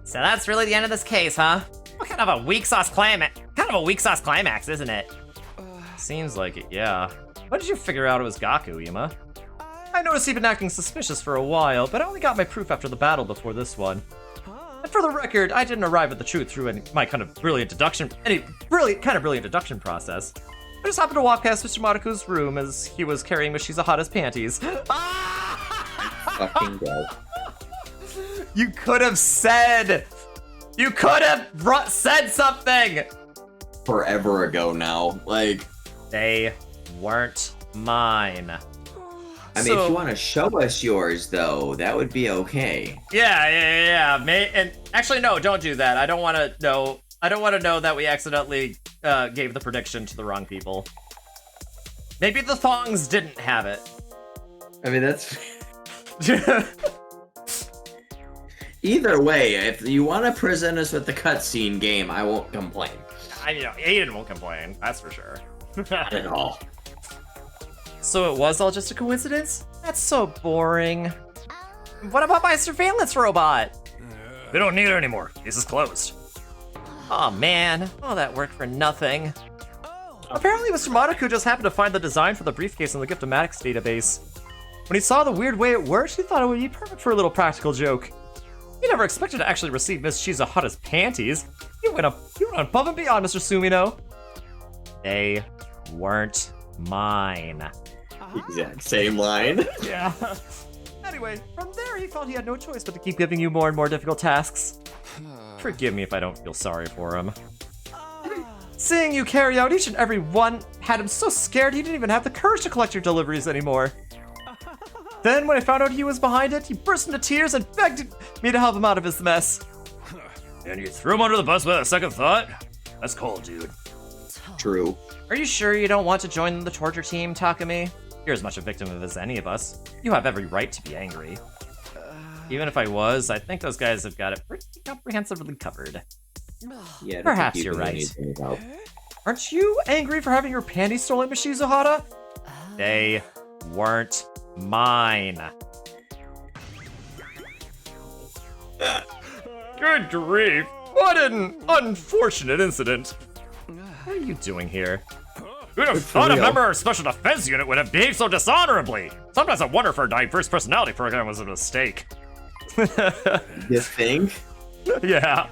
So that's really the end of this case, huh? What kind of a weak sauce climax, isn't it? Seems like it, yeah. When did you figure out it was Gaku, Yuma? I noticed he'd been acting suspicious for a while, but I only got my proof after the battle before this one. And for the record, I didn't arrive at the truth through my kind of brilliant deduction process. I just happened to walk past Mr. Mariko's room as he was carrying Mishizuhata's panties. Fucking dead. You could have said something Forever ago now. Like, they weren't mine. I mean, if you want to show us yours, though, that would be okay. Yeah. And actually, no, don't do that. I don't want to know. I don't want to know that we accidentally gave the prediction to the wrong people. Maybe the thongs didn't have it. I mean, that's... Either way, if you want to present us with the cutscene game, I won't complain. Aiden won't complain, that's for sure. Not at all. So it was all just a coincidence? That's so boring. What about my surveillance robot? We don't need it anymore. Case is closed. Oh man, all that work for nothing. Apparently Mr. Mariko just happened to find the design for the briefcase in the Giftomatics database. When he saw the weird way it worked, he thought it would be perfect for a little practical joke. He never expected to actually receive Miss Shizuhata's panties. You went above and beyond, Mr. Sumino. They weren't mine. Exact same line. Yeah. Anyway, from there he felt he had no choice but to keep giving you more and more difficult tasks. Forgive me if I don't feel sorry for him. Seeing you carry out each and every one had him so scared he didn't even have the courage to collect your deliveries anymore. Then when I found out he was behind it, he burst into tears and begged me to help him out of his mess. And you threw him under the bus without a second thought? That's cold, dude. True. Are you sure you don't want to join the torture team, Takumi? You're as much a victim of it as any of us. You have every right to be angry. Even if I was, I think those guys have got it pretty comprehensively covered. Yeah, perhaps you're right. Aren't you angry for having your panties stolen, Mishizuhata? They weren't mine. Good grief. What an unfortunate incident. What are you doing here? Who'd have thought a member of our special defense unit would have behaved so dishonorably? Sometimes I wonder if our diverse personality program was a mistake. You think? Yeah.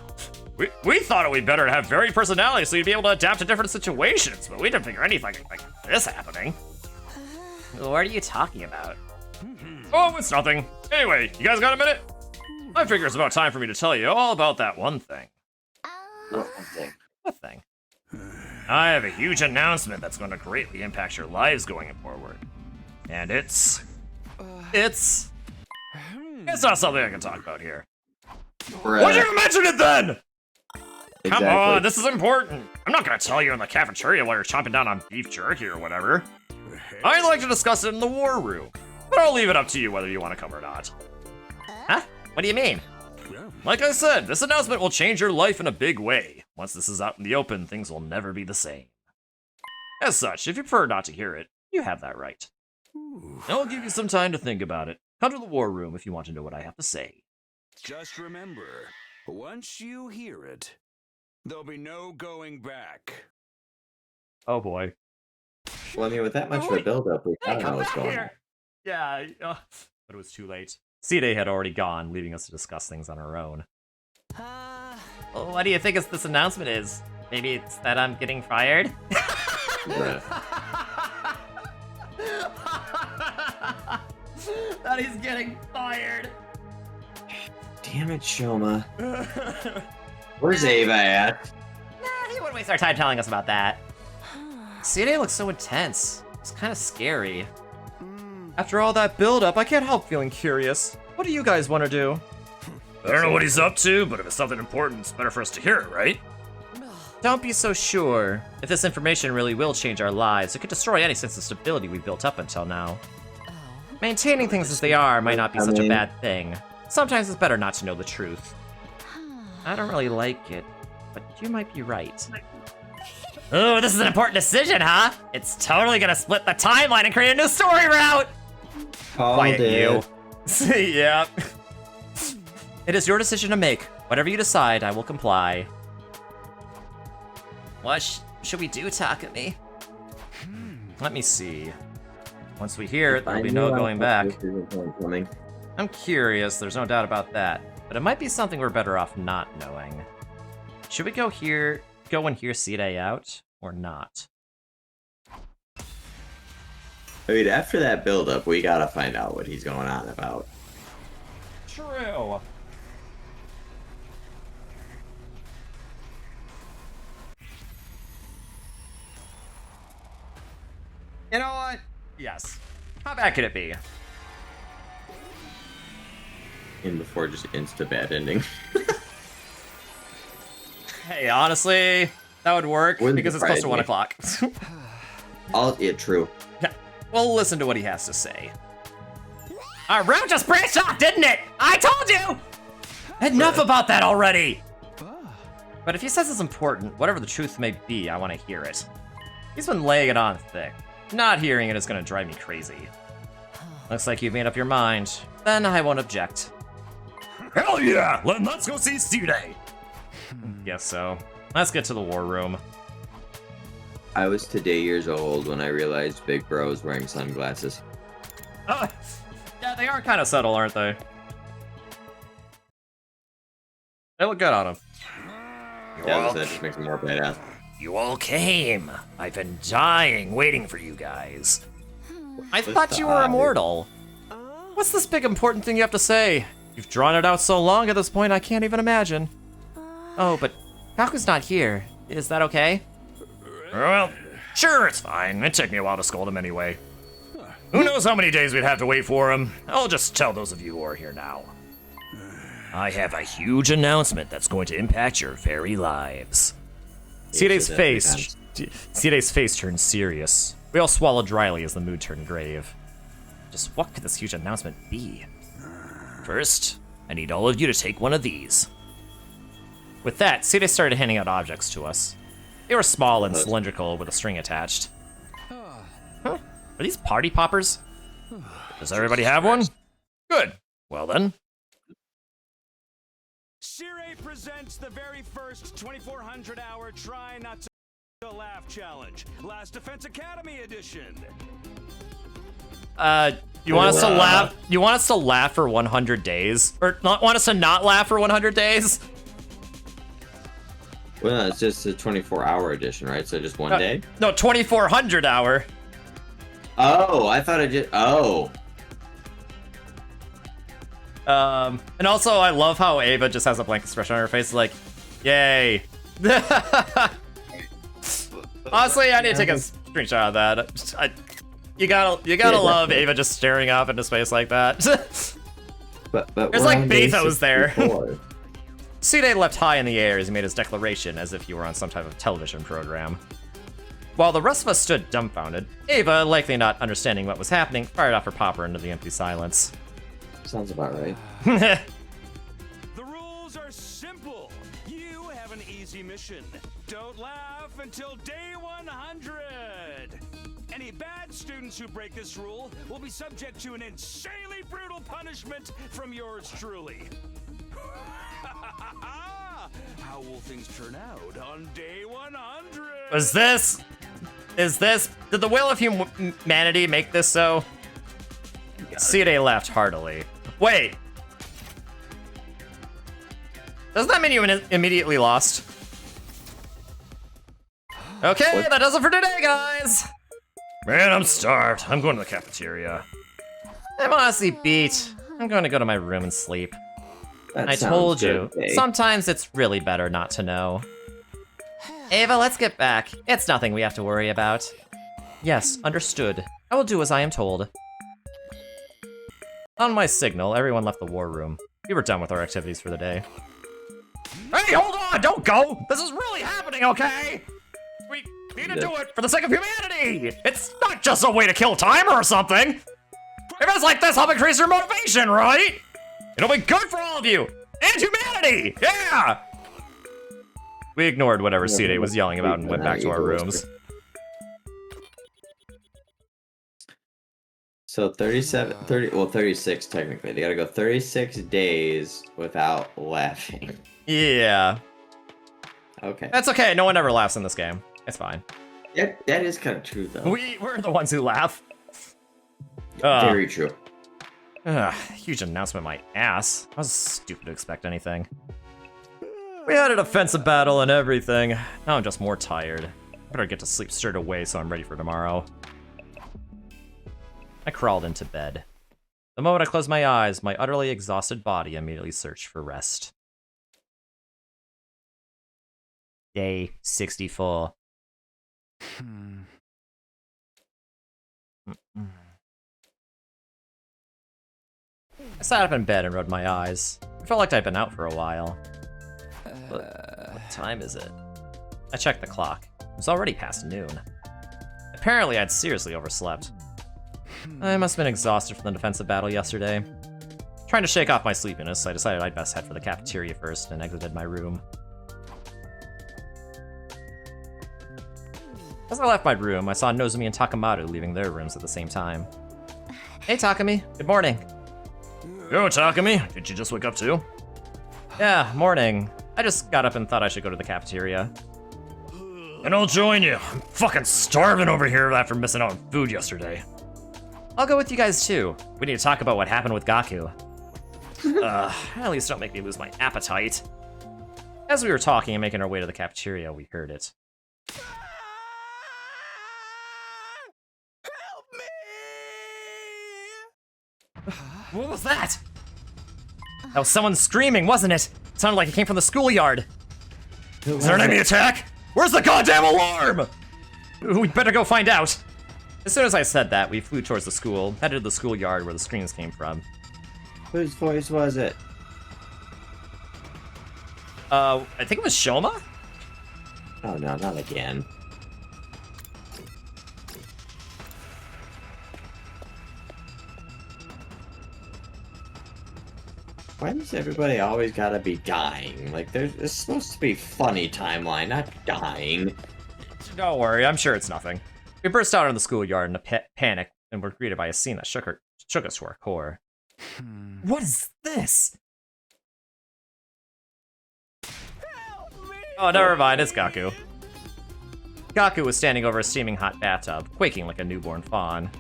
We thought it would be better to have varied personalities so you'd be able to adapt to different situations, but we didn't figure anything like this happening. What are you talking about? Oh, it's nothing. Anyway, you guys got a minute? I figure it's about time for me to tell you all about that one thing. What one thing? What thing? I have a huge announcement that's going to greatly impact your lives going forward. And it's not something I can talk about here. Why'd you even mention it then? Come on, this is important. I'm not gonna tell you in the cafeteria while you're chomping down on beef jerky or whatever. I'd like to discuss it in the war room, but I'll leave it up to you whether you want to come or not. Huh? What do you mean? Like I said, this announcement will change your life in a big way. Once this is out in the open, things will never be the same. As such, if you prefer not to hear it, you have that right. I'll give you some time to think about it. Come to the war room if you want to know what I have to say. Just remember, once you hear it, there'll be no going back. Oh boy. Well, I mean, with that much of a build-up, we kind of know what's going on. Yeah, but it was too late. C-Day had already gone, leaving us to discuss things on our own. Well, what do you think this announcement is? Maybe it's that I'm getting fired? That he's getting fired. Damn it, Shoma. Where's Ava at? Nah, he wouldn't waste our time telling us about that. CNA looks so intense. It's kind of scary. After all that build-up, I can't help feeling curious. What do you guys want to do? I don't know what he's up to, but if it's something important, it's better for us to hear it, right? Don't be so sure. If this information really will change our lives, it could destroy any sense of stability we built up until now. Maintaining things as they are might not be such a bad thing. Sometimes it's better not to know the truth. I don't really like it, but you might be right. Ooh, this is an important decision, huh? It's totally gonna split the timeline and create a new story route! Quiet you. Yep. It is your decision to make. Whatever you decide, I will comply. What should we do, Takumi? Let me see. Once we hear it, there'll be no going back. I'm curious, there's no doubt about that. But it might be something we're better off not knowing. Should we go and hear Side out, or not? I mean, after that build-up, we gotta find out what he's going on about. True. You know what? Yes. How bad could it be? And before just insta-bad ending. Hey, honestly, that would work because it's close to 1 o'clock. Yeah, true. Yeah, well, listen to what he has to say. Our route just branched off, didn't it? I told you! Enough about that already! But if he says it's important, whatever the truth may be, I want to hear it. He's been laying it on thick. Not hearing it is going to drive me crazy. Looks like you've made up your mind. Then I won't object. Hell yeah! Let's go see Side! Guess so. Let's get to the war room. I was today years old when I realized Big Bro was wearing sunglasses. Yeah, they are kind of subtle, aren't they? They look good on him. Yeah, that just makes him more badass. You all came. I've been dying waiting for you guys. I thought you were immortal. What's this big important thing you have to say? You've drawn it out so long at this point, I can't even imagine. Oh, but Kaku's not here. Is that okay? Well, sure, it's fine. It took me a while to scold him anyway. Who knows how many days we'd have to wait for him? I'll just tell those of you who are here now. I have a huge announcement that's going to impact your very lives. Side's face turned serious. We all swallowed dryly as the mood turned grave. Just what could this huge announcement be? First, I need all of you to take one of these. With that, Side started handing out objects to us. They were small and cylindrical with a string attached. Huh? Are these party poppers? Does everybody have one? Good. Well then. Zero presents the very first 2400-hour Try Not to Laugh Challenge. Last Defense Academy edition. You want us to laugh? You want us to laugh for 100 days? Or not want us to not laugh for 100 days? Well, no, it's just a 24-hour edition, right? So just one day? No, 2400 hour. Oh, I thought I just... Oh. And also, I love how Ava just has a blank expression on her face, like, yay. Honestly, I need to take a screenshot of that. You gotta love Ava just staring off into space like that. but there's like Betos there. Side leapt high in the air as he made his declaration, as if he were on some type of television program. While the rest of us stood dumbfounded, Ava, likely not understanding what was happening, fired off her popper into the empty silence. Sounds about right. The rules are simple. You have an easy mission. Don't laugh until day 100. Any bad students who break this rule will be subject to an insanely brutal punishment from yours truly. How will things turn out on day 100? Did the will of humanity make this so? Side laughed heartily. Wait. Doesn't that mean you immediately lost? Okay, that does it for today, guys. Man, I'm starved. I'm going to the cafeteria. I'm honestly beat. I'm going to go to my room and sleep. That I sounds told good, you. Faye. Sometimes it's really better not to know. Ava, let's get back. It's nothing we have to worry about. Yes, understood. I will do as I am told. On my signal, everyone left the war room. We were done with our activities for the day. Hey, hold on! Don't go! This is really happening, okay? We need to do it for the sake of humanity! It's not just a way to kill time or something! If it's like this, help increase your motivation, right? It'll be good for all of you! And humanity! Yeah! We ignored whatever C-Day was yelling about and went back to our rooms. So 36 technically. They gotta go 36 days without laughing. Yeah. Okay. That's okay, no one ever laughs in this game. It's fine. That is kind of true, though. We're the ones who laugh. Very true. Huge announcement, my ass. I was stupid to expect anything. We had a defensive battle and everything. Now I'm just more tired. Better get to sleep straight away so I'm ready for tomorrow. I crawled into bed. The moment I closed my eyes, my utterly exhausted body immediately searched for rest. Day 64. I sat up in bed and rubbed my eyes. I felt like I'd been out for a while. But what time is it? I checked the clock. It was already past noon. Apparently I'd seriously overslept. I must have been exhausted from the defensive battle yesterday. Trying to shake off my sleepiness, I decided I'd best head for the cafeteria first and exited my room. As I left my room, I saw Nozomi and Takamaru leaving their rooms at the same time. Hey Takami, good morning. Yo, Takami, did you just wake up too? Yeah, morning. I just got up and thought I should go to the cafeteria. And I'll join you. I'm fucking starving over here after missing out on food yesterday. I'll go with you guys too. We need to talk about what happened with Gaku. At least don't make me lose my appetite. As we were talking and making our way to the cafeteria, we heard it. What was that? That was someone screaming, wasn't it? It sounded like it came from the schoolyard. Is there an enemy attack? Where's the goddamn alarm? We'd better go find out. As soon as I said that, we flew towards the school, headed to the schoolyard where the screams came from. Whose voice was it? I think it was Shoma? Oh no, not again. Why does everybody always gotta be dying? Like, it's supposed to be funny timeline, not dying. Don't worry, I'm sure it's nothing. We burst out in the schoolyard in a panic and were greeted by a scene that shook us to our core. What is this? Oh, never mind, it's Gaku. Gaku was standing over a steaming hot bathtub, quaking like a newborn fawn.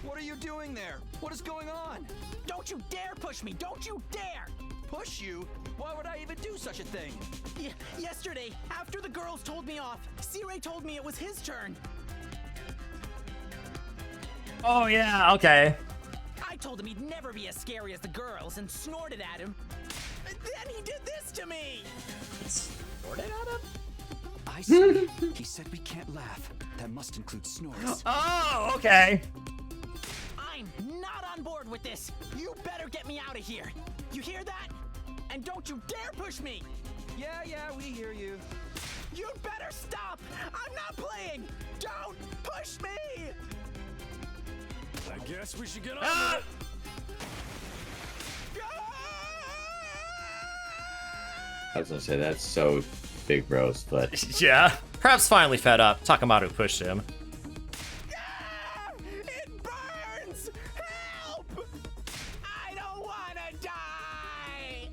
What are you doing there? What is going on? Don't you dare push me! Don't you dare! Push you? Why would I even do such a thing? Yesterday, after the girls told me off, C-Ray told me it was his turn. Oh yeah, okay. I told him he'd never be as scary as the girls and snorted at him. And then he did this to me! Snorted at him? I see. He said we can't laugh. That must include snores. Oh, okay. I'm not on board with this. You better get me out of here. You hear that? And don't you dare push me. Yeah, we hear you. You'd better stop. I'm not playing. Don't push me. I guess we should get on with it. I was gonna say, that's so big bros, but... Yeah. Perhaps finally fed up, Takamaru pushed him. It burns! Help! I don't wanna die!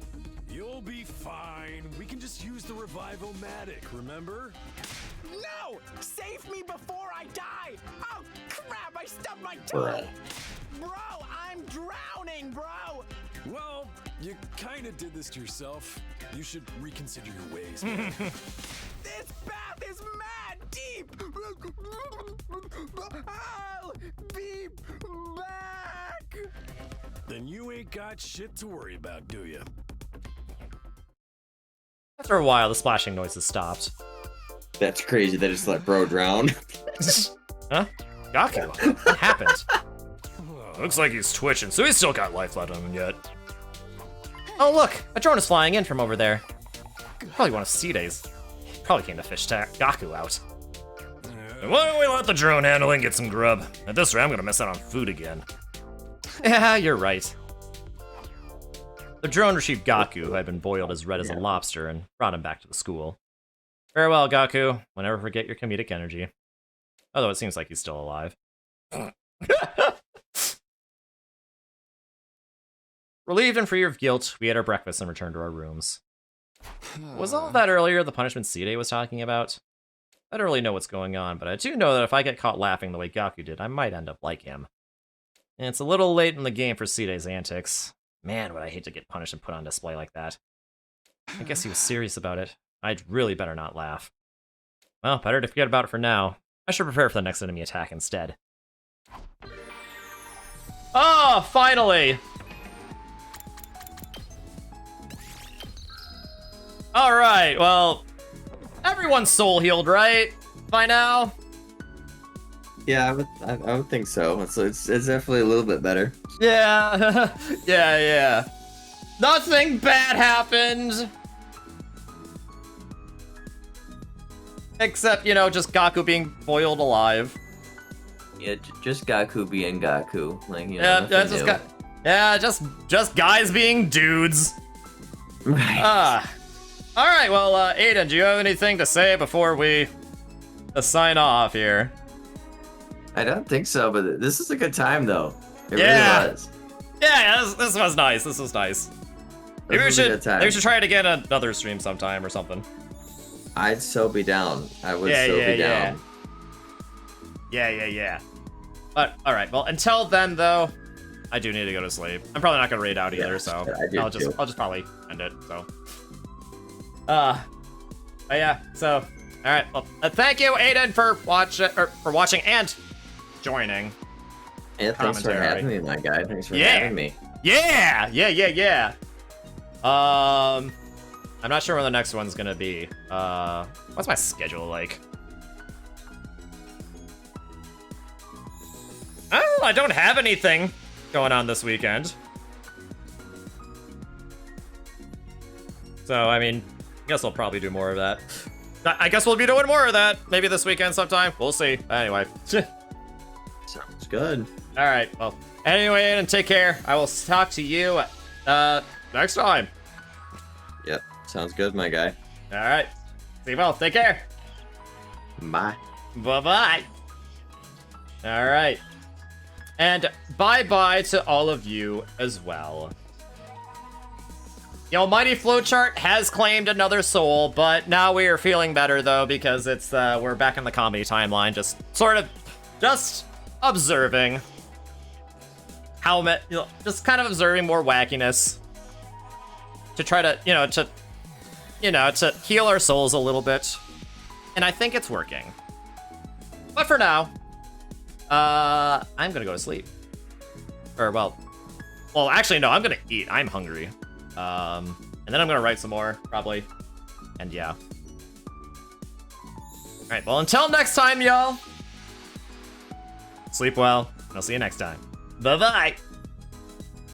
You'll be fine. We can just use the revival-matic, remember? No! Save me before I die! Oh, crap! I stubbed my toe! Bro, I'm drowning, bro! Well, you kinda did this to yourself. You should reconsider your ways, man. This bath is mad deep! I'll be back! Then you ain't got shit to worry about, do you? After a while, the splashing noises stopped. That's crazy. They just let bro drown. Huh? Gaku, what happened? Looks like he's twitching, so he's still got life left on him yet. Oh look, a drone is flying in from over there. Probably one of Side's. Probably came to fish Gaku out. Why don't we let the drone handle it and get some grub? At this rate, I'm gonna miss out on food again. Yeah, you're right. The drone retrieved Gaku, who had been boiled as red as a lobster, and brought him back to the school. Farewell, Gaku. We'll never forget your comedic energy. Although it seems like he's still alive. Relieved and free of guilt, we ate our breakfast and returned to our rooms. Was all that earlier the punishment Side was talking about? I don't really know what's going on, but I do know that if I get caught laughing the way Gaku did, I might end up like him. And it's a little late in the game for Side's antics. Man, would I hate to get punished and put on display like that. I guess he was serious about it. I'd really better not laugh. Well, better to forget about it for now. I should prepare for the next enemy attack instead. Oh, finally! Alright, well, everyone's soul healed, right? By now? Yeah, I would think so. It's definitely a little bit better. Yeah, yeah. Nothing bad happened! Except, you know, just Gaku being boiled alive. Yeah, just Gaku being Gaku. Like, you Yeah, know, just guys being dudes. Right. Alright, well, Aiden, do you have anything to say before we sign off here? I don't think so, but this is a good time, though. It really was. Yeah, this was nice. This was nice. Maybe we should try it again another stream sometime or something. I'd so be down. I would be down. Yeah. But alright, well, until then though, I do need to go to sleep. I'm probably not gonna raid out either, so I'll just probably end it, so. But yeah, so alright, well, thank you, Aiden, for watching and joining. Yeah, thanks for having me, my guy. Thanks for having me. Yeah. I'm not sure when the next one's gonna be. What's my schedule like? Oh, I don't have anything going on this weekend. So, I mean, I guess I'll probably do more of that. I guess we'll be doing more of that. Maybe this weekend sometime. We'll see. Anyway. Sounds good. All right. Well, anyway, and take care. I will talk to you next time. Yep. Sounds good, my guy. All right. See you both. Take care. Bye. Bye-bye. All right. And bye-bye to all of you as well. The almighty flowchart has claimed another soul, but now we are feeling better, though, because it's we're back in the comedy timeline, just observing how just kind of observing more wackiness to try to, to heal our souls a little bit. And I think it's working. But for now, I'm gonna go to sleep. Or, well, actually, no, I'm gonna eat. I'm hungry. And then I'm gonna write some more, probably. And yeah. Alright, well, until next time, y'all. Sleep well, and I'll see you next time. Bye-bye.